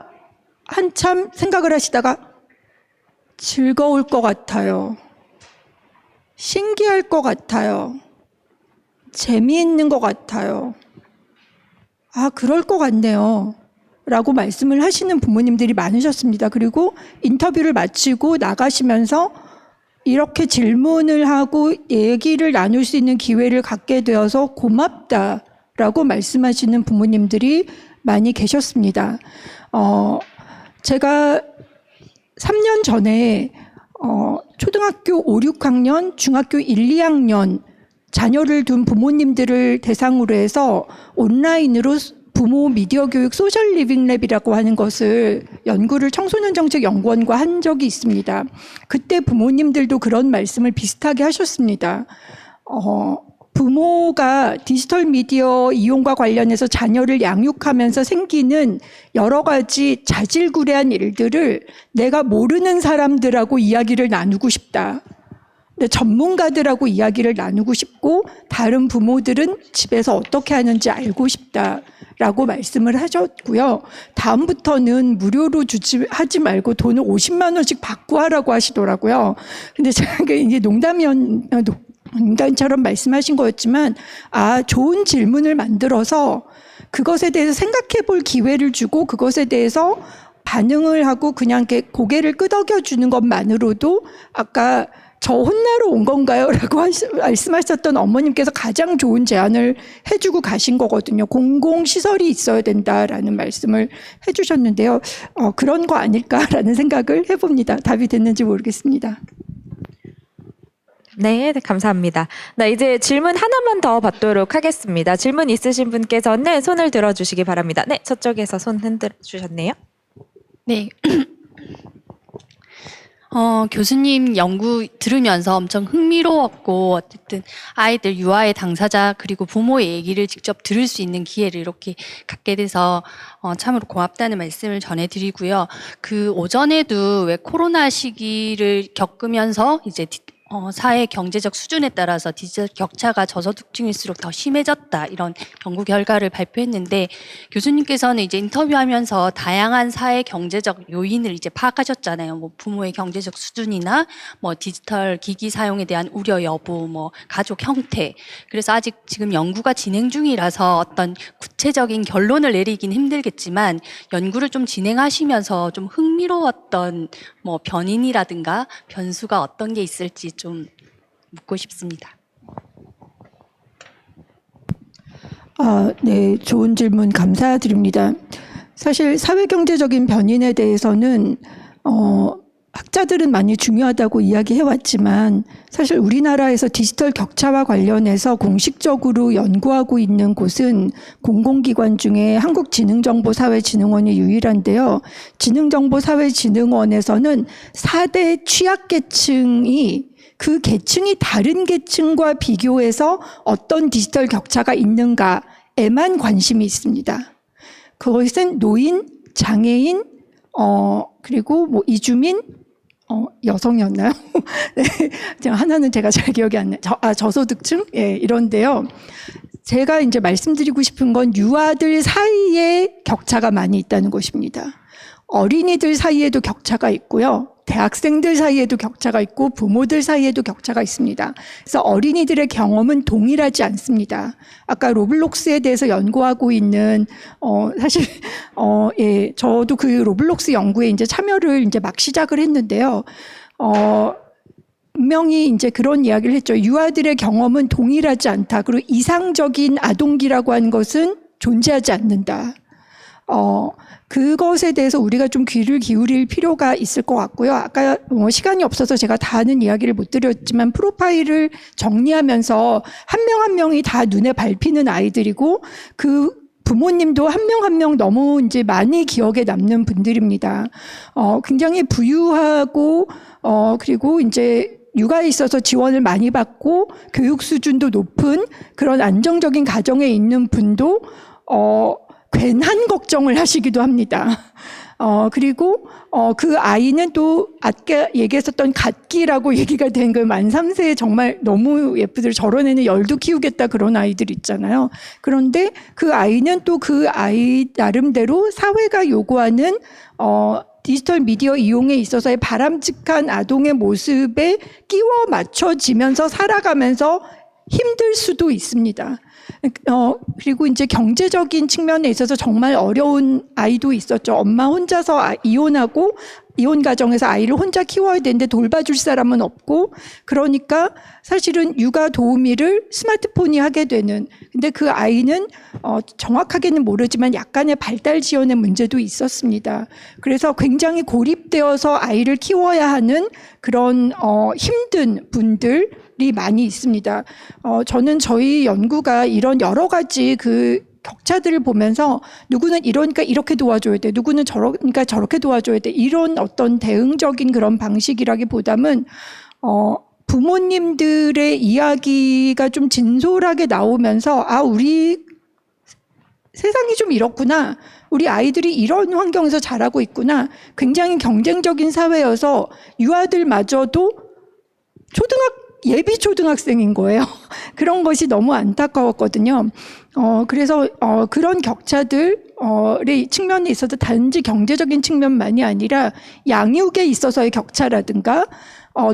S19: 한참 생각을 하시다가 즐거울 것 같아요. 신기할 것 같아요. 재미있는 것 같아요. 그럴 것 같네요. 라고 말씀을 하시는 부모님들이 많으셨습니다. 그리고 인터뷰를 마치고 나가시면서 이렇게 질문을 하고 얘기를 나눌 수 있는 기회를 갖게 되어서 고맙다라고 말씀하시는 부모님들이 많이 계셨습니다. 제가 3년 전에 초등학교 5, 6학년, 중학교 1, 2학년 자녀를 둔 부모님들을 대상으로 해서 온라인으로 부모 미디어 교육 소셜 리빙 랩이라고 하는 것을 연구를 청소년정책연구원과 한 적이 있습니다. 그때 부모님들도 그런 말씀을 비슷하게 하셨습니다. 부모가 디지털 미디어 이용과 관련해서 자녀를 양육하면서 생기는 여러 가지 자질구레한 일들을 내가 모르는 사람들하고 이야기를 나누고 싶다. 전문가들하고 이야기를 나누고 싶고 다른 부모들은 집에서 어떻게 하는지 알고 싶다라고 말씀을 하셨고요. 다음부터는 무료로 하지 말고 돈을 50만 원씩 받고 하라고 하시더라고요. 근데 제가 이게 농담처럼 말씀하신 거였지만 좋은 질문을 만들어서 그것에 대해서 생각해 볼 기회를 주고 그것에 대해서 반응을 하고 그냥 이렇게 고개를 끄덕여 주는 것만으로도 아까 저 혼나러 온 건가요? 라고 말씀하셨던 어머님께서 가장 좋은 제안을 해주고 가신 거거든요. 공공시설이 있어야 된다라는 말씀을 해주셨는데요. 그런 거 아닐까라는 생각을 해봅니다. 답이 됐는지 모르겠습니다.
S1: 네, 감사합니다. 네, 이제 질문 하나만 더 받도록 하겠습니다. 질문 있으신 분께서는 손을 들어주시기 바랍니다. 네, 저쪽에서 손 흔들어 주셨네요.
S21: 네. 교수님 연구 들으면서 엄청 흥미로웠고, 어쨌든 아이들 유아의 당사자 그리고 부모의 얘기를 직접 들을 수 있는 기회를 이렇게 갖게 돼서 참으로 고맙다는 말씀을 전해드리고요. 그 오전에도 왜 코로나 시기를 겪으면서 이제 사회 경제적 수준에 따라서 디지털 격차가 저소득층일수록 더 심해졌다, 이런 연구 결과를 발표했는데, 교수님께서는 이제 인터뷰하면서 다양한 사회 경제적 요인을 이제 파악하셨잖아요. 뭐 부모의 경제적 수준이나 뭐 디지털 기기 사용에 대한 우려 여부, 뭐 가족 형태. 그래서 아직 지금 연구가 진행 중이라서 어떤 구체적인 결론을 내리긴 힘들겠지만, 연구를 좀 진행하시면서 좀 흥미로웠던 뭐 변인이라든가 변수가 어떤 게 있을지 좀 묻고 싶습니다.
S19: 네, 좋은 질문 감사드립니다. 사실 사회경제적인 변인에 대해서는 학자들은 많이 중요하다고 이야기해왔지만, 사실 우리나라에서 디지털 격차와 관련해서 공식적으로 연구하고 있는 곳은 공공기관 중에 한국지능정보사회진흥원이 유일한데요. 지능정보사회진흥원에서는 4대 취약계층이 그 계층이 다른 계층과 비교해서 어떤 디지털 격차가 있는가에만 관심이 있습니다. 그것은 노인, 장애인, 그리고 뭐 이주민, 여성이었나요? 네, 하나는 제가 잘 기억이 안 나요. 저소득층? 예, 이런데요. 제가 이제 말씀드리고 싶은 건 유아들 사이에 격차가 많이 있다는 것입니다. 어린이들 사이에도 격차가 있고요. 대학생들 사이에도 격차가 있고 부모들 사이에도 격차가 있습니다. 그래서 어린이들의 경험은 동일하지 않습니다. 아까 로블록스에 대해서 연구하고 있는 사실 예, 저도 그 로블록스 연구에 이제 참여를 이제 막 시작을 했는데요. 분명히 이제 그런 이야기를 했죠. 유아들의 경험은 동일하지 않다. 그리고 이상적인 아동기라고 하는 것은 존재하지 않는다. 그것에 대해서 우리가 좀 귀를 기울일 필요가 있을 것 같고요. 아까 시간이 없어서 제가 다 하는 이야기를 못 드렸지만, 프로파일을 정리하면서 한 명 한 명이 다 눈에 밟히는 아이들이고, 그 부모님도 한 명 한 명 너무 이제 많이 기억에 남는 분들입니다. 굉장히 부유하고, 그리고 이제 육아에 있어서 지원을 많이 받고, 교육 수준도 높은 그런 안정적인 가정에 있는 분도, 괜한 걱정을 하시기도 합니다. 그리고 그 아이는 또 아까 얘기했었던 갓기라고 얘기가 된 그 만 3세에 정말 너무 예쁘들, 저런 애는 열도 키우겠다, 그런 아이들 있잖아요. 그런데 그 아이는 또 그 아이 나름대로 사회가 요구하는 디지털 미디어 이용에 있어서의 바람직한 아동의 모습에 끼워 맞춰지면서 살아가면서 힘들 수도 있습니다. 그리고 이제 경제적인 측면에 있어서 정말 어려운 아이도 있었죠. 엄마 혼자서 이혼하고, 이혼 가정에서 아이를 혼자 키워야 되는데 돌봐줄 사람은 없고, 그러니까 사실은 육아 도우미를 스마트폰이 하게 되는, 근데 그 아이는 정확하게는 모르지만 약간의 발달 지연의 문제도 있었습니다. 그래서 굉장히 고립되어서 아이를 키워야 하는 그런 힘든 분들이 많이 있습니다. 저는 저희 연구가 이런 여러 가지 그 격차들을 보면서, 누구는 이러니까 이렇게 도와줘야 돼, 누구는 저러니까 저렇게 도와줘야 돼, 이런 어떤 대응적인 그런 방식이라기보다는 부모님들의 이야기가 좀 진솔하게 나오면서, 우리 세상이 좀 이렇구나, 우리 아이들이 이런 환경에서 자라고 있구나, 굉장히 경쟁적인 사회여서 유아들마저도 예비 초등학생인 거예요. 그런 것이 너무 안타까웠거든요. 그래서 그런 격차들의 측면에 있어서 단지 경제적인 측면만이 아니라 양육에 있어서의 격차라든가,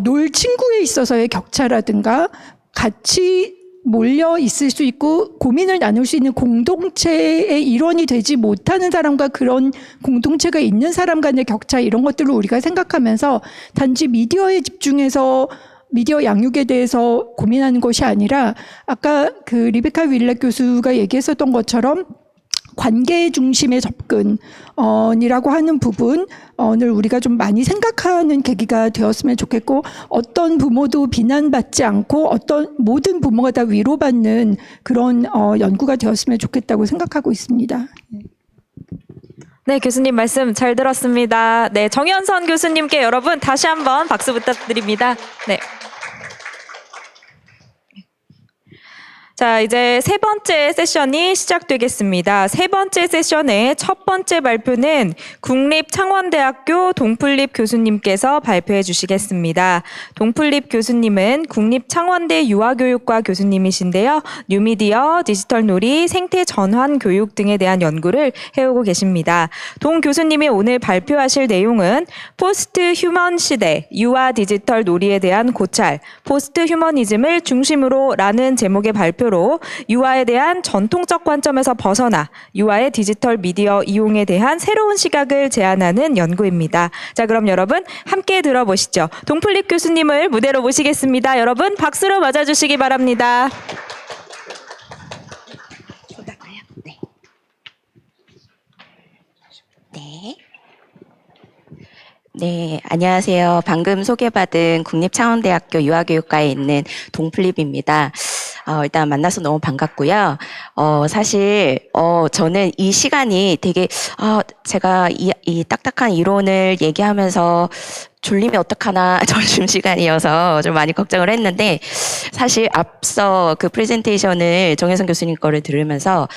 S19: 놀 친구에 있어서의 격차라든가, 같이 몰려 있을 수 있고 고민을 나눌 수 있는 공동체의 일원이 되지 못하는 사람과 그런 공동체가 있는 사람 간의 격차, 이런 것들을 우리가 생각하면서 단지 미디어에 집중해서 미디어 양육에 대해서 고민하는 것이 아니라 아까 그 리베카 윌렛 교수가 얘기했었던 것처럼 관계 중심의 접근이라고 하는 부분을 우리가 좀 많이 생각하는 계기가 되었으면 좋겠고, 어떤 부모도 비난받지 않고 모든 부모가 다 위로받는 그런 연구가 되었으면 좋겠다고 생각하고 있습니다.
S1: 네, 교수님 말씀 잘 들었습니다. 네, 정현선 교수님께 여러분 다시 한번 박수 부탁드립니다. 네. 자, 이제 세 번째 세션이 시작되겠습니다. 세 번째 세션의 첫 번째 발표는 국립창원대학교 동풀립 교수님께서 발표해 주시겠습니다. 동풀립 교수님은 국립창원대 유아교육과 교수님이신데요. 뉴미디어, 디지털 놀이, 생태 전환 교육 등에 대한 연구를 해오고 계십니다. 동 교수님이 오늘 발표하실 내용은 포스트 휴먼 시대, 유아 디지털 놀이에 대한 고찰, 포스트 휴머니즘을 중심으로 라는 제목의 발표 로 유아에 대한 전통적 관점에서 벗어나 유아의 디지털 미디어 이용에 대한 새로운 시각을 제안하는 연구입니다. 자, 그럼 여러분 함께 들어보시죠. 동풀립 교수님을 무대로 모시겠습니다. 여러분 박수로 맞아주시기 바랍니다.
S2: 네, 안녕하세요. 방금 소개받은 국립창원대학교 유아교육과에 있는 동풀립입니다. 일단 만나서 너무 반갑고요. 사실 저는 이 시간이 되게 제가 이 딱딱한 이론을 얘기하면서 졸리면 어떡하나 점심시간이어서 좀 많이 걱정을 했는데, 사실 앞서 그 프레젠테이션을 정혜선 교수님 거를 들으면서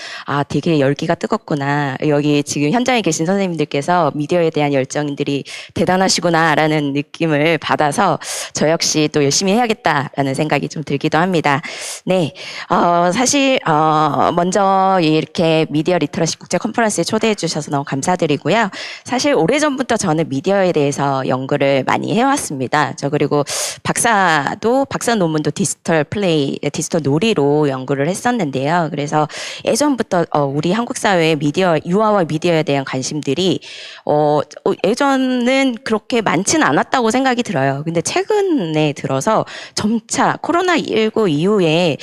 S2: 되게 열기가 뜨겁구나. 여기 지금 현장에 계신 선생님들께서 미디어에 대한 열정들이 대단하시구나라는 느낌을 받아서 저 역시 또 열심히 해야겠다라는 생각이 좀 들기도 합니다. 네, 사실 먼저 이렇게 미디어 리터러시 국제 컨퍼런스에 초대해 주셔서 너무 감사드리고요. 사실 오래전부터 저는 미디어에 대해서 연구를 많이 해왔습니다. 그리고 박사 논문도 디지털 디지털 놀이로 연구를 했었는데요. 그래서 예전부터 우리 한국 사회의 유아와 미디어에 대한 관심들이 예전은 그렇게 많지는 않았다고 생각이 들어요. 근데 최근에 들어서 점차 코로나19 이후에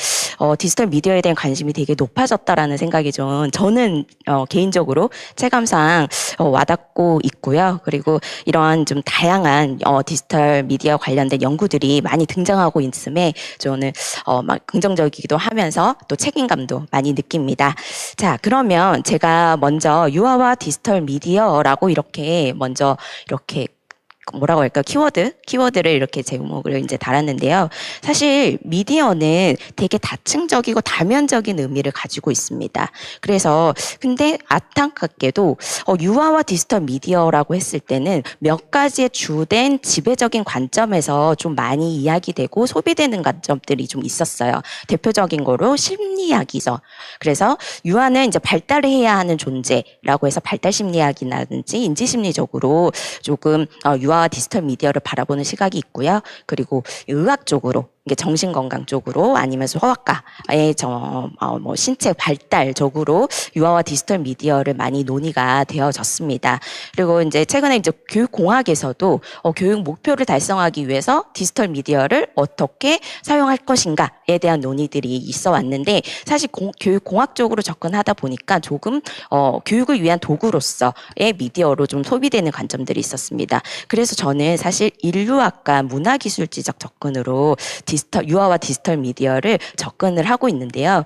S2: 디지털 미디어에 대한 관심이 되게 높아졌다라는 생각이 저는 개인적으로 체감상 와닿고 있고요. 그리고 이러한 좀 다양한 디지털 미디어 관련된 연구들이 많이 등장하고 있음에 저는 막 긍정적이기도 하면서 또 책임감도 많이 느낍니다. 자, 그러면 제가 먼저 유아와 디지털 미디어라고 이렇게 먼저 이렇게 뭐라고 할까? 키워드를 이렇게 제목을 이제 달았는데요. 사실 미디어는 되게 다층적이고 다면적인 의미를 가지고 있습니다. 그래서 근데 안타깝게도 유아와 디지털 미디어라고 했을 때는 몇 가지의 주된 지배적인 관점에서 좀 많이 이야기되고 소비되는 관점들이 좀 있었어요. 대표적인 거로 심리학이죠. 그래서 유아는 이제 발달을 해야 하는 존재라고 해서 발달 심리학이라든지 인지심리적으로 조금 유아와 디지털 미디어를 바라보는 시각이 있고요. 그리고 의학 쪽으로, 이게 정신건강 쪽으로 아니면 소아과의 뭐 신체 발달적으로 유아와 디지털 미디어를 많이 논의가 되어졌습니다. 그리고 이제 최근에 이제 교육공학에서도 교육 목표를 달성하기 위해서 디지털 미디어를 어떻게 사용할 것인가에 대한 논의들이 있어 왔는데, 사실 교육공학적으로 접근하다 보니까 조금 교육을 위한 도구로서의 미디어로 좀 소비되는 관점들이 있었습니다. 그래서 저는 사실 인류학과 문화기술지적 접근으로 유아와 디지털 미디어를 접근을 하고 있는데요.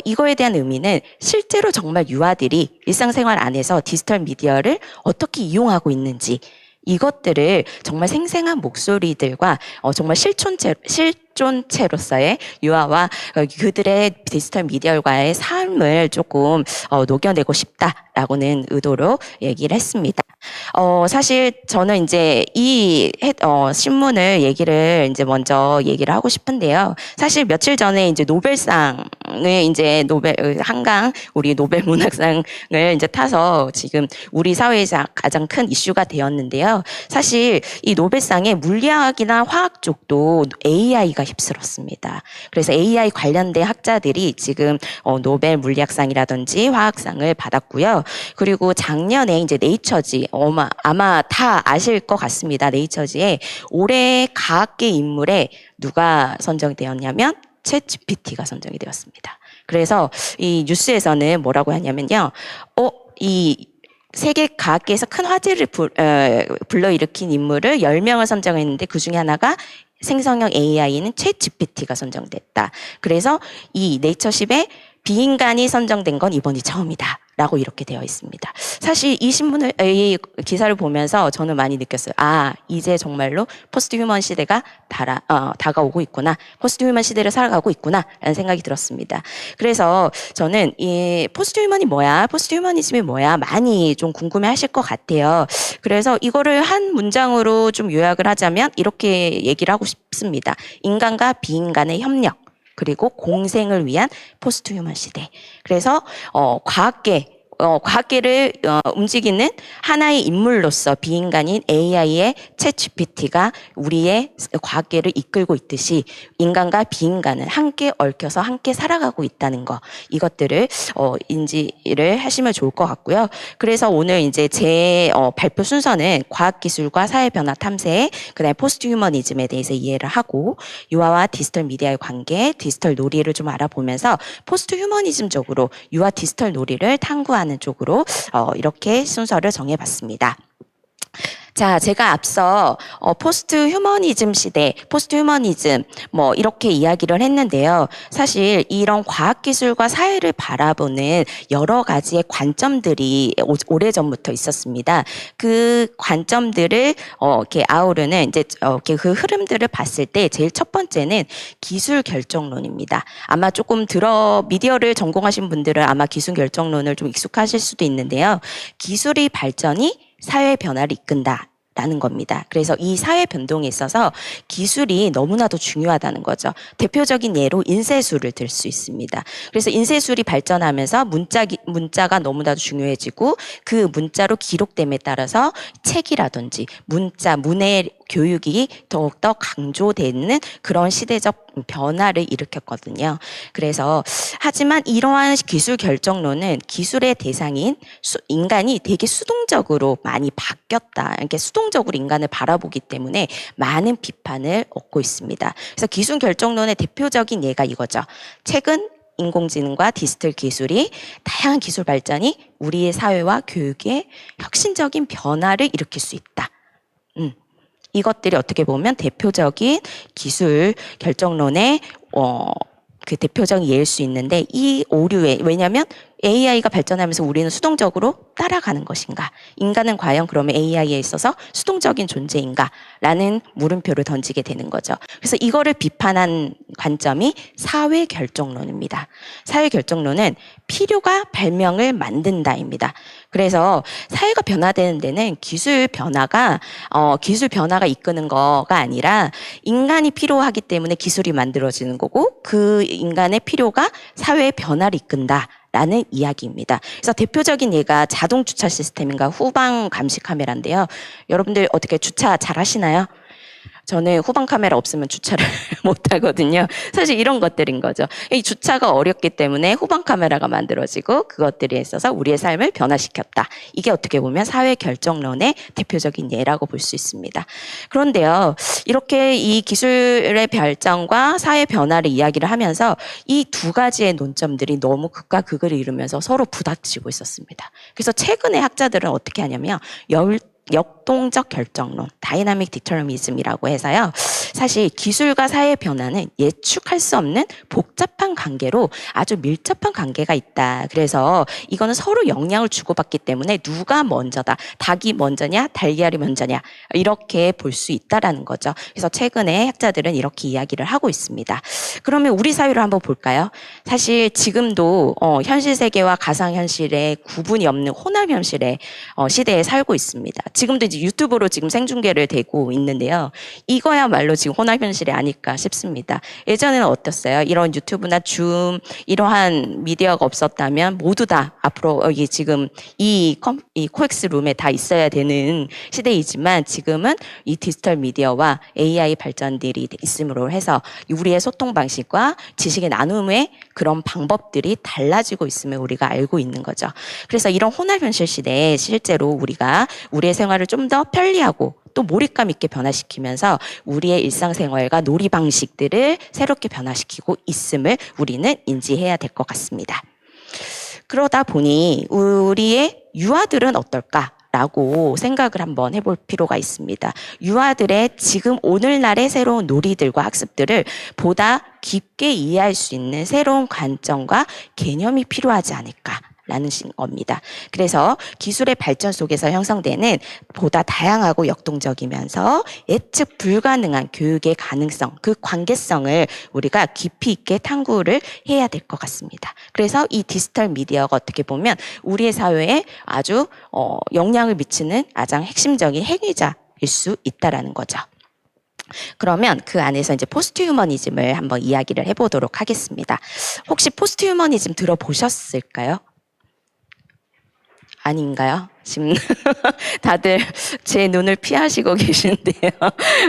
S2: 이거에 대한 의미는 실제로 정말 유아들이 일상생활 안에서 디지털 미디어를 어떻게 이용하고 있는지, 이것들을 정말 생생한 목소리들과 정말 실존체로서의 유아와 그들의 디지털 미디어과의 삶을 조금 녹여내고 싶다라고는 의도로 얘기를 했습니다. 사실 저는 이제 이 신문을 이제 먼저 얘기를 하고 싶은데요. 사실 며칠 전에 이제 노벨상을 이제 한강 우리 노벨 문학상을 이제 타서 지금 우리 사회에서 가장 큰 이슈가 되었는데요. 사실 이 노벨상에 물리학이나 화학 쪽도 AI가 휩쓸었습니다. 그래서 AI 관련된 학자들이 지금 노벨 물리학상이라든지 화학상을 받았고요. 그리고 작년에 이제 네이처지 아마 다 아실 것 같습니다. 네이처지에 올해 과학계 인물에 누가 선정되었냐면 챗GPT가 선정이 되었습니다. 그래서 이 뉴스에서는 뭐라고 하냐면요. 이 세계 과학계에서 큰 화제를 불러일으킨 인물을 10명을 선정했는데 그중에 하나가 생성형 AI는 챗GPT가 선정됐다. 그래서 이 네이처십에 비인간이 선정된 건 이번이 처음이다. 라고 이렇게 되어 있습니다. 사실 이 기사를 보면서 저는 많이 느꼈어요. 이제 정말로 포스트 휴먼 시대가 다가오고 있구나. 포스트 휴먼 시대를 살아가고 있구나. 라는 생각이 들었습니다. 그래서 저는 이 포스트 휴먼이 뭐야? 포스트 휴머니즘이 뭐야? 많이 좀 궁금해 하실 것 같아요. 그래서 이거를 한 문장으로 좀 요약을 하자면 이렇게 얘기를 하고 싶습니다. 인간과 비인간의 협력. 그리고 공생을 위한 포스트 휴먼 시대. 그래서 과학계를 움직이는 하나의 인물로서 비인간인 AI의 챗GPT가 우리의 과학계를 이끌고 있듯이 인간과 비인간은 함께 얽혀서 함께 살아가고 있다는 거, 이것들을 인지를 하시면 좋을 것 같고요. 그래서 오늘 이제 제 발표 순서는 과학기술과 사회변화 탐색, 그다음에 포스트 휴머니즘에 대해서 이해를 하고 유아와 디지털 미디어의 관계, 디지털 놀이를 좀 알아보면서 포스트 휴머니즘적으로 유아 디지털 놀이를 탐구하는 쪽으로 이렇게 순서를 정해봤습니다. 자, 제가 앞서 포스트 휴머니즘 시대, 포스트 휴머니즘 이렇게 이야기를 했는데요. 사실 이런 과학기술과 사회를 바라보는 여러 가지의 관점들이 오래전부터 있었습니다. 그 관점들을 이렇게 아우르는 이제 그 흐름들을 봤을 때 제일 첫 번째는 기술 결정론입니다. 아마 조금 미디어를 전공하신 분들은 아마 기술 결정론을 좀 익숙하실 수도 있는데요. 기술의 발전이 사회 변화를 이끈다라는 겁니다. 그래서 이 사회 변동에 있어서 기술이 너무나도 중요하다는 거죠. 대표적인 예로 인쇄술을 들 수 있습니다. 그래서 인쇄술이 발전하면서 문자가 너무나도 중요해지고 그 문자로 기록됨에 따라서 책이라든지 문해 교육이 더욱더 강조되는 그런 시대적 변화를 일으켰거든요. 그래서 하지만 이러한 기술 결정론은 기술의 대상인 인간이 되게 수동적으로 많이 바뀌었다. 이렇게 수동적으로 인간을 바라보기 때문에 많은 비판을 얻고 있습니다. 그래서 기술 결정론의 대표적인 예가 이거죠. 최근 인공지능과 디지털 기술이 다양한 기술 발전이 우리의 사회와 교육에 혁신적인 변화를 일으킬 수 있다. 이것들이 어떻게 보면 대표적인 기술 결정론의 그 대표적인 예일 수 있는데 이 오류에 왜냐하면 AI가 발전하면서 우리는 수동적으로 따라가는 것인가? 인간은 과연 그러면 AI에 있어서 수동적인 존재인가? 라는 물음표를 던지게 되는 거죠. 그래서 이거를 비판한 관점이 사회결정론입니다. 사회결정론은 필요가 발명을 만든다입니다. 그래서 사회가 변화되는 데는 기술 변화가 이끄는 거가 아니라 인간이 필요하기 때문에 기술이 만들어지는 거고 그 인간의 필요가 사회의 변화를 이끈다. 라는 이야기입니다. 그래서 대표적인 예가 자동 주차 시스템인가 후방 감시 카메라인데요. 여러분들 어떻게 주차 잘 하시나요? 저는 후방 카메라 없으면 주차를 못 하거든요. 사실 이런 것들인 거죠. 이 주차가 어렵기 때문에 후방 카메라가 만들어지고 그것들이 있어서 우리의 삶을 변화시켰다. 이게 어떻게 보면 사회 결정론의 대표적인 예라고 볼 수 있습니다. 그런데요, 이렇게 이 기술의 발전과 사회 변화를 이야기를 하면서 이 두 가지의 논점들이 너무 극과 극을 이루면서 서로 부닥치고 있었습니다. 그래서 최근에 학자들은 어떻게 하냐면 역동적 결정론, 다이나믹 디터미니즘이라고 해서요. 사실 기술과 사회 변화는 예측할 수 없는 복잡한 관계로 아주 밀접한 관계가 있다. 그래서 이거는 서로 영향을 주고받기 때문에 누가 먼저다, 닭이 먼저냐, 달걀이 먼저냐 이렇게 볼 수 있다라는 거죠. 그래서 최근에 학자들은 이렇게 이야기를 하고 있습니다. 그러면 우리 사회를 한번 볼까요? 사실 지금도 현실 세계와 가상 현실의 구분이 없는 혼합 현실의 시대에 살고 있습니다. 지금도 이제 유튜브로 지금 생중계를 되고 있는데요. 이거야말로 지금 혼합 현실이 아닐까 싶습니다. 예전에는 어땠어요? 이런 유튜브나 줌 이러한 미디어가 없었다면 모두 다 앞으로 여기 지금 이 코엑스 룸에 다 있어야 되는 시대이지만 지금은 이 디지털 미디어와 AI 발전들이 있음으로 해서 우리의 소통 방식과 지식의 나눔의 그런 방법들이 달라지고 있음을 우리가 알고 있는 거죠. 그래서 이런 혼합 현실 시대에 실제로 우리가 우리의 생활을 좀 더 편리하고 또 몰입감 있게 변화시키면서 우리의 일상생활과 놀이 방식들을 새롭게 변화시키고 있음을 우리는 인지해야 될 것 같습니다. 그러다 보니 우리의 유아들은 어떨까라고 생각을 한번 해볼 필요가 있습니다. 유아들의 지금 오늘날의 새로운 놀이들과 학습들을 보다 깊게 이해할 수 있는 새로운 관점과 개념이 필요하지 않을까 라는 겁니다. 그래서 기술의 발전 속에서 형성되는 보다 다양하고 역동적이면서 예측 불가능한 교육의 가능성, 그 관계성을 우리가 깊이 있게 탐구를 해야 될 것 같습니다. 그래서 이 디지털 미디어가 어떻게 보면 우리의 사회에 아주 영향을 미치는 가장 핵심적인 행위자일 수 있다라는 거죠. 그러면 그 안에서 이제 포스트 휴머니즘을 한번 이야기를 해보도록 하겠습니다. 혹시 포스트 휴머니즘 들어보셨을까요? 아닌가요? 지금 다들 제 눈을 피하시고 계신데요.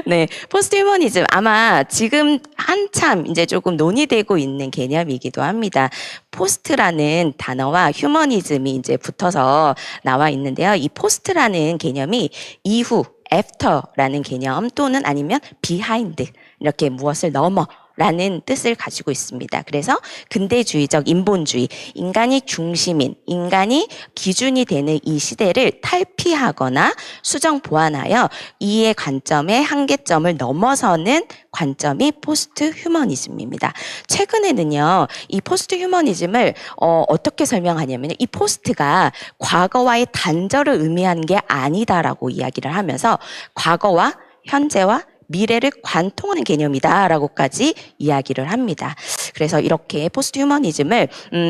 S2: 네, 포스트 휴머니즘 아마 지금 한참 이제 조금 논의되고 있는 개념이기도 합니다. 포스트라는 단어와 휴머니즘이 이제 붙어서 나와 있는데요. 이 포스트라는 개념이 이후, after라는 개념 또는 아니면 behind 이렇게 무엇을 넘어 라는 뜻을 가지고 있습니다. 그래서 근대주의적 인본주의, 인간이 중심인, 인간이 기준이 되는 이 시대를 탈피하거나 수정 보완하여 이의 관점의 한계점을 넘어서는 관점이 포스트 휴머니즘입니다. 최근에는요, 이 포스트 휴머니즘을 어떻게 설명하냐면요, 이 포스트가 과거와의 단절을 의미하는 게 아니다라고 이야기를 하면서 과거와 현재와 미래를 관통하는 개념이다라고까지 이야기를 합니다. 그래서 이렇게 포스트 휴머니즘을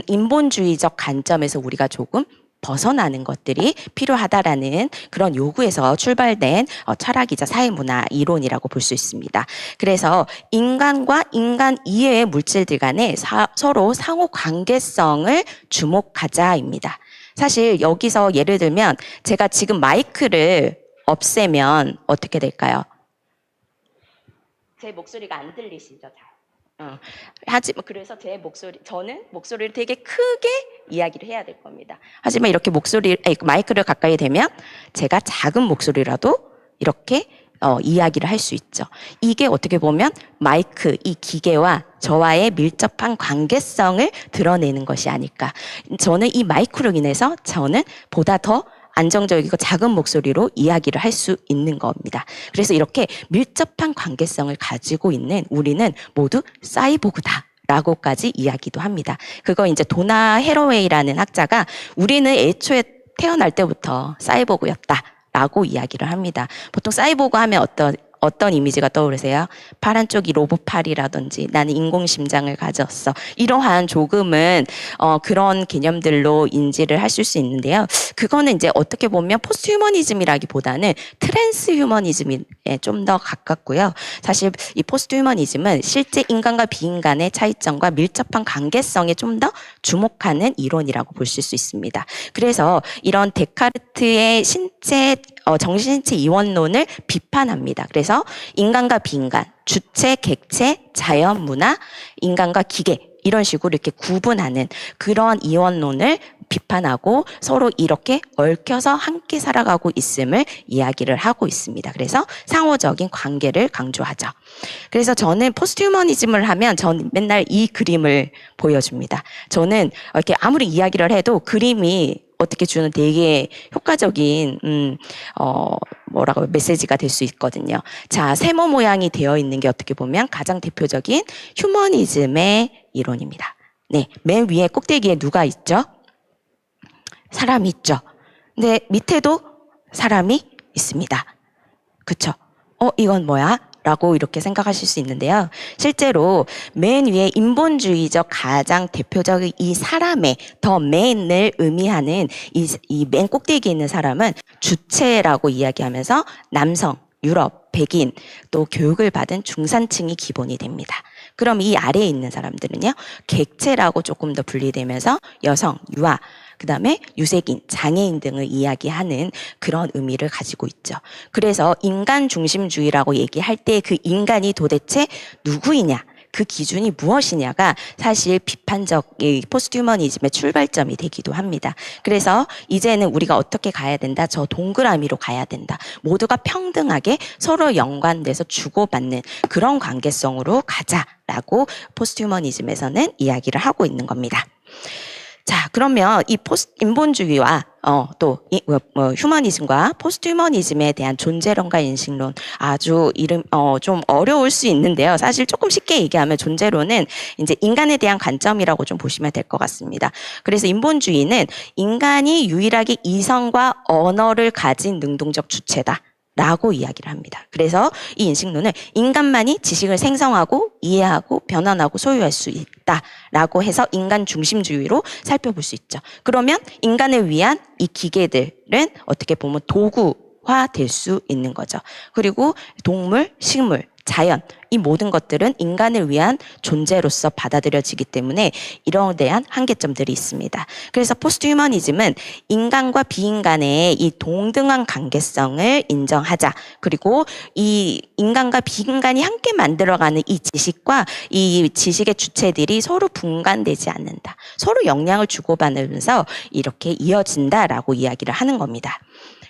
S2: 인본주의적 관점에서 우리가 조금 벗어나는 것들이 필요하다라는 그런 요구에서 출발된 철학이자 사회문화 이론이라고 볼 수 있습니다. 그래서 인간과 인간 이외의 물질들 간의 서로 상호 관계성을 주목하자입니다. 사실 여기서 예를 들면 제가 지금 마이크를 없애면 어떻게 될까요? 제 목소리가 안 들리시죠? 하지만 그래서 저는 목소리를 되게 크게 이야기를 해야 될 겁니다. 하지만 이렇게 마이크를 가까이 대면 제가 작은 목소리라도 이렇게 이야기를 할 수 있죠. 이게 어떻게 보면 마이크, 이 기계와 저와의 밀접한 관계성을 드러내는 것이 아닐까. 저는 이 마이크로 인해서 저는 보다 더 안정적이고 작은 목소리로 이야기를 할 수 있는 겁니다. 그래서 이렇게 밀접한 관계성을 가지고 있는 우리는 모두 사이보그다. 라고까지 이야기도 합니다. 그거 이제 도나 해러웨이라는 학자가 우리는 애초에 태어날 때부터 사이보그였다. 라고 이야기를 합니다. 보통 사이보그 하면 어떤 이미지가 떠오르세요? 파란 쪽이 로봇팔이라든지 나는 인공심장을 가졌어. 이러한 조금은 그런 개념들로 인지를 하실 수 있는데요. 그거는 이제 어떻게 보면 포스트 휴머니즘이라기보다는 트랜스 휴머니즘에 좀 더 가깝고요. 사실 이 포스트 휴머니즘은 실제 인간과 비인간의 차이점과 밀접한 관계성에 좀 더 주목하는 이론이라고 보실 수 있습니다. 그래서 이런 데카르트의 정신신체 이원론을 비판합니다. 그래서 인간과 비인간, 주체, 객체, 자연, 문화, 인간과 기계 이런 식으로 이렇게 구분하는 그런 이원론을 비판하고 서로 이렇게 얽혀서 함께 살아가고 있음을 이야기를 하고 있습니다. 그래서 상호적인 관계를 강조하죠. 그래서 저는 포스트 휴머니즘을 하면 저는 맨날 이 그림을 보여줍니다. 저는 이렇게 아무리 이야기를 해도 그림이 어떻게 주는 되게 효과적인 메시지가 될 수 있거든요. 자, 세모 모양이 되어 있는 게 어떻게 보면 가장 대표적인 휴머니즘의 이론입니다. 네, 맨 위에 꼭대기에 누가 있죠? 사람이 있죠. 근데 밑에도 사람이 있습니다. 그쵸? 이건 뭐야? 라고 이렇게 생각하실 수 있는데요. 실제로 맨 위에 인본주의적 가장 대표적인 이 사람의 더 맨을 의미하는 이 맨 꼭대기에 있는 사람은 주체라고 이야기하면서 남성, 유럽, 백인, 또 교육을 받은 중산층이 기본이 됩니다. 그럼 이 아래에 있는 사람들은요, 객체라고 조금 더 분리되면서 여성, 유아, 그 다음에 유색인, 장애인 등을 이야기하는 그런 의미를 가지고 있죠. 그래서 인간 중심주의라고 얘기할 때 그 인간이 도대체 누구이냐, 그 기준이 무엇이냐가 사실 비판적 포스트 휴머니즘의 출발점이 되기도 합니다. 그래서 이제는 우리가 어떻게 가야 된다? 저 동그라미로 가야 된다. 모두가 평등하게 서로 연관돼서 주고받는 그런 관계성으로 가자라고 포스트 휴머니즘에서는 이야기를 하고 있는 겁니다. 자, 그러면 이 인본주의와 또 휴머니즘과 포스트 휴머니즘에 대한 존재론과 인식론, 아주 좀 어려울 수 있는데요. 사실 조금 쉽게 얘기하면 존재론은 이제 인간에 대한 관점이라고 좀 보시면 될 것 같습니다. 그래서 인본주의는 인간이 유일하게 이성과 언어를 가진 능동적 주체다 라고 이야기를 합니다. 그래서 이 인식론은 인간만이 지식을 생성하고 이해하고 변환하고 소유할 수 있다라고 해서 인간 중심주의로 살펴볼 수 있죠. 그러면 인간을 위한 이 기계들은 어떻게 보면 도구화될 수 있는 거죠. 그리고 동물, 식물, 자연, 이 모든 것들은 인간을 위한 존재로서 받아들여지기 때문에 이런 대한 한계점들이 있습니다. 그래서 포스트 휴머니즘은 인간과 비인간의 이 동등한 관계성을 인정하자. 그리고 이 인간과 비인간이 함께 만들어가는 이 지식과 이 지식의 주체들이 서로 분간되지 않는다. 서로 영향을 주고받으면서 이렇게 이어진다라고 이야기를 하는 겁니다.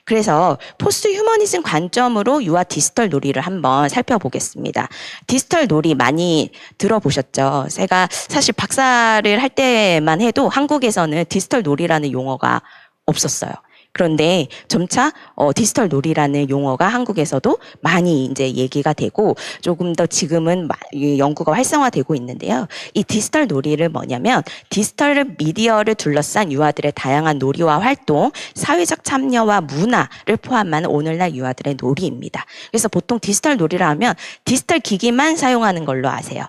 S2: 그래서 포스트 휴머니즘 관점으로 유아 디지털 놀이를 한번 살펴보겠습니다. 디지털 놀이 많이 들어보셨죠? 제가 사실 박사를 할 때만 해도 한국에서는 디지털 놀이라는 용어가 없었어요. 그런데 점차 디지털 놀이라는 용어가 한국에서도 많이 이제 얘기가 되고 조금 더 지금은 연구가 활성화되고 있는데요. 이 디지털 놀이를 뭐냐면 디지털 미디어를 둘러싼 유아들의 다양한 놀이와 활동, 사회적 참여와 문화를 포함한 오늘날 유아들의 놀이입니다. 그래서 보통 디지털 놀이라 하면 디지털 기기만 사용하는 걸로 아세요.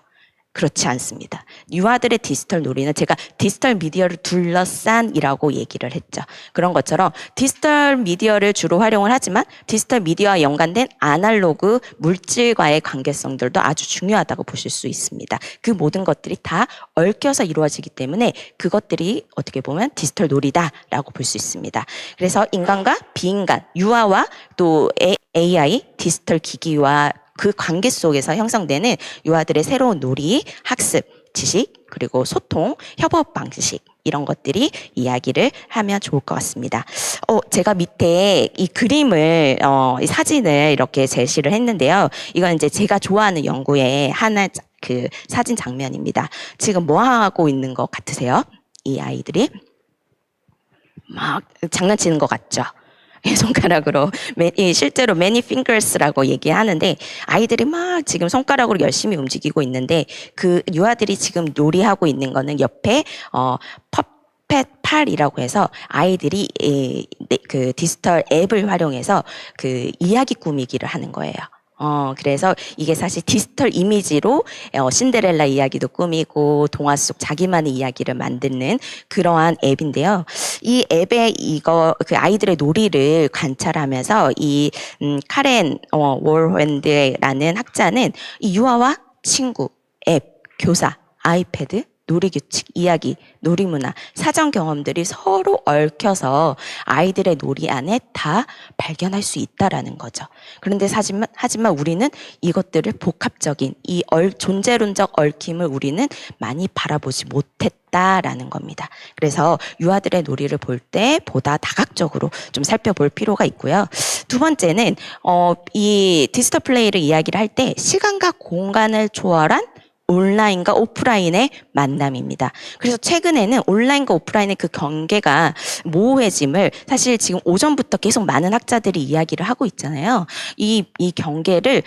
S2: 그렇지 않습니다. 유아들의 디지털 놀이는 제가 디지털 미디어를 둘러싼이라고 얘기를 했죠. 그런 것처럼 디지털 미디어를 주로 활용을 하지만 디지털 미디어와 연관된 아날로그 물질과의 관계성들도 아주 중요하다고 보실 수 있습니다. 그 모든 것들이 다 얽혀서 이루어지기 때문에 그것들이 어떻게 보면 디지털 놀이다라고 볼 수 있습니다. 그래서 인간과 비인간, 유아와 또 AI, 디지털 기기와 그 관계 속에서 형성되는 유아들의 새로운 놀이, 학습, 지식, 그리고 소통, 협업 방식 이런 것들이 이야기를 하면 좋을 것 같습니다. 제가 밑에 이 그림을 이 사진을 이렇게 제시를 했는데요. 이건 이제 제가 좋아하는 연구의 하나 그 사진 장면입니다. 지금 뭐 하고 있는 것 같으세요? 이 아이들이 막 장난치는 것 같죠? 손가락으로 실제로 many fingers라고 얘기하는데 아이들이 막 지금 손가락으로 열심히 움직이고 있는데 그 유아들이 지금 놀이하고 있는 거는 옆에 퍼펫 팔이라고 해서 아이들이 그 디지털 앱을 활용해서 그 이야기 꾸미기를 하는 거예요. 그래서 이게 사실 디지털 이미지로 신데렐라 이야기도 꾸미고 동화 속 자기만의 이야기를 만드는 그러한 앱인데요. 이 앱에 그 아이들의 놀이를 관찰하면서 이 카렌 월핸드라는 학자는 이 유아와 친구, 앱, 교사, 아이패드, 놀이규칙, 이야기, 놀이문화, 사전 경험들이 서로 얽혀서 아이들의 놀이 안에 다 발견할 수 있다라는 거죠. 그런데 하지만 우리는 이것들을 복합적인 이 존재론적 얽힘을 우리는 많이 바라보지 못했다라는 겁니다. 그래서 유아들의 놀이를 볼 때 보다 다각적으로 좀 살펴볼 필요가 있고요. 두 번째는 이 디지털 플레이를 이야기를 할 때 시간과 공간을 초월한 온라인과 오프라인의 만남입니다. 그래서 최근에는 온라인과 오프라인의 그 경계가 모호해짐을 사실 지금 오전부터 계속 많은 학자들이 이야기를 하고 있잖아요. 이 경계를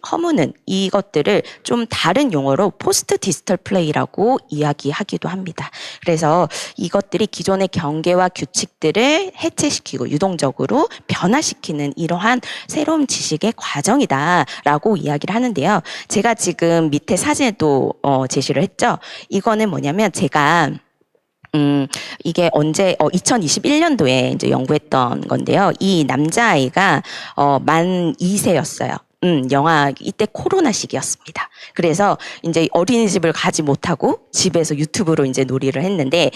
S2: 허무는 이것들을 좀 다른 용어로 포스트 디지털 플레이라고 이야기하기도 합니다. 그래서 이것들이 기존의 경계와 규칙들을 해체시키고 유동적으로 변화시키는 이러한 새로운 지식의 과정이다라고 이야기를 하는데요. 제가 지금 밑에 사진에 또 제시를 했죠. 이거는 뭐냐면 제가 이게 언제 2021년도에 이제 연구했던 건데요. 이 남자아이가 만 2세였어요. 영화 이때 코로나 시기였습니다. 그래서 이제 어린이집을 가지 못하고 집에서 유튜브로 이제 놀이를 했는데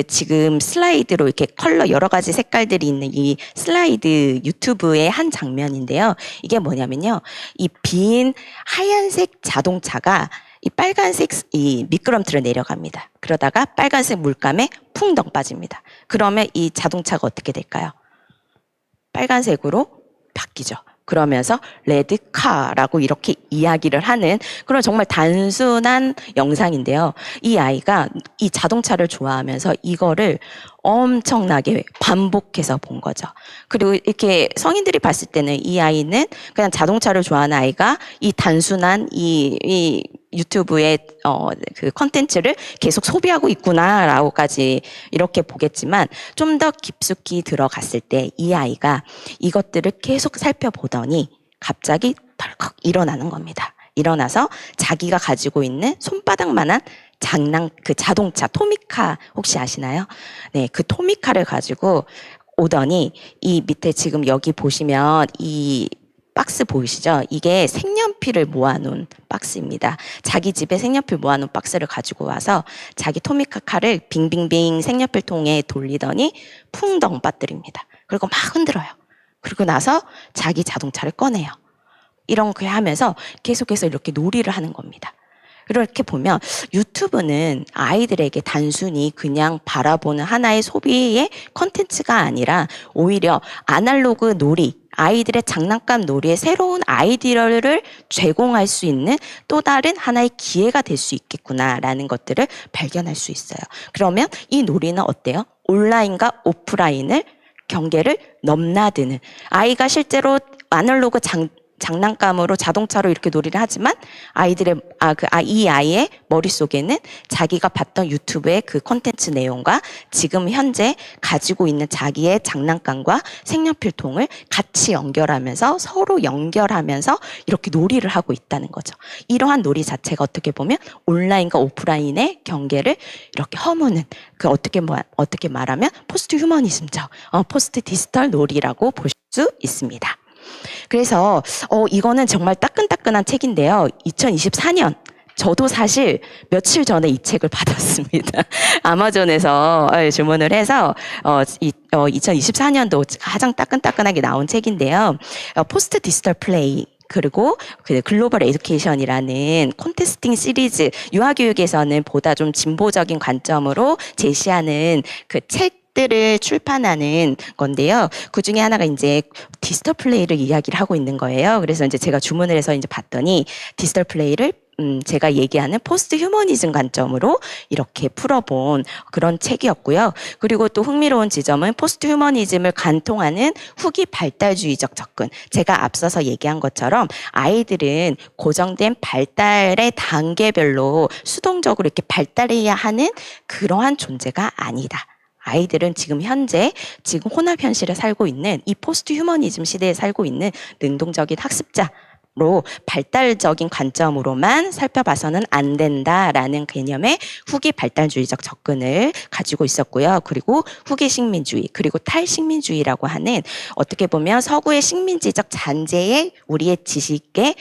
S2: 지금 슬라이드로 이렇게 컬러 여러 가지 색깔들이 있는 이 슬라이드 유튜브의 한 장면인데요. 이게 뭐냐면요. 이 빈 하얀색 자동차가 이 빨간색 이 미끄럼틀을 내려갑니다. 그러다가 빨간색 물감에 풍덩 빠집니다. 그러면 이 자동차가 어떻게 될까요? 빨간색으로 바뀌죠. 그러면서 레드카라고 이렇게 이야기를 하는 그런 정말 단순한 영상인데요. 이 아이가 이 자동차를 좋아하면서 이거를 엄청나게 반복해서 본 거죠. 그리고 이렇게 성인들이 봤을 때는 이 아이는 그냥 자동차를 좋아하는 아이가 이 단순한 이 유튜브의 그 컨텐츠를 계속 소비하고 있구나라고까지 이렇게 보겠지만 좀 더 깊숙이 들어갔을 때 이 아이가 이것들을 계속 살펴보더니 갑자기 덜컥 일어나는 겁니다. 일어나서 자기가 가지고 있는 손바닥만한 그 자동차 토미카 혹시 아시나요? 네, 그 토미카를 가지고 오더니 이 밑에 지금 여기 보시면 이 박스 보이시죠? 이게 색연필을 모아놓은 박스입니다. 자기 집에 색연필 모아놓은 박스를 가지고 와서 자기 토미카 칼을 빙빙빙 색연필통에 돌리더니 풍덩 빠뜨립니다. 그리고 막 흔들어요. 그리고 나서 자기 자동차를 꺼내요. 이런 거 하면서 계속해서 이렇게 놀이를 하는 겁니다. 이렇게 보면 유튜브는 아이들에게 단순히 그냥 바라보는 하나의 소비의 콘텐츠가 아니라 오히려 아날로그 놀이, 아이들의 장난감 놀이에 새로운 아이디어를 제공할 수 있는 또 다른 하나의 기회가 될 수 있겠구나라는 것들을 발견할 수 있어요. 그러면 이 놀이는 어때요? 온라인과 오프라인을 경계를 넘나드는 아이가 실제로 아날로그 장난감으로 자동차로 이렇게 놀이를 하지만 이 아이의 머릿속에는 자기가 봤던 유튜브의 그 콘텐츠 내용과 지금 현재 가지고 있는 자기의 장난감과 색연필통을 같이 연결하면서 서로 연결하면서 이렇게 놀이를 하고 있다는 거죠. 이러한 놀이 자체가 어떻게 보면 온라인과 오프라인의 경계를 이렇게 허무는 어떻게 말하면 포스트 휴머니즘적, 포스트 디지털 놀이라고 볼 수 있습니다. 그래서 이거는 정말 따끈따끈한 책인데요. 2024년 저도 사실 며칠 전에 이 책을 받았습니다. 아마존에서 주문을 해서 2024년도 가장 따끈따끈하게 나온 책인데요. 포스트 디지털 플레이 그리고 그 글로벌 에듀케이션이라는 콘테스팅 시리즈 유아교육에서는 보다 좀 진보적인 관점으로 제시하는 그 책들을 출판하는 건데요. 그 중에 하나가 이제 디지털 플레이를 이야기를 하고 있는 거예요. 그래서 이제 제가 주문을 해서 이제 봤더니 디지털 플레이를 제가 얘기하는 포스트 휴머니즘 관점으로 이렇게 풀어본 그런 책이었고요. 그리고 또 흥미로운 지점은 포스트 휴머니즘을 간통하는 후기 발달주의적 접근. 제가 앞서서 얘기한 것처럼 아이들은 고정된 발달의 단계별로 수동적으로 이렇게 발달해야 하는 그러한 존재가 아니다. 아이들은 지금 현재 혼합 현실에 살고 있는 이 포스트 휴머니즘 시대에 살고 있는 능동적인 학습자 로 발달적인 관점으로만 살펴봐서는 안 된다라는 개념의 후기 발달주의적 접근을 가지고 있었고요. 그리고 후기 식민주의 그리고 탈식민주의라고 하는 어떻게 보면 서구의 식민지적 잔재의 우리의 지식의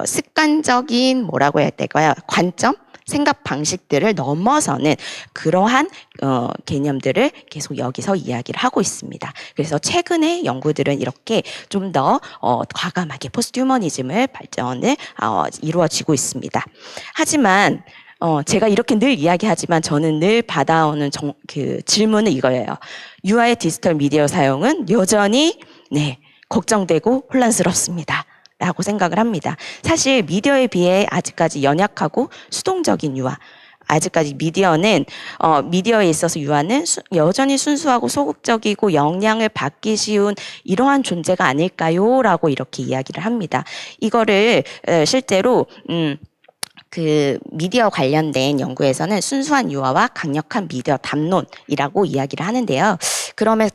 S2: 습관적인 뭐라고 해야 될까요? 관점? 생각 방식들을 넘어서는 그러한 개념들을 계속 여기서 이야기를 하고 있습니다. 그래서 최근의 연구들은 이렇게 좀 더 과감하게 포스트 휴머니즘을 발전을 이루어지고 있습니다. 하지만 제가 이렇게 늘 이야기하지만 저는 늘 받아오는 그 질문은 이거예요. 유아의 디지털 미디어 사용은 여전히 걱정되고 혼란스럽습니다. 라고 생각을 합니다. 사실 미디어에 비해 아직까지 연약하고 수동적인 유아, 아직까지 미디어에 있어서 유아는 여전히 순수하고 소극적이고 영향을 받기 쉬운 이러한 존재가 아닐까요? 라고 이렇게 이야기를 합니다. 이거를 실제로 그 미디어 관련된 연구에서는 순수한 유아와 강력한 미디어 담론이라고 이야기를 하는데요. 그러면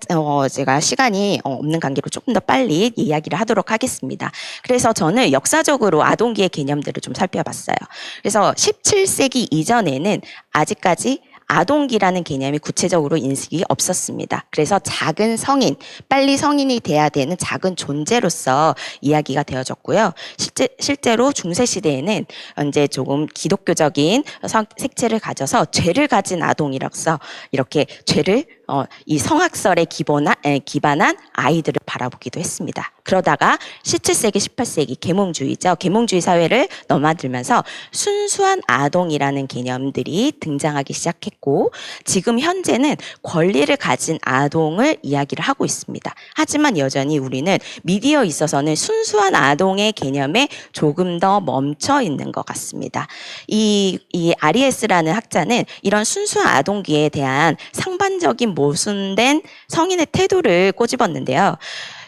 S2: 제가 시간이 없는 관계로 조금 더 빨리 이야기를 하도록 하겠습니다. 그래서 저는 역사적으로 아동기의 개념들을 좀 살펴봤어요. 그래서 17세기 이전에는 아직까지 아동기라는 개념이 구체적으로 인식이 없었습니다. 그래서 작은 성인, 빨리 성인이 돼야 되는 작은 존재로서 이야기가 되어졌고요. 실제로 중세 시대에는 이제 조금 기독교적인 색채를 가져서 죄를 가진 아동이라서 이렇게 죄를 이 성악설에 기반한 아이들을 바라보기도 했습니다. 그러다가 17세기, 18세기 계몽주의죠. 계몽주의 사회를 넘어들면서 순수한 아동이라는 개념들이 등장하기 시작했고 지금 현재는 권리를 가진 아동을 이야기를 하고 있습니다. 하지만 여전히 우리는 미디어에 있어서는 순수한 아동의 개념에 조금 더 멈춰 있는 것 같습니다. 이 RES라는 학자는 이런 순수한 아동기에 대한 상반적인 모순된 성인의 태도를 꼬집었는데요.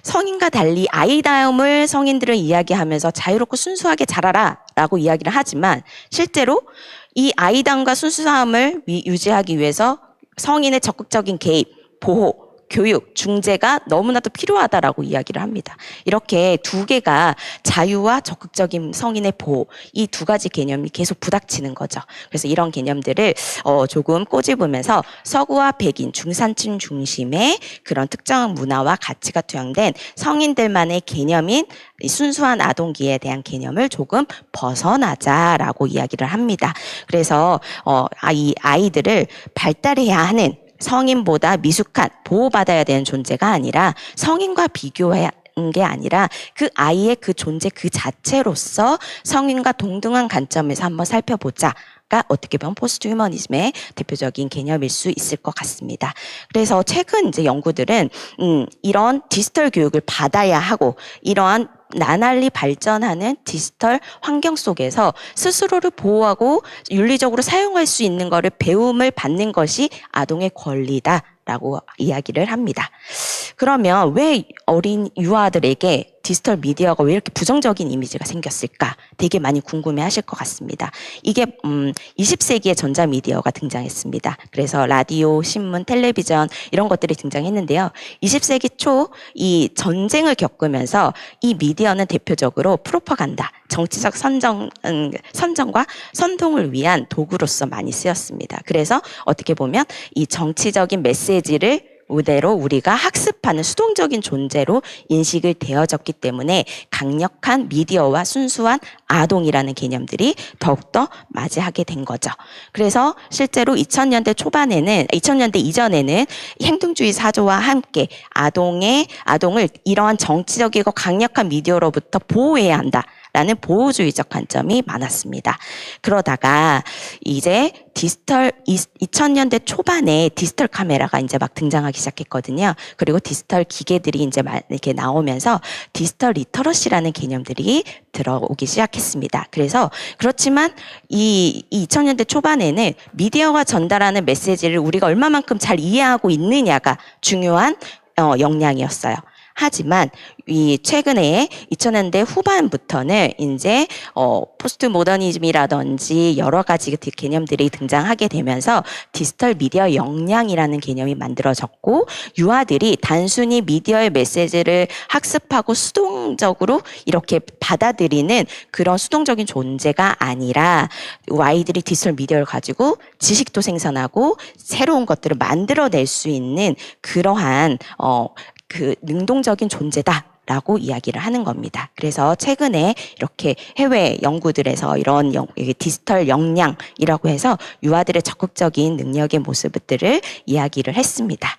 S2: 성인과 달리 아이다움을 성인들은 이야기하면서 자유롭고 순수하게 자라라 라고 이야기를 하지만 실제로 이 아이다움과 순수함을 유지하기 위해서 성인의 적극적인 개입, 보호, 교육, 중재가 너무나도 필요하다라고 이야기를 합니다. 이렇게 두 개가 자유와 적극적인 성인의 보호, 이 두 가지 개념이 계속 부닥치는 거죠. 그래서 이런 개념들을 조금 꼬집으면서 서구와 백인, 중산층 중심의 그런 특정한 문화와 가치가 투영된 성인들만의 개념인 순수한 아동기에 대한 개념을 조금 벗어나자라고 이야기를 합니다. 그래서 이 아이들을 발달해야 하는 성인보다 미숙한 보호받아야 되는 존재가 아니라 성인과 비교해야 게 아니라 그 아이의 그 존재 그 자체로서 성인과 동등한 관점에서 한번 살펴보자. 가 어떻게 보면 포스트 휴머니즘의 대표적인 개념일 수 있을 것 같습니다. 그래서 최근 이제 연구들은 이런 디지털 교육을 받아야 하고 이러한 나날이 발전하는 디지털 환경 속에서 스스로를 보호하고 윤리적으로 사용할 수 있는 것을 배움을 받는 것이 아동의 권리다라고 이야기를 합니다. 그러면 왜 어린 유아들에게 디지털 미디어가 왜 이렇게 부정적인 이미지가 생겼을까? 되게 많이 궁금해 하실 것 같습니다. 이게 20세기에 전자미디어가 등장했습니다. 그래서 라디오, 신문, 텔레비전 이런 것들이 등장했는데요. 20세기 초 이 전쟁을 겪으면서 이 미디어는 대표적으로 프로파간다, 정치적 선정과 선동을 위한 도구로서 많이 쓰였습니다. 그래서 어떻게 보면 이 정치적인 메시지를 그대로 우리가 학습하는 수동적인 존재로 인식을 되어졌기 때문에 강력한 미디어와 순수한 아동이라는 개념들이 더욱더 맞이하게 된 거죠. 그래서 실제로 2000년대 이전에는 행동주의 사조와 함께 아동을 이러한 정치적이고 강력한 미디어로부터 보호해야 한다. 라는 보호주의적 관점이 많았습니다. 그러다가 이제 2000년대 초반에 디지털 카메라가 이제 막 등장하기 시작했거든요. 그리고 디지털 기계들이 이제 이렇게 나오면서 디지털 리터러시라는 개념들이 들어오기 시작했습니다. 그렇지만 이 2000년대 초반에는 미디어가 전달하는 메시지를 우리가 얼마만큼 잘 이해하고 있느냐가 중요한 역량이었어요. 하지만 최근에 2000년대 후반부터는 이제 포스트 모더니즘이라든지 여러 가지 개념들이 등장하게 되면서 디지털 미디어 역량이라는 개념이 만들어졌고 유아들이 단순히 미디어의 메시지를 학습하고 수동적으로 이렇게 받아들이는 그런 수동적인 존재가 아니라 아이들이 디지털 미디어를 가지고 지식도 생산하고 새로운 것들을 만들어낼 수 있는 그러한 그 능동적인 존재다라고 이야기를 하는 겁니다. 그래서 최근에 이렇게 해외 연구들에서 이런 디지털 역량이라고 해서 유아들의 적극적인 능력의 모습들을 이야기를 했습니다.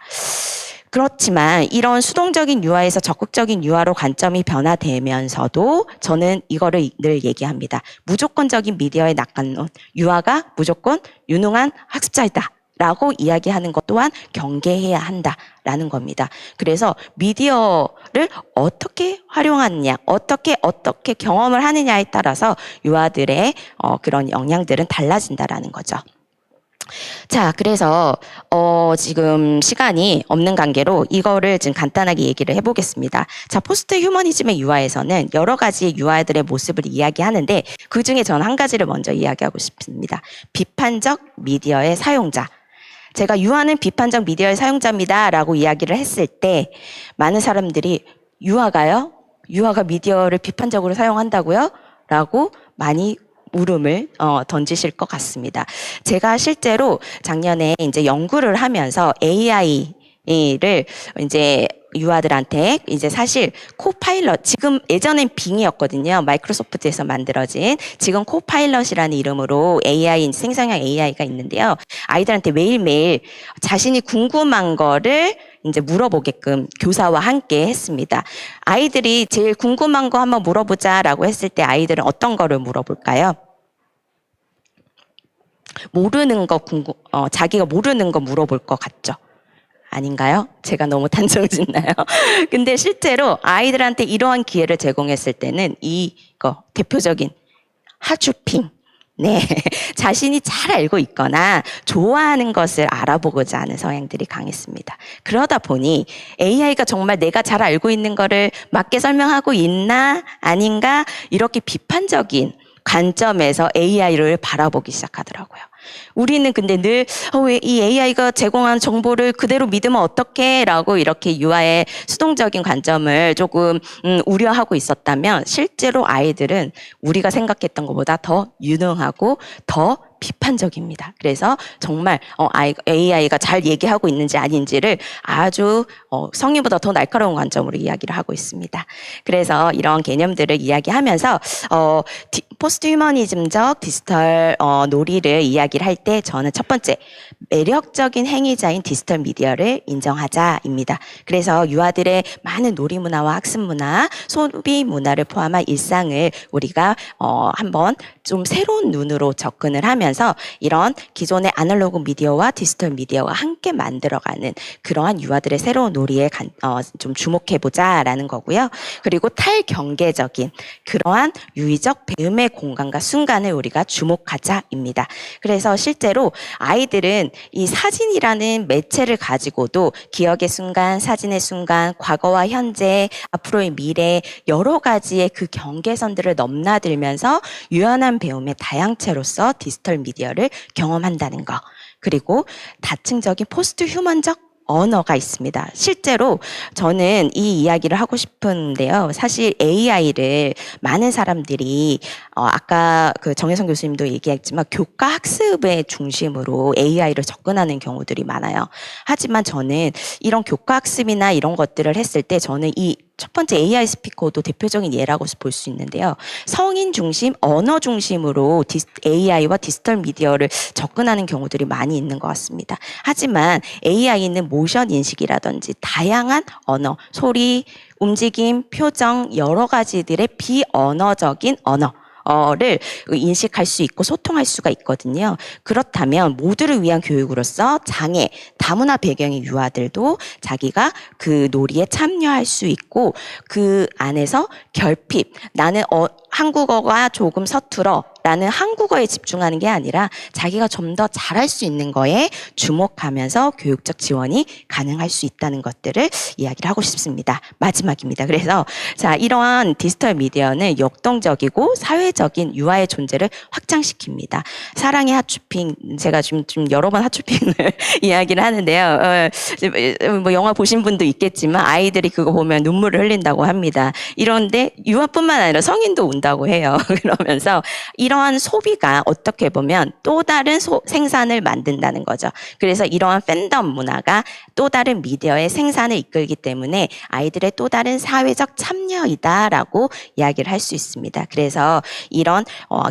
S2: 그렇지만 이런 수동적인 유아에서 적극적인 유아로 관점이 변화되면서도 저는 이거를 늘 얘기합니다. 무조건적인 미디어의 낙관론, 유아가 무조건 유능한 학습자이다. 라고 이야기하는 것 또한 경계해야 한다라는 겁니다. 그래서 미디어를 어떻게 활용하느냐, 어떻게 경험을 하느냐에 따라서 유아들의 그런 역량들은 달라진다라는 거죠. 자, 그래서 지금 시간이 없는 관계로 이거를 지금 간단하게 얘기를 해보겠습니다. 자, 포스트 휴머니즘의 유아에서는 여러 가지 유아들의 모습을 이야기하는데 그 중에 저는 한 가지를 먼저 이야기하고 싶습니다. 비판적 미디어의 사용자. 제가 유아는 비판적 미디어의 사용자입니다 라고 이야기를 했을 때 많은 사람들이 유아가 미디어를 비판적으로 사용한다고요? 라고 많이 물음을 던지실 것 같습니다. 제가 실제로 작년에 이제 연구를 하면서 AI를 이제 유아들한테 이제 사실 코파일럿, 지금 예전엔 빙이었거든요. 마이크로소프트에서 만들어진, 지금 코파일럿이라는 이름으로 AI, 생성형 AI가 있는데요. 아이들한테 매일매일 자신이 궁금한 거를 이제 물어보게끔 교사와 함께 했습니다. 아이들이 제일 궁금한 거 한번 물어보자라고 했을 때 아이들은 어떤 거를 물어볼까요? 모르는 거 자기가 모르는 거 물어볼 것 같죠? 아닌가요? 제가 너무 단정 짓나요? 근데 실제로 아이들한테 이러한 기회를 제공했을 때는 이거 대표적인 하주핑, 네, 자신이 잘 알고 있거나 좋아하는 것을 알아보고자 하는 성향들이 강했습니다. 그러다 보니 AI가 정말 내가 잘 알고 있는 거를 맞게 설명하고 있나 아닌가 이렇게 비판적인 관점에서 AI를 바라보기 시작하더라고요. 우리는 근데 늘 왜 이 AI가 제공한 정보를 그대로 믿으면 어떡해? 라고 이렇게 유아의 수동적인 관점을 조금 우려하고 있었다면 실제로 아이들은 우리가 생각했던 것보다 더 유능하고 더 비판적입니다. 그래서 정말 AI가 잘 얘기하고 있는지 아닌지를 아주 성인보다 더 날카로운 관점으로 이야기를 하고 있습니다. 그래서 이런 개념들을 이야기하면서 포스트 휴머니즘적 디지털 놀이를 이야기를 할 때 저는 첫 번째 매력적인 행위자인 디지털 미디어를 인정하자입니다. 그래서 유아들의 많은 놀이 문화와 학습 문화, 소비 문화를 포함한 일상을 우리가 한번 좀 새로운 눈으로 접근을 하면서 이런 기존의 아날로그 미디어와 디지털 미디어와 함께 만들어가는 그러한 유아들의 새로운 놀이에 좀 주목해보자라는 거고요. 그리고 탈경계적인 그러한 유의적 배움의 공간과 순간을 우리가 주목하자입니다. 그래서 실제로 아이들은 이 사진이라는 매체를 가지고도 기억의 순간, 사진의 순간, 과거와 현재, 앞으로의 미래 여러 가지의 그 경계선들을 넘나들면서 유연한 배움의 다양체로서 디지털 미디어를 경험한다는 거. 그리고 다층적인 포스트 휴먼적 언어가 있습니다. 실제로 저는 이 이야기를 하고 싶은데요. 사실 AI를 많은 사람들이 아까 그 정혜성 교수님도 얘기했지만 교과 학습의 중심으로 AI를 접근하는 경우들이 많아요. 하지만 저는 이런 교과 학습이나 이런 것들을 했을 때 저는 이 첫 번째 AI 스피커도 대표적인 예라고 볼 수 있는데요. 성인 중심, 언어 중심으로 AI와 디지털 미디어를 접근하는 경우들이 많이 있는 것 같습니다. 하지만 AI는 모션 인식이라든지 다양한 언어, 소리, 움직임, 표정 여러 가지들의 비언어적인 언어를 인식할 수 있고 소통할 수가 있거든요. 그렇다면 모두를 위한 교육으로서 장애, 다문화 배경의 유아들도 자기가 그 놀이에 참여할 수 있고 그 안에서 결핍, 나는 한국어가 조금 서툴어 라는 한국어에 집중하는 게 아니라 자기가 좀 더 잘할 수 있는 거에 주목하면서 교육적 지원이 가능할 수 있다는 것들을 이야기를 하고 싶습니다. 마지막입니다. 그래서 자, 이러한 디지털 미디어는 역동적이고 사회적인 유아의 존재를 확장시킵니다. 사랑의 하추핑, 제가 좀 여러 번 하추핑을 이야기를 하는데요. 뭐 영화 보신 분도 있겠지만 아이들이 그거 보면 눈물을 흘린다고 합니다. 이런데 유아뿐만 아니라 성인도 운다고 해요. 그러면서 이러한 소비가 어떻게 보면 또 다른 생산을 만든다는 거죠. 그래서 이러한 팬덤 문화가 또 다른 미디어의 생산을 이끌기 때문에 아이들의 또 다른 사회적 참여이다라고 이야기를 할 수 있습니다. 그래서 이런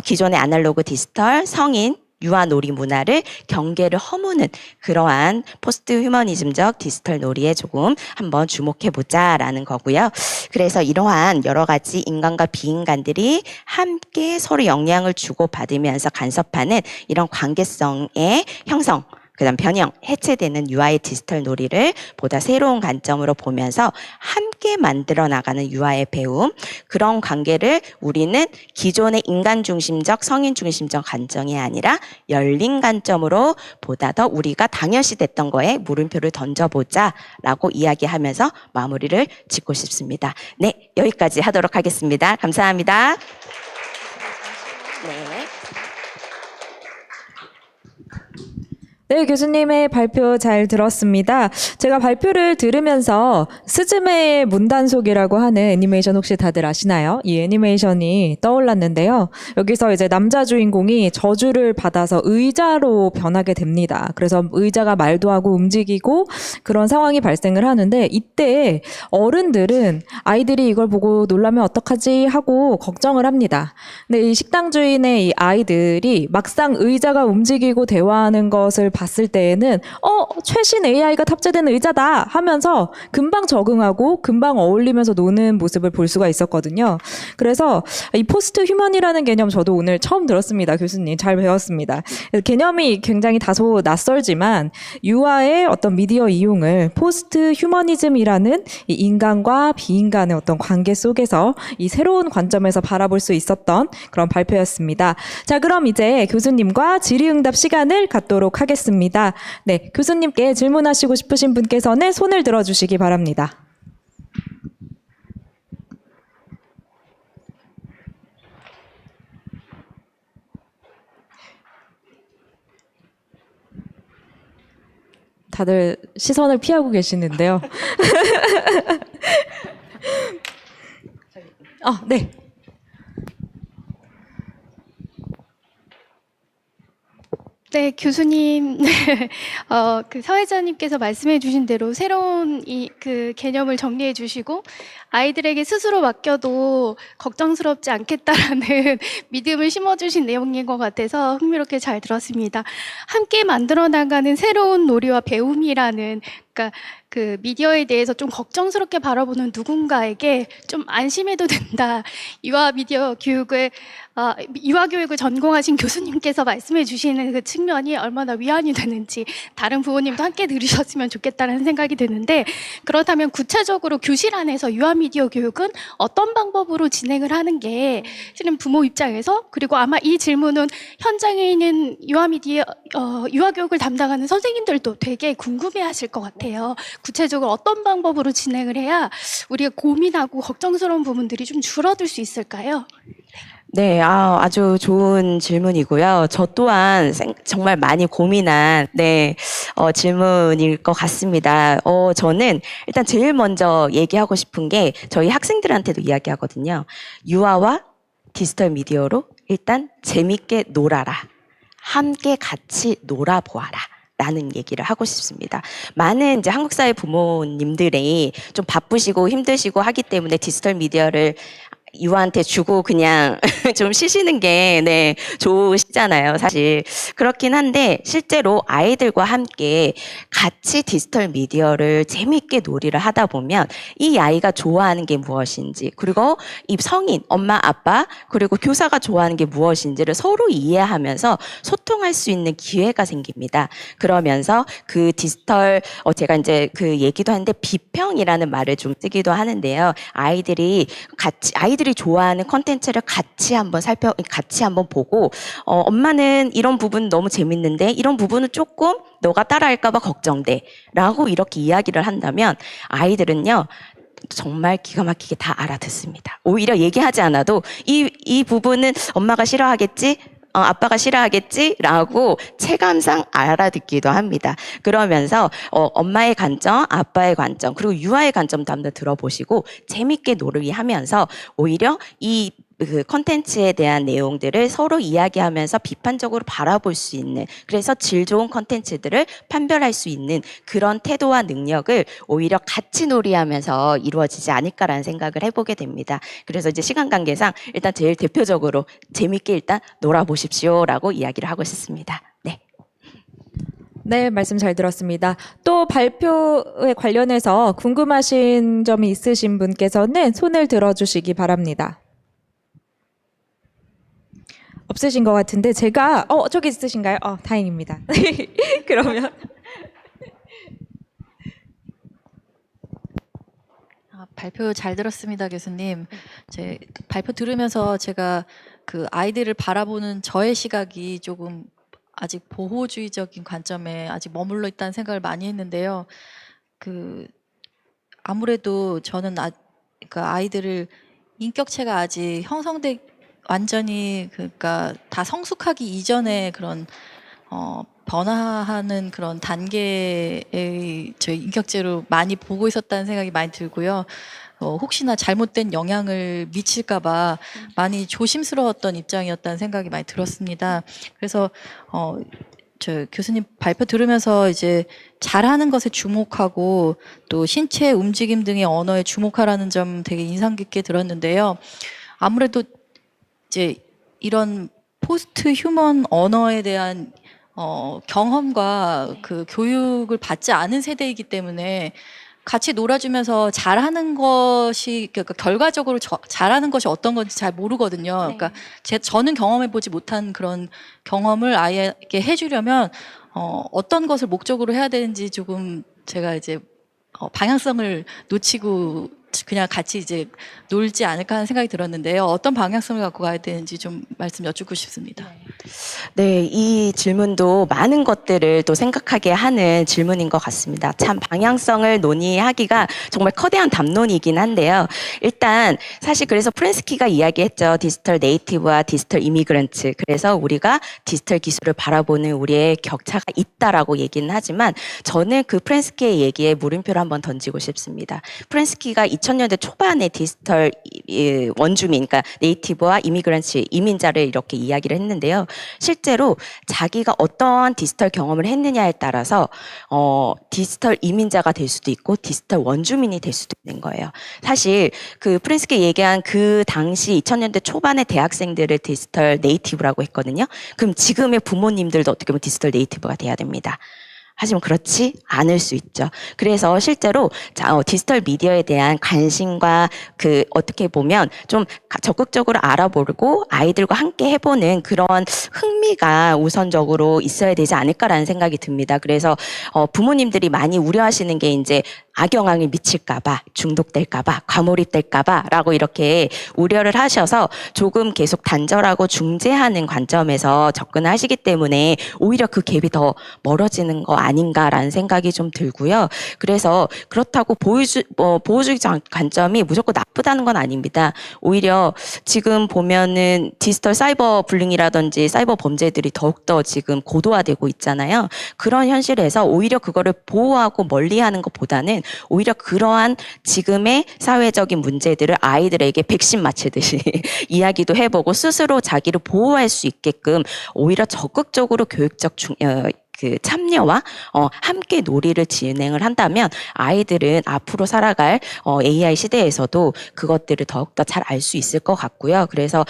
S2: 기존의 아날로그 디지털 성인 유아 놀이 문화를 경계를 허무는 그러한 포스트 휴머니즘적 디지털 놀이에 조금 한번 주목해보자라는 거고요. 그래서 이러한 여러 가지 인간과 비인간들이 함께 서로 영향을 주고받으면서 간섭하는 이런 관계성의 형성, 그다음 변형, 해체되는 유아의 디지털 놀이를 보다 새로운 관점으로 보면서 함께 만들어 나가는 유아의 배움, 그런 관계를 우리는 기존의 인간 중심적, 성인 중심적 관점이 아니라 열린 관점으로 보다 더 우리가 당연시 됐던 거에 물음표를 던져보자라고 이야기하면서 마무리를 짓고 싶습니다. 네, 여기까지 하도록 하겠습니다. 감사합니다. 네.
S1: 네, 교수님의 발표 잘 들었습니다. 제가 발표를 들으면서 스즈메의 문단속이라고 하는 애니메이션 혹시 다들 아시나요? 이 애니메이션이 떠올랐는데요. 여기서 이제 남자 주인공이 저주를 받아서 의자로 변하게 됩니다. 그래서 의자가 말도 하고 움직이고 그런 상황이 발생을 하는데 이때 어른들은 아이들이 이걸 보고 놀라면 어떡하지 하고 걱정을 합니다. 근데 이 식당 주인의 이 아이들이 막상 의자가 움직이고 대화하는 것을 봤을 때에는 최신 AI가 탑재된 의자다 하면서 금방 적응하고 금방 어울리면서 노는 모습을 볼 수가 있었거든요. 그래서 이 포스트 휴먼이라는 개념 저도 오늘 처음 들었습니다. 교수님 잘 배웠습니다. 개념이 굉장히 다소 낯설지만 유아의 어떤 미디어 이용을 포스트 휴머니즘이라는 이 인간과 비인간의 어떤 관계 속에서 이 새로운 관점에서 바라볼 수 있었던 그런 발표였습니다. 자, 그럼 이제 교수님과 질의응답 시간을 갖도록 하겠습니다. 네, 교수님께 질문하시고 싶으신 분께서는 손을 들어주시기 바랍니다. 다들 시선을 피하고 계시는데요. 네.
S20: 네, 교수님, 그 사회자님께서 말씀해 주신 대로 새로운 그 개념을 정리해 주시고 아이들에게 스스로 맡겨도 걱정스럽지 않겠다라는 믿음을 심어주신 내용인 것 같아서 흥미롭게 잘 들었습니다. 함께 만들어 나가는 새로운 놀이와 배움이라는, 그러니까 그 미디어에 대해서 좀 걱정스럽게 바라보는 누군가에게 좀 안심해도 된다. 유아 교육을 전공하신 교수님께서 말씀해 주시는 그 측면이 얼마나 위안이 되는지 다른 부모님도 함께 들으셨으면 좋겠다는 생각이 드는데, 그렇다면 구체적으로 교실 안에서 유아 미디어 교육은 어떤 방법으로 진행을 하는 게 실은 부모 입장에서, 그리고 아마 이 질문은 현장에 있는 유아 교육을 담당하는 선생님들도 되게 궁금해하실 것 같아요. 구체적으로 어떤 방법으로 진행을 해야 우리가 고민하고 걱정스러운 부분들이 좀 줄어들 수 있을까요?
S2: 네, 아주 좋은 질문이고요. 저 또한 정말 많이 고민한, 질문일 것 같습니다. 저는 일단 제일 먼저 얘기하고 싶은 게 저희 학생들한테도 이야기하거든요. 유아와 디지털 미디어로 일단 재밌게 놀아라. 함께 같이 놀아보아라. 라는 얘기를 하고 싶습니다. 많은 이제 한국 사회 부모님들이 좀 바쁘시고 힘드시고 하기 때문에 디지털 미디어를 유아한테 주고 그냥 좀 쉬시는 게 좋으시잖아요, 사실. 그렇긴 한데 실제로 아이들과 함께 같이 디지털 미디어를 재미있게 놀이를 하다 보면 이 아이가 좋아하는 게 무엇인지, 그리고 이 성인, 엄마, 아빠, 그리고 교사가 좋아하는 게 무엇인지를 서로 이해하면서 소통할 수 있는 기회가 생깁니다. 그러면서 그 디지털, 제가 이제 그 얘기도 하는데 비평이라는 말을 좀 쓰기도 하는데요. 아이들이 좋아하는 콘텐츠를 같이 한번 보고, 엄마는 이런 부분 너무 재밌는데 이런 부분은 조금 너가 따라할까 봐 걱정돼 라고 이렇게 이야기를 한다면 아이들은요 정말 기가 막히게 다 알아듣습니다. 오히려 얘기하지 않아도 이 부분은 엄마가 싫어하겠지? 아빠가 싫어하겠지라고 체감상 알아듣기도 합니다. 그러면서 엄마의 관점, 아빠의 관점, 그리고 유아의 관점도 한번 들어보시고 재밌게 놀이하면서 오히려 이 그 컨텐츠에 대한 내용들을 서로 이야기하면서 비판적으로 바라볼 수 있는, 그래서 질 좋은 컨텐츠들을 판별할 수 있는 그런 태도와 능력을 오히려 같이 놀이하면서 이루어지지 않을까라는 생각을 해보게 됩니다. 그래서 이제 시간 관계상 일단 제일 대표적으로 재밌게 일단 놀아보십시오라고 이야기를 하고 싶습니다.
S1: 네, 말씀 잘 들었습니다. 또 발표에 관련해서 궁금하신 점이 있으신 분께서는 손을 들어주시기 바랍니다. 없으신 것 같은데 제가 저기 있으신가요? 다행입니다. 그러면
S10: 발표 잘 들었습니다, 교수님. 제 발표 들으면서 제가 그 아이들을 바라보는 저의 시각이 조금 아직 보호주의적인 관점에 아직 머물러 있다는 생각을 많이 했는데요. 아무래도 저는 그러니까 아이들을 인격체가 아직 완전히 그러니까 다 성숙하기 이전에 그런
S21: 변화하는 그런 단계의 저희 인격제로 많이 보고 있었다는 생각이 많이 들고요. 혹시나 잘못된 영향을 미칠까봐 많이 조심스러웠던 입장이었다는 생각이 많이 들었습니다. 그래서 저 교수님 발표 들으면서 이제 잘하는 것에 주목하고 또 신체 움직임 등의 언어에 주목하라는 점 되게 인상 깊게 들었는데요. 아무래도 이제 이런 포스트 휴먼 언어에 대한 경험과 그 교육을 받지 않은 세대이기 때문에 같이 놀아주면서 잘하는 것이 그러니까 결과적으로 잘하는 것이 어떤 건지 잘 모르거든요. 그러니까 저는 경험해보지 못한 그런 경험을 아이에게 해주려면 어떤 것을 목적으로 해야 되는지 조금 제가 이제 방향성을 놓치고 그냥 같이 이제 놀지 않을까 하는 생각이 들었는데요. 어떤 방향성을 갖고 가야 되는지 좀 말씀 여쭙고 싶습니다.
S2: 네, 이 질문도 많은 것들을 또 생각하게 하는 질문인 것 같습니다. 참 방향성을 논의하기가 정말 커다란 담론이긴 한데요. 일단 사실 그래서 프렌스키가 이야기했죠. 디지털 네이티브와 디지털 이미그런트. 그래서 우리가 디지털 기술을 바라보는 우리의 격차가 있다라고 얘기는 하지만 저는 그 프렌스키의 얘기에 물음표를 한번 던지고 싶습니다. 프렌스키가 2000년대 초반에 디지털 원주민, 그러니까 네이티브와 이미그런트, 이민자를 이렇게 이야기를 했는데요. 실제로 자기가 어떠한 디지털 경험을 했느냐에 따라서 디지털 이민자가 될 수도 있고 디지털 원주민이 될 수도 있는 거예요. 사실 그 프렌스키 얘기한 그 당시 2000년대 초반의 대학생들을 디지털 네이티브라고 했거든요. 그럼 지금의 부모님들도 어떻게 보면 디지털 네이티브가 돼야 됩니다. 하지만 그렇지 않을 수 있죠. 그래서 실제로 디지털 미디어에 대한 관심과 그 어떻게 보면 좀 적극적으로 알아보고 아이들과 함께 해보는 그런 흥미가 우선적으로 있어야 되지 않을까라는 생각이 듭니다. 그래서 부모님들이 많이 우려하시는 게 이제 악영향을 미칠까봐, 중독될까봐, 과몰입될까봐라고 이렇게 우려를 하셔서 조금 계속 단절하고 중재하는 관점에서 접근을 하시기 때문에 오히려 그 갭이 더 멀어지는 거 아닌가라는 생각이 좀 들고요. 그래서 그렇다고 보호주의 관점이 무조건 나쁘다는 건 아닙니다. 오히려 지금 보면은 디지털 사이버 불링이라든지 사이버 범죄들이 더욱더 지금 고도화되고 있잖아요. 그런 현실에서 오히려 그거를 보호하고 멀리하는 것보다는 오히려 그러한 지금의 사회적인 문제들을 아이들에게 백신 맞히듯이 이야기도 해보고 스스로 자기를 보호할 수 있게끔 오히려 적극적으로 교육적 그 참여와 함께 놀이를 진행을 한다면 아이들은 앞으로 살아갈 AI 시대에서도 그것들을 더욱더 잘 알 수 있을 것 같고요. 그래서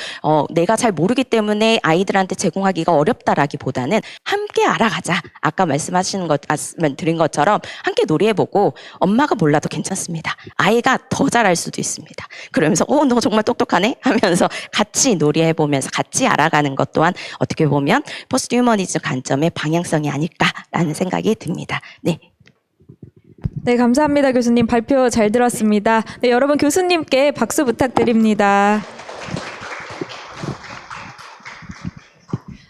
S2: 내가 잘 모르기 때문에 아이들한테 제공하기가 어렵다라기보다는 함께 알아가자. 아까 말씀드린 것처럼 함께 놀이해보고 엄마가 몰라도 괜찮습니다. 아이가 더 잘할 수도 있습니다. 그러면서 너 정말 똑똑하네 하면서 같이 놀이해보면서 같이 알아가는 것 또한 어떻게 보면 포스트 휴머니즘 관점의 방향성이 아닐까라는 생각이 듭니다. 네.
S1: 네, 감사합니다. 교수님 발표 잘 들었습니다. 네, 여러분 교수님께 박수 부탁드립니다.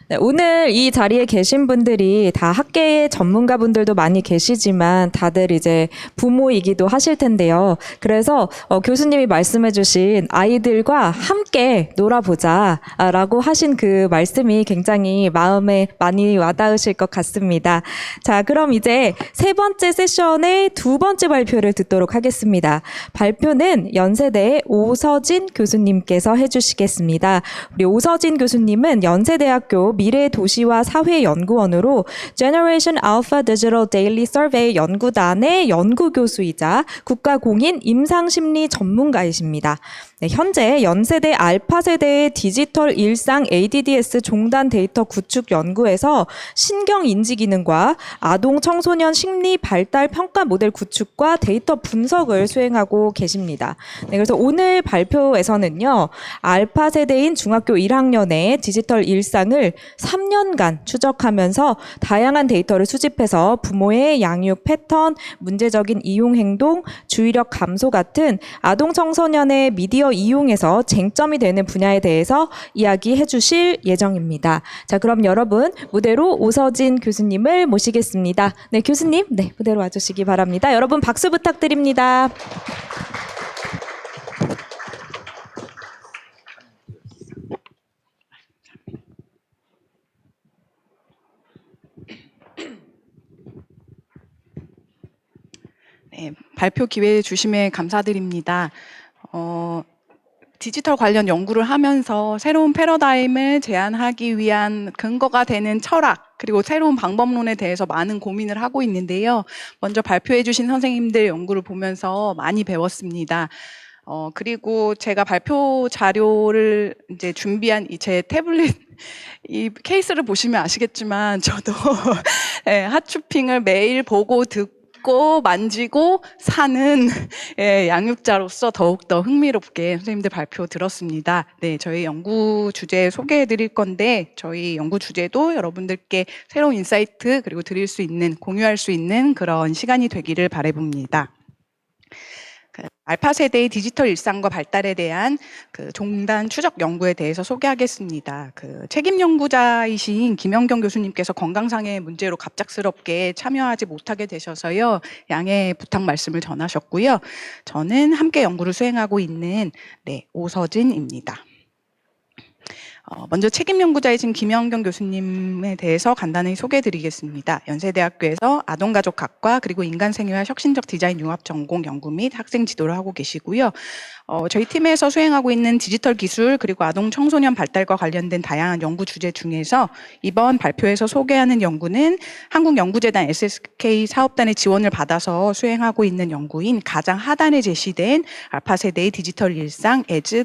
S1: 네, 오늘 이 자리에 계신 분들이 다 학계의 전문가분들도 많이 계시지만 다들 이제 부모이기도 하실 텐데요. 그래서 교수님이 말씀해주신 아이들과 함께 놀아보자라고 하신 그 말씀이 굉장히 마음에 많이 와닿으실 것 같습니다. 자, 그럼 이제 세 번째 세션의 두 번째 발표를 듣도록 하겠습니다. 발표는 연세대의 오서진 교수님께서 해주시겠습니다. 우리 오서진 교수님은 연세대학교 미래도시와 사회연구원으로 Generation Alpha Digital Daily Survey 연구단의 연구교수이자 국가공인 임상심리 전문가이십니다. 네, 현재 연세대 알파 세대의 디지털 일상 ADDS 종단 데이터 구축 연구에서 신경 인지 기능과 아동 청소년 심리 발달 평가 모델 구축과 데이터 분석을 수행하고 계십니다. 네, 그래서 오늘 발표에서는요, 알파 세대인 중학교 1학년의 디지털 일상을 3년간 추적하면서 다양한 데이터를 수집해서 부모의 양육 패턴, 문제적인 이용 행동, 주의력 감소 같은 아동 청소년의 미디어 이용에서 쟁점이 되는 분야에 대해서 이야기해 주실 예정입니다. 자, 그럼 여러분 무대로 오서진 교수님을 모시겠습니다. 네, 교수님, 네, 무대로 와주시기 바랍니다. 여러분 박수 부탁드립니다.
S3: 네, 발표 기회 주심에 감사드립니다. 디지털 관련 연구를 하면서 새로운 패러다임을 제안하기 위한 근거가 되는 철학, 그리고 새로운 방법론에 대해서 많은 고민을 하고 있는데요. 먼저 발표해 주신 선생님들 연구를 보면서 많이 배웠습니다. 그리고 제가 발표 자료를 이제 준비한 제 태블릿 이 케이스를 보시면 아시겠지만 저도 예, 핫쇼핑을 매일 보고 듣고 만지고 사는 예, 양육자로서 더욱더 흥미롭게 선생님들 발표 들었습니다. 네, 저희 연구 주제 소개해 드릴 건데 저희 연구 주제도 여러분들께 새로운 인사이트 그리고 드릴 수 있는 공유할 수 있는 그런 시간이 되기를 바라봅니다. 알파 세대의 디지털 일상과 발달에 대한 종단 추적 연구에 대해서 소개하겠습니다. 책임 연구자이신 김연경 교수님께서 건강상의 문제로 갑작스럽게 참여하지 못하게 되셔서요. 양해 부탁 말씀을 전하셨고요. 저는 함께 연구를 수행하고 있는 오서진입니다. 먼저 책임 연구자이신 김연경 교수님에 대해서 간단히 소개해드리겠습니다. 연세대학교에서 아동가족학과 그리고 인간생애와 혁신적 디자인 융합 전공 연구 및 학생 지도를 하고 계시고요. 저희 팀에서 수행하고 있는 디지털 기술 그리고 아동 청소년 발달과 관련된 다양한 연구 주제 중에서 이번 발표에서 소개하는 연구는 한국연구재단 SSK 사업단의 지원을 받아서 수행하고 있는 연구인 가장 하단에 제시된 알파 세대의 디지털 일상 에즈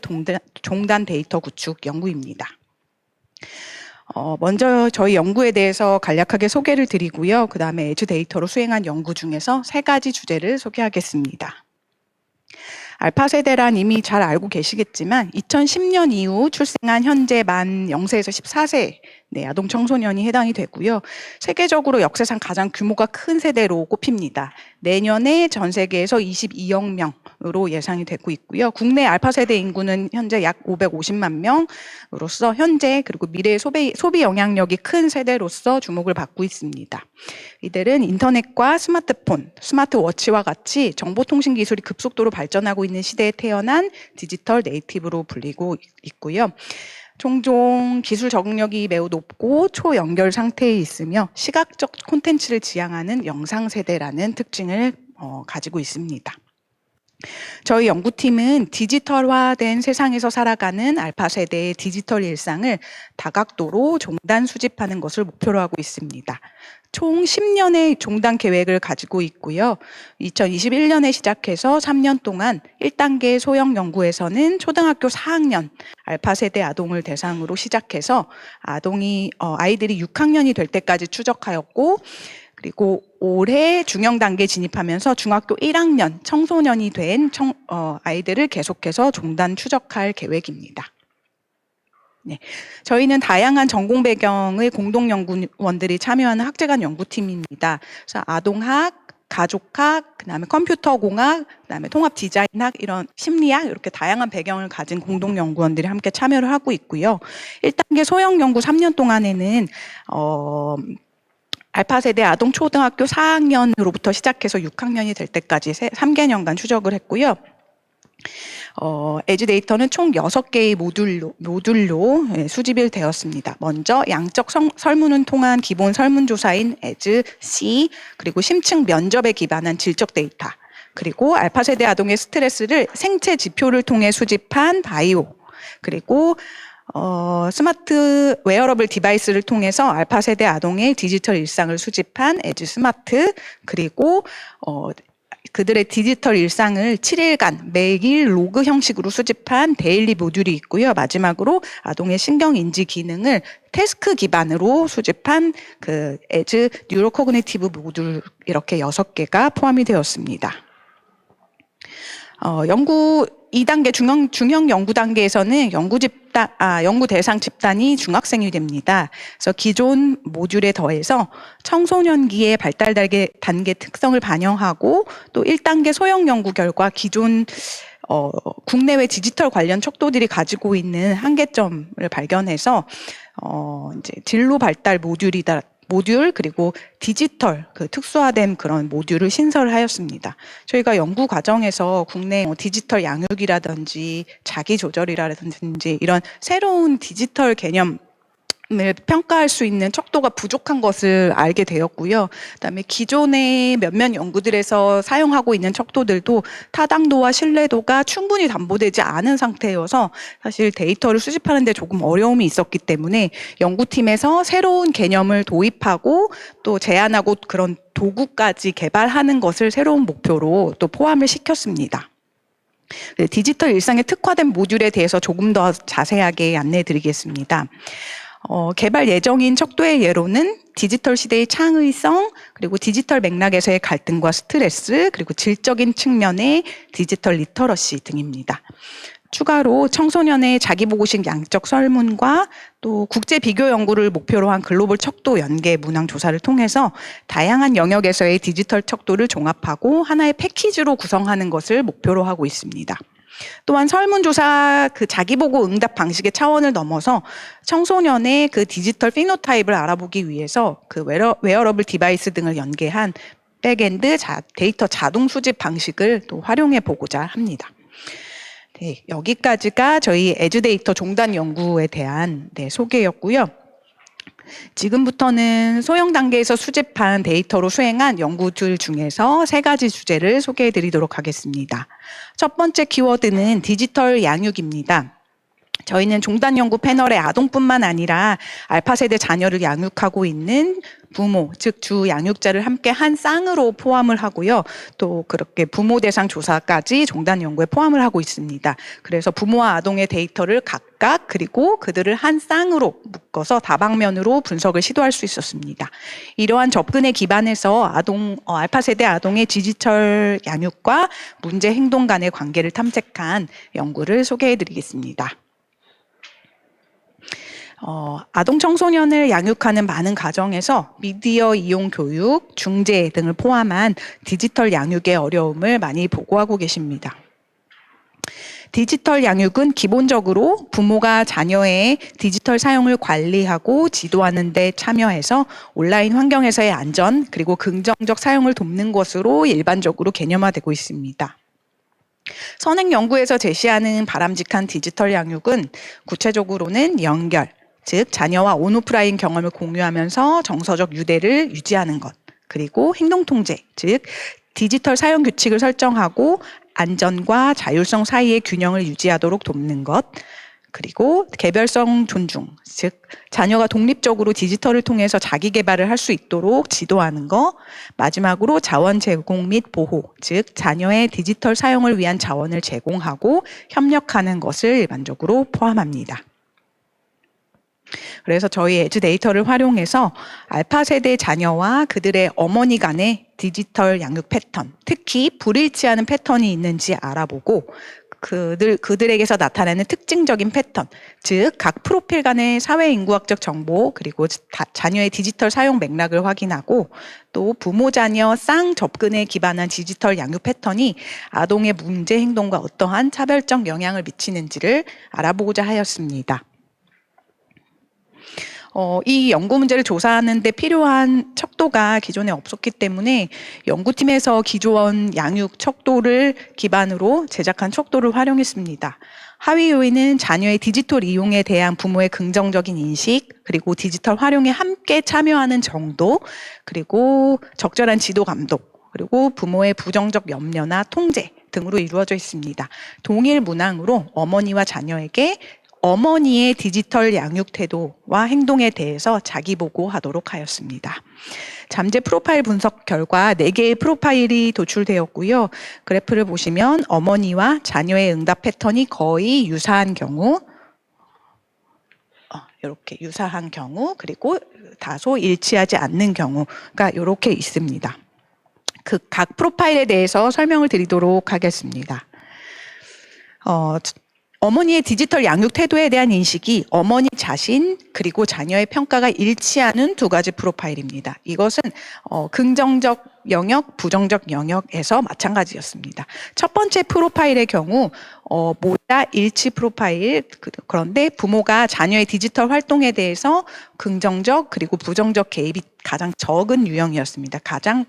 S3: 종단 데이터 구축 연구입니다. 먼저 저희 연구에 대해서 간략하게 소개를 드리고요. 그 다음에 에즈 데이터로 수행한 연구 중에서 3가지 주제를 소개하겠습니다. 알파 세대란 이미 잘 알고 계시겠지만 2010년 이후 출생한 현재 만 0세에서 14세 아동 청소년이 해당이 되고요. 세계적으로 역사상 가장 규모가 큰 세대로 꼽힙니다. 내년에 전 세계에서 22억 명으로 예상이 되고 있고요. 국내 알파 세대 인구는 현재 약 550만 명으로서 현재 그리고 미래의 소비 영향력이 큰 세대로서 주목을 받고 있습니다. 이들은 인터넷과 스마트폰, 스마트워치와 같이 정보통신 기술이 급속도로 발전하고 있는 시대에 태어난 디지털 네이티브로 불리고 있고요. 종종 기술 적응력이 매우 높고 초연결 상태에 있으며 시각적 콘텐츠를 지향하는 영상 세대라는 특징을 가지고 있습니다. 저희 연구팀은 디지털화된 세상에서 살아가는 알파 세대의 디지털 일상을 다각도로 종단 수집하는 것을 목표로 하고 있습니다. 총 10년의 종단 계획을 가지고 있고요. 2021년에 시작해서 3년 동안 1단계 소형 연구에서는 초등학교 4학년 알파 세대 아동을 대상으로 시작해서 아이들이 6학년이 될 때까지 추적하였고 그리고 올해 중형 단계에 진입하면서 중학교 1학년 청소년이 된 아이들을 계속해서 종단 추적할 계획입니다. 네, 저희는 다양한 전공 배경의 공동 연구원들이 참여하는 학제간 연구팀입니다. 그래서 아동학, 가족학, 그다음에 컴퓨터공학, 그다음에 통합 디자인학, 이런 심리학 이렇게 다양한 배경을 가진 공동 연구원들이 함께 참여를 하고 있고요. 1단계 소형 연구 3년 동안에는 알파 세대 아동 초등학교 4학년으로부터 시작해서 6학년이 될 때까지 3개년간 추적을 했고요. 에즈 데이터는 총 6개의 모듈로 수집이 되었습니다. 먼저 양적 설문을 통한 기본 설문조사인 에즈 C, 그리고 심층 면접에 기반한 질적 데이터, 그리고 알파 세대 아동의 스트레스를 생체 지표를 통해 수집한 바이오, 그리고 스마트 웨어러블 디바이스를 통해서 알파 세대 아동의 디지털 일상을 수집한 에즈 스마트, 그리고 그들의 디지털 일상을 7일간 매일 로그 형식으로 수집한 데일리 모듈이 있고요. 마지막으로 아동의 신경 인지 기능을 태스크 기반으로 수집한 에즈 뉴로 코그니티브 모듈 이렇게 6개가 포함이 되었습니다. 연구 2단계 중형 연구 단계에서는 연구 대상 집단이 중학생이 됩니다. 그래서 기존 모듈에 더해서 청소년기의 발달 단계 특성을 반영하고 또 1단계 소형 연구 결과 기존 국내외 디지털 관련 척도들이 가지고 있는 한계점을 발견해서 이제 진로 발달 모듈 그리고 디지털 특수화된 그런 모듈을 신설하였습니다. 저희가 연구 과정에서 국내 디지털 양육이라든지 자기 조절이라든지 이런 새로운 디지털 개념 평가할 수 있는 척도가 부족한 것을 알게 되었고요. 그다음에 기존의 몇몇 연구들에서 사용하고 있는 척도들도 타당도와 신뢰도가 충분히 담보되지 않은 상태여서 사실 데이터를 수집하는 데 조금 어려움이 있었기 때문에 연구팀에서 새로운 개념을 도입하고 또 제안하고 그런 도구까지 개발하는 것을 새로운 목표로 또 포함을 시켰습니다. 디지털 일상에 특화된 모듈에 대해서 조금 더 자세하게 안내해 드리겠습니다. 개발 예정인 척도의 예로는 디지털 시대의 창의성, 그리고 디지털 맥락에서의 갈등과 스트레스, 그리고 질적인 측면의 디지털 리터러시 등입니다. 추가로 청소년의 자기보고식 양적 설문과 또 국제 비교 연구를 목표로 한 글로벌 척도 연계 문항 조사를 통해서 다양한 영역에서의 디지털 척도를 종합하고 하나의 패키지로 구성하는 것을 목표로 하고 있습니다. 또한 설문조사 그 자기보고 응답 방식의 차원을 넘어서 청소년의 그 디지털 피노타입을 알아보기 위해서 그 웨어러블 디바이스 등을 연계한 백엔드 데이터 자동 수집 방식을 또 활용해 보고자 합니다. 네, 여기까지가 저희 에듀데이터 종단 연구에 대한 소개였고요. 지금부터는 소형 단계에서 수집한 데이터로 수행한 연구들 중에서 3가지 주제를 소개해 드리도록 하겠습니다. 첫 번째 키워드는 디지털 양육입니다. 저희는 종단 연구 패널에 아동뿐만 아니라 알파 세대 자녀를 양육하고 있는 부모, 즉 주 양육자를 함께 한 쌍으로 포함을 하고요. 또 그렇게 부모 대상 조사까지 종단 연구에 포함을 하고 있습니다. 그래서 부모와 아동의 데이터를 각각 그리고 그들을 한 쌍으로 묶어서 다방면으로 분석을 시도할 수 있었습니다. 이러한 접근에 기반해서 알파 세대 아동의 디지털 양육과 문제 행동 간의 관계를 탐색한 연구를 소개해 드리겠습니다. 아동 청소년을 양육하는 많은 가정에서 미디어 이용 교육, 중재 등을 포함한 디지털 양육의 어려움을 많이 보고하고 계십니다. 디지털 양육은 기본적으로 부모가 자녀의 디지털 사용을 관리하고 지도하는 데 참여해서 온라인 환경에서의 안전 그리고 긍정적 사용을 돕는 것으로 일반적으로 개념화되고 있습니다. 선행 연구에서 제시하는 바람직한 디지털 양육은 구체적으로는 연결, 즉 자녀와 온오프라인 경험을 공유하면서 정서적 유대를 유지하는 것, 그리고 행동 통제, 즉 디지털 사용 규칙을 설정하고 안전과 자율성 사이의 균형을 유지하도록 돕는 것, 그리고 개별성 존중, 즉 자녀가 독립적으로 디지털을 통해서 자기 개발을 할 수 있도록 지도하는 것, 마지막으로 자원 제공 및 보호, 즉 자녀의 디지털 사용을 위한 자원을 제공하고 협력하는 것을 일반적으로 포함합니다. 그래서 저희 에듀 데이터를 활용해서 알파 세대 자녀와 그들의 어머니 간의 디지털 양육 패턴, 특히 불일치하는 패턴이 있는지 알아보고 그들에게서 나타나는 특징적인 패턴, 즉 각 프로필 간의 사회인구학적 정보 그리고 자녀의 디지털 사용 맥락을 확인하고 또 부모 자녀 쌍 접근에 기반한 디지털 양육 패턴이 아동의 문제 행동과 어떠한 차별적 영향을 미치는지를 알아보고자 하였습니다. 이 연구 문제를 조사하는 데 필요한 척도가 기존에 없었기 때문에 연구팀에서 기존 양육 척도를 기반으로 제작한 척도를 활용했습니다. 하위 요인은 자녀의 디지털 이용에 대한 부모의 긍정적인 인식, 그리고 디지털 활용에 함께 참여하는 정도, 그리고 적절한 지도 감독, 그리고 부모의 부정적 염려나 통제 등으로 이루어져 있습니다. 동일 문항으로 어머니와 자녀에게 어머니의 디지털 양육 태도와 행동에 대해서 자기보고하도록 하였습니다. 잠재 프로파일 분석 결과 4개의 프로파일이 도출되었고요. 그래프를 보시면 어머니와 자녀의 응답 패턴이 거의 유사한 경우, 이렇게 유사한 경우, 그리고 다소 일치하지 않는 경우가 이렇게 있습니다. 그 각 프로파일에 대해서 설명을 드리도록 하겠습니다. 어머니의 디지털 양육 태도에 대한 인식이 어머니 자신 그리고 자녀의 평가가 일치하는 2가지 프로파일입니다. 이것은 긍정적 영역, 부정적 영역에서 마찬가지였습니다. 첫 번째 프로파일의 경우 모자 일치 프로파일, 그런데 부모가 자녀의 디지털 활동에 대해서 긍정적 그리고 부정적 개입이 가장 적은 유형이었습니다. 가장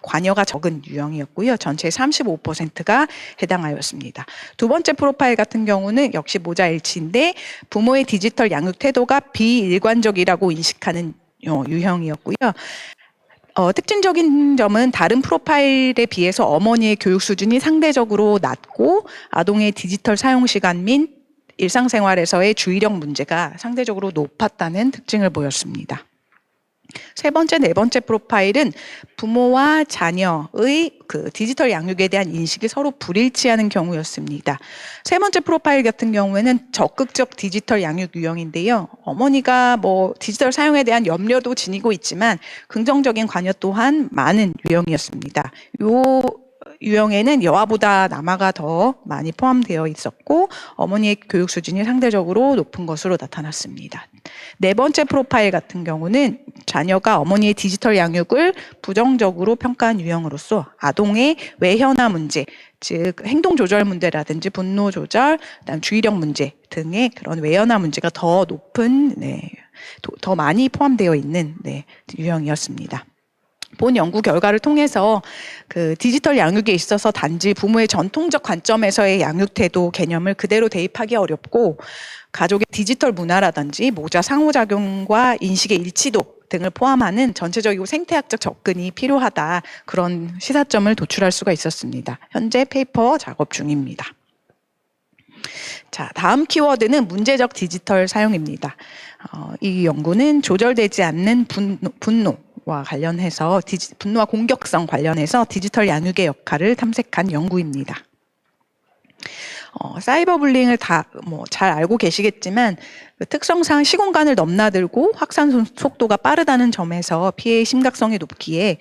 S3: 관여가 적은 유형이었고요. 전체의 35%가 해당하였습니다. 두 번째 프로파일 같은 경우는 역시 모자 일치인데 부모의 디지털 양육 태도가 비일관적이라고 인식하는 유형이었고요. 특징적인 점은 다른 프로파일에 비해서 어머니의 교육 수준이 상대적으로 낮고 아동의 디지털 사용 시간 및 일상생활에서의 주의력 문제가 상대적으로 높았다는 특징을 보였습니다. 세 번째, 네 번째 프로파일은 부모와 자녀의 그 디지털 양육에 대한 인식이 서로 불일치하는 경우였습니다. 세 번째 프로파일 같은 경우에는 적극적 디지털 양육 유형인데요. 어머니가 디지털 사용에 대한 염려도 지니고 있지만 긍정적인 관여 또한 많은 유형이었습니다. 요 유형에는 여아보다 남아가 더 많이 포함되어 있었고 어머니의 교육 수준이 상대적으로 높은 것으로 나타났습니다. 네 번째 프로파일 같은 경우는 자녀가 어머니의 디지털 양육을 부정적으로 평가한 유형으로서 아동의 외현화 문제, 즉 행동 조절 문제라든지 분노 조절, 그다음 주의력 문제 등의 그런 외현화 문제가 더 높은, 더 많이 포함되어 있는 유형이었습니다. 본 연구 결과를 통해서 그 디지털 양육에 있어서 단지 부모의 전통적 관점에서의 양육 태도 개념을 그대로 대입하기 어렵고 가족의 디지털 문화라든지 모자 상호작용과 인식의 일치도 등을 포함하는 전체적이고 생태학적 접근이 필요하다, 그런 시사점을 도출할 수가 있었습니다. 현재 페이퍼 작업 중입니다. 자, 다음 키워드는 문제적 디지털 사용입니다. 이 연구는 조절되지 않는 분노와 관련해서 분노와 공격성 관련해서 디지털 양육의 역할을 탐색한 연구입니다. 사이버 불링을 잘 알고 계시겠지만 그 특성상 시공간을 넘나들고 확산 속도가 빠르다는 점에서 피해의 심각성이 높기에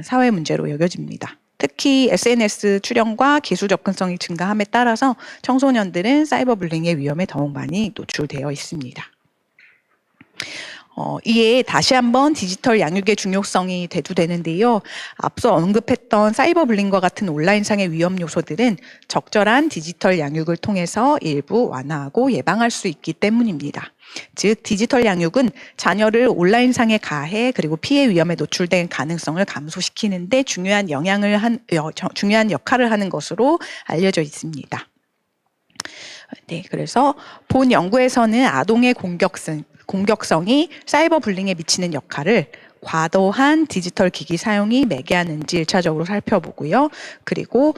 S3: 사회 문제로 여겨집니다. 특히 SNS 출현과 기술 접근성이 증가함에 따라서 청소년들은 사이버 불링의 위험에 더욱 많이 노출되어 있습니다. 이에 다시 한번 디지털 양육의 중요성이 대두되는데요. 앞서 언급했던 사이버 불링과 같은 온라인상의 위험 요소들은 적절한 디지털 양육을 통해서 일부 완화하고 예방할 수 있기 때문입니다. 즉 디지털 양육은 자녀를 온라인상에 가해 그리고 피해 위험에 노출된 가능성을 감소시키는 데 중요한 역할을 하는 것으로 알려져 있습니다. 그래서 본 연구에서는 아동의 공격성이 사이버 불링에 미치는 역할을 과도한 디지털 기기 사용이 매개하는지 1차적으로 살펴보고요. 그리고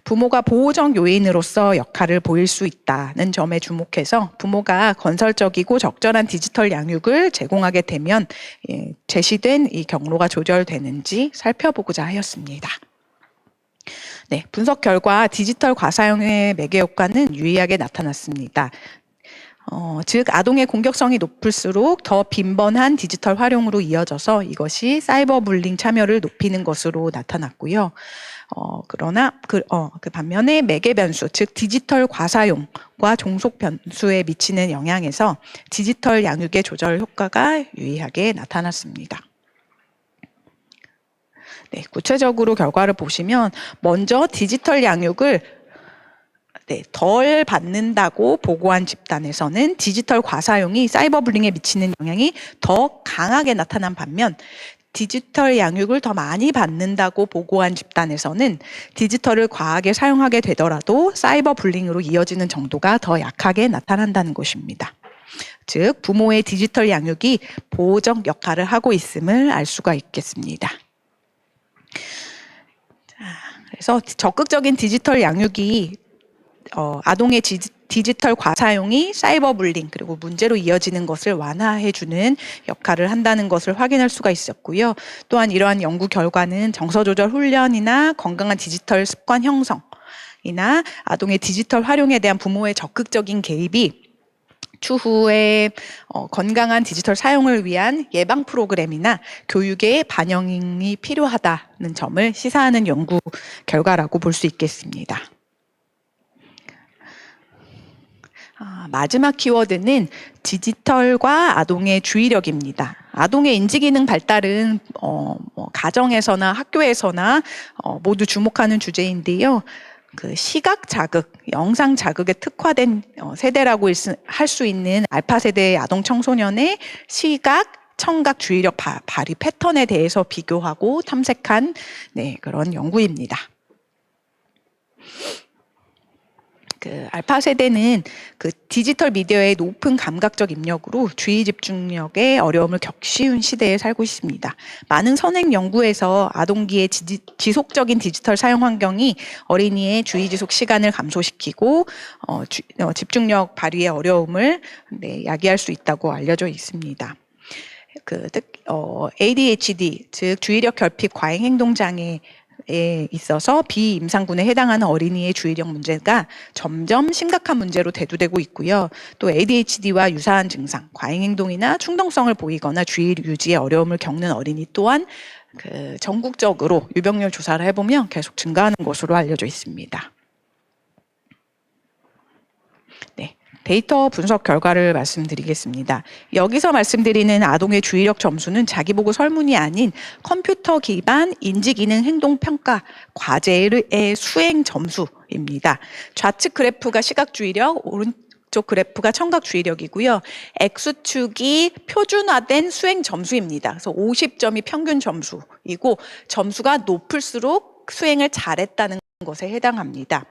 S3: 부모가 보호적 요인으로서 역할을 보일 수 있다는 점에 주목해서 부모가 건설적이고 적절한 디지털 양육을 제공하게 되면 제시된 이 경로가 조절되는지 살펴보고자 하였습니다. 분석 결과 디지털 과사용의 매개 효과는 유의하게 나타났습니다. 즉 아동의 공격성이 높을수록 더 빈번한 디지털 활용으로 이어져서 이것이 사이버 불링 참여를 높이는 것으로 나타났고요. 그러나 그 반면에 매개 변수, 즉 디지털 과사용과 종속 변수에 미치는 영향에서 디지털 양육의 조절 효과가 유의하게 나타났습니다. 구체적으로 결과를 보시면 먼저 디지털 양육을 덜 받는다고 보고한 집단에서는 디지털 과사용이 사이버 불링에 미치는 영향이 더 강하게 나타난 반면 디지털 양육을 더 많이 받는다고 보고한 집단에서는 디지털을 과하게 사용하게 되더라도 사이버 불링으로 이어지는 정도가 더 약하게 나타난다는 것입니다. 즉 부모의 디지털 양육이 보호적 역할을 하고 있음을 알 수가 있겠습니다. 그래서 적극적인 디지털 양육이 아동의 디지털 과사용이 사이버 불링 그리고 문제로 이어지는 것을 완화해주는 역할을 한다는 것을 확인할 수가 있었고요. 또한 이러한 연구 결과는 정서조절 훈련이나 건강한 디지털 습관 형성이나 아동의 디지털 활용에 대한 부모의 적극적인 개입이 추후에 건강한 디지털 사용을 위한 예방 프로그램이나 교육의 반영이 필요하다는 점을 시사하는 연구 결과라고 볼 수 있겠습니다. 마지막 키워드는 디지털과 아동의 주의력입니다. 아동의 인지기능 발달은 가정에서나 학교에서나 모두 주목하는 주제인데요. 그 시각 자극, 영상 자극에 특화된 세대라고 할 수 있는 알파 세대의 아동 청소년의 시각, 시청각 주의력 발휘 패턴에 대해서 비교하고 탐색한 그런 연구입니다. 알파 세대는 디지털 미디어의 높은 감각적 입력으로 주의 집중력에 어려움을 겪기 쉬운 시대에 살고 있습니다. 많은 선행 연구에서 아동기의 지속적인 디지털 사용 환경이 어린이의 주의 지속 시간을 감소시키고 집중력 발휘의 어려움을 야기할 수 있다고 알려져 있습니다. ADHD, 즉 주의력 결핍 과잉 행동 장애 에 있어서 비임상군에 해당하는 어린이의 주의력 문제가 점점 심각한 문제로 대두되고 있고요. 또 ADHD와 유사한 증상, 과잉행동이나 충동성을 보이거나 주의 유지에 어려움을 겪는 어린이 또한 전국적으로 유병률 조사를 해보면 계속 증가하는 것으로 알려져 있습니다. 데이터 분석 결과를 말씀드리겠습니다. 여기서 말씀드리는 아동의 주의력 점수는 자기보고 설문이 아닌 컴퓨터 기반 인지기능 행동평가 과제의 수행 점수입니다. 좌측 그래프가 시각주의력, 오른쪽 그래프가 청각주의력이고요. X축이 표준화된 수행 점수입니다. 그래서 50점이 평균 점수이고 점수가 높을수록 수행을 잘했다는 것에 해당합니다.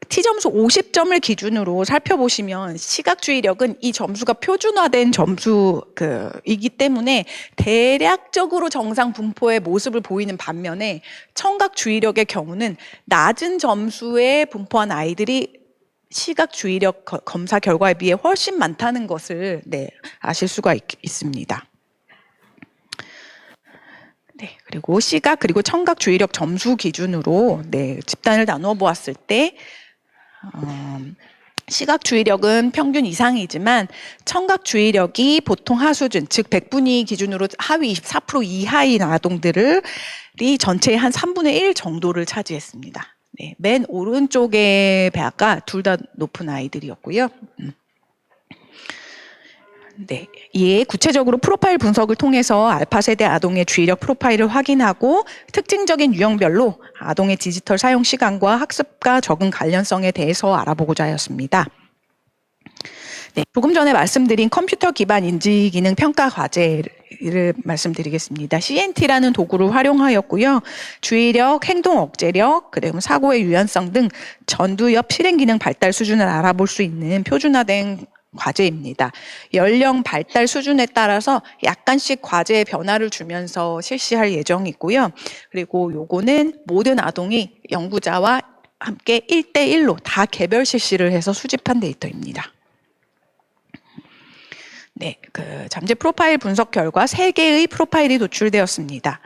S3: T점수 50점을 기준으로 살펴보시면 시각주의력은 이 점수가 표준화된 점수이기 때문에 대략적으로 정상 분포의 모습을 보이는 반면에 청각주의력의 경우는 낮은 점수에 분포한 아이들이 시각주의력 검사 결과에 비해 훨씬 많다는 것을 아실 수가 있습니다. 그리고 시각 그리고 청각 주의력 점수 기준으로 집단을 나누어 보았을 때 시각 주의력은 평균 이상이지만 청각 주의력이 보통 하수준, 즉 100분위 기준으로 하위 24% 이하인 아동들이 전체의 한 3분의 1 정도를 차지했습니다. 맨 오른쪽의 배아가 둘 다 높은 아이들이었고요. 이에 구체적으로 프로파일 분석을 통해서 알파 세대 아동의 주의력 프로파일을 확인하고 특징적인 유형별로 아동의 디지털 사용 시간과 학습과 적응 관련성에 대해서 알아보고자 하였습니다. 조금 전에 말씀드린 컴퓨터 기반 인지기능 평가 과제를 말씀드리겠습니다. CNT라는 도구를 활용하였고요. 주의력, 행동 억제력, 그리고 사고의 유연성 등 전두엽 실행기능 발달 수준을 알아볼 수 있는 표준화된 과제입니다. 연령 발달 수준에 따라서 약간씩 과제의 변화를 주면서 실시할 예정이고요. 그리고 요거는 모든 아동이 연구자와 함께 1대1로 다 개별 실시를 해서 수집한 데이터입니다. 잠재 프로파일 분석 결과 3개의 프로파일이 도출되었습니다.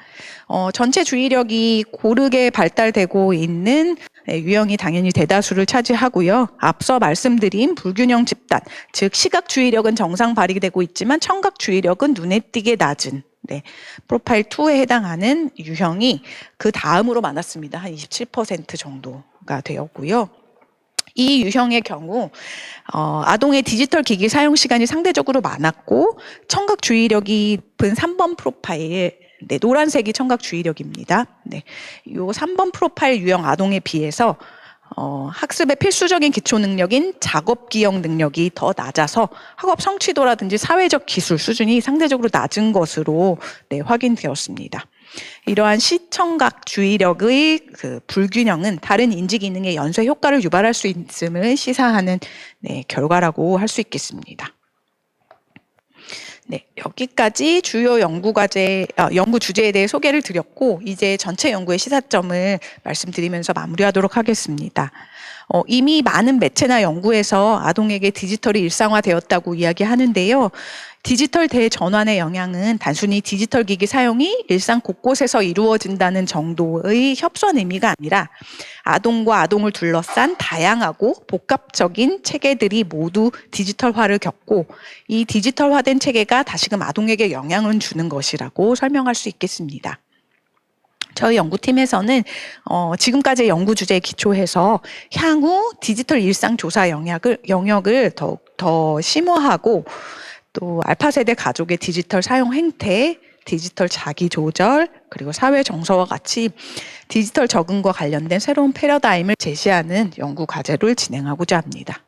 S3: 전체 주의력이 고르게 발달되고 있는 유형이 당연히 대다수를 차지하고요. 앞서 말씀드린 불균형 집단, 즉 시각 주의력은 정상 발휘되고 있지만 청각 주의력은 눈에 띄게 낮은 프로파일 2에 해당하는 유형이 그 다음으로 많았습니다. 한 27% 정도가 되었고요. 이 유형의 경우 아동의 디지털 기기 사용 시간이 상대적으로 많았고 청각 주의력이 높은 3번 프로파일, 노란색이 청각 주의력입니다. 이 3번 프로파일 유형 아동에 비해서 학습의 필수적인 기초 능력인 작업 기억 능력이 더 낮아서 학업 성취도라든지 사회적 기술 수준이 상대적으로 낮은 것으로 확인되었습니다. 이러한 시청각 주의력의 불균형은 다른 인지 기능의 연쇄 효과를 유발할 수 있음을 시사하는 결과라고 할 수 있겠습니다. 여기까지 주요 연구 주제에 대해 소개를 드렸고 이제 전체 연구의 시사점을 말씀드리면서 마무리하도록 하겠습니다. 이미 많은 매체나 연구에서 아동에게 디지털이 일상화되었다고 이야기하는데요. 디지털 대전환의 영향은 단순히 디지털 기기 사용이 일상 곳곳에서 이루어진다는 정도의 협소한 의미가 아니라 아동과 아동을 둘러싼 다양하고 복합적인 체계들이 모두 디지털화를 겪고 이 디지털화된 체계가 다시금 아동에게 영향을 주는 것이라고 설명할 수 있겠습니다. 저희 연구팀에서는 지금까지의 연구 주제에 기초해서 향후 디지털 일상 조사 영역을 더 심화하고 또 알파 세대 가족의 디지털 사용 행태, 디지털 자기 조절, 그리고 사회 정서와 같이 디지털 적응과 관련된 새로운 패러다임을 제시하는 연구 과제를 진행하고자 합니다.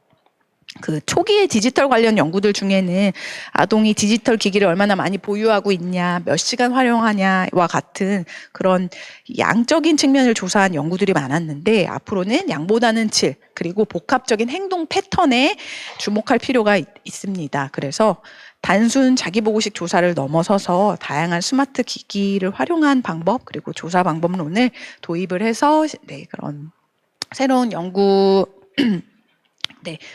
S3: 그 초기의 디지털 관련 연구들 중에는 아동이 디지털 기기를 얼마나 많이 보유하고 있냐, 몇 시간 활용하냐와 같은 그런 양적인 측면을 조사한 연구들이 많았는데 앞으로는 양보다는 질, 그리고 복합적인 행동 패턴에 주목할 필요가 있습니다. 그래서 단순 자기보고식 조사를 넘어서서 다양한 스마트 기기를 활용한 방법, 그리고 조사 방법론을 도입을 해서 그런 새로운 연구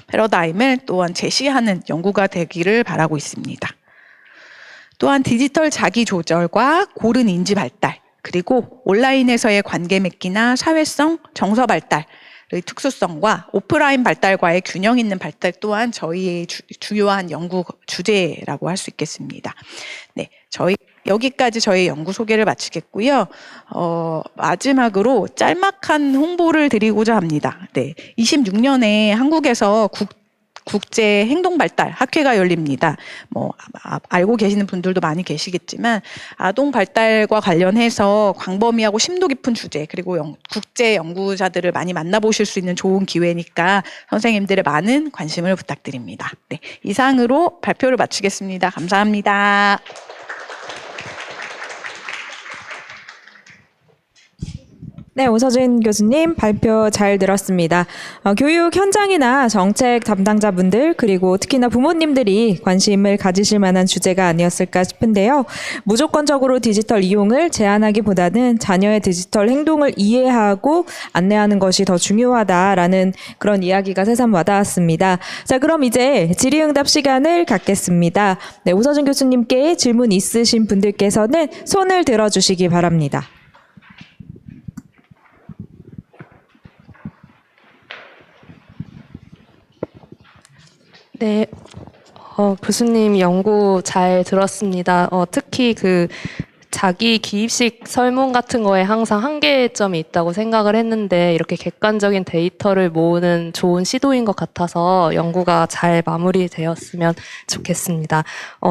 S3: 패러다임을 또한 제시하는 연구가 되기를 바라고 있습니다. 또한 디지털 자기 조절과 고른 인지 발달, 그리고 온라인에서의 관계 맺기나 사회성, 정서 발달의 특수성과 오프라인 발달과의 균형 있는 발달 또한 저희의 주요한 연구 주제라고 할 수 있겠습니다. 네, 여기까지 저희 연구 소개를 마치겠고요. 마지막으로 짤막한 홍보를 드리고자 합니다. 네, 26년에 한국에서 국제 행동 발달 학회가 열립니다. 알고 계시는 분들도 많이 계시겠지만 아동 발달과 관련해서 광범위하고 심도 깊은 주제, 그리고 국제 연구자들을 많이 만나보실 수 있는 좋은 기회니까 선생님들의 많은 관심을 부탁드립니다. 네, 이상으로 발표를 마치겠습니다. 감사합니다.
S1: 네, 오서진 교수님 발표 잘 들었습니다. 교육 현장이나 정책 담당자분들 그리고 특히나 부모님들이 관심을 가지실 만한 주제가 아니었을까 싶은데요. 무조건적으로 디지털 이용을 제한하기보다는 자녀의 디지털 행동을 이해하고 안내하는 것이 더 중요하다라는 그런 이야기가 새삼 와닿았습니다. 자, 그럼 이제 질의응답 시간을 갖겠습니다. 네, 오서진 교수님께 질문 있으신 분들께서는 손을 들어주시기 바랍니다.
S4: 네, 교수님 연구 잘 들었습니다. 특히 자기 기입식 설문 같은 거에 항상 한계점이 있다고 생각을 했는데 이렇게 객관적인 데이터를 모으는 좋은 시도인 것 같아서 연구가 잘 마무리되었으면 좋겠습니다.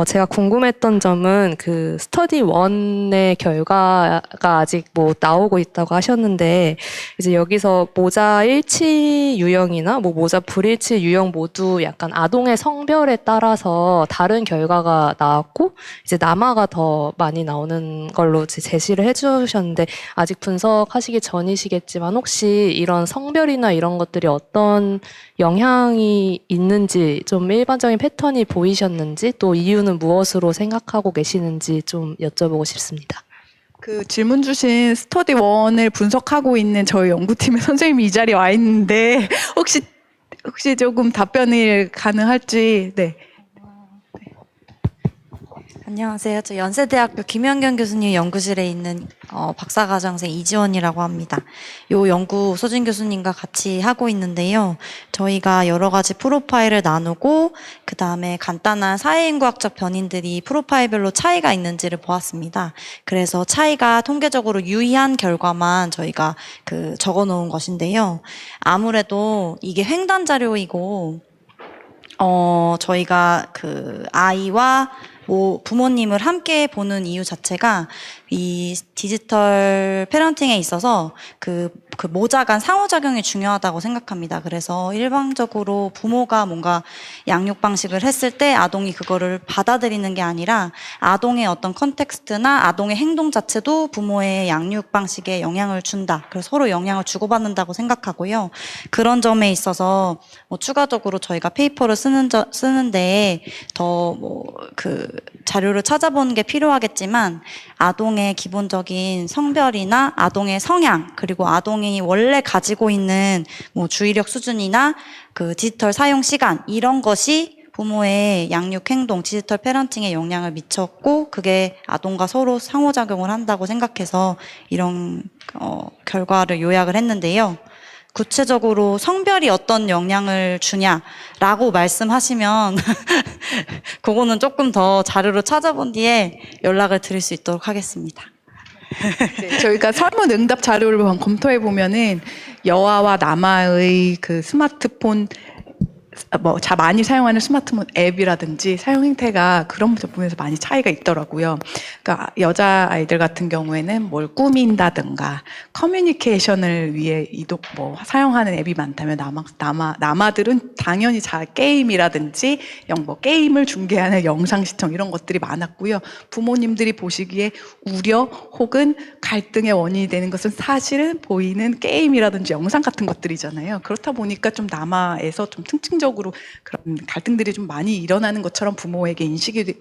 S4: 제가 궁금했던 점은 스터디 1의 결과가 아직 나오고 있다고 하셨는데 이제 여기서 모자 일치 유형이나 모자 불일치 유형 모두 약간 아동의 성별에 따라서 다른 결과가 나왔고 이제 남아가 더 많이 나오는 걸로 제시를 해주셨는데 아직 분석하시기 전이시겠지만 혹시 이런 성별이나 이런 것들이 어떤 영향이 있는지 좀 일반적인 패턴이 보이셨는지 또 이유는 무엇으로 생각하고 계시는지 좀 여쭤보고 싶습니다.
S3: 질문 주신 스터디 1을 분석하고 있는 저희 연구팀의 선생님이 이 자리에 와 있는데 혹시 조금 답변이 가능할지. 네.
S22: 안녕하세요. 저 연세대학교 김현경 교수님 연구실에 있는 박사과정생 이지원이라고 합니다. 요 연구 소진 교수님과 같이 하고 있는데요. 저희가 여러 가지 프로파일을 나누고 그 다음에 간단한 사회인구학적 변인들이 프로파일별로 차이가 있는지를 보았습니다. 그래서 차이가 통계적으로 유의한 결과만 저희가 적어 놓은 것인데요. 아무래도 이게 횡단 자료이고 저희가 아이와 부모님을 함께 보는 이유 자체가 이 디지털 패런팅에 있어서 모자 간 상호작용이 중요하다고 생각합니다. 그래서 일방적으로 부모가 뭔가 양육 방식을 했을 때 아동이 그거를 받아들이는 게 아니라 아동의 어떤 컨텍스트나 아동의 행동 자체도 부모의 양육 방식에 영향을 준다. 그래서 서로 영향을 주고받는다고 생각하고요. 그런 점에 있어서 추가적으로 저희가 페이퍼를 쓰는데 더 자료를 찾아보는 게 필요하겠지만 아동의 기본적인 성별이나 아동의 성향 그리고 아동이 원래 가지고 있는 주의력 수준이나 디지털 사용 시간 이런 것이 부모의 양육 행동, 디지털 패런팅에 영향을 미쳤고 그게 아동과 서로 상호작용을 한다고 생각해서 이런 결과를 요약을 했는데요. 구체적으로 성별이 어떤 영향을 주냐라고 말씀하시면 그거는 조금 더 자료를 찾아본 뒤에 연락을 드릴 수 있도록 하겠습니다.
S3: 네, 저희가 설문 응답 자료를 검토해 보면은 여아와 남아의 스마트폰 많이 사용하는 스마트폰 앱이라든지 사용 행태가 그런 부분에서 많이 차이가 있더라고요. 그러니까 여자 아이들 같은 경우에는 뭘 꾸민다든가 커뮤니케이션을 위해 사용하는 앱이 많다면 남아들은 당연히 게임이라든지 게임을 중계하는 영상 시청 이런 것들이 많았고요. 부모님들이 보시기에 우려 혹은 갈등의 원인이 되는 것은 사실은 보이는 게임이라든지 영상 같은 것들이잖아요. 그렇다 보니까 좀 남아에서 좀 특징적으로 그런 갈등들이 좀 많이 일어나는 것처럼 부모에게 인식이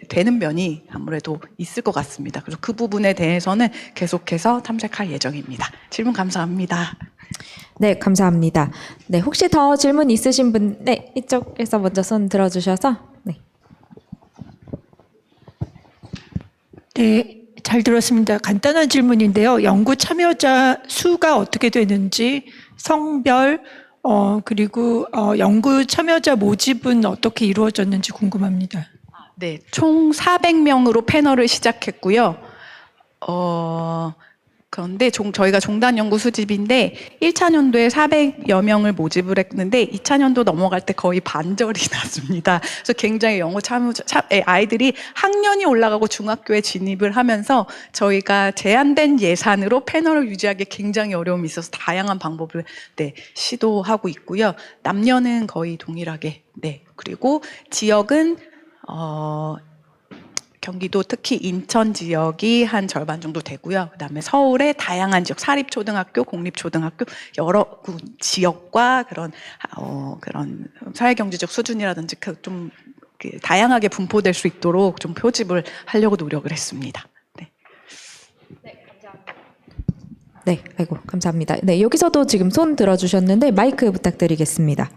S3: 되는 면이 아무래도 있을 것 같습니다. 그래서 그 부분에 대해서는 계속해서 탐색할 예정입니다. 질문 감사합니다.
S1: 네, 감사합니다. 네, 혹시 더 질문 있으신 분, 네, 이쪽에서 먼저 손 들어주셔서. 네.
S19: 네, 잘 들었습니다. 간단한 질문인데요. 연구 참여자 수가 어떻게 되는지, 성별, 그리고 연구 참여자 모집은 어떻게 이루어졌는지 궁금합니다.
S3: 네, 총 400명으로 패널을 시작했고요. 그런데 저희가 종단 연구 수집인데 1차 년도에 400여 명을 모집을 했는데 2차 년도 넘어갈 때 거의 반절이 났습니다. 그래서 굉장히 연구 아이들이 학년이 올라가고 중학교에 진입을 하면서 저희가 제한된 예산으로 패널을 유지하기 굉장히 어려움이 있어서 다양한 방법을 시도하고 있고요. 남녀는 거의 동일하게 그리고 지역은 경기도 특히 인천 지역이 한 절반 정도 되고요. 그다음에 서울의 다양한 지역, 사립초등학교, 공립초등학교 여러 지역과 그런 사회경제적 수준이라든지 좀 다양하게 분포될 수 있도록 좀 표집을 하려고 노력을 했습니다.
S1: 네, 아이고 감사합니다. 네, 여기서도 지금 손 들어주셨는데 마이크 부탁드리겠습니다.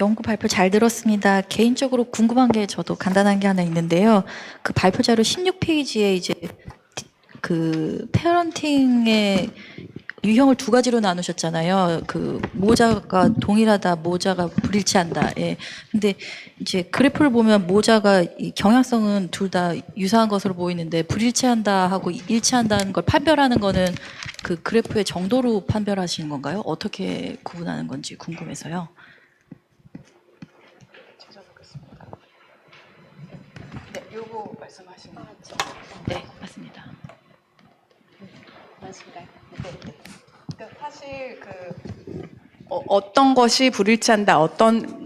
S5: 연구 발표 잘 들었습니다. 개인적으로 궁금한 게 저도 간단한 게 하나 있는데요. 그 발표 자료 16페이지에 이제 그 페어런팅의 유형을 두 가지로 나누셨잖아요. 그 모자가 동일하다, 모자가 불일치한다. 예. 근데 이제 그래프를 보면 모자가 이 경향성은 둘 다 유사한 것으로 보이는데 불일치한다 하고 일치한다는 걸 판별하는 거는 그 그래프의 정도로 판별하시는 건가요? 어떻게 구분하는 건지 궁금해서요.
S3: 네, 요거 말씀하신 거죠?
S5: 네, 맞습니다.
S3: 맞습니다. 네. 그러니까 사실 어떤 것이 불일치한다, 어떤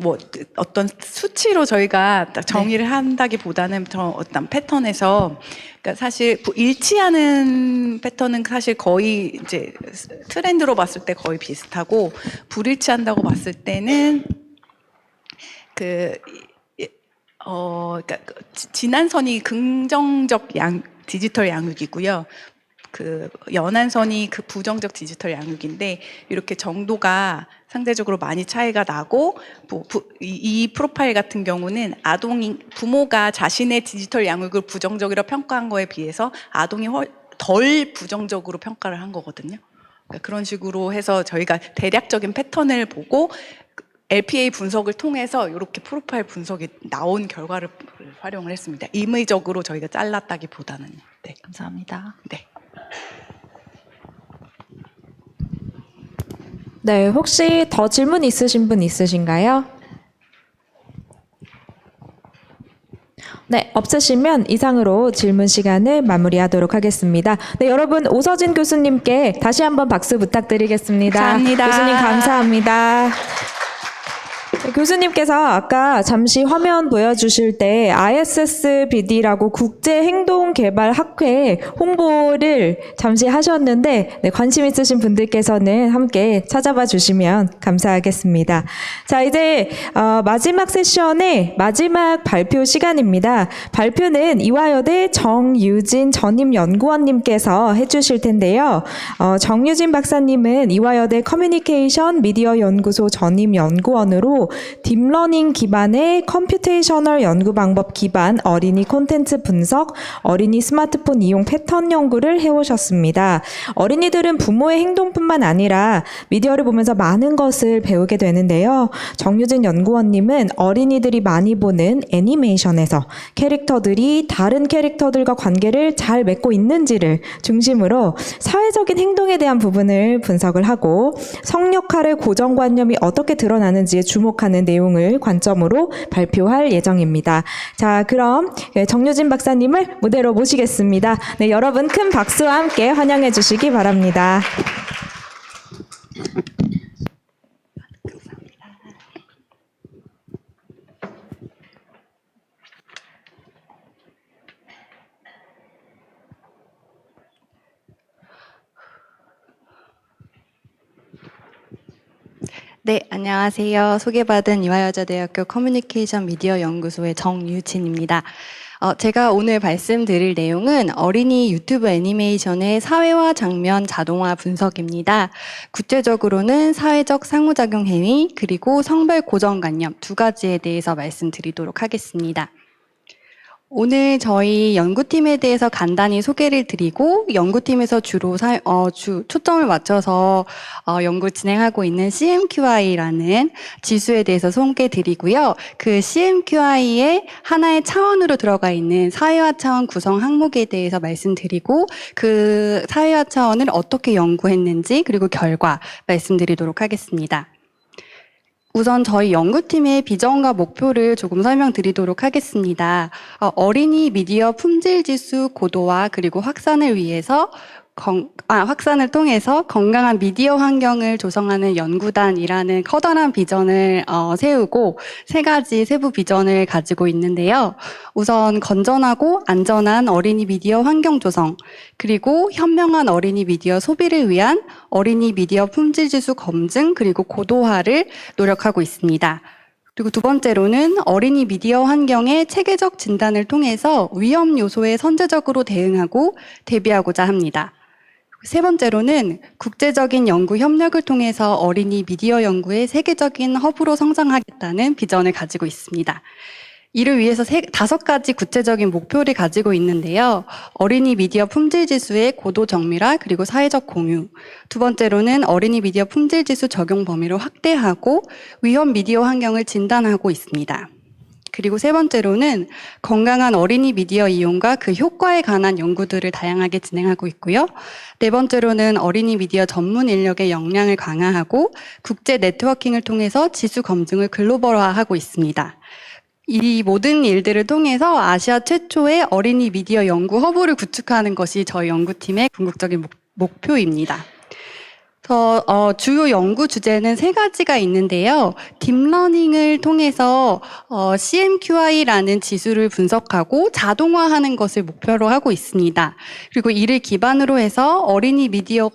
S3: 수치로 저희가 딱 정의를 한다기보다는 어떤 패턴에서, 그러니까 사실 일치하는 패턴은 사실 거의 이제 트렌드로 봤을 때 거의 비슷하고, 불일치한다고 봤을 때는 그러니까 진한선이 긍정적 디지털 양육이고요. 그 연한선이 그 부정적 디지털 양육인데, 이렇게 정도가 상대적으로 많이 차이가 나고, 이 프로파일 같은 경우는 부모가 자신의 디지털 양육을 부정적으로 평가한 거에 비해서 아동이 덜 부정적으로 평가를 한 거거든요. 그러니까 그런 식으로 해서 저희가 대략적인 패턴을 보고 LPA 분석을 통해서 이렇게 프로파일 분석이 나온 결과를 활용을 했습니다. 임의적으로 저희가 잘랐다기보다는. 네,
S5: 감사합니다.
S3: 네.
S1: 네, 혹시 더 질문 있으신 분 있으신가요? 네, 없으시면 이상으로 질문 시간을 마무리하도록 하겠습니다. 네, 여러분 오서진 교수님께 다시 한번 박수 부탁드리겠습니다.
S3: 감사합니다.
S1: 교수님 감사합니다. 교수님께서 아까 잠시 화면 보여주실 때 ISSBD라고 국제행동개발학회 홍보를 잠시 하셨는데, 네, 관심 있으신 분들께서는 함께 찾아봐 주시면 감사하겠습니다. 자, 이제 마지막 세션의 마지막 발표 시간입니다. 발표는 이화여대 정유진 전임연구원님께서 해주실 텐데요. 정유진 박사님은 이화여대 커뮤니케이션 미디어 연구소 전임연구원으로 딥러닝 기반의 컴퓨테이셔널 연구 방법 기반 어린이 콘텐츠 분석, 어린이 스마트폰 이용 패턴 연구를 해오셨습니다. 어린이들은 부모의 행동뿐만 아니라 미디어를 보면서 많은 것을 배우게 되는데요. 정유진 연구원님은 어린이들이 많이 보는 애니메이션에서 캐릭터들이 다른 캐릭터들과 관계를 잘 맺고 있는지를 중심으로 사회적인 행동에 대한 부분을 분석을 하고 성역할의 고정관념이 어떻게 드러나는지에 주목하는 내용을 관점으로 발표할 예정입니다. 자, 그럼 정유진 박사님을 무대로 모시겠습니다. 네, 여러분 큰 박수와 함께 환영해 주시기 바랍니다.
S6: 네, 안녕하세요. 소개받은 이화여자대학교 커뮤니케이션 미디어 연구소의 정유진입니다. 제가 오늘 말씀드릴 내용은 어린이 유튜브 애니메이션의 사회화 장면 자동화 분석입니다. 구체적으로는 사회적 상호작용 행위 그리고 성별 고정관념 두 가지에 대해서 말씀드리도록 하겠습니다. 오늘 저희 연구팀에 대해서 간단히 소개를 드리고 연구팀에서 주로 초점을 맞춰서 연구 진행하고 있는 CMQI라는 지수에 대해서 소개드리고요. 그 CMQI의 하나의 차원으로 들어가 있는 사회화 차원 구성 항목에 대해서 말씀드리고 그 사회화 차원을 어떻게 연구했는지 그리고 결과 말씀드리도록 하겠습니다. 우선 저희 연구팀의 비전과 목표를 조금 설명드리도록 하겠습니다. 어린이 미디어 품질 지수 고도화 그리고 확산을 위해서 확산을 통해서 건강한 미디어 환경을 조성하는 연구단이라는 커다란 비전을 세우고 세 가지 세부 비전을 가지고 있는데요. 우선 건전하고 안전한 어린이 미디어 환경 조성, 그리고 현명한 어린이 미디어 소비를 위한 어린이 미디어 품질 지수 검증 그리고 고도화를 노력하고 있습니다. 그리고 두 번째로는 어린이 미디어 환경의 체계적 진단을 통해서 위험 요소에 선제적으로 대응하고 대비하고자 합니다. 세 번째로는 국제적인 연구 협력을 통해서 어린이 미디어 연구의 세계적인 허브로 성장하겠다는 비전을 가지고 있습니다. 이를 위해서 5가지 구체적인 목표를 가지고 있는데요. 어린이 미디어 품질 지수의 고도 정밀화 그리고 사회적 공유. 두 번째로는 어린이 미디어 품질 지수 적용 범위를 확대하고 위험 미디어 환경을 진단하고 있습니다. 그리고 세 번째로는 건강한 어린이 미디어 이용과 그 효과에 관한 연구들을 다양하게 진행하고 있고요. 네 번째로는 어린이 미디어 전문 인력의 역량을 강화하고 국제 네트워킹을 통해서 지수 검증을 글로벌화하고 있습니다. 이 모든 일들을 통해서 아시아 최초의 어린이 미디어 연구 허브를 구축하는 것이 저희 연구팀의 궁극적인 목표입니다. 주요 연구 주제는 3가지가 있는데요. 딥러닝을 통해서 CMQI라는 지수를 분석하고 자동화하는 것을 목표로 하고 있습니다. 그리고 이를 기반으로 해서 어린이들에게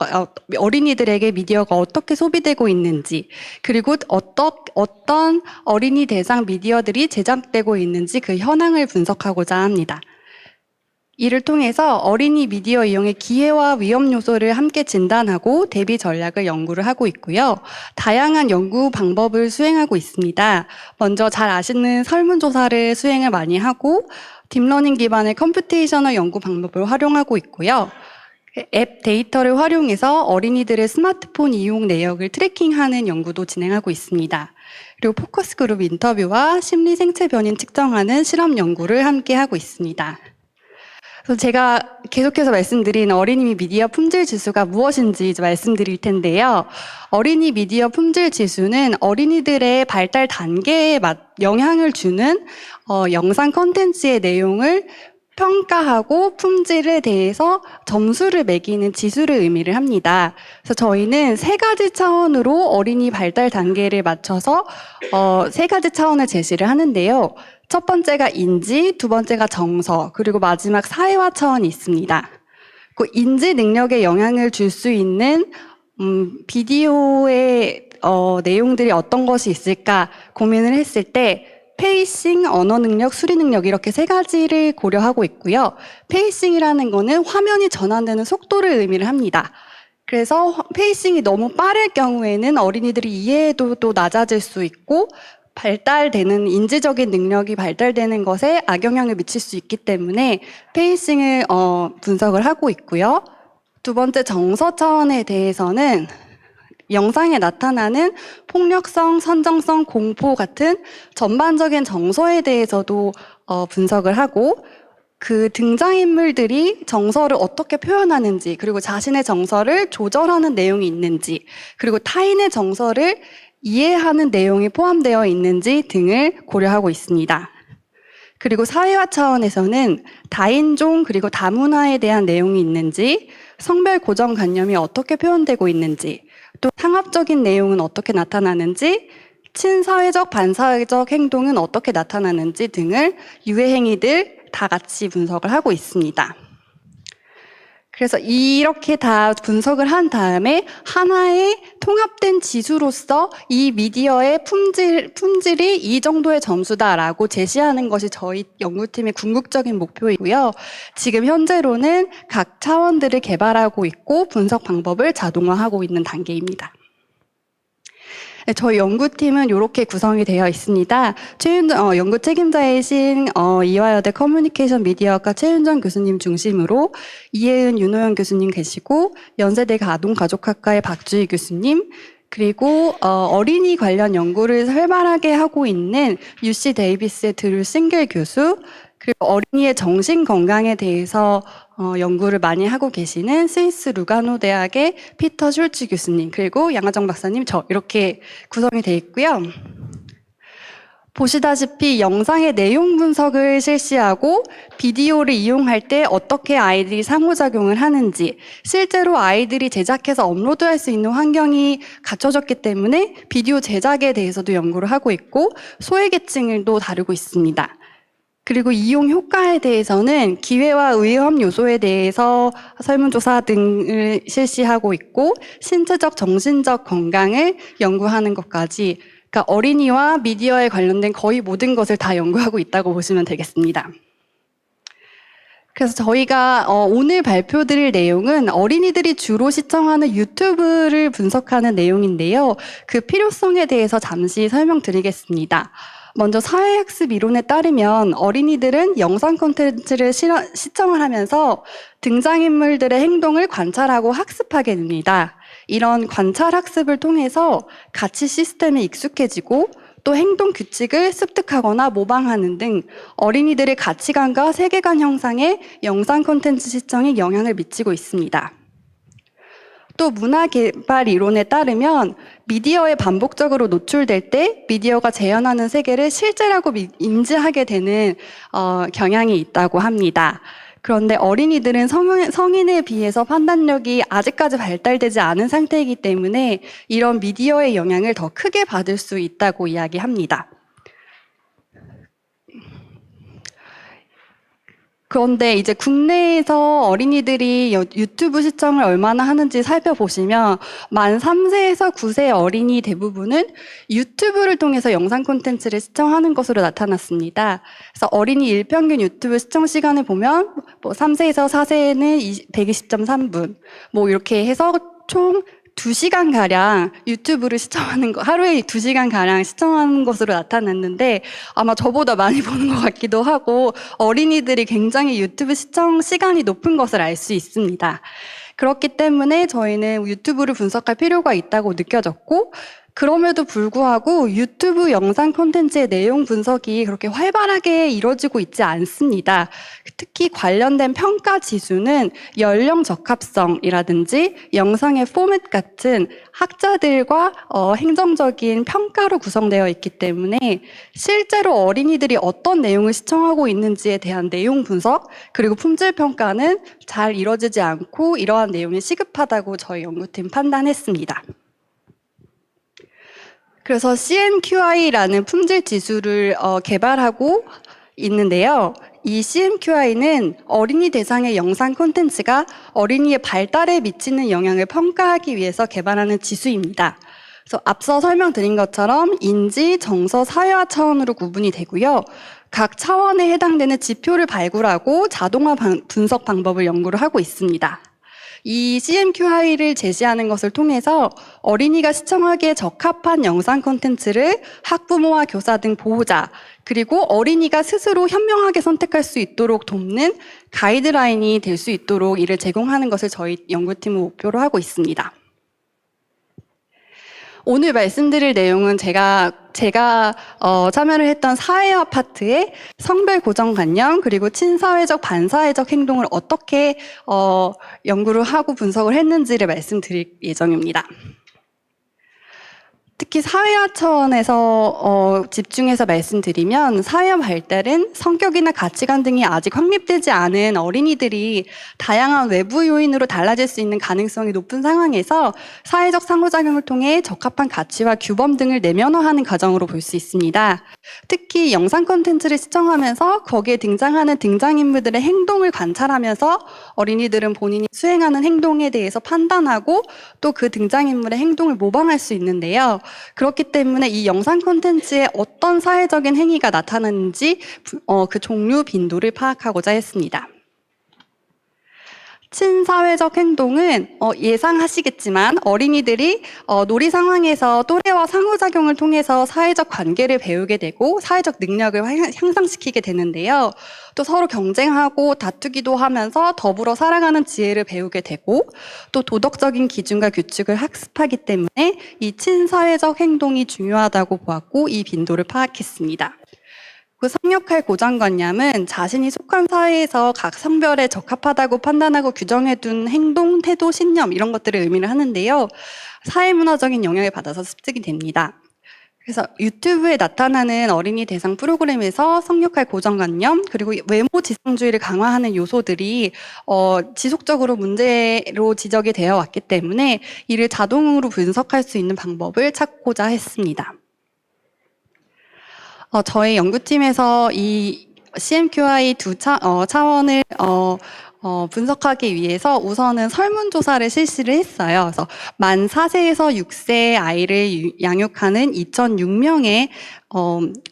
S6: 미디어가 어떻게 소비되고 있는지, 그리고 어떤 어린이 대상 미디어들이 제작되고 있는지 그 현황을 분석하고자 합니다. 이를 통해서 어린이 미디어 이용의 기회와 위험 요소를 함께 진단하고 대비 전략을 연구를 하고 있고요. 다양한 연구 방법을 수행하고 있습니다. 먼저 잘 아시는 설문조사를 수행을 많이 하고 딥러닝 기반의 컴퓨테이셔널 연구 방법을 활용하고 있고요. 앱 데이터를 활용해서 어린이들의 스마트폰 이용 내역을 트래킹하는 연구도 진행하고 있습니다. 그리고 포커스 그룹 인터뷰와 심리 생체 변인 측정하는 실험 연구를 함께 하고 있습니다. 그래서 제가 계속해서 말씀드린 어린이 미디어 품질 지수가 무엇인지 이제 말씀드릴 텐데요. 어린이 미디어 품질 지수는 어린이들의 발달 단계에 영향을 주는 영상 콘텐츠의 내용을 평가하고 품질에 대해서 점수를 매기는 지수를 의미를 합니다. 그래서 저희는 3가지 차원으로 어린이 발달 단계를 맞춰서 3가지 차원을 제시를 하는데요. 첫 번째가 인지, 두 번째가 정서, 그리고 마지막 사회화 차원이 있습니다. 그 인지 능력에 영향을 줄 수 있는 비디오의 내용들이 어떤 것이 있을까 고민을 했을 때 페이싱, 언어 능력, 수리 능력 이렇게 3가지를 고려하고 있고요. 페이싱이라는 거는 화면이 전환되는 속도를 의미를 합니다. 그래서 페이싱이 너무 빠를 경우에는 어린이들이 이해도도 낮아질 수 있고 발달되는 인지적인 능력이 발달되는 것에 악영향을 미칠 수 있기 때문에 페이싱을 분석을 하고 있고요. 두 번째 정서 차원에 대해서는 영상에 나타나는 폭력성, 선정성, 공포 같은 전반적인 정서에 대해서도 분석을 하고 그 등장인물들이 정서를 어떻게 표현하는지 그리고 자신의 정서를 조절하는 내용이 있는지 그리고 타인의 정서를 이해하는 내용이 포함되어 있는지 등을 고려하고 있습니다. 그리고 사회화 차원에서는 다인종 그리고 다문화에 대한 내용이 있는지 성별 고정관념이 어떻게 표현되고 있는지 또 상업적인 내용은 어떻게 나타나는지 친사회적 반사회적 행동은 어떻게 나타나는지 등을 유해행위들 다 같이 분석을 하고 있습니다. 그래서 이렇게 다 분석을 한 다음에 하나의 통합된 지수로서 이 미디어의 품질이 이 정도의 점수다라고 제시하는 것이 저희 연구팀의 궁극적인 목표이고요. 지금 현재로는 각 차원들을 개발하고 있고 분석 방법을 자동화하고 있는 단계입니다. 저희 연구팀은 이렇게 구성이 되어 있습니다. 연구 책임자이신 이화여대 커뮤니케이션 미디어학과 최윤정 교수님 중심으로 이혜은, 윤호영 교수님 계시고 연세대 아동가족학과의 박주희 교수님 그리고 어린이 관련 연구를 활발하게 하고 있는 UC 데이비스의 드루 싱글 교수 그리고 어린이의 정신 건강에 대해서 연구를 많이 하고 계시는 스위스 루가노 대학의 피터 슐츠 교수님 그리고 양하정 박사님 저 이렇게 구성이 되어 있고요. 보시다시피 영상의 내용 분석을 실시하고 비디오를 이용할 때 어떻게 아이들이 상호작용을 하는지 실제로 아이들이 제작해서 업로드할 수 있는 환경이 갖춰졌기 때문에 비디오 제작에 대해서도 연구를 하고 있고 소외계층을도 다루고 있습니다. 그리고 이용 효과에 대해서는 기회와 위험 요소에 대해서 설문조사 등을 실시하고 있고 신체적, 정신적 건강을 연구하는 것까지 그러니까 어린이와 미디어에 관련된 거의 모든 것을 다 연구하고 있다고 보시면 되겠습니다. 그래서 저희가 오늘 발표드릴 내용은 어린이들이 주로 시청하는 유튜브를 분석하는 내용인데요. 그 필요성에 대해서 잠시 설명드리겠습니다. 먼저 사회학습 이론에 따르면 어린이들은 영상 콘텐츠를 시청을 하면서 등장인물들의 행동을 관찰하고 학습하게 됩니다. 이런 관찰 학습을 통해서 가치 시스템에 익숙해지고 또 행동 규칙을 습득하거나 모방하는 등 어린이들의 가치관과 세계관 형성에 영상 콘텐츠 시청이 영향을 미치고 있습니다. 또 문화개발 이론에 따르면 미디어에 반복적으로 노출될 때 미디어가 재현하는 세계를 실제라고 인지하게 되는 경향이 있다고 합니다. 그런데 어린이들은 성인에 비해서 판단력이 아직까지 발달되지 않은 상태이기 때문에 이런 미디어의 영향을 더 크게 받을 수 있다고 이야기합니다. 그런데 이제 국내에서 어린이들이 유튜브 시청을 얼마나 하는지 살펴보시면 만 3세에서 9세 어린이 대부분은 유튜브를 통해서 영상 콘텐츠를 시청하는 것으로 나타났습니다. 그래서 어린이 일평균 유튜브 시청 시간을 보면 3세에서 4세는 120.3분 이렇게 해서 총 2시간가량 유튜브를 시청하는 거, 하루에 2시간가량 시청하는 것으로 나타났는데 아마 저보다 많이 보는 것 같기도 하고 어린이들이 굉장히 유튜브 시청 시간이 높은 것을 알 수 있습니다. 그렇기 때문에 저희는 유튜브를 분석할 필요가 있다고 느껴졌고 그럼에도 불구하고 유튜브 영상 콘텐츠의 내용 분석이 그렇게 활발하게 이루어지고 있지 않습니다. 특히 관련된 평가 지수는 연령 적합성이라든지 영상의 포맷 같은 학자들과 행정적인 평가로 구성되어 있기 때문에 실제로 어린이들이 어떤 내용을 시청하고 있는지에 대한 내용 분석 그리고 품질 평가는 잘 이루어지지 않고 이러한 내용이 시급하다고 저희 연구팀 판단했습니다. 그래서 CMQI라는 품질 지수를 개발하고 있는데요. 이 CMQI는 어린이 대상의 영상 콘텐츠가 어린이의 발달에 미치는 영향을 평가하기 위해서 개발하는 지수입니다. 그래서 앞서 설명드린 것처럼 인지, 정서, 사회화 차원으로 구분이 되고요. 각 차원에 해당되는 지표를 발굴하고 자동화 분석 방법을 연구를 하고 있습니다. 이 CMQI를 제시하는 것을 통해서 어린이가 시청하기에 적합한 영상 콘텐츠를 학부모와 교사 등 보호자, 그리고 어린이가 스스로 현명하게 선택할 수 있도록 돕는 가이드라인이 될 수 있도록 이를 제공하는 것을 저희 연구팀은 목표로 하고 있습니다. 오늘 말씀드릴 내용은 제가 참여를 했던 사회화 파트의 성별 고정관념 그리고 친사회적 반사회적 행동을 어떻게 연구를 하고 분석을 했는지를 말씀드릴 예정입니다. 특히 사회화 차원에서 집중해서 말씀드리면 사회화 발달은 성격이나 가치관 등이 아직 확립되지 않은 어린이들이 다양한 외부 요인으로 달라질 수 있는 가능성이 높은 상황에서 사회적 상호작용을 통해 적합한 가치와 규범 등을 내면화하는 과정으로 볼 수 있습니다. 특히 영상 콘텐츠를 시청하면서 거기에 등장하는 등장인물들의 행동을 관찰하면서 어린이들은 본인이 수행하는 행동에 대해서 판단하고 또 그 등장인물의 행동을 모방할 수 있는데요. 그렇기 때문에 이 영상 콘텐츠에 어떤 사회적인 행위가 나타나는지 그 종류 빈도를 파악하고자 했습니다. 친사회적 행동은 예상하시겠지만 어린이들이 놀이 상황에서 또래와 상호작용을 통해서 사회적 관계를 배우게 되고 사회적 능력을 향상시키게 되는데요. 또 서로 경쟁하고 다투기도 하면서 더불어 살아가는 지혜를 배우게 되고 또 도덕적인 기준과 규칙을 학습하기 때문에 이 친사회적 행동이 중요하다고 보았고 이 빈도를 파악했습니다. 그 성역할 고정관념은 자신이 속한 사회에서 각 성별에 적합하다고 판단하고 규정해둔 행동, 태도, 신념 이런 것들을 의미를 하는데요. 사회문화적인 영향을 받아서 습득이 됩니다. 그래서 유튜브에 나타나는 어린이 대상 프로그램에서 성역할 고정관념 그리고 외모 지상주의를 강화하는 요소들이 지속적으로 문제로 지적이 되어 왔기 때문에 이를 자동으로 분석할 수 있는 방법을 찾고자 했습니다. 저희 연구팀에서 이 CMQI 두 차원을 분석하기 위해서 우선은 설문조사를 실시를 했어요. 그래서 만 4세에서 6세 아이를 양육하는 2,006명의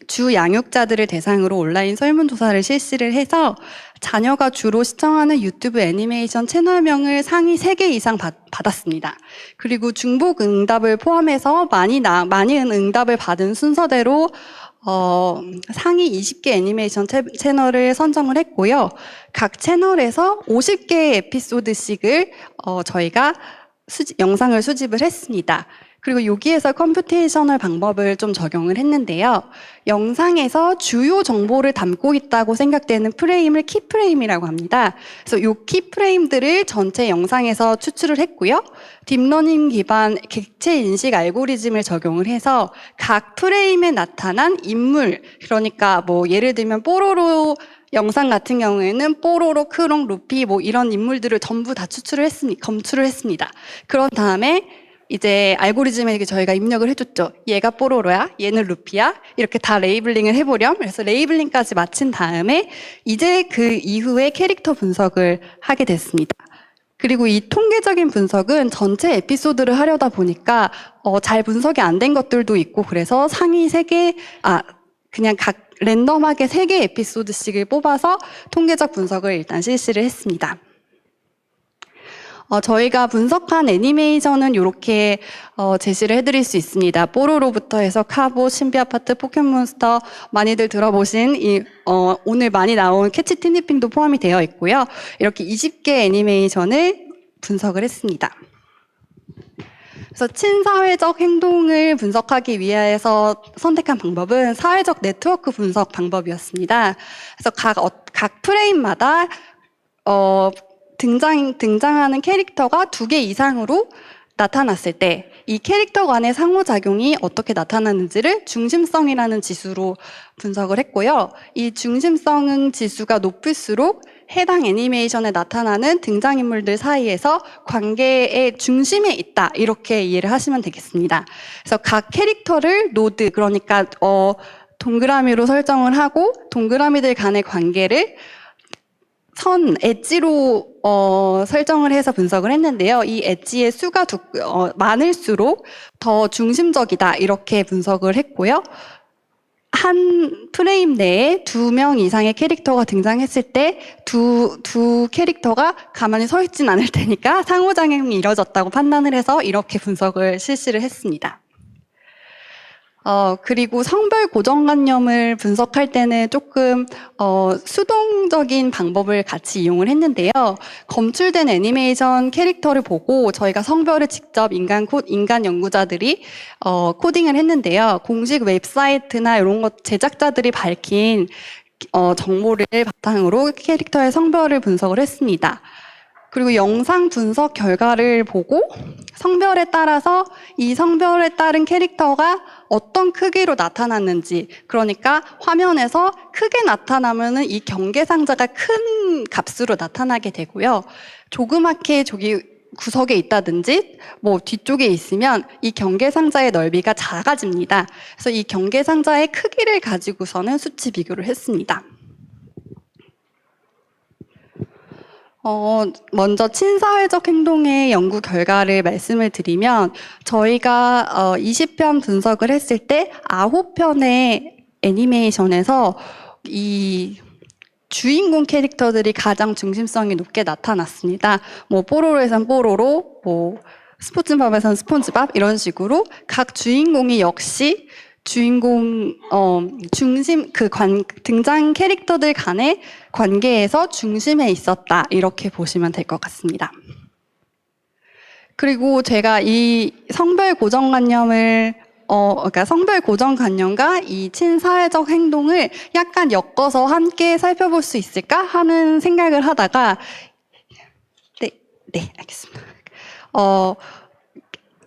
S6: 주 양육자들을 대상으로 온라인 설문조사를 실시를 해서 자녀가 주로 시청하는 유튜브 애니메이션 채널명을 상위 3개 이상 받았습니다. 그리고 중복 응답을 포함해서 많이 응답을 받은 순서대로 상위 20개 애니메이션 채널을 선정을 했고요. 각 채널에서 50개의 에피소드씩을 저희가 영상을 수집을 했습니다. 그리고 여기에서 컴퓨테이셔널 방법을 좀 적용을 했는데요. 영상에서 주요 정보를 담고 있다고 생각되는 프레임을 키프레임이라고 합니다. 그래서 이 키프레임들을 전체 영상에서 추출을 했고요. 딥러닝 기반 객체 인식 알고리즘을 적용을 해서 각 프레임에 나타난 인물, 그러니까 뭐 예를 들면 뽀로로 영상 같은 경우에는 뽀로로, 크롱, 루피 뭐 이런 인물들을 전부 다 검출을 했습니다. 그런 다음에 이제 알고리즘에게 저희가 입력을 해줬죠. 얘가 뽀로로야, 얘는 루피야, 이렇게 다 레이블링을 해보렴. 그래서 레이블링까지 마친 다음에 이제 그 이후에 캐릭터 분석을 하게 됐습니다. 그리고 이 통계적인 분석은 전체 에피소드를 하려다 보니까 잘 분석이 안 된 것들도 있고 그래서 상위 3개, 그냥 각 랜덤하게 3개 에피소드씩을 뽑아서 통계적 분석을 일단 실시를 했습니다. 저희가 분석한 애니메이션은 이렇게 제시를 해드릴 수 있습니다. 뽀로로부터 해서 카보, 신비아파트, 포켓몬스터 많이들 들어보신 오늘 많이 나온 캐치 티니핑도 포함이 되어 있고요. 이렇게 20개 애니메이션을 분석을 했습니다. 그래서 친사회적 행동을 분석하기 위해서 선택한 방법은 사회적 네트워크 분석 방법이었습니다. 그래서 각 프레임마다 등장하는 캐릭터가 2개 이상으로 나타났을 때 이 캐릭터 간의 상호작용이 어떻게 나타나는지를 중심성이라는 지수로 분석을 했고요. 이 중심성 지수가 높을수록 해당 애니메이션에 나타나는 등장인물들 사이에서 관계의 중심에 있다, 이렇게 이해를 하시면 되겠습니다. 그래서 각 캐릭터를 노드, 그러니까 동그라미로 설정을 하고 동그라미들 간의 관계를 엣지로 설정을 해서 분석을 했는데요. 이 엣지의 수가 많을수록 더 중심적이다, 이렇게 분석을 했고요. 한 프레임 내에 2명 이상의 캐릭터가 등장했을 때 두 캐릭터가 가만히 서 있진 않을 테니까 상호작용이 이뤄졌다고 판단을 해서 이렇게 분석을 실시를 했습니다. 그리고 성별 고정관념을 분석할 때는 조금 수동적인 방법을 같이 이용을 했는데요. 검출된 애니메이션 캐릭터를 보고 저희가 성별을 직접 인간 연구자들이 코딩을 했는데요. 공식 웹사이트나 이런 것 제작자들이 밝힌 정보를 바탕으로 캐릭터의 성별을 분석을 했습니다. 그리고 영상 분석 결과를 보고 성별에 따라서 이 성별에 따른 캐릭터가 어떤 크기로 나타났는지, 그러니까 화면에서 크게 나타나면은 이 경계상자가 큰 값으로 나타나게 되고요. 조그맣게 저기 구석에 있다든지 뭐 뒤쪽에 있으면 이 경계상자의 넓이가 작아집니다. 그래서 이 경계상자의 크기를 가지고서는 수치 비교를 했습니다. 먼저 친사회적 행동의 연구 결과를 말씀을 드리면 저희가 20편 분석을 했을 때 9편의 애니메이션에서 이 주인공 캐릭터들이 가장 중심성이 높게 나타났습니다. 뭐 뽀로로에선 뽀로로, 뭐 스폰지밥에선 스폰지밥 이런 식으로 각 주인공이 역시 주인공 중심 등장 캐릭터들 간의 관계에서 중심에 있었다 이렇게 보시면 될 것 같습니다. 그리고 제가 이 성별 고정관념을 그러니까 성별 고정관념과 이 친사회적 행동을 약간 엮어서 함께 살펴볼 수 있을까 하는 생각을 하다가 네 알겠습니다.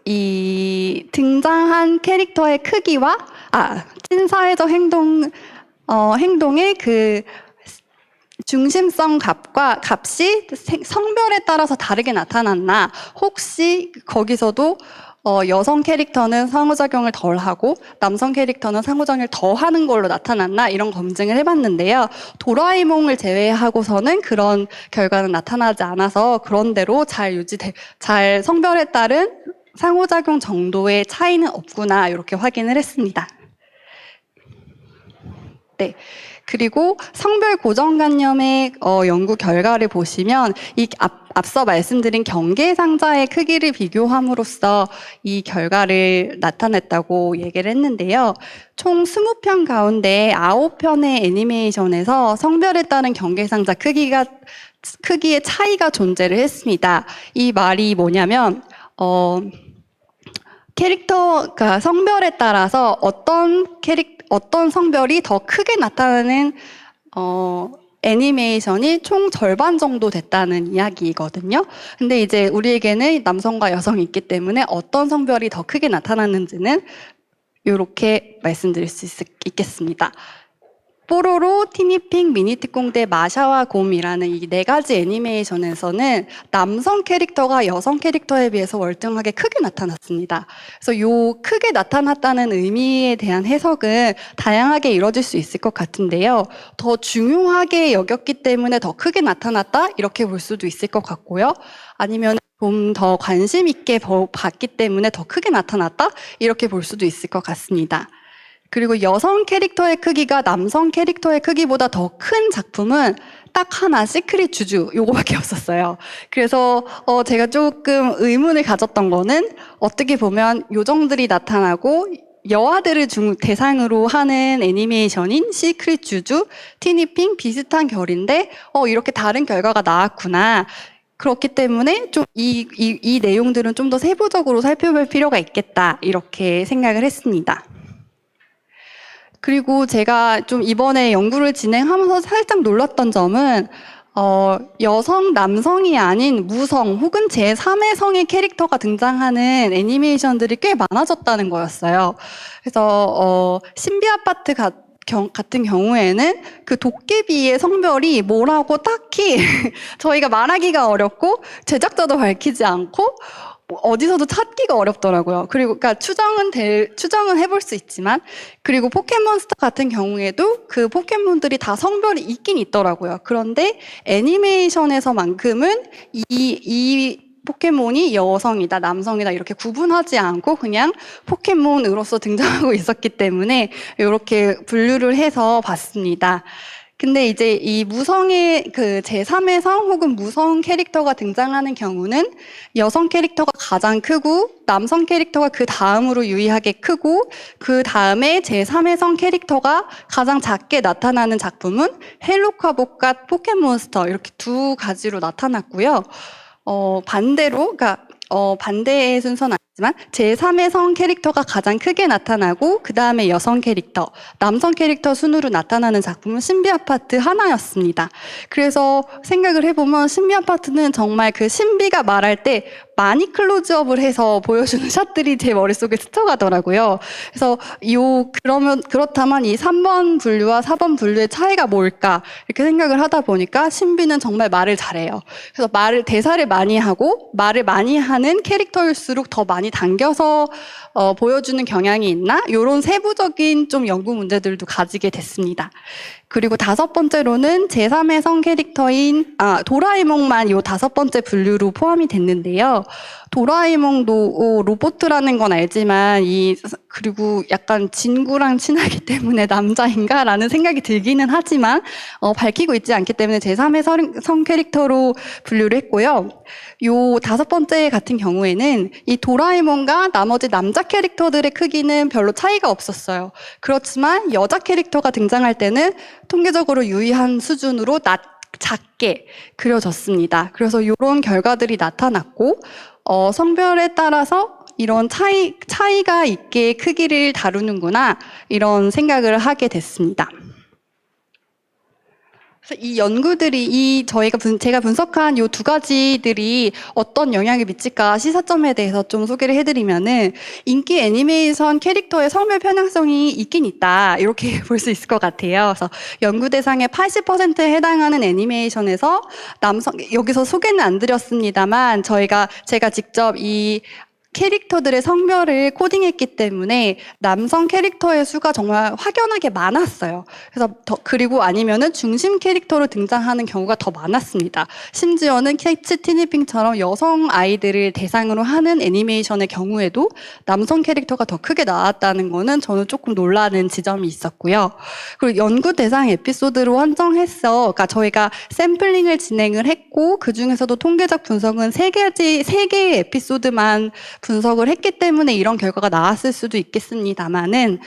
S6: 이 등장한 캐릭터의 크기와 친사회적 행동의 그 중심성 값이 성별에 따라서 다르게 나타났나, 혹시 거기서도 여성 캐릭터는 상호작용을 덜 하고 남성 캐릭터는 상호작용을 더 하는 걸로 나타났나, 이런 검증을 해봤는데요. 도라에몽을 제외하고서는 그런 결과는 나타나지 않아서 그런대로 잘 성별에 따른 상호작용 정도의 차이는 없구나 이렇게 확인을 했습니다. 네. 그리고 성별 고정관념의 연구 결과를 보시면 이 앞서 말씀드린 경계상자의 크기를 비교함으로써 이 결과를 나타냈다고 얘기를 했는데요. 총 20편 가운데 9편의 애니메이션에서 성별에 따른 경계상자 크기의 차이가 존재를 했습니다. 이 말이 뭐냐면 캐릭터가 성별에 따라서 어떤 성별이 더 크게 나타나는 애니메이션이 총 절반 정도 됐다는 이야기거든요. 근데 이제 우리에게는 남성과 여성이 있기 때문에 어떤 성별이 더 크게 나타났는지는 이렇게 말씀드릴 수 있겠습니다. 뽀로로, 티니핑, 미니특공대, 마샤와 곰이라는 이 4가지 애니메이션에서는 남성 캐릭터가 여성 캐릭터에 비해서 월등하게 크게 나타났습니다. 그래서 요 크게 나타났다는 의미에 대한 해석은 다양하게 이루어질 수 있을 것 같은데요. 더 중요하게 여겼기 때문에 더 크게 나타났다? 이렇게 볼 수도 있을 것 같고요. 아니면 좀 더 관심 있게 봤기 때문에 더 크게 나타났다? 이렇게 볼 수도 있을 것 같습니다. 그리고 여성 캐릭터의 크기가 남성 캐릭터의 크기보다 더 큰 작품은 딱 하나, 시크릿 주주 요거밖에 없었어요. 그래서 제가 조금 의문을 가졌던 거는 어떻게 보면 요정들이 나타나고 여아들을 대상으로 하는 애니메이션인 시크릿 주주, 티니핑 비슷한 결인데 이렇게 다른 결과가 나왔구나. 그렇기 때문에 좀 이 내용들은 좀 더 세부적으로 살펴볼 필요가 있겠다 이렇게 생각을 했습니다. 그리고 제가 좀 이번에 연구를 진행하면서 살짝 놀랐던 점은 여성, 남성이 아닌 무성 혹은 제3의 성의 캐릭터가 등장하는 애니메이션들이 꽤 많아졌다는 거였어요. 그래서 신비 아파트 같은 경우에는 그 도깨비의 성별이 뭐라고 딱히 저희가 말하기가 어렵고 제작자도 밝히지 않고 어디서도 찾기가 어렵더라고요. 그리고 그러니까 추정은 해볼 수 있지만, 그리고 포켓몬스터 같은 경우에도 그 포켓몬들이 다 성별이 있긴 있더라고요. 그런데 애니메이션에서만큼은 이 포켓몬이 여성이다, 남성이다 이렇게 구분하지 않고 그냥 포켓몬으로서 등장하고 있었기 때문에 이렇게 분류를 해서 봤습니다. 근데 이제 이 무성의 그 제3의 성 혹은 무성 캐릭터가 등장하는 경우는 여성 캐릭터가 가장 크고 남성 캐릭터가 그 다음으로 유의하게 크고 그 다음에 제3의 성 캐릭터가 가장 작게 나타나는 작품은 헬로카봇과 포켓몬스터 이렇게 두 가지로 나타났고요. 반대로, 그러니까 반대의 순서는 아니지만 제3의 성 캐릭터가 가장 크게 나타나고 그 다음에 여성 캐릭터, 남성 캐릭터 순으로 나타나는 작품은 신비 아파트 하나였습니다. 그래서 생각을 해보면 신비 아파트는 정말 그 신비가 말할 때 많이 클로즈업을 해서 보여주는 샷들이 제 머릿속에 스쳐가더라고요. 그래서 그렇다면 이 3번 분류와 4번 분류의 차이가 뭘까? 이렇게 생각을 하다 보니까 신비는 정말 말을 잘해요. 그래서 대사를 많이 하고 말을 많이 하는 캐릭터일수록 더 많이 당겨서 보여주는 경향이 있나? 이런 세부적인 좀 연구 문제들도 가지게 됐습니다. 그리고 5번째로는 제3의 성 캐릭터인 도라에몽만 요 5번째 분류로 포함이 됐는데요. 도라에몽도 로봇이라는 건 알지만 그리고 약간 진구랑 친하기 때문에 남자인가라는 생각이 들기는 하지만 밝히고 있지 않기 때문에 제3의 성 캐릭터로 분류를 했고요. 요 5번째 같은 경우에는 이 도라에몽과 나머지 남자 캐릭터들의 크기는 별로 차이가 없었어요. 그렇지만 여자 캐릭터가 등장할 때는 통계적으로 유의한 수준으로 작게 그려졌습니다. 그래서 이런 결과들이 나타났고 성별에 따라서 이런 차이가 있게 크기를 다루는구나 이런 생각을 하게 됐습니다. 그래서 이 연구들이 제가 분석한 이 두 가지들이 어떤 영향을 미칠까 시사점에 대해서 좀 소개를 해드리면은 인기 애니메이션 캐릭터의 성별 편향성이 있긴 있다 이렇게 볼 수 있을 것 같아요. 그래서 연구 대상의 80%에 해당하는 애니메이션에서 여기서 소개는 안 드렸습니다만 제가 직접 이 캐릭터들의 성별을 코딩했기 때문에 남성 캐릭터의 수가 정말 확연하게 많았어요. 그래서 그리고 아니면은 중심 캐릭터로 등장하는 경우가 더 많았습니다. 심지어는 캐치 티니핑처럼 여성 아이들을 대상으로 하는 애니메이션의 경우에도 남성 캐릭터가 더 크게 나왔다는 거는 저는 조금 놀라는 지점이 있었고요. 그리고 연구 대상 에피소드로 그러니까 저희가 샘플링을 진행을 했고 그 중에서도 통계적 분석은 3개의 에피소드만 분석을 했기 때문에 이런 결과가 나왔을 수도 있겠습니다만은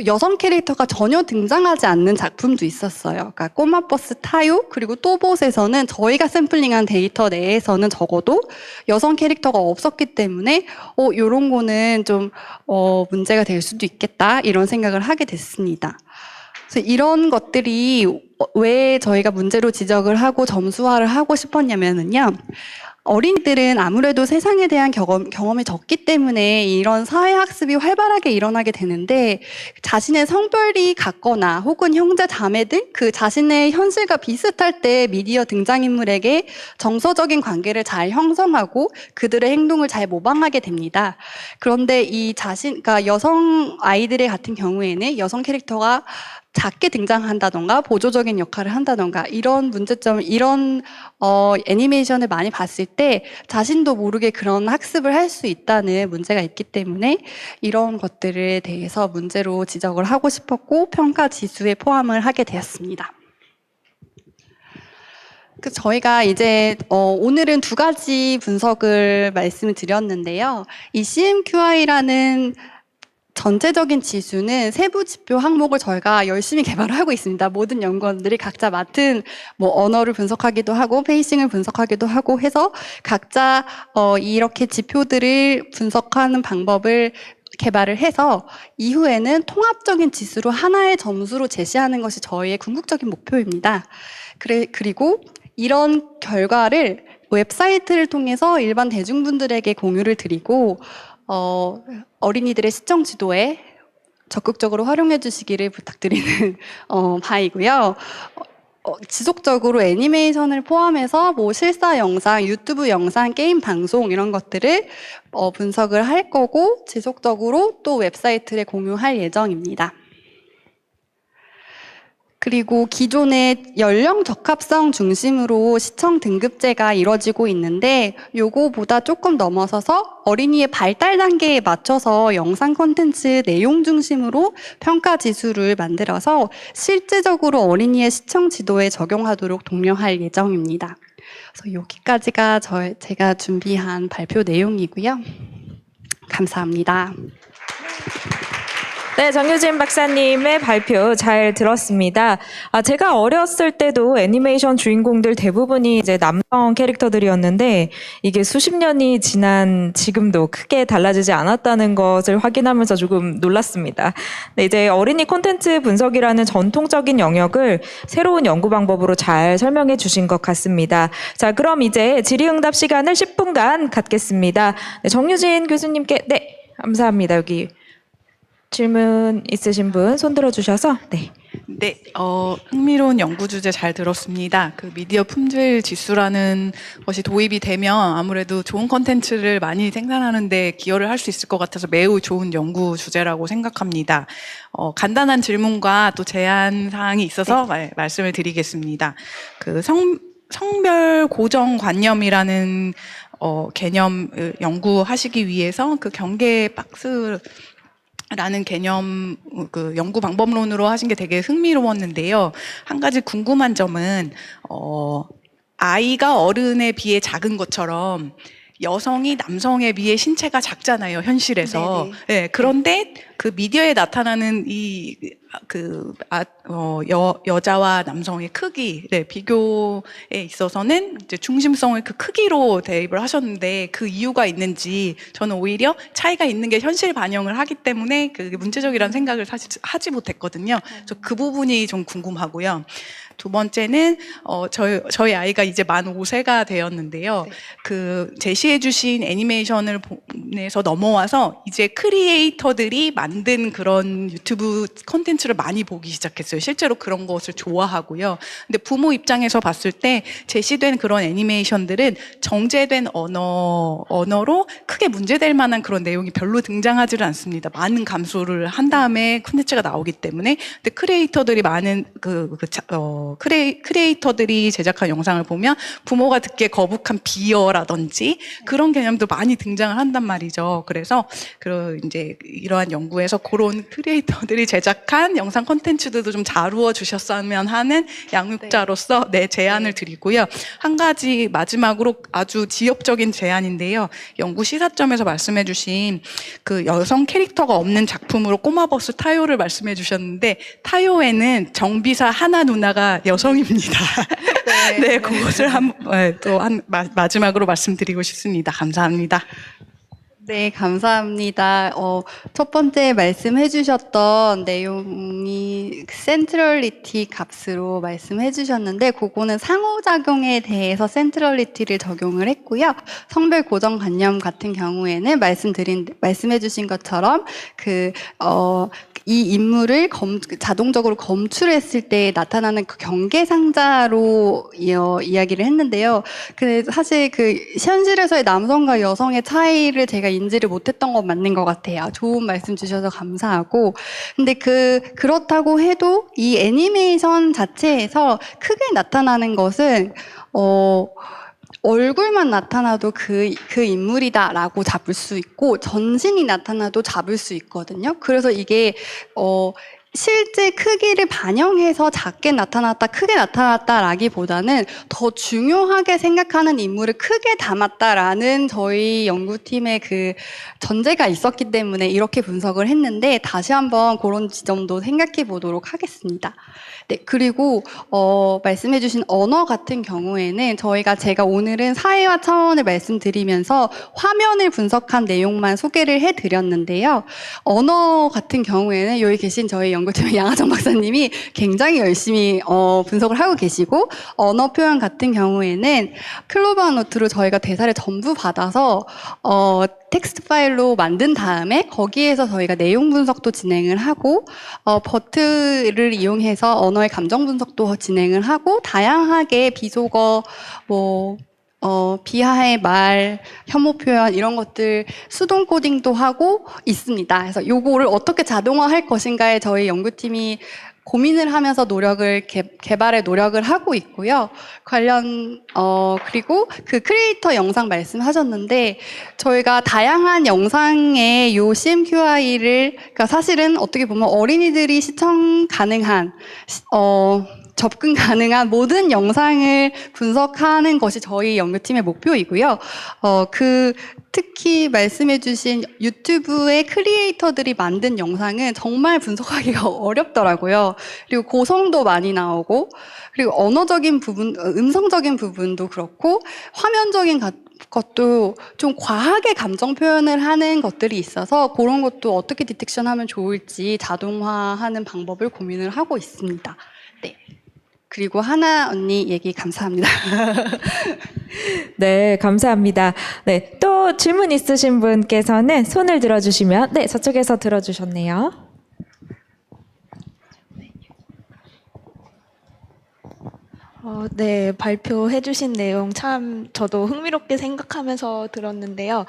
S6: 여성 캐릭터가 전혀 등장하지 않는 작품도 있었어요. 그러니까 꼬마버스 타요 그리고 또봇에서는 저희가 샘플링한 데이터 내에서는 적어도 여성 캐릭터가 없었기 때문에 이런 거는 좀 문제가 될 수도 있겠다 이런 생각을 하게 됐습니다. 그래서 이런 것들이 왜 저희가 문제로 지적을 하고 점수화를 하고 싶었냐면은요. 어린이들은 아무래도 세상에 대한 경험이 적기 때문에 이런 사회학습이 활발하게 일어나게 되는데 자신의 성별이 같거나 혹은 형제 자매들 그 자신의 현실과 비슷할 때 미디어 등장인물에게 정서적인 관계를 잘 형성하고 그들의 행동을 잘 모방하게 됩니다. 그런데 그러니까 여성 아이들의 같은 경우에는 여성 캐릭터가 작게 등장한다던가 보조적인 역할을 한다던가 이런 문제점, 이런 애니메이션을 많이 봤을 때 자신도 모르게 그런 학습을 할 수 있다는 문제가 있기 때문에 이런 것들에 대해서 문제로 지적을 하고 싶었고 평가 지수에 포함을 하게 되었습니다. 저희가 이제 오늘은 2가지 분석을 말씀을 드렸는데요. 이 CMQI라는 전체적인 지수는 세부 지표 항목을 저희가 열심히 개발을 하고 있습니다. 모든 연구원들이 각자 맡은 언어를 분석하기도 하고 페이싱을 분석하기도 하고 해서 각자 이렇게 지표들을 분석하는 방법을 개발을 해서 이후에는 통합적인 지수로 하나의 점수로 제시하는 것이 저희의 궁극적인 목표입니다. 그리고 이런 결과를 웹사이트를 통해서 일반 대중분들에게 공유를 드리고 어린이들의 시청 지도에 적극적으로 활용해 주시기를 부탁드리는 바이고요. 지속적으로 애니메이션을 포함해서 실사 영상, 유튜브 영상, 게임 방송 이런 것들을 분석을 할 거고 지속적으로 또 웹사이트에 공유할 예정입니다. 그리고 기존의 연령 적합성 중심으로 시청 등급제가 이뤄지고 있는데 요거보다 조금 넘어서서 어린이의 발달 단계에 맞춰서 영상 콘텐츠 내용 중심으로 평가 지수를 만들어서 실질적으로 어린이의 시청 지도에 적용하도록 독려할 예정입니다. 그래서 여기까지가 제가 준비한 발표 내용이고요. 감사합니다.
S1: 네, 정유진 박사님의 발표 잘 들었습니다. 제가 어렸을 때도 애니메이션 주인공들 대부분이 이제 남성 캐릭터들이었는데 이게 수십 년이 지난 지금도 크게 달라지지 않았다는 것을 확인하면서 조금 놀랐습니다. 네, 이제 어린이 콘텐츠 분석이라는 전통적인 영역을 새로운 연구 방법으로 잘 설명해 주신 것 같습니다. 자, 그럼 이제 질의응답 시간을 10분간 갖겠습니다. 네, 정유진 교수님께, 네, 감사합니다. 여기 질문 있으신 분 손 들어주셔서. 네.
S3: 네, 흥미로운 연구 주제 잘 들었습니다. 그 미디어 품질 지수라는 것이 도입이 되면 아무래도 좋은 컨텐츠를 많이 생산하는데 기여를 할 수 있을 것 같아서 매우 좋은 연구 주제라고 생각합니다. 간단한 질문과 또 제안 사항이 있어서 말씀을 드리겠습니다. 그 성별 고정 관념이라는 개념을 연구하시기 위해서 그 경계 박스 라는 개념, 그 연구 방법론으로 하신 게 되게 흥미로웠는데요. 한 가지 궁금한 점은, 아이가 어른에 비해 작은 것처럼 여성이 남성에 비해 신체가 작잖아요, 현실에서. 네, 그런데 그 미디어에 나타나는 여자와 남성의 크기, 네, 비교에 있어서는 이제 중심성을 그 크기로 대입을 하셨는데 그 이유가 있는지 저는 오히려 차이가 있는 게 현실 반영을 하기 때문에 그게 문제적이라는 생각을 사실 하지 못했거든요. 그래서 그 부분이 좀 궁금하고요. 두 번째는 저희 아이가 이제 만 5세가 되었는데요. 그 제시해주신 애니메이션을 보내서 넘어와서 이제 크리에이터들이 만든 그런 유튜브 콘텐츠를 많이 보기 시작했어요. 실제로 그런 것을 좋아하고요. 근데 부모 입장에서 봤을 때 제시된 그런 애니메이션들은 정제된 언어로 크게 문제될 만한 그런 내용이 별로 등장하지를 않습니다. 많은 감수를 한 다음에 콘텐츠가 나오기 때문에. 근데 크리에이터들이 많은 크리에이터들이 제작한 영상을 보면 부모가 듣기에 거북한 비어라든지 그런 개념도 많이 등장을 한단 말이죠. 그래서 이제 이러한 연구에서 그런 크리에이터들이 제작한 영상 콘텐츠들도 좀 다루어 주셨으면 하는 양육자로서 제안을 드리고요. 한 가지 마지막으로 아주 지역적인 제안인데요. 연구 시사점에서 말씀해 주신 그 여성 캐릭터가 없는 작품으로 꼬마버스 타요를 말씀해 주셨는데 타요에는 정비사 하나 누나가 여성입니다. 네, 그것을 마지막으로 말씀드리고 싶습니다. 감사합니다.
S6: 네, 감사합니다. 첫 번째 말씀해 주셨던 내용이 센트럴리티 값으로 말씀해 주셨는데 그거는 상호작용에 대해서 센트럴리티를 적용을 했고요. 성별 고정관념 같은 경우에는 말씀해 주신 것처럼 이 인물을 자동적으로 검출했을 때 나타나는 그 경계상자로 이야기를 했는데요. 근데 사실 그 현실에서의 남성과 여성의 차이를 제가 인지를 못했던 건 맞는 것 같아요. 좋은 말씀 주셔서 감사하고. 근데 그렇다고 해도 이 애니메이션 자체에서 크게 나타나는 것은, 얼굴만 나타나도 그 인물이다라고 잡을 수 있고 전신이 나타나도 잡을 수 있거든요. 그래서 이게 실제 크기를 반영해서 작게 나타났다, 크게 나타났다라기보다는 더 중요하게 생각하는 인물을 크게 담았다라는 저희 연구팀의 그 전제가 있었기 때문에 이렇게 분석을 했는데 다시 한번 그런 지점도 생각해 보도록 하겠습니다. 네, 그리고 말씀해주신 언어 같은 경우에는 제가 오늘은 사회화 차원을 말씀드리면서 화면을 분석한 내용만 소개를 해드렸는데요. 언어 같은 경우에는 여기 계신 저희 연구팀의 양하정 박사님이 굉장히 열심히 분석을 하고 계시고 언어 표현 같은 경우에는 클로버 노트로 저희가 대사를 전부 받아서 텍스트 파일로 만든 다음에 거기에서 저희가 내용 분석도 진행을 하고 버트를 이용해서 언어의 감정 분석도 진행을 하고 다양하게 비속어 비하의 말, 혐오 표현 이런 것들 수동 코딩도 하고 있습니다. 그래서 요거를 어떻게 자동화할 것인가에 저희 연구팀이 고민을 하면서 개발에 노력을 하고 있고요. 그리고 그 크리에이터 영상 말씀하셨는데, 저희가 다양한 영상의 요 CMQI를, 그러니까 사실은 어떻게 보면 어린이들이 시청 가능한, 접근 가능한 모든 영상을 분석하는 것이 저희 연구팀의 목표이고요. 특히 말씀해주신 유튜브의 크리에이터들이 만든 영상은 정말 분석하기가 어렵더라고요. 그리고 고성도 많이 나오고, 그리고 언어적인 부분, 음성적인 부분도 그렇고, 화면적인 것도 좀 과하게 감정 표현을 하는 것들이 있어서 그런 것도 어떻게 디텍션하면 좋을지 자동화하는 방법을 고민을 하고 있습니다. 네. 그리고 하나 언니 얘기 감사합니다.
S1: 네, 감사합니다. 네, 또 질문 있으신 분께서는 손을 들어주시면, 네, 저쪽에서 들어주셨네요.
S7: 네, 발표해 주신 내용 참 저도 흥미롭게 생각하면서 들었는데요.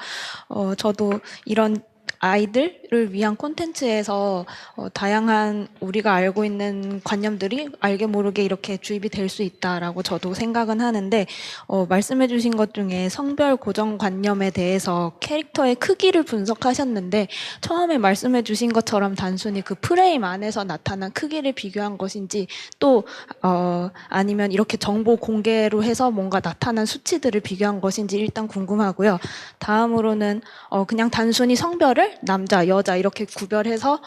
S7: 저도 이런 아이들을 위한 콘텐츠에서 다양한 우리가 알고 있는 관념들이 알게 모르게 이렇게 주입이 될 수 있다라고 저도 생각은 하는데, 말씀해 주신 것 중에 성별 고정관념에 대해서 캐릭터의 크기를 분석하셨는데, 처음에 말씀해 주신 것처럼 단순히 그 프레임 안에서 나타난 크기를 비교한 것인지, 또 아니면 이렇게 정보 공개로 해서 뭔가 나타난 수치들을 비교한 것인지 일단 궁금하고요. 다음으로는 그냥 단순히 성별을 남자, 여자 이렇게 구별해서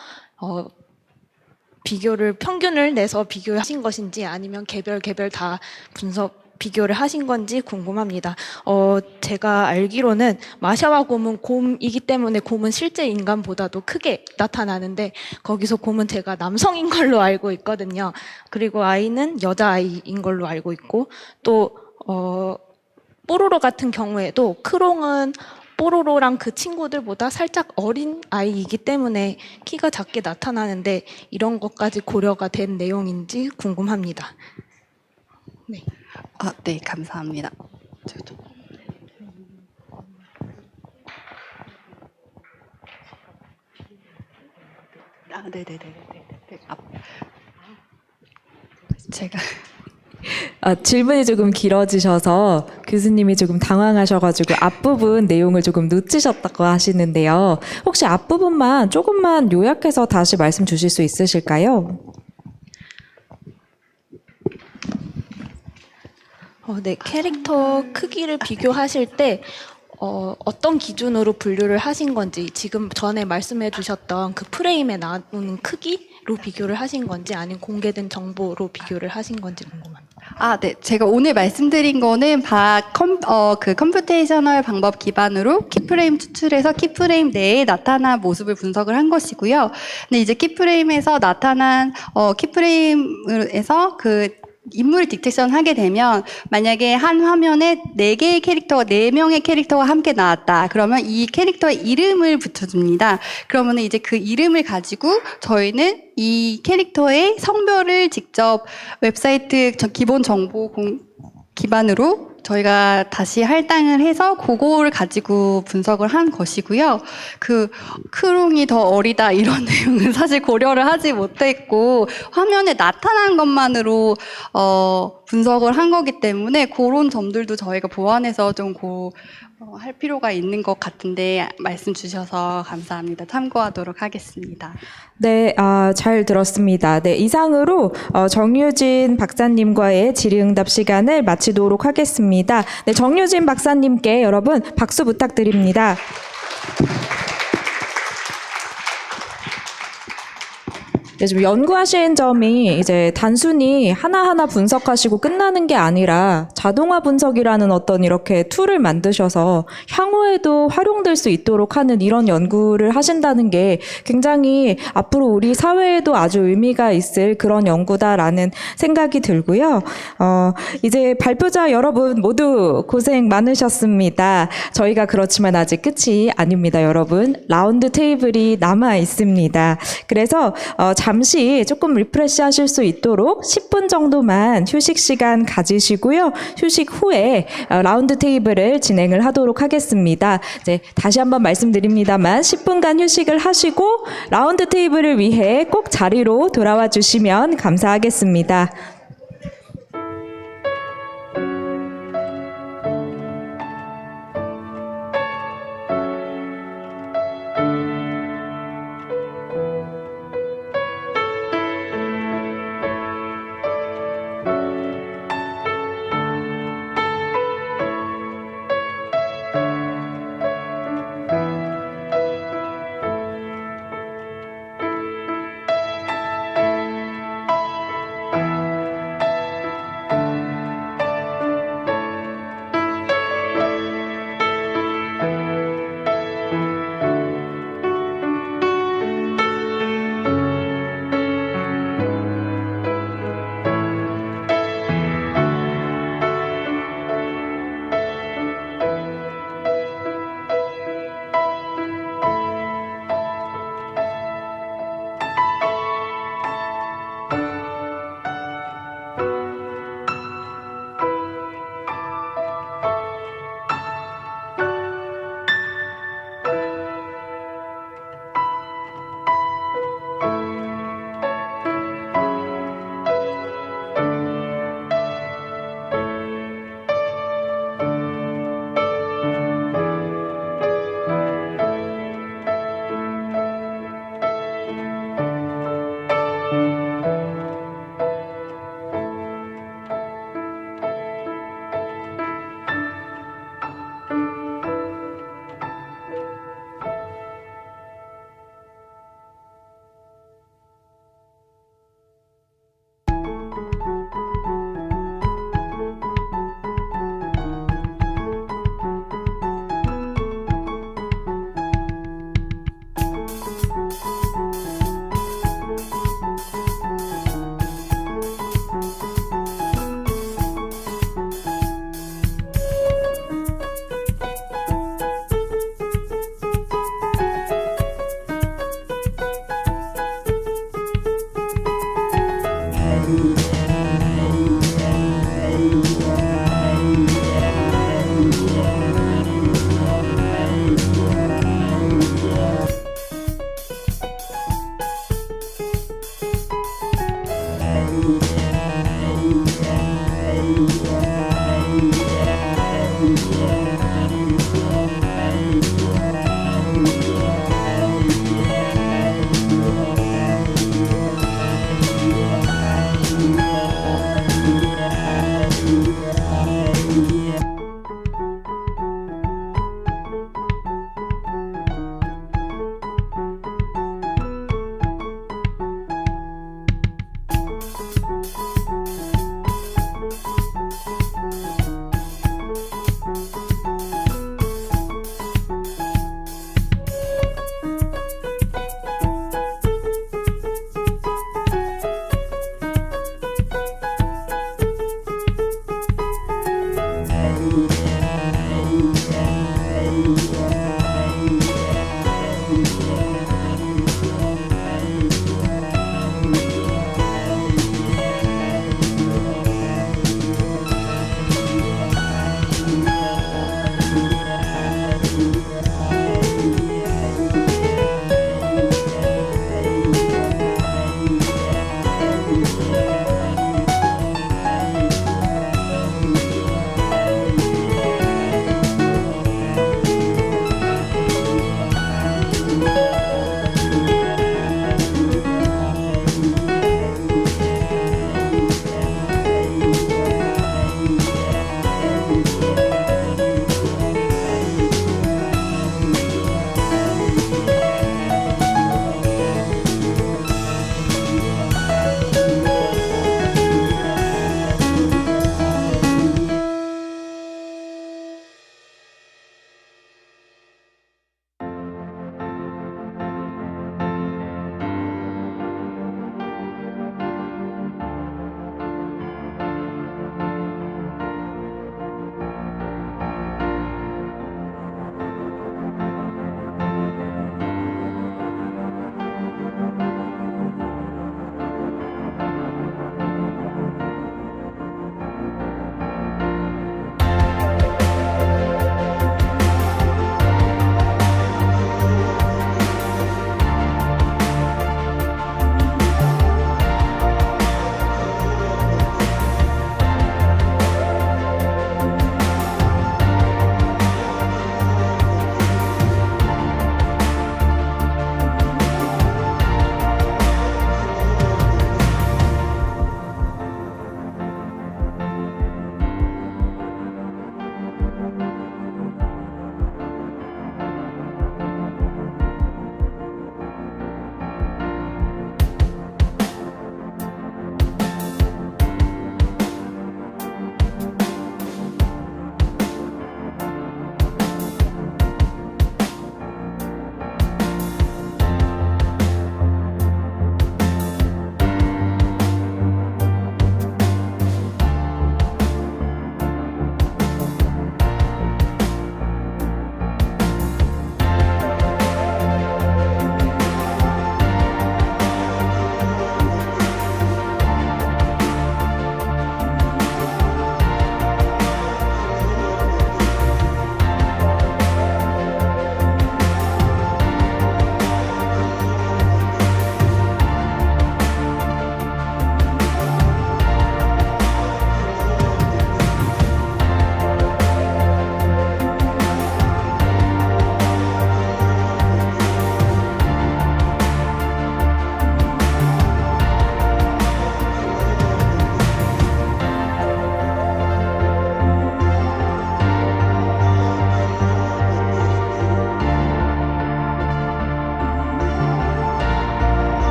S7: 평균을 내서 비교하신 것인지, 아니면 개별 다 비교를 하신 건지 궁금합니다. 제가 알기로는 마샤와 곰은 곰이기 때문에 곰은 실제 인간보다도 크게 나타나는데, 거기서 곰은 제가 남성인 걸로 알고 있거든요. 그리고 아이는 여자아이인 걸로 알고 있고, 또 뽀로로 같은 경우에도 크롱은 뽀로로랑 그 친구들보다 살짝 어린 아이이기 때문에 키가 작게 나타나는데, 이런 것까지 고려가 된 내용인지 궁금합니다. 네.
S6: 네, 감사합니다. 네네네. 제가
S1: 질문이 조금 길어지셔서 교수님이 조금 당황하셔가지고 앞부분 내용을 조금 놓치셨다고 하시는데요. 혹시 앞부분만 조금만 요약해서 다시 말씀 주실 수 있으실까요?
S7: 네, 캐릭터 크기를 비교하실 때 어떤 기준으로 분류를 하신 건지, 지금 전에 말씀해 주셨던 그 프레임에 나오는 크기로 비교를 하신 건지, 아니면 공개된 정보로 비교를 하신 건지 궁금합니다.
S6: 네. 제가 오늘 말씀드린 거는 그 컴퓨테이셔널 방법 기반으로 키프레임 추출해서 키프레임 내에 나타난 모습을 분석을 한 것이고요. 근데 이제 키프레임에서 나타난 키프레임에서 그 인물을 디텍션 하게 되면, 만약에 한 화면에 4명의 캐릭터가 함께 나왔다. 그러면 이 캐릭터의 이름을 붙여줍니다. 그러면 이제 그 이름을 가지고 저희는 이 캐릭터의 성별을 직접 웹사이트 기본 정보 기반으로 저희가 다시 할당을 해서 그거를 가지고 분석을 한 것이고요. 그 크롱이 더 어리다 이런 내용은 사실 고려를 하지 못했고, 화면에 나타난 것만으로 분석을 한 거기 때문에 그런 점들도 저희가 보완해서 좀 할 필요가 있는 것 같은데, 말씀 주셔서 감사합니다. 참고하도록 하겠습니다.
S1: 네, 잘 들었습니다. 네, 이상으로 정유진 박사님과의 질의응답 시간을 마치도록 하겠습니다. 네, 정유진 박사님께 여러분 박수 부탁드립니다. 네, 지금 연구하신 점이 이제 단순히 하나하나 분석하시고 끝나는 게 아니라 자동화 분석이라는 어떤 이렇게 툴을 만드셔서 향후에도 활용될 수 있도록 하는 이런 연구를 하신다는 게 굉장히 앞으로 우리 사회에도 아주 의미가 있을 그런 연구다라는 생각이 들고요. 이제 발표자 여러분 모두 고생 많으셨습니다. 저희가 그렇지만 아직 끝이 아닙니다, 여러분. 라운드 테이블이 남아 있습니다. 그래서 잠시 조금 리프레시 하실 수 있도록 10분 정도만 휴식 시간 가지시고요. 휴식 후에 라운드 테이블을 진행을 하도록 하겠습니다. 이제 다시 한번 말씀드립니다만 10분간 휴식을 하시고 라운드 테이블을 위해 꼭 자리로 돌아와 주시면 감사하겠습니다.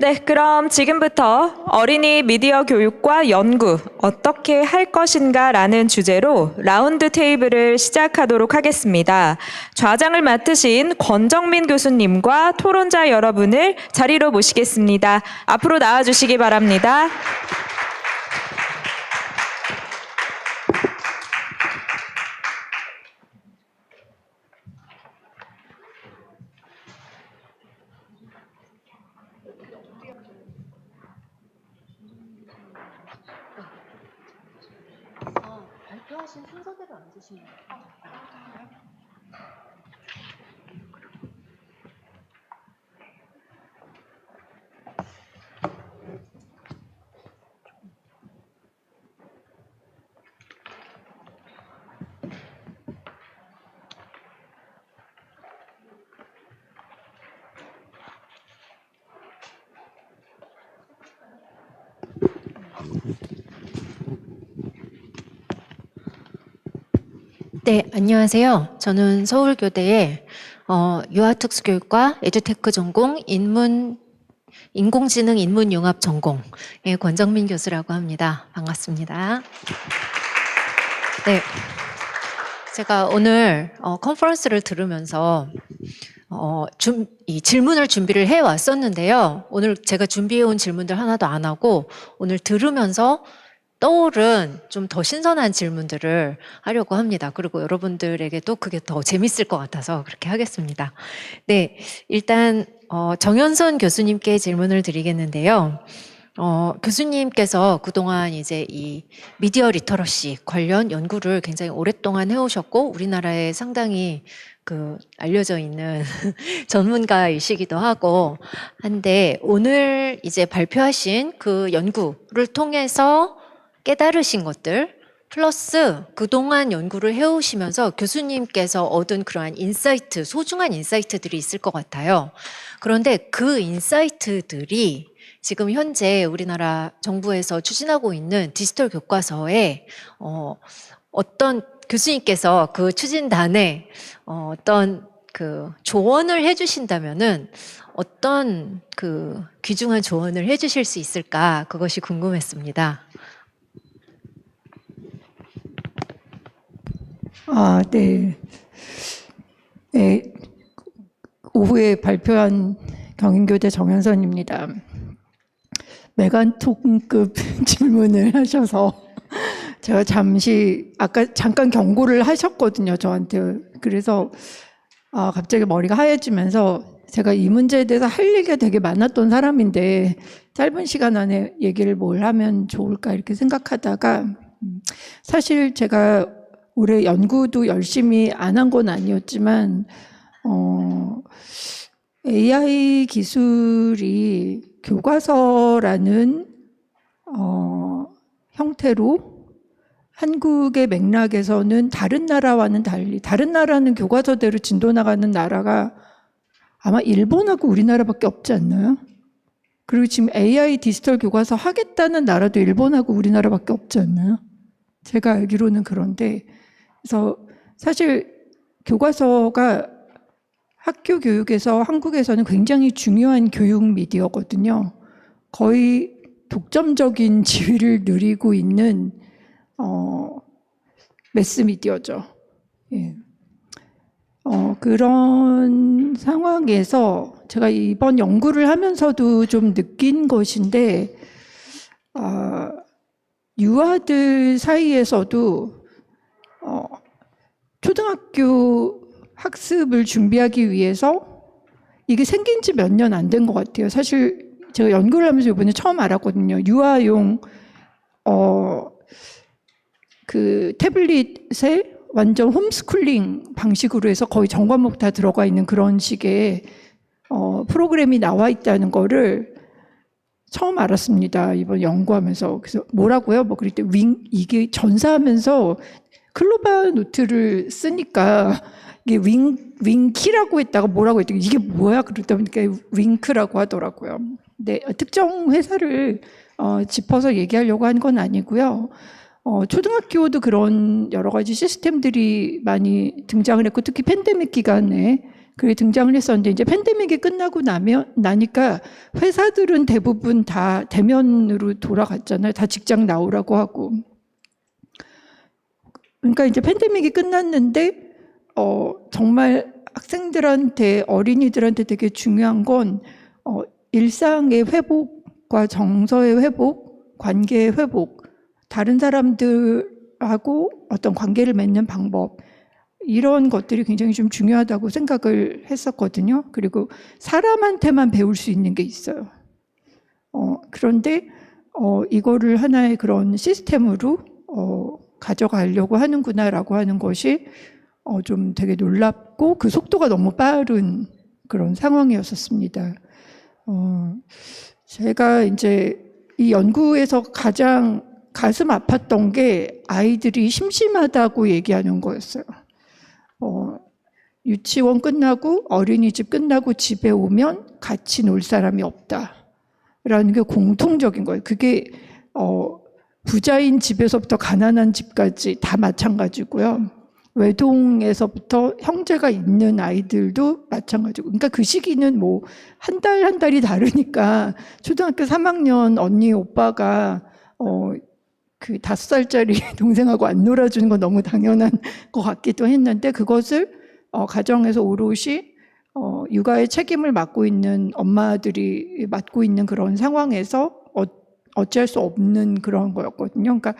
S1: 네, 그럼 지금부터 어린이 미디어 교육과 연구 어떻게 할 것인가라는 주제로 라운드 테이블을 시작하도록 하겠습니다. 좌장을 맡으신 권정민 교수님과 토론자 여러분을 자리로 모시겠습니다. 앞으로 나와주시기 바랍니다.
S21: 발표하신 순서대로 앉으시면 돼요.
S8: 네, 안녕하세요. 저는 서울교대의 유아특수교육과 에듀테크 전공 인공지능 인문융합 전공의 권정민 교수라고 합니다. 반갑습니다. 네, 제가 오늘 컨퍼런스를 들으면서 이 질문을 준비를 해왔었는데요. 오늘 제가 준비해온 질문들 하나도 안 하고 오늘 들으면서 떠오른 좀 더 신선한 질문들을 하려고 합니다. 그리고 여러분들에게도 그게 더 재밌을 것 같아서 그렇게 하겠습니다. 네, 일단 정현선 교수님께 질문을 드리겠는데요. 교수님께서 그동안 이제 이 미디어 리터러시 관련 연구를 굉장히 오랫동안 해오셨고 우리나라에 상당히 알려져 있는 전문가이시기도 하고 한데 오늘 이제 발표하신 그 연구를 통해서 깨달으신 것들 플러스 그동안 연구를 해오시면서 교수님께서 얻은 그러한 인사이트, 소중한 인사이트들이 있을 것 같아요. 그런데 그 인사이트들이 지금 현재 우리나라 정부에서 추진하고 있는 디지털 교과서에 어떤 교수님께서 그 추진단에 어떤 조언을 해주신다면은 어떤 귀중한 조언을 해주실 수 있을까 그것이 궁금했습니다.
S19: 네. 네. 오후에 발표한 경인교대 정현선입니다. 메간톤급 질문을 하셔서 제가 아까 잠깐 경고를 하셨거든요, 저한테. 그래서 갑자기 머리가 하얘지면서 제가 이 문제에 대해서 할 얘기가 되게 많았던 사람인데 짧은 시간 안에 얘기를 뭘 하면 좋을까 이렇게 생각하다가 사실 제가 올해 연구도 열심히 안 한 건 아니었지만 AI 기술이 교과서라는 형태로 한국의 맥락에서는 다른 나라와는 달리 다른 나라는 교과서대로 진도 나가는 나라가 아마 일본하고 우리나라밖에 없지 않나요? 그리고 지금 AI 디지털 교과서 하겠다는 나라도 일본하고 우리나라밖에 없지 않나요? 제가 알기로는 그런데 그래서 사실 교과서가 학교 교육에서 한국에서는 굉장히 중요한 교육 미디어거든요. 거의 독점적인 지위를 누리고 있는 매스 미디어죠. 예. 그런 상황에서 제가 이번 연구를 하면서도 좀 느낀 것인데 유아들 사이에서도 초등학교 학습을 준비하기 위해서 이게 생긴 지 몇 년 안 된 것 같아요. 사실 제가 연구를 하면서 이번에 처음 알았거든요. 유아용 태블릿에 완전 홈스쿨링 방식으로 해서 거의 전 과목 다 들어가 있는 그런 식의 프로그램이 나와 있다는 거를 처음 알았습니다. 이번 연구하면서. 그래서 뭐라고요? 그럴 때 이게 전사하면서 클로바 노트를 쓰니까 이게 윙키라고 했다가 뭐라고 했더니 이게 뭐야? 그러다 보니까 윙크라고 하더라고요. 근데 특정 회사를 짚어서 얘기하려고 한 건 아니고요. 초등학교도 그런 여러 가지 시스템들이 많이 등장을 했고 특히 팬데믹 기간에 그게 등장을 했었는데 이제 팬데믹이 끝나고 나니까 회사들은 대부분 다 대면으로 돌아갔잖아요. 다 직장 나오라고 하고. 그러니까 이제 팬데믹이 끝났는데 정말 학생들한테 어린이들한테 되게 중요한 건 일상의 회복과 정서의 회복, 관계의 회복, 다른 사람들하고 어떤 관계를 맺는 방법 이런 것들이 굉장히 좀 중요하다고 생각을 했었거든요. 그리고 사람한테만 배울 수 있는 게 있어요. 그런데 이거를 하나의 그런 시스템으로 가져가려고 하는구나라고 하는 것이 좀 되게 놀랍고 그 속도가 너무 빠른 그런 상황이었었습니다. 제가 이제 이 연구에서 가장 가슴 아팠던 게 아이들이 심심하다고 얘기하는 거였어요. 유치원 끝나고 어린이집 끝나고 집에 오면 같이 놀 사람이 없다라는 게 공통적인 거예요. 그게 부자인 집에서부터 가난한 집까지 다 마찬가지고요. 외동에서부터 형제가 있는 아이들도 마찬가지고. 그러니까 그 시기는 뭐 한 달이 다르니까 초등학교 3학년 언니 오빠가 그 5살짜리 동생하고 안 놀아주는 건 너무 당연한 것 같기도 했는데 그것을 가정에서 오롯이 육아의 책임을 맡고 있는 엄마들이 맡고 있는 그런 상황에서 어찌할 수 없는 그런 거였거든요. 그러니까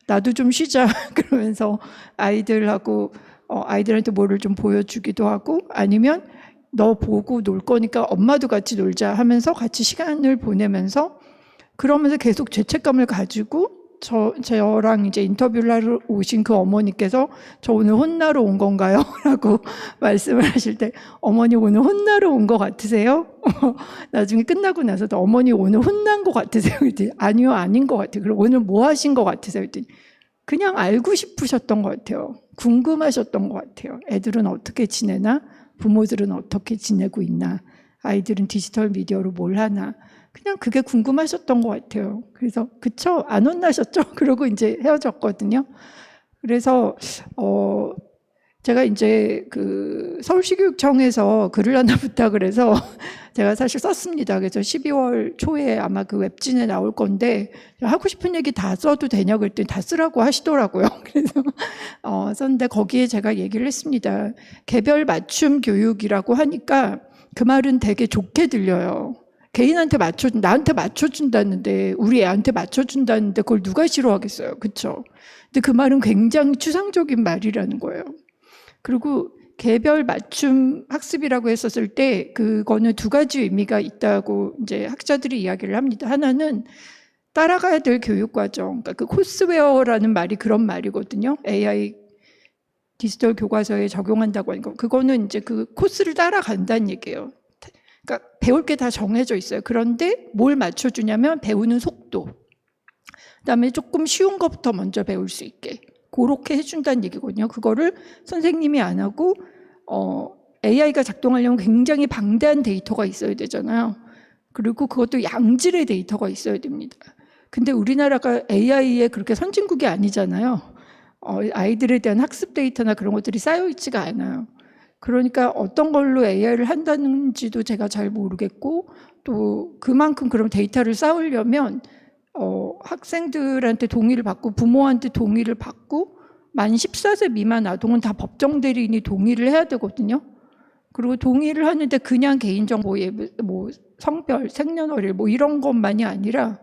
S19: 나도 좀 쉬자 그러면서 아이들하고 아이들한테 뭐를 좀 보여주기도 하고 아니면 너 보고 놀 거니까 엄마도 같이 놀자 하면서 같이 시간을 보내면서 그러면서 계속 죄책감을 가지고 저랑 이제 인터뷰를 하러 오신 그 어머니께서 저 오늘 혼나러 온 건가요? 라고 말씀을 하실 때 어머니 오늘 혼나러 온 것 같으세요? 나중에 끝나고 나서도 어머니 오늘 혼난 것 같으세요? 그랬더니 아니요 아닌 것 같아요. 그리고 오늘 뭐 하신 것 같으세요? 그랬더니 그냥 알고 싶으셨던 것 같아요. 궁금하셨던 것 같아요. 애들은 어떻게 지내나? 부모들은 어떻게 지내고 있나? 아이들은 디지털 미디어로 뭘 하나? 그냥 그게 궁금하셨던 것 같아요. 그래서 그쵸? 안 혼나셨죠? 그러고 이제 헤어졌거든요. 그래서 제가 이제 그 서울시교육청에서 글을 하나 부탁을 해서 제가 사실 썼습니다. 그래서 12월 초에 아마 그 웹진에 나올 건데 하고 싶은 얘기 다 써도 되냐고 그랬더니 다 쓰라고 하시더라고요. 그래서 썼는데 거기에 제가 얘기를 했습니다. 개별 맞춤 교육이라고 하니까 그 말은 되게 좋게 들려요. 개인한테 나한테 맞춰준다는데, 우리 애한테 맞춰준다는데, 그걸 누가 싫어하겠어요. 그쵸? 근데 그 말은 굉장히 추상적인 말이라는 거예요. 그리고 개별 맞춤 학습이라고 했었을 때, 그거는 두 가지 의미가 있다고 이제 학자들이 이야기를 합니다. 하나는 따라가야 될 교육과정, 그러니까 그 코스웨어라는 말이 그런 말이거든요. AI 디지털 교과서에 적용한다고 하는 거. 그거는 이제 그 코스를 따라간다는 얘기예요. 그러니까 배울 게 다 정해져 있어요. 그런데 뭘 맞춰주냐면 배우는 속도. 그다음에 조금 쉬운 것부터 먼저 배울 수 있게. 그렇게 해준다는 얘기거든요. 그거를 선생님이 안 하고 AI가 작동하려면 굉장히 방대한 데이터가 있어야 되잖아요. 그리고 그것도 양질의 데이터가 있어야 됩니다. 근데 우리나라가 AI에 그렇게 선진국이 아니잖아요. 아이들에 대한 학습 데이터나 그런 것들이 쌓여있지가 않아요. 그러니까 어떤 걸로 AI를 한다는지도 제가 잘 모르겠고 또 그만큼 그럼 데이터를 쌓으려면 학생들한테 동의를 받고 부모한테 동의를 받고 만 14세 미만 아동은 다 법정 대리인이 동의를 해야 되거든요. 그리고 동의를 하는데 그냥 개인정보, 뭐 성별, 생년월일 뭐 이런 것만이 아니라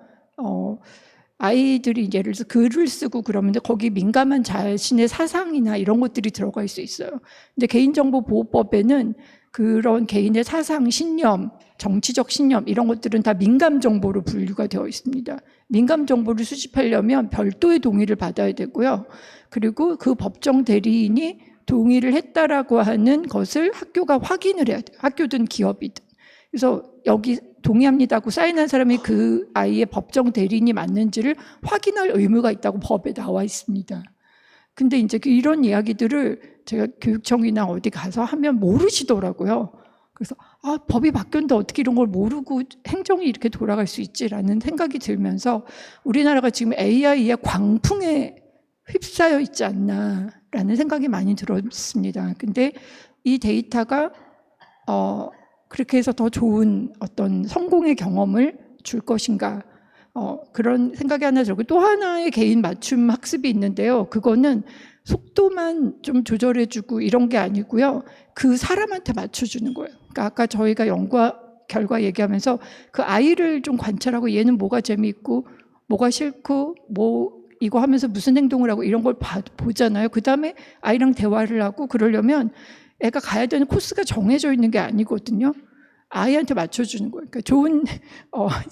S19: 아이들이 예를 들어서 글을 쓰고 그러면 거기 민감한 자신의 사상이나 이런 것들이 들어갈 수 있어요. 근데 개인정보보호법에는 그런 개인의 사상, 신념, 정치적 신념 이런 것들은 다 민감 정보로 분류가 되어 있습니다. 민감 정보를 수집하려면 별도의 동의를 받아야 되고요. 그리고 그 법정 대리인이 동의를 했다라고 하는 것을 학교가 확인을 해야 돼요. 학교든 기업이든. 그래서 여기 동의합니다 하고 사인한 사람이 그 아이의 법정 대리인이 맞는지를 확인할 의무가 있다고 법에 나와 있습니다. 근데 이제 이런 이야기들을 제가 교육청이나 어디 가서 하면 모르시더라고요. 그래서 법이 바뀌었는데 어떻게 이런 걸 모르고 행정이 이렇게 돌아갈 수 있지라는 생각이 들면서 우리나라가 지금 AI의 광풍에 휩싸여 있지 않나라는 생각이 많이 들었습니다. 근데 이 데이터가 그렇게 해서 더 좋은 어떤 성공의 경험을 줄 것인가, 그런 생각이 하나 들고, 또 하나의 개인 맞춤 학습이 있는데요. 그거는 속도만 좀 조절해주고 이런 게 아니고요. 그 사람한테 맞춰주는 거예요. 그러니까 아까 저희가 연구 결과 얘기하면서 그 아이를 좀 관찰하고 얘는 뭐가 재미있고 뭐가 싫고 뭐 이거 하면서 무슨 행동을 하고 이런 걸 보잖아요. 그 다음에 아이랑 대화를 하고 그러려면 애가 가야 되는 코스가 정해져 있는 게 아니거든요. 아이한테 맞춰주는 거예요. 그러니까 좋은,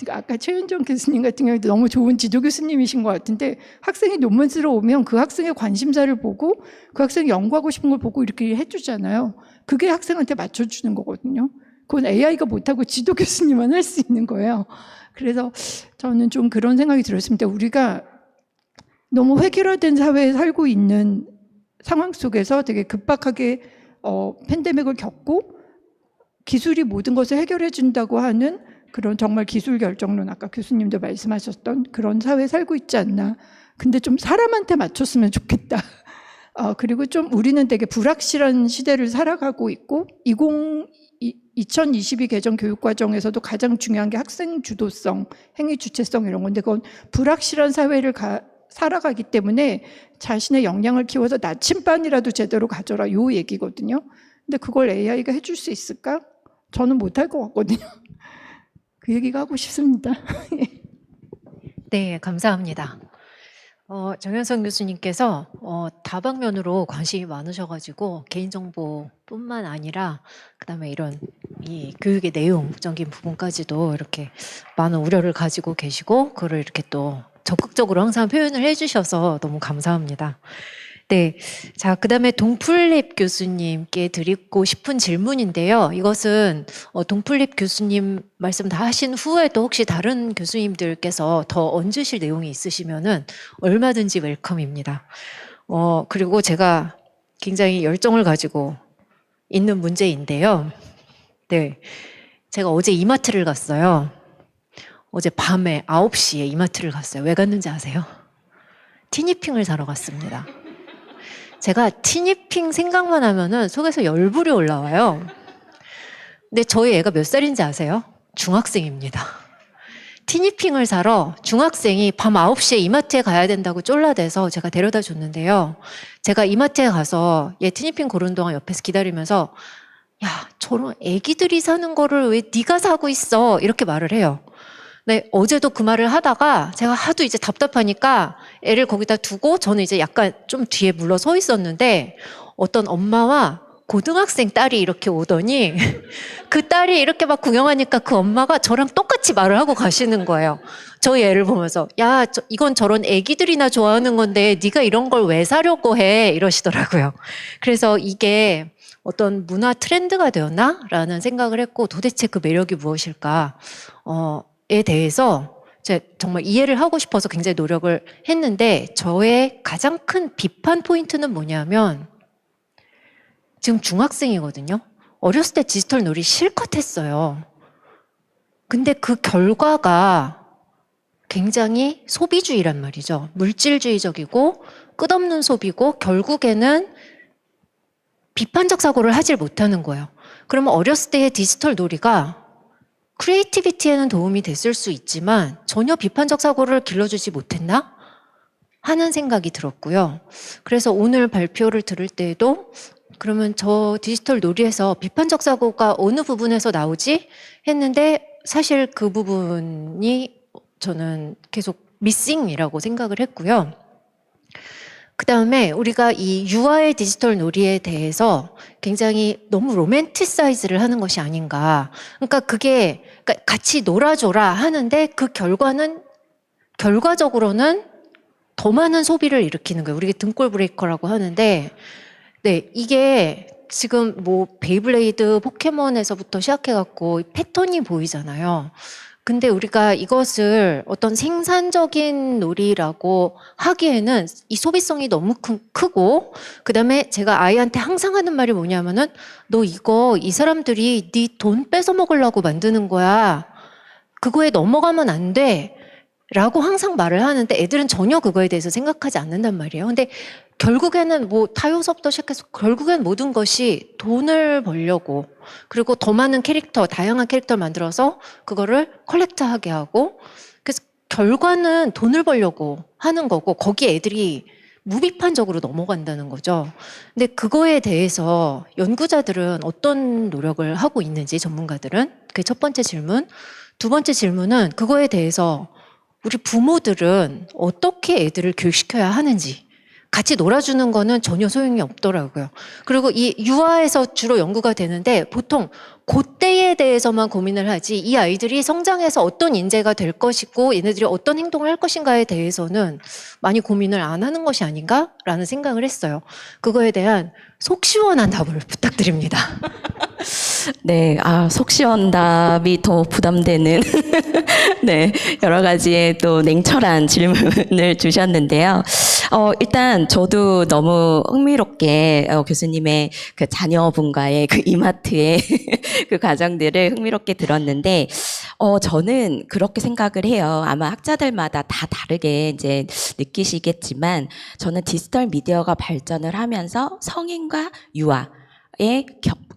S19: 아까 최윤정 교수님 같은 경우에도 너무 좋은 지도 교수님이신 것 같은데, 학생이 논문 쓰러 오면 그 학생의 관심사를 보고 그 학생이 연구하고 싶은 걸 보고 이렇게 해주잖아요. 그게 학생한테 맞춰주는 거거든요. 그건 AI가 못하고 지도 교수님만 할 수 있는 거예요. 그래서 저는 좀 그런 생각이 들었습니다. 우리가 너무 획일화된 사회에 살고 있는 상황 속에서 되게 급박하게 팬데믹을 겪고 기술이 모든 것을 해결해 준다고 하는 그런 정말 기술 결정론, 아까 교수님도 말씀하셨던 그런 사회에 살고 있지 않나. 근데 좀 사람한테 맞췄으면 좋겠다. 그리고 좀 우리는 되게 불확실한 시대를 살아가고 있고 2022 개정 교육과정에서도 가장 중요한 게 학생 주도성, 행위 주체성 이런 건데, 그건 불확실한 사회를 살아가기 때문에 자신의 역량을 키워서 나침반이라도 제대로 가져라, 요 얘기거든요. 근데 그걸 AI가 해줄 수 있을까? 저는 못할 것 같거든요. 그 얘기가 하고 싶습니다.
S8: 네, 감사합니다. 정현선 교수님께서 다방면으로 관심이 많으셔가지고 개인정보뿐만 아니라 그다음에 이런 이 교육의 내용적인 부분까지도 이렇게 많은 우려를 가지고 계시고 그걸 이렇게 또 적극적으로 항상 표현을 해주셔서 너무 감사합니다. 네, 자, 그다음에 동플립 교수님께 드리고 싶은 질문인데요. 이것은 동플립 교수님 말씀 다 하신 후에도 혹시 다른 교수님들께서 더 얹으실 내용이 있으시면은 얼마든지 웰컴입니다. 그리고 제가 굉장히 열정을 가지고 있는 문제인데요. 네, 제가 어제 이마트를 갔어요. 어제 밤에 9시에 이마트를 갔어요. 왜 갔는지 아세요? 티니핑을 사러 갔습니다. 제가 티니핑 생각만 하면은 속에서 열불이 올라와요. 근데 저희 애가 몇 살인지 아세요? 중학생입니다. 티니핑을 사러 중학생이 밤 9시에 이마트에 가야 된다고 쫄라대서 제가 데려다 줬는데요. 제가 이마트에 가서 얘 티니핑 고르는 동안 옆에서 기다리면서 야, 저런 애기들이 사는 거를 왜 네가 사고 있어? 이렇게 말을 해요. 네, 어제도 그 말을 하다가 제가 하도 이제 답답하니까 애를 거기다 두고 저는 이제 약간 좀 뒤에 물러서 있었는데 어떤 엄마와 고등학생 딸이 이렇게 오더니 그 딸이 이렇게 막 구경하니까 그 엄마가 저랑 똑같이 말을 하고 가시는 거예요. 저희 애를 보면서 야, 이건 저런 애기들이나 좋아하는 건데 네가 이런 걸 왜 사려고 해? 이러시더라고요. 그래서 이게 어떤 문화 트렌드가 되었나? 라는 생각을 했고 도대체 그 매력이 무엇일까? 에 대해서 제가 정말 이해를 하고 싶어서 굉장히 노력을 했는데 저의 가장 큰 비판 포인트는 뭐냐면 지금 중학생이거든요. 어렸을 때 디지털 놀이 실컷 했어요. 근데 그 결과가 굉장히 소비주의란 말이죠. 물질주의적이고 끝없는 소비고 결국에는 비판적 사고를 하질 못하는 거예요. 그러면 어렸을 때의 디지털 놀이가 크리에이티비티에는 도움이 됐을 수 있지만 전혀 비판적 사고를 길러주지 못했나? 하는 생각이 들었고요. 그래서 오늘 발표를 들을 때에도 그러면 저 디지털 놀이에서 비판적 사고가 어느 부분에서 나오지? 했는데 사실 그 부분이 저는 계속 미싱이라고 생각을 했고요. 그 다음에 우리가 이 유아의 디지털 놀이에 대해서 굉장히 너무 로맨티사이즈를 하는 것이 아닌가. 그러니까 그게 같이 놀아줘라 하는데 그 결과적으로는 더 많은 소비를 일으키는 거예요. 우리가 등골 브레이커라고 하는데, 네, 이게 지금 뭐 베이블레이드, 포켓몬에서부터 시작해갖고 패턴이 보이잖아요. 근데 우리가 이것을 어떤 생산적인 놀이라고 하기에는 이 소비성이 너무 크고 그다음에 제가 아이한테 항상 하는 말이 뭐냐면은 너 이거 이 사람들이 네 돈 뺏어 먹으려고 만드는 거야. 그거에 넘어가면 안 돼. 라고 항상 말을 하는데 애들은 전혀 그거에 대해서 생각하지 않는단 말이에요. 근데 결국에는 뭐 타요섭도 시작해서 결국엔 모든 것이 돈을 벌려고, 그리고 더 많은 캐릭터, 다양한 캐릭터를 만들어서 그거를 컬렉트하게 하고, 그래서 결과는 돈을 벌려고 하는 거고 거기에 애들이 무비판적으로 넘어간다는 거죠. 근데 그거에 대해서 연구자들은 어떤 노력을 하고 있는지, 전문가들은, 그게 첫 번째 질문. 두 번째 질문은 그거에 대해서 우리 부모들은 어떻게 애들을 교육시켜야 하는지, 같이 놀아주는 거는 전혀 소용이 없더라고요. 그리고 이 유아에서 주로 연구가 되는데 보통 그때에 대해서만 고민을 하지, 이 아이들이 성장해서 어떤 인재가 될 것이고 얘네들이 어떤 행동을 할 것인가에 대해서는 많이 고민을 안 하는 것이 아닌가라는 생각을 했어요. 그거에 대한 속 시원한 답을 부탁드립니다.
S2: 네, 속 시원 답이 더 부담되는 네, 여러 가지의 또 냉철한 질문을 주셨는데요. 일단 저도 너무 흥미롭게 교수님의 그 자녀분과의 그 이마트의 그 과정들을 흥미롭게 들었는데, 저는 그렇게 생각을 해요. 아마 학자들마다 다 다르게 이제 느끼시겠지만, 저는 디지털 미디어가 발전을 하면서 성인과 유아의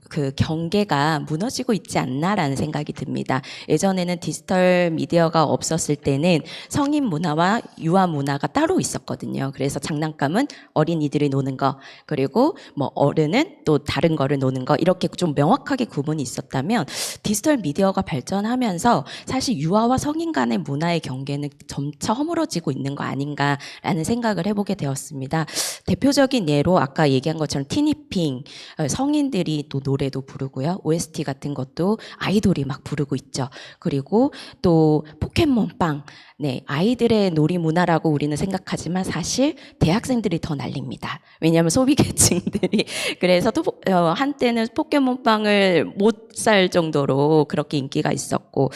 S2: 그 경계가 무너지고 있지 않나라는 생각이 듭니다. 예전에는 디지털 미디어가 없었을 때는 성인 문화와 유아 문화가 따로 있었거든요. 그래서 장난감은 어린이들이 노는 거, 그리고 뭐 어른은 또 다른 거를 노는 거, 이렇게 좀 명확하게 구분이 있었다면, 디지털 미디어가 발전하면서 사실 유아와 성인 간의 문화의 경계는 점차 허물어지고 있는 거 아닌가라는 생각을 해보게 되었습니다. 대표적인 예로 아까 얘기한 것처럼 티니핑, 성인들이 또 노래도 부르고요. OST 같은 것도 아이돌이 막 부르고 있죠. 그리고 또 포켓몬빵, 네, 아이들의 놀이 문화라고 우리는 생각하지만 사실 대학생들이 더 난립니다. 왜냐하면 소비 계층들이 그래서 또 한때는 포켓몬빵을 못 살 정도로 그렇게 인기가 있었고,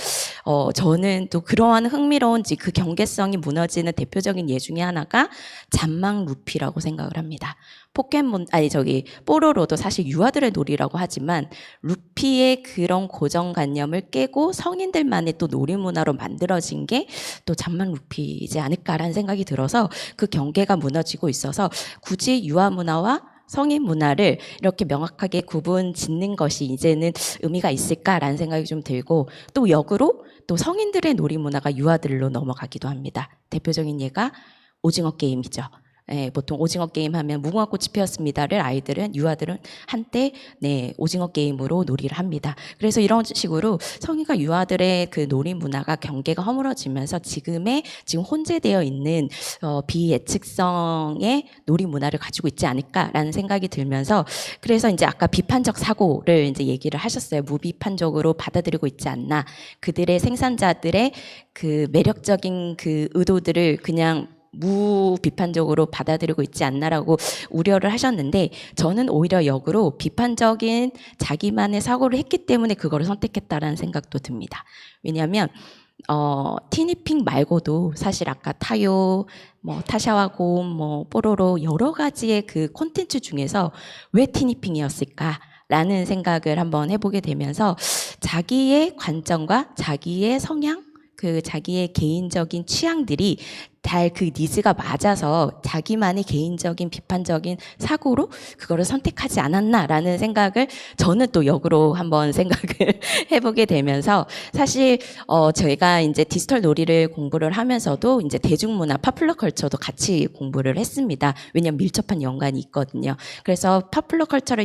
S2: 저는 또 그러한 흥미로운 그 경계성이 무너지는 대표적인 예 중에 하나가 잔망 루피라고 생각을 합니다. 뽀로로도 사실 유아들의 놀이라고 하지만 루피의 그런 고정관념을 깨고 성인들만의 또 놀이 문화로 만들어진 게 또 잔망 루피이지 않을까라는 생각이 들어서, 그 경계가 무너지고 있어서 굳이 유아 문화와 성인 문화를 이렇게 명확하게 구분 짓는 것이 이제는 의미가 있을까라는 생각이 좀 들고, 또 역으로 또 성인들의 놀이 문화가 유아들로 넘어가기도 합니다. 대표적인 예가 오징어 게임이죠. 네, 보통 오징어 게임 하면 무궁화 꽃이 피었습니다를 유아들은 한때 오징어 게임으로 놀이를 합니다. 그래서 이런 식으로 성인과 유아들의 그 놀이 문화가 경계가 허물어지면서 지금 혼재되어 있는 비예측성의 놀이 문화를 가지고 있지 않을까라는 생각이 들면서, 그래서 이제 아까 비판적 사고를 이제 얘기를 하셨어요. 무비판적으로 받아들이고 있지 않나. 그들의 생산자들의 그 매력적인 그 의도들을 그냥 무비판적으로 받아들이고 있지 않나라고 우려를 하셨는데, 저는 오히려 역으로 비판적인 자기만의 사고를 했기 때문에 그거를 선택했다라는 생각도 듭니다. 왜냐하면 티니핑 말고도 사실 아까 타요, 타샤와 곰, 뽀로로 여러 가지의 그 콘텐츠 중에서 왜 티니핑이었을까? 라는 생각을 한번 해보게 되면서, 자기의 관점과 자기의 성향, 그 자기의 개인적인 취향들이 잘 그 니즈가 맞아서 자기만의 개인적인 비판적인 사고로 그거를 선택하지 않았나라는 생각을 저는 또 역으로 한번 생각을 해보게 되면서, 사실 저희가 이제 디지털 놀이를 공부를 하면서도 이제 대중문화, 파퓰러 컬처도 같이 공부를 했습니다. 왜냐하면 밀접한 연관이 있거든요. 그래서 파퓰러 컬처를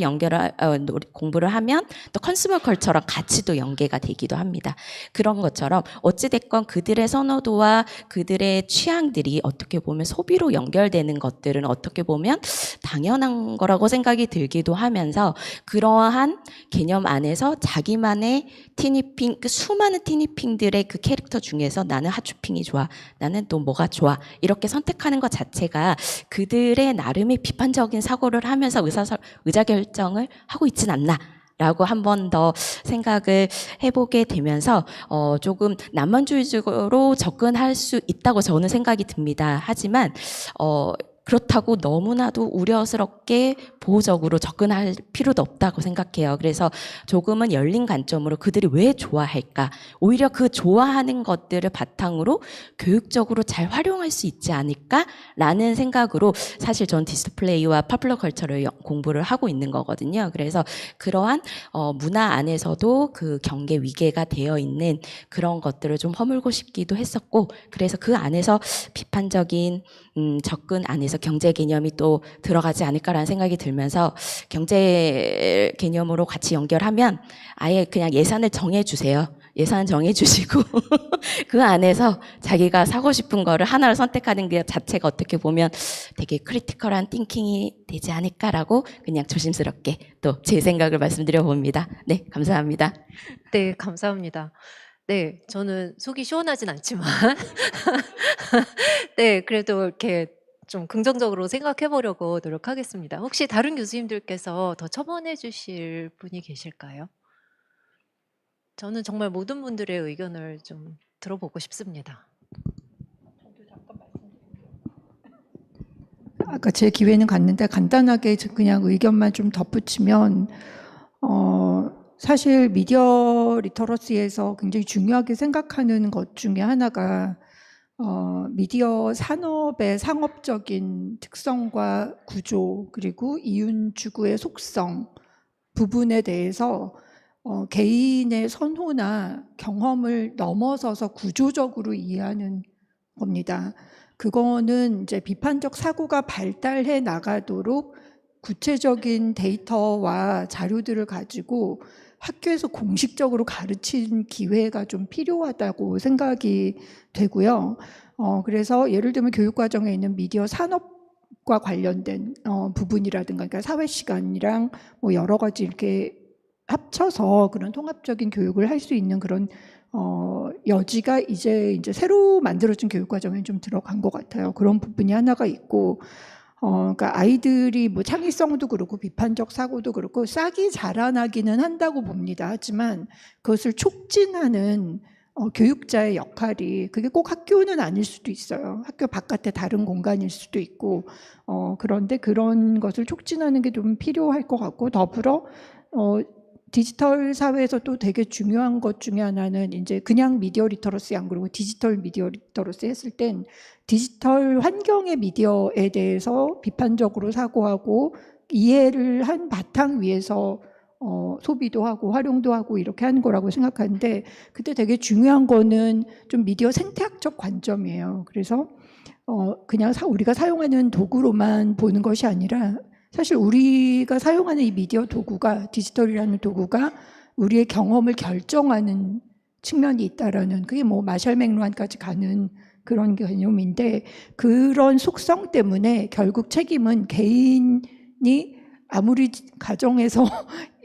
S2: 공부를 하면 또 컨슈머 컬처랑 같이 또 연계가 되기도 합니다. 그런 것처럼 어찌됐건 그들의 선호도와 그들의 취향들이 어떻게 보면 소비로 연결되는 것들은 어떻게 보면 당연한 거라고 생각이 들기도 하면서, 그러한 개념 안에서 자기만의 티니핑, 그 수많은 티니핑들의 그 캐릭터 중에서 나는 하츄핑이 좋아, 나는 또 뭐가 좋아, 이렇게 선택하는 것 자체가 그들의 나름의 비판적인 사고를 하면서 의사결정을 하고 있진 않나 라고 한 번 더 생각을 해보게 되면서 조금 낭만주의적으로 접근할 수 있다고 저는 생각이 듭니다. 하지만 그렇다고 너무나도 우려스럽게 보호적으로 접근할 필요도 없다고 생각해요. 그래서 조금은 열린 관점으로 그들이 왜 좋아할까? 오히려 그 좋아하는 것들을 바탕으로 교육적으로 잘 활용할 수 있지 않을까라는 생각으로 사실 전 디스플레이와 파퓰러 컬처를 공부를 하고 있는 거거든요. 그래서 그러한 문화 안에서도 그 경계 위계가 되어 있는 그런 것들을 좀 허물고 싶기도 했었고, 그래서 그 안에서 비판적인 접근 안에서 경제 개념이 또 들어가지 않을까라는 생각이 들면서 경제 개념으로 같이 연결하면 아예 그냥 예산을 정해주세요. 예산 정해주시고 그 안에서 자기가 사고 싶은 거를 하나를 선택하는 게 자체가 어떻게 보면 되게 크리티컬한 띵킹이 되지 않을까라고 그냥 조심스럽게 또 제 생각을 말씀드려 봅니다. 네, 감사합니다.
S8: 네, 감사합니다. 네, 저는 속이 시원하진 않지만 네, 그래도 이렇게 좀 긍정적으로 생각해 보려고 노력하겠습니다. 혹시 다른 교수님들께서 더 첨언해 주실 분이 계실까요? 저는 정말 모든 분들의 의견을 좀 들어보고 싶습니다.
S19: 아까 제 기회는 갔는데 간단하게 그냥 의견만 좀 덧붙이면 사실 미디어 리터러시에서 굉장히 중요하게 생각하는 것 중에 하나가 미디어 산업의 상업적인 특성과 구조 그리고 이윤 추구의 속성 부분에 대해서 개인의 선호나 경험을 넘어서서 구조적으로 이해하는 겁니다. 그거는 이제 비판적 사고가 발달해 나가도록 구체적인 데이터와 자료들을 가지고 학교에서 공식적으로 가르친 기회가 좀 필요하다고 생각이 되고요. 그래서 예를 들면 교육과정에 있는 미디어 산업과 관련된 부분이라든가, 그러니까 사회 시간이랑 뭐 여러 가지 이렇게 합쳐서 그런 통합적인 교육을 할 수 있는 그런 여지가 이제 새로 만들어진 교육과정에 좀 들어간 것 같아요. 그런 부분이 하나가 있고, 그러니까 아이들이 뭐 창의성도 그렇고 비판적 사고도 그렇고 싹이 자라나기는 한다고 봅니다. 하지만 그것을 촉진하는 교육자의 역할이 그게 꼭 학교는 아닐 수도 있어요. 학교 바깥의 다른 공간일 수도 있고, 그런데 그런 것을 촉진하는 게 좀 필요할 것 같고, 더불어 디지털 사회에서 또 되게 중요한 것 중에 하나는 이제 그냥 미디어 리터러시 안 그러고 디지털 미디어 리터러시 했을 땐 디지털 환경의 미디어에 대해서 비판적으로 사고하고 이해를 한 바탕 위에서 소비도 하고 활용도 하고 이렇게 하는 거라고 생각하는데, 그때 되게 중요한 거는 좀 미디어 생태학적 관점이에요. 그래서 그냥 우리가 사용하는 도구로만 보는 것이 아니라 사실 우리가 사용하는 이 미디어 도구가, 디지털이라는 도구가 우리의 경험을 결정하는 측면이 있다라는, 그게 뭐 마샬 맥루한까지 가는 그런 개념인데, 그런 속성 때문에 결국 책임은 개인이 아무리 가정에서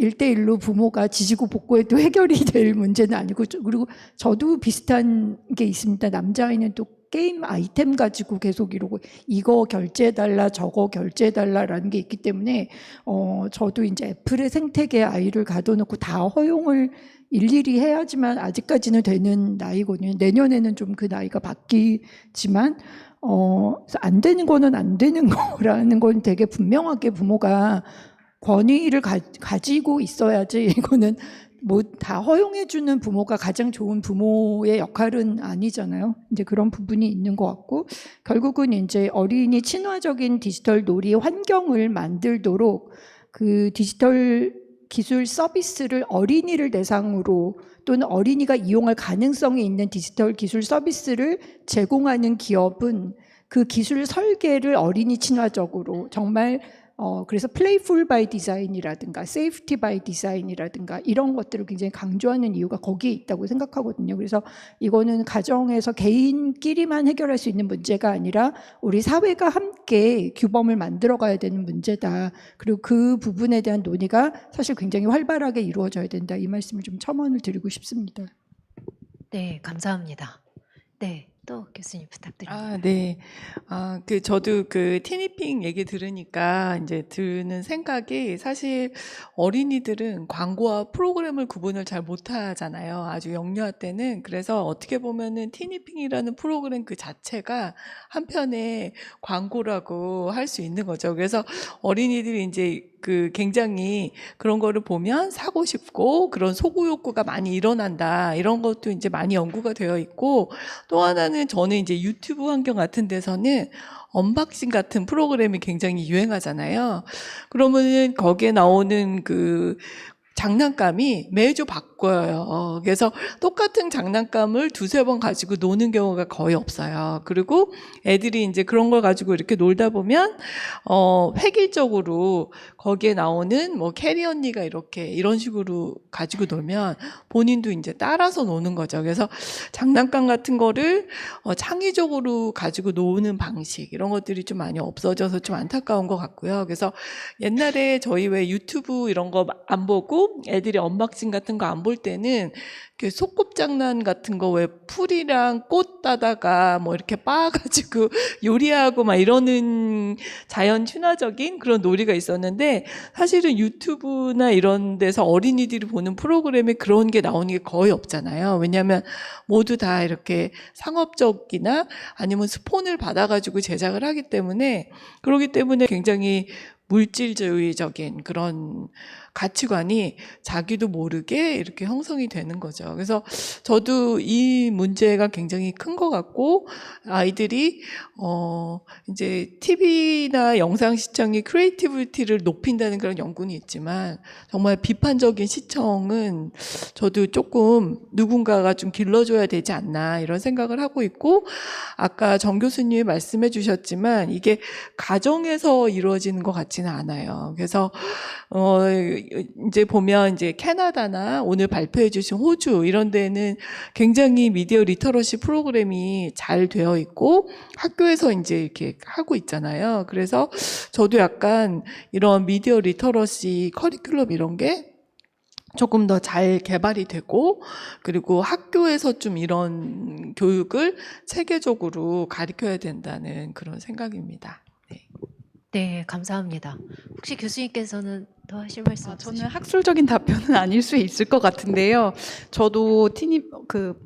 S19: 1대1로 부모가 지지고 볶고해도 해결이 될 문제는 아니고, 그리고 저도 비슷한 게 있습니다. 남자아이는 또 게임 아이템 가지고 계속 이러고 이거 결제해달라 저거 결제해달라라는 게 있기 때문에 저도 이제 애플의 생태계에 아이를 가둬놓고 다 허용을 일일이 해야지만 아직까지는 되는 나이거든요. 내년에는 좀 그 나이가 바뀌지만 안 되는 거는 안 되는 거라는 건 되게 분명하게 부모가 권위를 가지고 있어야지, 이거는 뭐 다 허용해주는 부모가 가장 좋은 부모의 역할은 아니잖아요. 이제 그런 부분이 있는 것 같고, 결국은 이제 어린이 친화적인 디지털 놀이 환경을 만들도록 그 디지털 기술 서비스를 어린이를 대상으로 또는 어린이가 이용할 가능성이 있는 디지털 기술 서비스를 제공하는 기업은 그 기술 설계를 어린이 친화적으로 정말 그래서 playful by design이라든가 safety by design이라든가 이런 것들을 굉장히 강조하는 이유가 거기에 있다고 생각하거든요. 그래서 이거는 가정에서 개인끼리만 해결할 수 있는 문제가 아니라 우리 사회가 함께 규범을 만들어 가야 되는 문제다. 그리고 그 부분에 대한 논의가 사실 굉장히 활발하게 이루어져야 된다. 이 말씀을 좀 첨언을 드리고 싶습니다.
S8: 네, 감사합니다. 네, 또 교수님 부탁드립니다.
S9: 아, 네. 저도 그 티니핑 얘기 들으니까 이제 드는 생각이 사실 어린이들은 광고와 프로그램을 구분을 잘 못하잖아요. 아주 영유아 때는. 그래서 어떻게 보면은 티니핑이라는 프로그램 그 자체가 한편의 광고라고 할 수 있는 거죠. 그래서 어린이들이 이제 그 굉장히 그런 거를 보면 사고 싶고 그런 소구 욕구가 많이 일어난다. 이런 것도 이제 많이 연구가 되어 있고 또 하나는 저는 이제 유튜브 환경 같은 데서는 언박싱 같은 프로그램이 굉장히 유행하잖아요. 그러면은 거기에 나오는 그 장난감이 매주 바뀌어요. 그래서 똑같은 장난감을 두세 번 가지고 노는 경우가 거의 없어요. 그리고 애들이 이제 그런 걸 가지고 이렇게 놀다 보면, 획일적으로 거기에 나오는 뭐 캐리 언니가 이렇게 이런 식으로 가지고 놀면 본인도 이제 따라서 노는 거죠. 그래서 장난감 같은 거를 창의적으로 가지고 노는 방식, 이런 것들이 좀 많이 없어져서 좀 안타까운 것 같고요. 그래서 옛날에 저희 왜 유튜브 이런 거 안 보고 애들이 언박싱 같은 거 안 볼 때는 소꿉장난 같은 거 왜 풀이랑 꽃 따다가 뭐 이렇게 빻아가지고 요리하고 막 이러는 자연 친화적인 그런 놀이가 있었는데 사실은 유튜브나 이런 데서 어린이들이 보는 프로그램에 그런 게 나오는 게 거의 없잖아요. 왜냐하면 모두 다 이렇게 상업적이나 아니면 스폰을 받아가지고 제작을 하기 때문에 그러기 때문에 굉장히 물질주의적인 그런 가치관이 자기도 모르게 이렇게 형성이 되는 거죠. 그래서 저도 이 문제가 굉장히 큰 것 같고 아이들이 이제 TV나 영상 시청이 크리에이티비티를 높인다는 그런 연구는 있지만 정말 비판적인 시청은 저도 조금 누군가가 좀 길러줘야 되지 않나 이런 생각을 하고 있고 아까 정 교수님이 말씀해 주셨지만 이게 가정에서 이루어지는 것 같지는 않아요. 그래서 이제 보면 이제 캐나다나 오늘 발표해 주신 호주 이런 데는 굉장히 미디어 리터러시 프로그램이 잘 되어 있고 학교에서 이제 이렇게 하고 있잖아요. 그래서 저도 약간 이런 미디어 리터러시 커리큘럼 이런 게 조금 더 잘 개발이 되고 그리고 학교에서 좀 이런 교육을 체계적으로 가르쳐야 된다는 그런 생각입니다. 네.
S8: 네, 감사합니다. 혹시 교수님께서는 더 하실 말씀 없으실까요?
S3: 저는 학술적인 답변은 아닐 수 있을 것 같은데요. 저도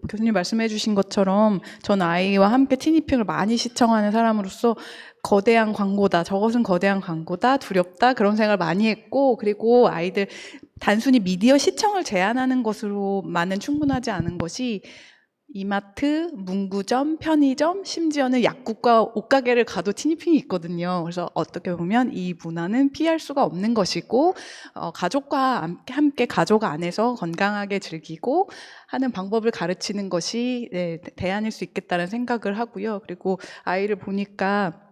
S3: 교수님 말씀해 주신 것처럼 전 아이와 함께 티니핑을 많이 시청하는 사람으로서 거대한 광고다, 저것은 거대한 광고다, 두렵다 그런 생각을 많이 했고 그리고 아이들 단순히 미디어 시청을 제한하는 것으로만은 충분하지 않은 것이 이마트, 문구점, 편의점, 심지어는 약국과 옷가게를 가도 티니핑이 있거든요. 그래서 어떻게 보면 이 문화는 피할 수가 없는 것이고 가족과 함께 가족 안에서 건강하게 즐기고 하는 방법을 가르치는 것이 대안일 수 있겠다는 생각을 하고요. 그리고 아이를 보니까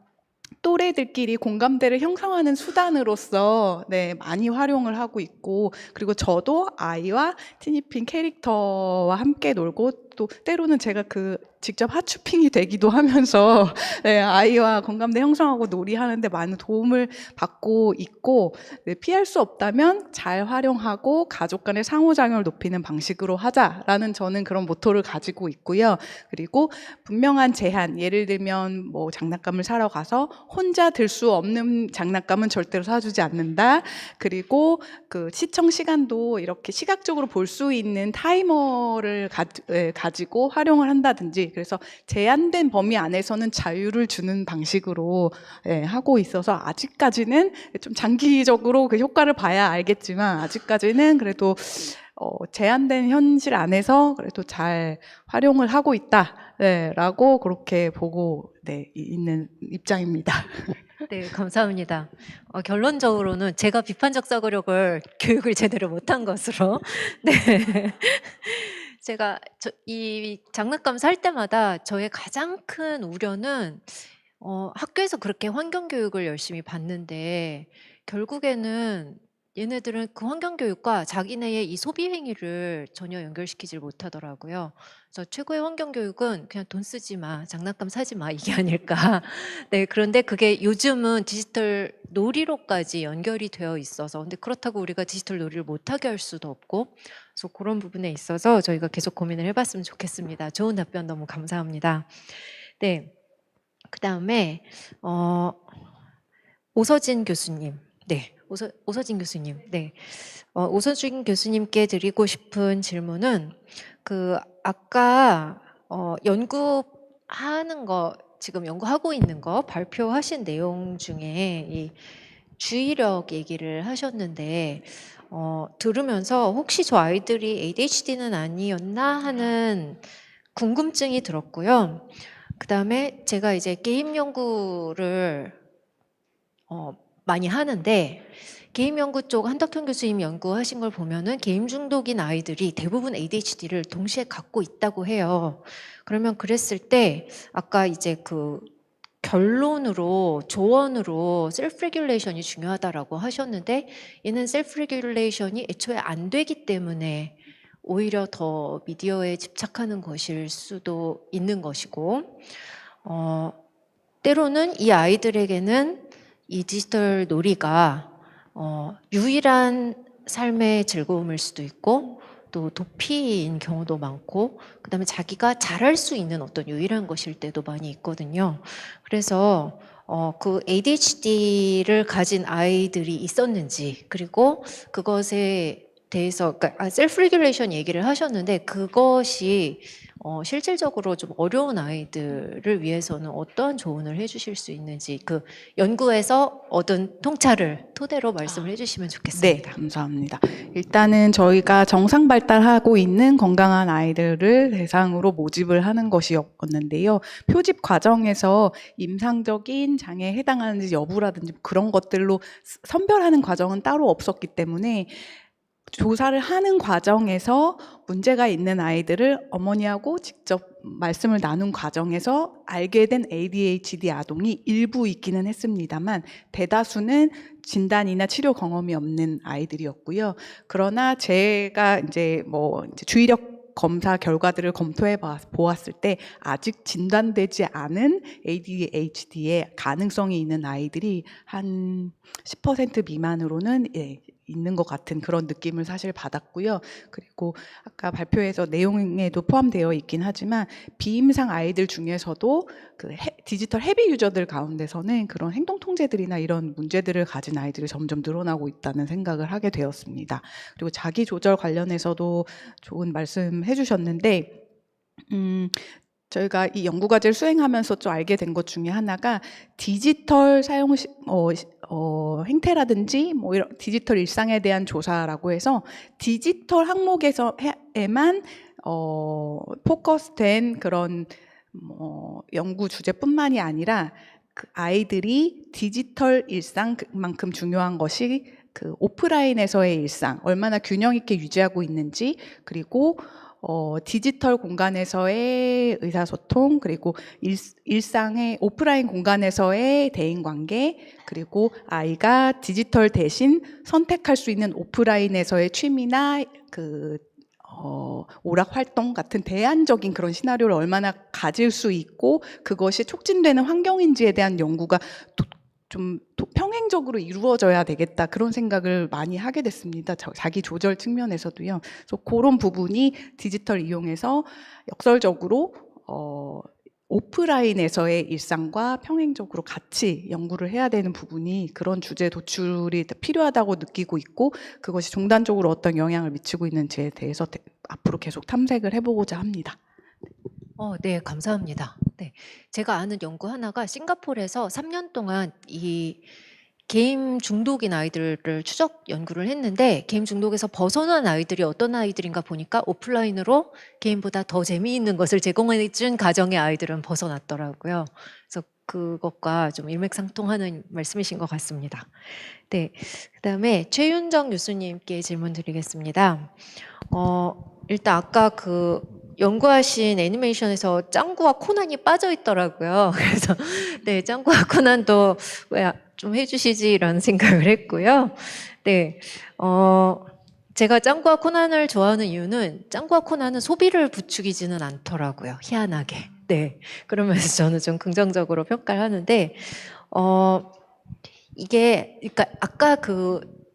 S3: 또래들끼리 공감대를 형성하는 수단으로서 많이 활용을 하고 있고 그리고 저도 아이와 티니핑 캐릭터와 함께 놀고 또 때로는 제가 직접 하츄핑이 되기도 하면서 아이와 공감대 형성하고 놀이하는데 많은 도움을 받고 있고 피할 수 없다면 잘 활용하고 가족 간의 상호작용을 높이는 방식으로 하자라는 저는 그런 모토를 가지고 있고요. 그리고 분명한 제한, 예를 들면 뭐 장난감을 사러 가서 혼자 들 수 없는 장난감은 절대로 사주지 않는다. 그리고 그 시청 시간도 이렇게 시각적으로 볼 수 있는 타이머를 가지고 활용을 한다든지 그래서 제한된 범위 안에서는 자유를 주는 방식으로 하고 있어서 아직까지는 좀 장기적으로 그 효과를 봐야 알겠지만 아직까지는 그래도 제한된 현실 안에서 그래도 잘 활용을 하고 있다라고 그렇게 보고 있는 입장입니다.
S8: 네, 감사합니다. 결론적으로는 제가 비판적 사고력을 교육을 제대로 못한 것으로 네. 제가 이 장난감 살 때마다 저의 가장 큰 우려는 학교에서 그렇게 환경 교육을 열심히 받는데 결국에는 얘네들은 그 환경교육과 자기네의 이 소비 행위를 전혀 연결시키질 못하더라고요. 그래서 최고의 환경교육은 그냥 돈 쓰지 마, 장난감 사지 마, 이게 아닐까. 네, 그런데 그게 요즘은 디지털 놀이로까지 연결이 되어 있어서, 근데 그렇다고 우리가 디지털 놀이를 못하게 할 수도 없고, 그래서 그런 부분에 있어서 저희가 계속 고민을 해봤으면 좋겠습니다. 좋은 답변 너무 감사합니다. 네, 그 다음에 오서진 교수님. 네. 오서진 교수님. 네. 오서진 교수님께 드리고 싶은 질문은 아까 연구하는 거 지금 연구하고 있는 거 발표하신 내용 중에 이 주의력 얘기를 하셨는데 들으면서 혹시 저 아이들이 ADHD는 아니었나 하는 궁금증이 들었고요. 그다음에 제가 이제 게임 연구를 많이 하는데 게임 연구 쪽 한덕현 교수님 연구하신 걸 보면은 게임 중독인 아이들이 대부분 ADHD를 동시에 갖고 있다고 해요. 그러면 그랬을 때 아까 이제 결론으로 조언으로 셀프 레귤레이션이 중요하다라고 하셨는데 얘는 셀프 레귤레이션이 애초에 안 되기 때문에 오히려 더 미디어에 집착하는 것일 수도 있는 것이고 때로는 이 아이들에게는 이 디지털 놀이가 유일한 삶의 즐거움일 수도 있고 또 도피인 경우도 많고 그다음에 자기가 잘할 수 있는 어떤 유일한 것일 때도 많이 있거든요. 그래서 그 ADHD를 가진 아이들이 있었는지 그리고 그것에 대해서 그러니까 셀프 레귤레이션 얘기를 하셨는데 그것이 실질적으로 좀 어려운 아이들을 위해서는 어떠한 조언을 해주실 수 있는지 그 연구에서 얻은 통찰을 토대로 말씀을 해주시면 좋겠습니다.
S3: 네, 감사합니다. 일단은 저희가 정상 발달하고 있는 건강한 아이들을 대상으로 모집을 하는 것이었는데요. 표집 과정에서 임상적인 장애에 해당하는지 여부라든지 그런 것들로 선별하는 과정은 따로 없었기 때문에 조사를 하는 과정에서 문제가 있는 아이들을 어머니하고 직접 말씀을 나눈 과정에서 알게 된 ADHD 아동이 일부 있기는 했습니다만 대다수는 진단이나 치료 경험이 없는 아이들이었고요. 그러나 제가 이제 주의력 검사 결과들을 검토해 보았을 때 아직 진단되지 않은 ADHD의 가능성이 있는 아이들이 한 10% 미만으로는 있는 것 같은 그런 느낌을 사실 받았고요. 그리고 아까 발표에서 내용에도 포함되어 있긴 하지만 비임상 아이들 중에서도 디지털 헤비 유저들 가운데서는 그런 행동 통제들이나 이런 문제들을 가진 아이들이 점점 늘어나고 있다는 생각을 하게 되었습니다. 그리고 자기 조절 관련해서도 좋은 말씀 해주셨는데 저희가 이 연구과제를 수행하면서 좀 알게 된 것 중에 하나가 디지털 사용 행태라든지 이런 디지털 일상에 대한 조사라고 해서 디지털 항목에서에만 포커스된 그런 연구 주제뿐만이 아니라 그 아이들이 디지털 일상만큼 중요한 것이 그 오프라인에서의 일상 얼마나 균형 있게 유지하고 있는지 그리고 디지털 공간에서의 의사소통 그리고 일상의 오프라인 공간에서의 대인관계 그리고 아이가 디지털 대신 선택할 수 있는 오프라인에서의 취미나 오락 활동 같은 대안적인 그런 시나리오를 얼마나 가질 수 있고 그것이 촉진되는 환경인지에 대한 연구가 좀 평행적으로 이루어져야 되겠다 그런 생각을 많이 하게 됐습니다. 자기 조절 측면에서도요. 그래서 그런 부분이 디지털 이용해서 역설적으로 오프라인에서의 일상과 평행적으로 같이 연구를 해야 되는 부분이 그런 주제 도출이 필요하다고 느끼고 있고 그것이 종단적으로 어떤 영향을 미치고 있는지에 대해서 앞으로 계속 탐색을 해보고자 합니다.
S8: 네, 감사합니다. 네, 제가 아는 연구 하나가 싱가포르에서 3년 동안 이 게임 중독인 아이들을 추적 연구를 했는데 게임 중독에서 벗어난 아이들이 어떤 아이들인가 보니까 오프라인으로 게임보다 더 재미있는 것을 제공해 준 가정의 아이들은 벗어났더라고요. 그래서 그것과 좀 일맥상통하는 말씀이신 것 같습니다. 네, 그다음에 최윤정 교수님께 질문 드리겠습니다. 일단 아까 연구하신 애니메이션에서 짱구와 코난이 빠져 있더라고요. 그래서 네, 짱구와 코난도 좀 해주시지라는 생각을 했고요. 네, 제가 짱구와 코난을 좋아하는 이유는 짱구와 코난은 소비를 부추기지는 않더라고요. 희한하게. 네, 그러면서 저는 좀 긍정적으로 평가를 하는데, 이게, 그러니까 아까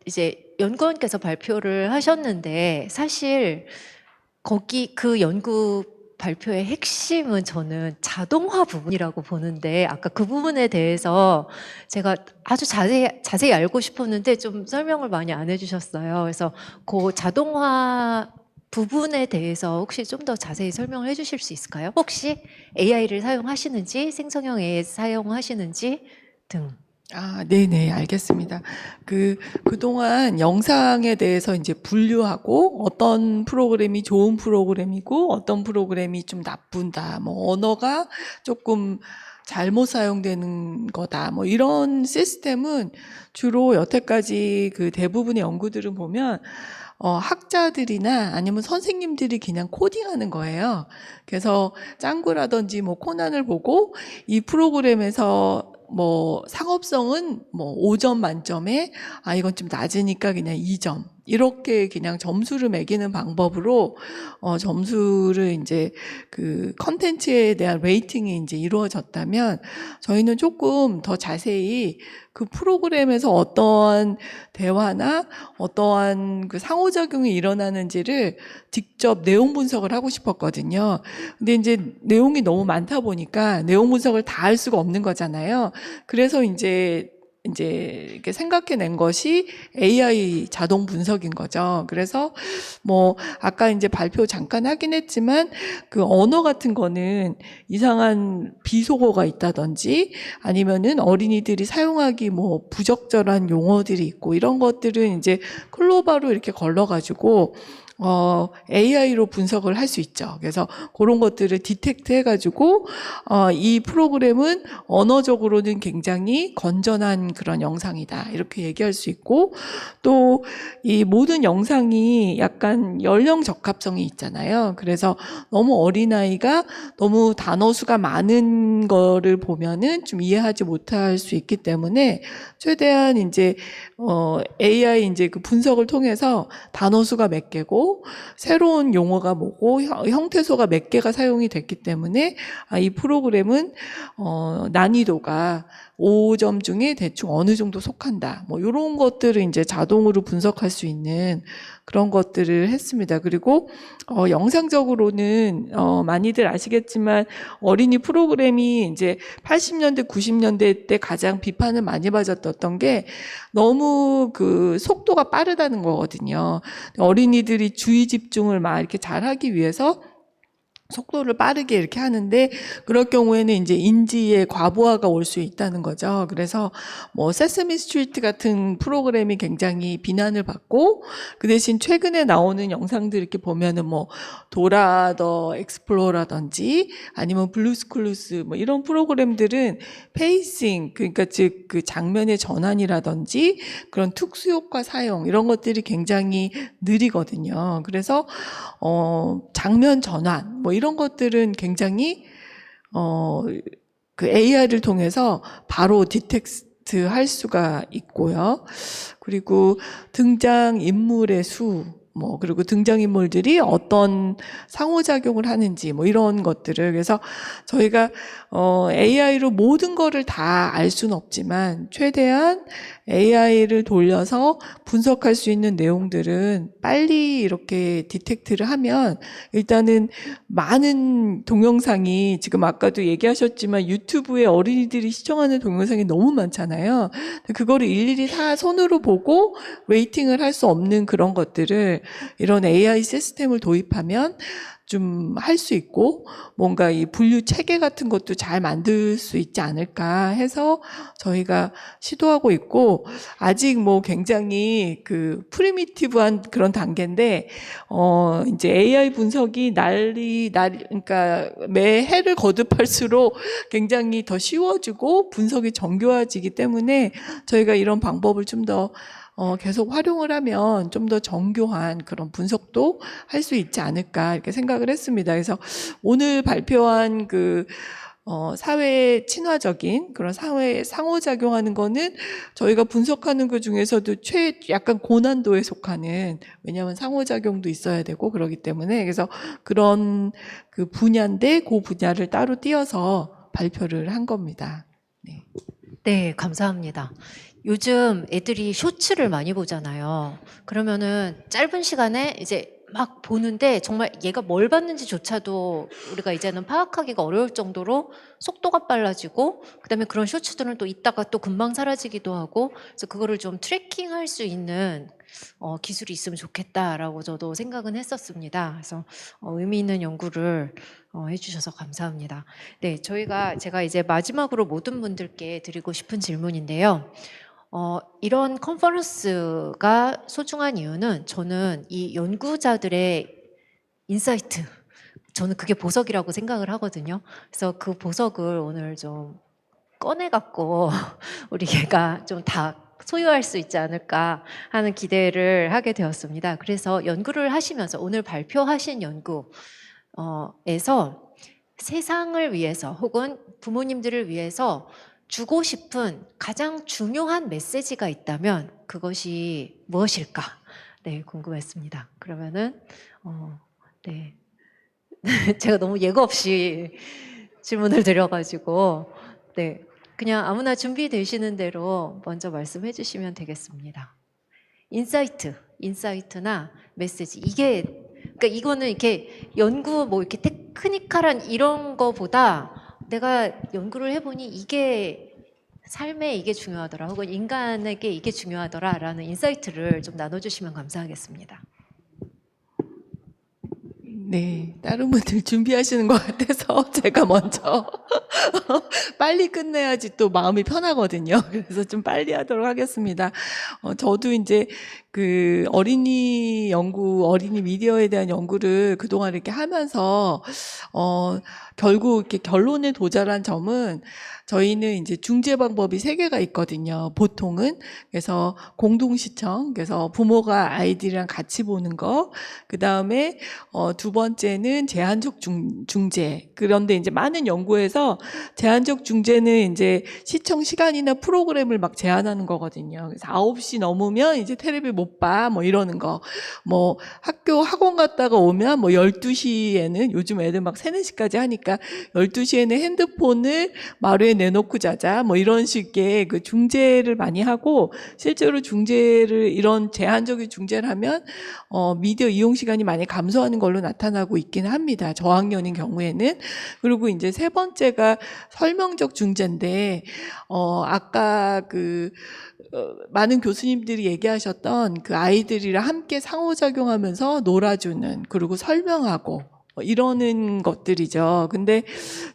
S8: 이제 연구원께서 발표를 하셨는데, 사실 거기 그 연구 발표의 핵심은 저는 자동화 부분이라고 보는데, 아까 그 부분에 대해서 제가 아주 자세히 알고 싶었는데 좀 설명을 많이 안 해주셨어요. 그래서 그 자동화 부분에 대해서 혹시 좀 더 자세히 설명을 해주실 수 있을까요? 혹시 AI를 사용하시는지, 생성형 AI 사용하시는지 등.
S9: 네네, 알겠습니다. 그동안 영상에 대해서 이제 분류하고 어떤 프로그램이 좋은 프로그램이고 어떤 프로그램이 좀 나쁜다, 뭐 언어가 조금 잘못 사용되는 거다, 뭐 이런 시스템은 주로 여태까지 그 대부분의 연구들을 보면 학자들이나 아니면 선생님들이 그냥 코딩하는 거예요. 그래서 짱구라든지 뭐 코난을 보고 이 프로그램에서 뭐 상업성은 뭐 5점 만점에 이건 좀 낮으니까 그냥 2점 이렇게 그냥 점수를 매기는 방법으로 점수를 이제 그 컨텐츠에 대한 레이팅이 이제 이루어졌다면, 저희는 조금 더 자세히 그 프로그램에서 어떠한 대화나 어떠한 그 상호작용이 일어나는지를 직접 내용 분석을 하고 싶었거든요. 근데 이제 내용이 너무 많다 보니까 내용 분석을 다 할 수가 없는 거잖아요. 그래서 이제 이렇게 생각해낸 것이 AI 자동 분석인 거죠. 그래서 뭐 아까 이제 발표 잠깐 하긴 했지만 그 언어 같은 거는 이상한 비속어가 있다든지 아니면은 어린이들이 사용하기 뭐 부적절한 용어들이 있고 이런 것들은 이제 클로바로 이렇게 걸러가지고 AI로 분석을 할 수 있죠. 그래서 그런 것들을 디텍트 해가지고 이 프로그램은 언어적으로는 굉장히 건전한 그런 영상이다, 이렇게 얘기할 수 있고, 또 이 모든 영상이 약간 연령 적합성이 있잖아요. 그래서 너무 어린아이가 너무 단어 수가 많은 거를 보면은 좀 이해하지 못할 수 있기 때문에 최대한 이제 AI 이제 그 분석을 통해서 단어 수가 몇 개고 새로운 용어가 뭐고 형태소가 몇 개가 사용이 됐기 때문에 이 프로그램은 난이도가 5점 중에 대충 어느 정도 속한다, 뭐 이런 것들을 이제 자동으로 분석할 수 있는 그런 것들을 했습니다. 그리고 영상적으로는 많이들 아시겠지만 어린이 프로그램이 이제 80년대 90년대 때 가장 비판을 많이 받았던 게 너무 그 속도가 빠르다는 거거든요. 어린이들이 주의 집중을 막 이렇게 잘하기 위해서 속도를 빠르게 이렇게 하는데, 그럴 경우에는 이제 인지의 과부하가 올 수 있다는 거죠. 그래서 뭐 세스미 스트리트 같은 프로그램이 굉장히 비난을 받고, 그 대신 최근에 나오는 영상들 이렇게 보면은 뭐 도라 더 익스플로러라든지 아니면 블루스쿨루스 뭐 이런 프로그램들은 페이싱, 그러니까 즉 그 장면의 전환이라든지 그런 특수효과 사용 이런 것들이 굉장히 느리거든요. 그래서 장면 전환 뭐 이런 것들은 굉장히 그 AI를 통해서 바로 디텍트 할 수가 있고요. 그리고 등장 인물의 수, 뭐 그리고 등장인물들이 어떤 상호작용을 하는지 뭐 이런 것들을, 그래서 저희가 AI로 모든 거를 다 알 수는 없지만 최대한 AI를 돌려서 분석할 수 있는 내용들은 빨리 이렇게 디텍트를 하면, 일단은 많은 동영상이 지금 아까도 얘기하셨지만 유튜브에 어린이들이 시청하는 동영상이 너무 많잖아요. 그거를 일일이 다 손으로 보고 웨이팅을 할 수 없는 그런 것들을 이런 AI 시스템을 도입하면 좀 할 수 있고, 뭔가 이 분류 체계 같은 것도 잘 만들 수 있지 않을까 해서 저희가 시도하고 있고, 아직 뭐 굉장히 그 프리미티브한 그런 단계인데, 이제 AI 분석이 그러니까 매 해를 거듭할수록 굉장히 더 쉬워지고 분석이 정교해지기 때문에 저희가 이런 방법을 좀 더 계속 활용을 하면 좀 더 정교한 그런 분석도 할 수 있지 않을까 이렇게 생각을 했습니다. 그래서 오늘 발표한 그 사회 친화적인 그런 사회 상호작용하는 거는 저희가 분석하는 것 중에서도 약간 고난도에 속하는, 왜냐하면 상호작용도 있어야 되고 그러기 때문에, 그래서 그런 그 분야인데 그 분야를 따로 띄어서 발표를 한 겁니다. 네.
S8: 네, 감사합니다. 요즘 애들이 쇼츠를 많이 보잖아요. 그러면은 짧은 시간에 이제 막 보는데 정말 얘가 뭘 봤는지조차도 우리가 이제는 파악하기가 어려울 정도로 속도가 빨라지고, 그다음에 그런 쇼츠들은 또 있다가 또 금방 사라지기도 하고, 그래서 그거를 좀 트래킹할 수 있는 기술이 있으면 좋겠다라고 저도 생각은 했었습니다. 그래서 의미 있는 연구를 해주셔서 감사합니다. 네, 제가 이제 마지막으로 모든 분들께 드리고 싶은 질문인데요. 이런 컨퍼런스가 소중한 이유는 저는 이 연구자들의 인사이트, 저는 그게 보석이라고 생각을 하거든요. 그래서 그 보석을 오늘 좀 꺼내갖고 우리가 좀 다 소유할 수 있지 않을까 하는 기대를 하게 되었습니다. 그래서 연구를 하시면서 오늘 발표하신 연구에서 세상을 위해서 혹은 부모님들을 위해서 주고 싶은 가장 중요한 메시지가 있다면 그것이 무엇일까? 네, 궁금했습니다. 그러면은 네. 제가 너무 예고 없이 질문을 드려가지고 네, 그냥 아무나 준비되시는 대로 먼저 말씀해 주시면 되겠습니다. 인사이트나 메시지, 그러니까 이거는 이렇게 연구 뭐 이렇게 테크니컬한 이런 거보다 내가 연구를 해보니 이게 삶에 이게 중요하더라, 혹은 인간에게 이게 중요하더라라는 인사이트를 좀 나눠주시면 감사하겠습니다.
S9: 네, 다른 분들 준비하시는 것 같아서 제가 먼저 빨리 끝내야지 또 마음이 편하거든요. 그래서 좀 빨리 하도록 하겠습니다. 저도 이제 그 어린이 미디어에 대한 연구를 그동안 이렇게 하면서 결국 이렇게 결론에 도달한 점은, 저희는 이제 중재 방법이 3개가 있거든요. 보통은. 그래서 공동시청, 그래서 부모가 아이들이랑 같이 보는 거. 그 다음에 두 번째는 제한적 중재. 그런데 이제 많은 연구에서 제한적 중재는 이제 시청 시간이나 프로그램을 막 제한하는 거거든요. 그래서 9시 넘으면 이제 텔레비 못 봐, 뭐 이러는 거. 뭐 학원 갔다가 오면 뭐 12시에는, 요즘 애들 막 3, 4시까지 하니까 12시에는 핸드폰을 마루에 내놓고 자자, 뭐 이런 식의 그 중재를 많이 하고, 실제로 이런 제한적인 중재를 하면 미디어 이용 시간이 많이 감소하는 걸로 나타나고 있기는 합니다. 저학년인 경우에는. 그리고 이제 3번째가 설명적 중재인데, 아까 많은 교수님들이 얘기하셨던 그 아이들이랑 함께 상호작용하면서 놀아주는, 그리고 설명하고 이러는 것들이죠. 근데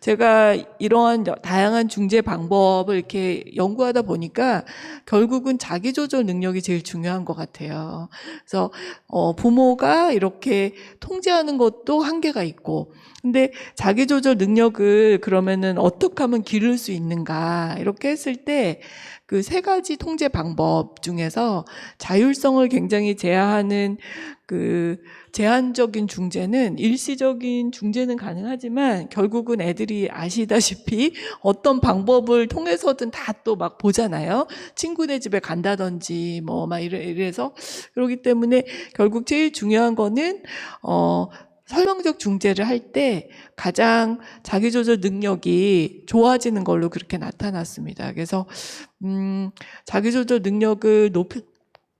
S9: 제가 이러한 다양한 중재 방법을 이렇게 연구하다 보니까 결국은 자기조절 능력이 제일 중요한 것 같아요. 그래서 부모가 이렇게 통제하는 것도 한계가 있고, 근데 자기조절 능력을 그러면은 어떻게 하면 기를 수 있는가, 이렇게 했을 때 그 3가지 통제 방법 중에서 자율성을 굉장히 제한하는 그 제한적인 중재는, 일시적인 중재는 가능하지만 결국은 애들이 아시다시피 어떤 방법을 통해서든 다 또 막 보잖아요. 친구네 집에 간다든지 뭐 막 이래서, 그렇기 때문에 결국 제일 중요한 거는 설명적 중재를 할 때 가장 자기조절 능력이 좋아지는 걸로 그렇게 나타났습니다. 그래서 자기조절 능력을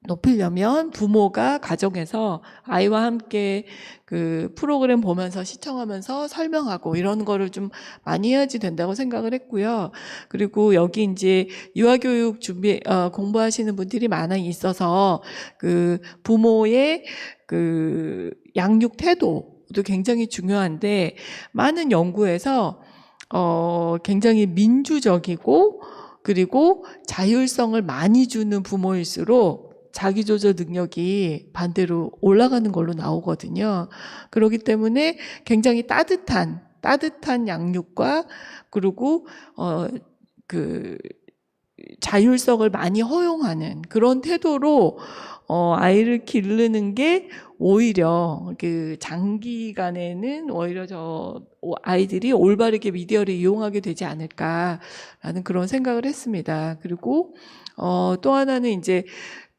S9: 높이려면 부모가 가정에서 아이와 함께 그 프로그램 보면서 시청하면서 설명하고 이런 거를 좀 많이 해야지 된다고 생각을 했고요. 그리고 여기 이제 유아교육 공부하시는 분들이 많이 있어서 그 부모의 그 양육 태도도 굉장히 중요한데, 많은 연구에서 굉장히 민주적이고 그리고 자율성을 많이 주는 부모일수록 자기조절 능력이 반대로 올라가는 걸로 나오거든요. 그렇기 때문에 굉장히 따뜻한 양육과, 그리고 그 자율성을 많이 허용하는 그런 태도로 아이를 기르는 게 오히려 그 장기간에는 오히려 아이들이 올바르게 미디어를 이용하게 되지 않을까라는 그런 생각을 했습니다. 그리고 또 하나는 이제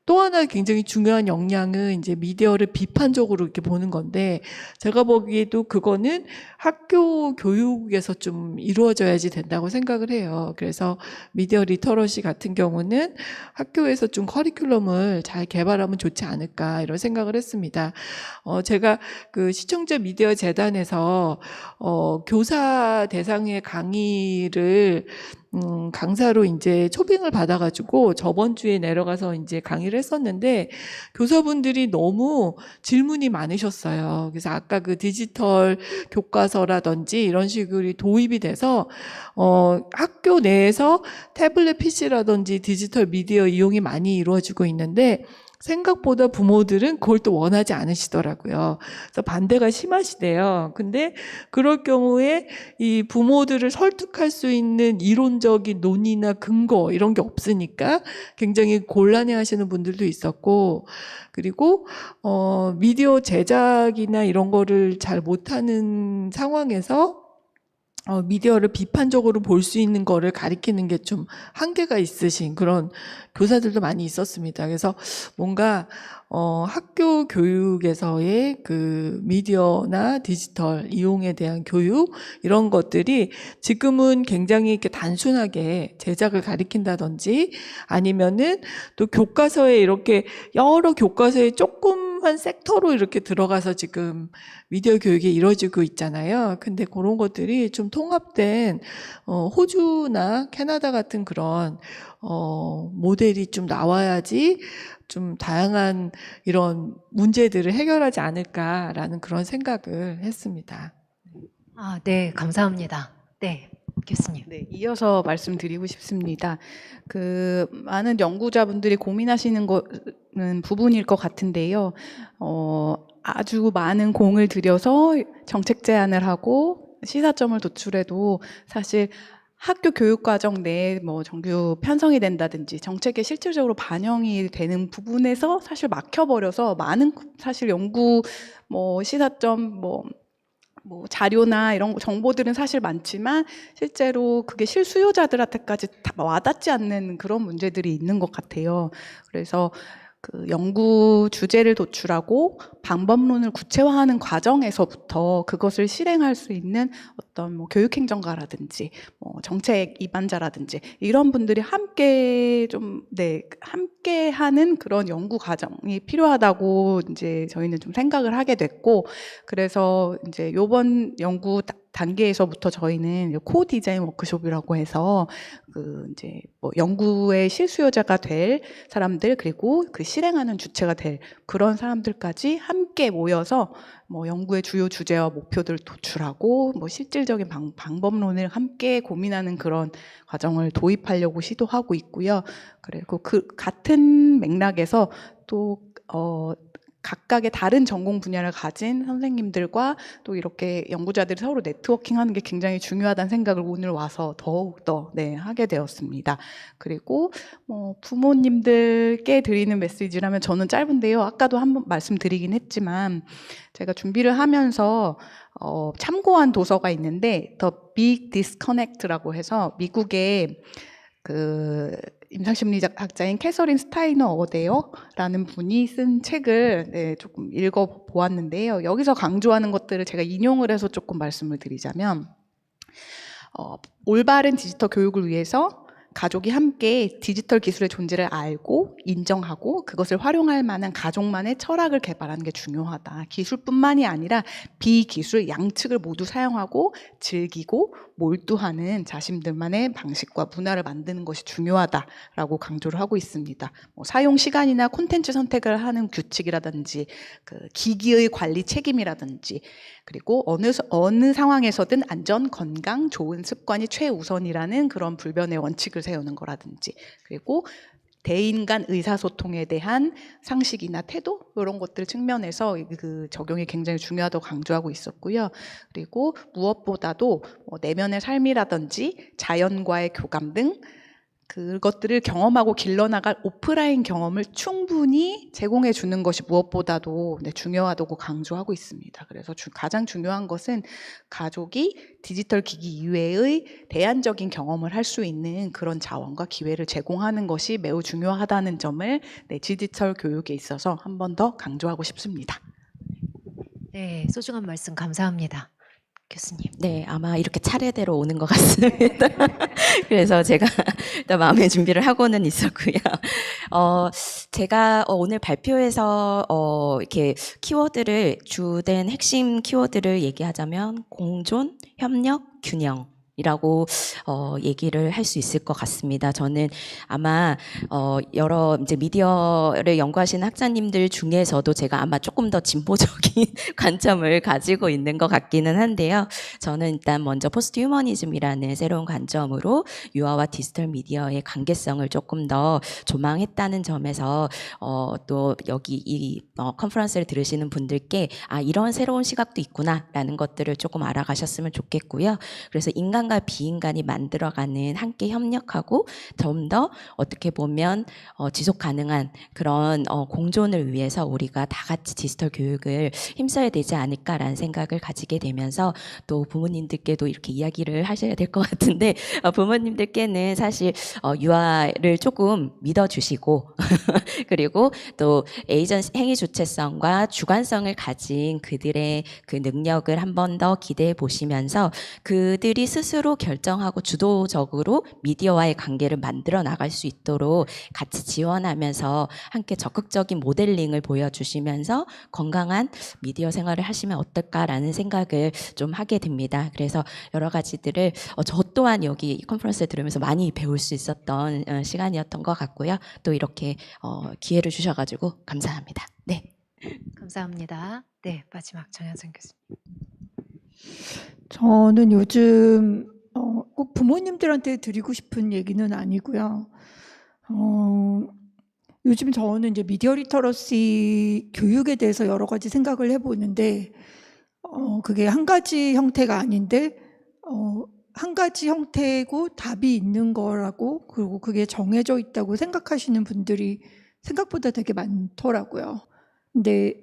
S9: 또 하나 굉장히 중요한 역량은 이제 미디어를 비판적으로 이렇게 보는 건데, 제가 보기에도 그거는 학교 교육에서 좀 이루어져야지 된다고 생각을 해요. 그래서 미디어 리터러시 같은 경우는 학교에서 좀 커리큘럼을 잘 개발하면 좋지 않을까 이런 생각을 했습니다. 제가 그 시청자 미디어 재단에서 교사 대상의 강의를 강사로 이제 초빙을 받아가지고 저번 주에 내려가서 이제 강의를 했었는데, 교사분들이 너무 질문이 많으셨어요. 그래서 아까 그 디지털 교과서라든지 이런 식으로 도입이 돼서 학교 내에서 태블릿 PC라든지 디지털 미디어 이용이 많이 이루어지고 있는데, 생각보다 부모들은 그걸 또 원하지 않으시더라고요. 그래서 반대가 심하시대요. 근데 그럴 경우에 이 부모들을 설득할 수 있는 이론적인 논의나 근거 이런 게 없으니까 굉장히 곤란해 하시는 분들도 있었고, 그리고 미디어 제작이나 이런 거를 잘 못하는 상황에서 미디어를 비판적으로 볼 수 있는 거를 가리키는 게 좀 한계가 있으신 그런 교사들도 많이 있었습니다. 그래서 뭔가 학교 교육에서의 그 미디어나 디지털 이용에 대한 교육 이런 것들이 지금은 굉장히 이렇게 단순하게 제작을 가리킨다든지, 아니면은 또 교과서에 이렇게 여러 교과서에 조금만 섹터로 이렇게 들어가서 지금 미디어 교육이 이루어지고 있잖아요. 근데 그런 것들이 좀 통합된 호주나 캐나다 같은 그런 모델이 좀 나와야지 좀 다양한 이런 문제들을 해결하지 않을까라는 그런 생각을 했습니다.
S8: 네, 감사합니다. 네, 교수님.
S3: 네, 이어서 말씀드리고 싶습니다. 그 많은 연구자분들이 고민하시는 거는 부분일 것 같은데요. 아주 많은 공을 들여서 정책 제안을 하고 시사점을 도출해도 사실 학교 교육과정 내에 뭐 정규 편성이 된다든지 정책에 실질적으로 반영이 되는 부분에서 사실 막혀버려서 많은 사실 연구 시사점 자료나 이런 정보들은 사실 많지만 실제로 그게 실수요자들한테까지 다 와닿지 않는 그런 문제들이 있는 것 같아요. 그래서 그 연구 주제를 도출하고 방법론을 구체화하는 과정에서부터 그것을 실행할 수 있는 어떤 교육행정가라든지 정책 입안자라든지 이런 분들이 함께 함께 하는 그런 연구 과정이 필요하다고 이제 저희는 좀 생각을 하게 됐고, 그래서 이제 요번 연구 단계에서부터 저희는 코-디자인 워크숍이라고 해서 이제 연구의 실수요자가 될 사람들, 그리고 그 실행하는 주체가 될 그런 사람들까지 함께 모여서 연구의 주요 주제와 목표들을 도출하고 실질적인 방법론을 함께 고민하는 그런 과정을 도입하려고 시도하고 있고요. 그리고 그 같은 맥락에서 또 각각의 다른 전공 분야를 가진 선생님들과 또 이렇게 연구자들이 서로 네트워킹하는 게 굉장히 중요하다는 생각을 오늘 와서 더욱더 하게 되었습니다. 그리고 부모님들께 드리는 메시지라면 저는 짧은데요. 아까도 한번 말씀드리긴 했지만 제가 준비를 하면서 참고한 도서가 있는데 The Big Disconnect라고 해서 미국의 임상심리학자인 캐서린 스타이너 어데어라는 분이 쓴 책을 조금 읽어보았는데요. 여기서 강조하는 것들을 제가 인용을 해서 조금 말씀을 드리자면, 올바른 디지털 교육을 위해서 가족이 함께 디지털 기술의 존재를 알고 인정하고 그것을 활용할 만한 가족만의 철학을 개발하는 게 중요하다. 기술뿐만이 아니라 비기술 양측을 모두 사용하고 즐기고 몰두하는 자신들만의 방식과 문화를 만드는 것이 중요하다라고 강조를 하고 있습니다. 사용 시간이나 콘텐츠 선택을 하는 규칙이라든지 기기의 관리 책임이라든지, 그리고 어느 상황에서든 안전, 건강, 좋은 습관이 최우선이라는 그런 불변의 원칙을 세우는 거라든지, 그리고 대인 간 의사소통에 대한 상식이나 태도 이런 것들 측면에서 그 적용이 굉장히 중요하다고 강조하고 있었고요. 그리고 무엇보다도 내면의 삶이라든지 자연과의 교감 등 그것들을 경험하고 길러나갈 오프라인 경험을 충분히 제공해 주는 것이 무엇보다도 중요하다고 강조하고 있습니다. 그래서 가장 중요한 것은 가족이 디지털 기기 이외의 대안적인 경험을 할 수 있는 그런 자원과 기회를 제공하는 것이 매우 중요하다는 점을 디지털 교육에 있어서 한 번 더 강조하고 싶습니다.
S8: 네, 소중한 말씀 감사합니다. 교수님.
S2: 네, 아마 이렇게 차례대로 오는 것 같습니다. 그래서 제가 일단 마음의 준비를 하고는 있었고요. 제가 오늘 발표에서 이렇게 키워드를 주된 핵심 키워드를 얘기하자면 공존, 협력, 균형. 이라고 얘기를 할 수 있을 것 같습니다. 저는 아마 여러 이제 미디어를 연구하시는 학자님들 중에서도 제가 아마 조금 더 진보적인 관점을 가지고 있는 것 같기는 한데요. 저는 일단 먼저 포스트 휴머니즘이라는 새로운 관점으로 유아와 디지털 미디어의 관계성을 조금 더 조망했다는 점에서 또 여기 이 컨퍼런스를 들으시는 분들께 이런 새로운 시각도 있구나라는 것들을 조금 알아가셨으면 좋겠고요. 그래서 인간과 비인간이 만들어가는 함께 협력하고 좀 더 어떻게 보면 지속 가능한 그런 공존을 위해서 우리가 다 같이 디지털 교육을 힘써야 되지 않을까라는 생각을 가지게 되면서 또 부모님들께도 이렇게 이야기를 하셔야 될 것 같은데 부모님들께는 사실 유아를 조금 믿어주시고 그리고 또 에이전시 행위 주체성과 주관성을 가진 그들의 그 능력을 한 번 더 기대해 보시면서 그들이 스스로 결정하고 주도적으로 미디어와의 관계를 만들어 나갈 수 있도록 같이 지원하면서 함께 적극적인 모델링을 보여주시면서 건강한 미디어 생활을 하시면 어떨까라는 생각을 좀 하게 됩니다. 그래서 여러 가지들을 저 또한 여기 컨퍼런스를 들으면서 많이 배울 수 있었던 시간이었던 것 같고요. 또 이렇게 기회를 주셔가지고 감사합니다. 네.
S8: 감사합니다. 네, 마지막 정현선 교수님.
S19: 저는 요즘 꼭 부모님들한테 드리고 싶은 얘기는 아니고요. 요즘 저는 이제 미디어리터러시 교육에 대해서 여러 가지 생각을 해보는데 그게 한 가지 형태가 아닌데 한 가지 형태고 답이 있는 거라고 그리고 그게 정해져 있다고 생각하시는 분들이 생각보다 되게 많더라고요. 근데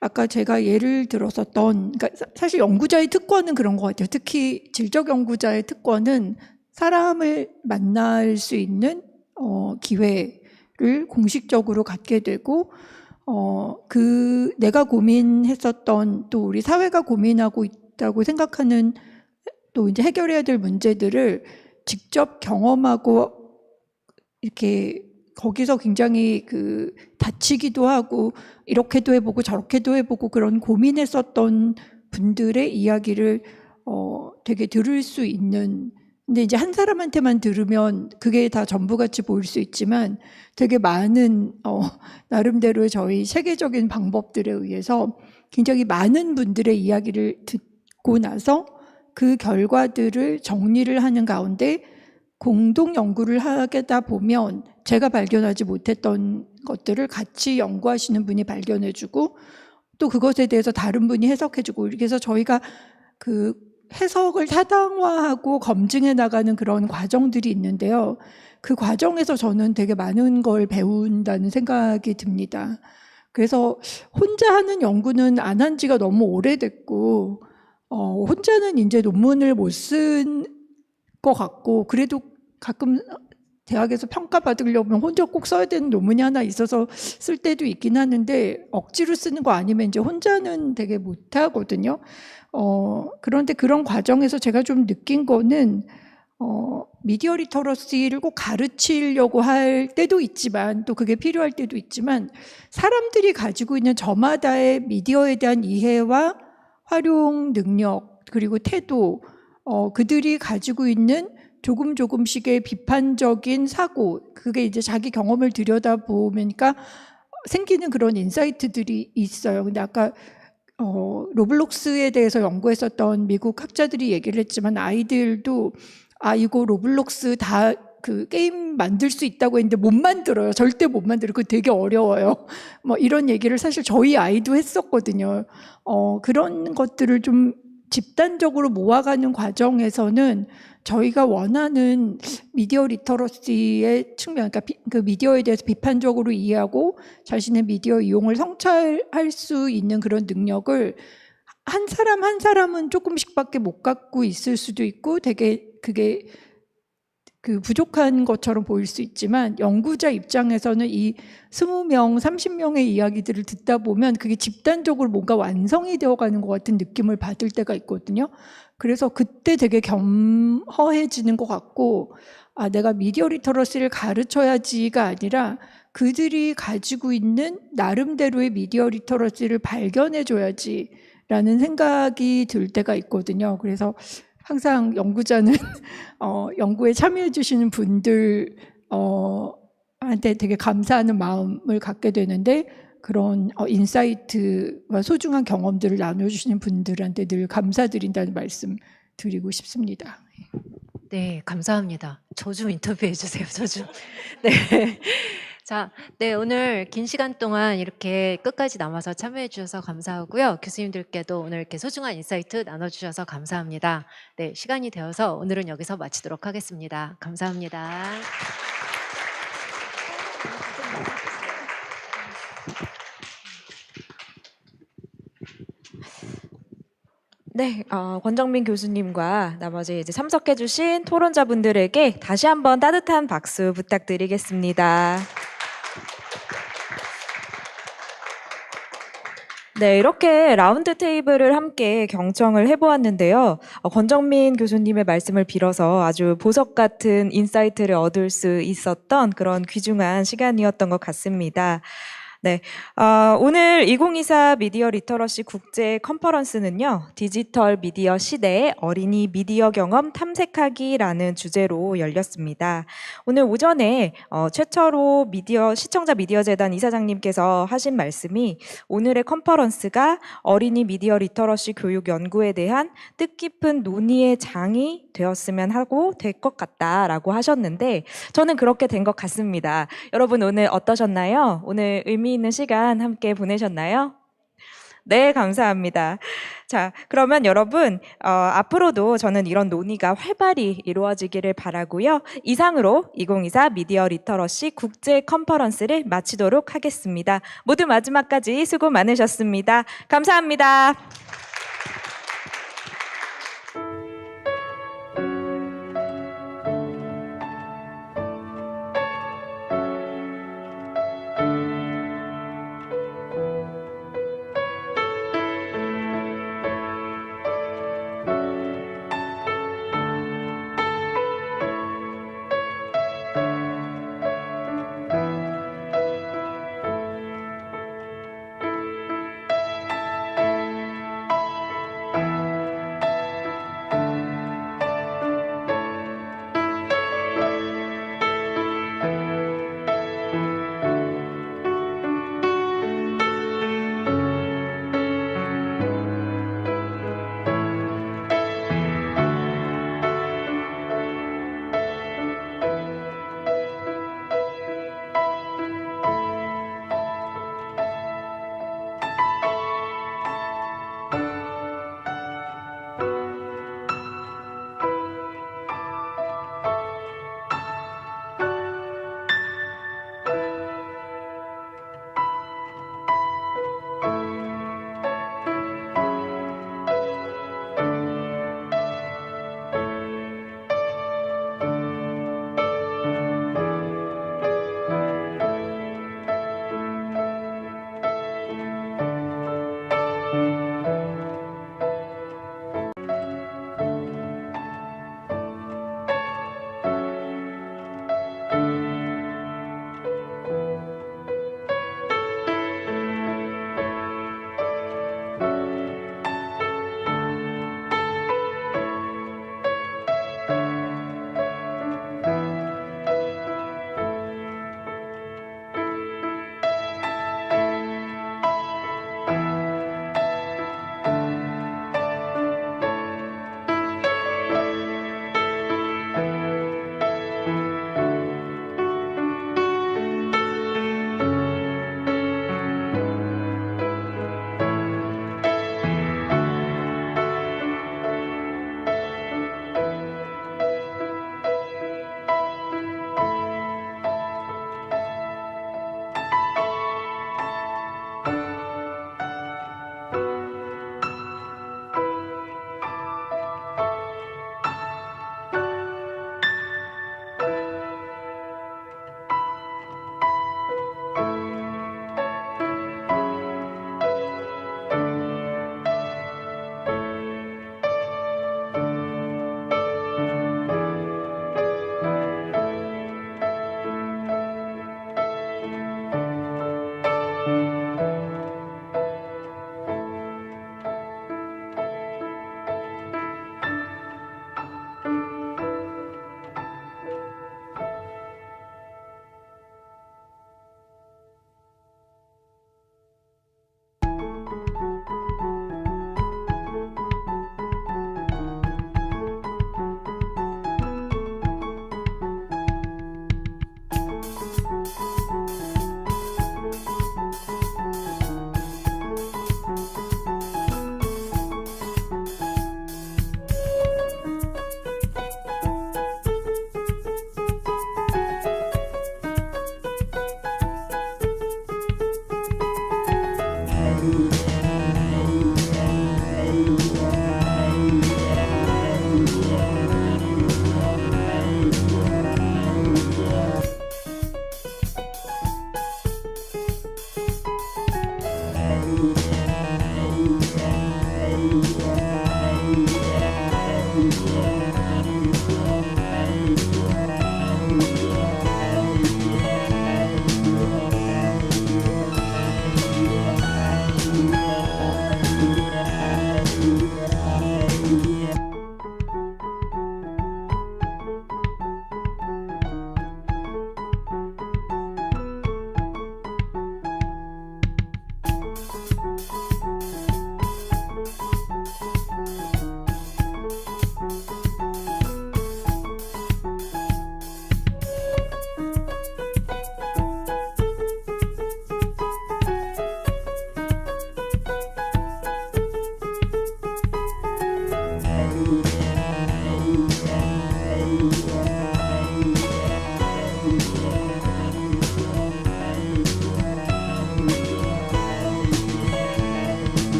S19: 아까 제가 예를 들었었던, 그러니까 사실 연구자의 특권은 그런 것 같아요. 특히 질적 연구자의 특권은 사람을 만날 수 있는 기회를 공식적으로 갖게 되고, 내가 고민했었던 또 우리 사회가 고민하고 있다고 생각하는 또 이제 해결해야 될 문제들을 직접 경험하고 이렇게 거기서 굉장히 다치기도 하고 이렇게도 해보고 저렇게도 해보고 그런 고민했었던 분들의 이야기를 되게 들을 수 있는 근데 이제 한 사람한테만 들으면 그게 다 전부같이 보일 수 있지만 되게 많은 나름대로의 저희 체계적인 방법들에 의해서 굉장히 많은 분들의 이야기를 듣고 나서 그 결과들을 정리를 하는 가운데 공동 연구를 하다 보면 제가 발견하지 못했던 것들을 같이 연구하시는 분이 발견해주고 또 그것에 대해서 다른 분이 해석해주고 이렇게 해서 저희가 그 해석을 타당화하고 검증해 나가는 그런 과정들이 있는데요. 그 과정에서 저는 되게 많은 걸 배운다는 생각이 듭니다. 그래서 혼자 하는 연구는 안 한 지가 너무 오래됐고 혼자는 이제 논문을 못 쓴 것 같고 그래도 가끔 대학에서 평가받으려면 혼자 꼭 써야 되는 논문이 하나 있어서 쓸 때도 있긴 하는데 억지로 쓰는 거 아니면 이제 혼자는 되게 못하거든요. 그런데 그런 과정에서 제가 좀 느낀 거는 미디어 리터러시를 꼭 가르치려고 할 때도 있지만 또 그게 필요할 때도 있지만 사람들이 가지고 있는 저마다의 미디어에 대한 이해와 활용 능력 그리고 태도 그들이 가지고 있는 조금씩의 비판적인 사고 그게 이제 자기 경험을 들여다보니까 생기는 그런 인사이트들이 있어요. 근데 아까 로블록스에 대해서 연구했었던 미국 학자들이 얘기를 했지만 아이들도 이거 로블록스 다 그 게임 만들 수 있다고 했는데 못 만들어요. 절대 못 만들어요. 그거 되게 어려워요. 뭐 이런 얘기를 사실 저희 아이도 했었거든요. 그런 것들을 좀 집단적으로 모아가는 과정에서는 저희가 원하는 미디어 리터러시의 측면, 그러니까 그 미디어에 대해서 비판적으로 이해하고 자신의 미디어 이용을 성찰할 수 있는 그런 능력을 한 사람 한 사람은 조금씩밖에 못 갖고 있을 수도 있고 되게 그게 그 부족한 것처럼 보일 수 있지만 연구자 입장에서는 이 20명, 30명의 이야기들을 듣다 보면 그게 집단적으로 뭔가 완성이 되어가는 것 같은 느낌을 받을 때가 있거든요. 그래서 그때 되게 겸허해지는 것 같고 아, 내가 미디어 리터러시를 가르쳐야지가 아니라 그들이 가지고 있는 나름대로의 미디어 리터러시를 발견해줘야지 라는 생각이 들 때가 있거든요. 그래서 항상 연구자는 연구에 참여해 주시는 분들 한테 되게 감사하는 마음을 갖게 되는데 그런 인사이트와 소중한 경험들을 나눠주시는 분들한테 늘 감사드린다는 말씀 드리고 싶습니다.
S8: 네, 감사합니다. 저 좀 인터뷰해 주세요. 저 좀. 네. 자, 네, 오늘 긴 시간 동안 이렇게 끝까지 남아서 참여해 주셔서 감사하고요. 교수님들께도 오늘 이렇게 소중한 인사이트 나눠주셔서 감사합니다. 네, 시간이 되어서 오늘은 여기서 마치도록 하겠습니다. 감사합니다.
S1: 네, 권정민 교수님과 나머지 이제 참석해주신 토론자분들에게 다시 한번 따뜻한 박수 부탁드리겠습니다. 네, 이렇게 라운드 테이블을 함께 경청을 해보았는데요. 권정민 교수님의 말씀을 빌어서 아주 보석 같은 인사이트를 얻을 수 있었던 그런 귀중한 시간이었던 것 같습니다. 네, 오늘 2024 미디어 리터러시 국제 컨퍼런스는요, 디지털 미디어 시대의 어린이 미디어 경험 탐색하기라는 주제로 열렸습니다. 오늘 오전에 최철호 시청자 미디어 재단 이사장님께서 하신 말씀이 오늘의 컨퍼런스가 어린이 미디어 리터러시 교육 연구에 대한 뜻깊은 논의의 장이 되었으면 하고 될 것 같다라고 하셨는데 저는 그렇게 된 것 같습니다. 여러분 오늘 어떠셨나요? 오늘 의미 있는 시간 함께 보내셨나요? 네, 감사합니다. 자, 그러면 여러분 앞으로도 저는 이런 논의가 활발히 이루어지기를 바라고요. 이상으로 2024 미디어 리터러시 국제 컨퍼런스를 마치도록 하겠습니다. 모두 마지막까지 수고 많으셨습니다. 감사합니다.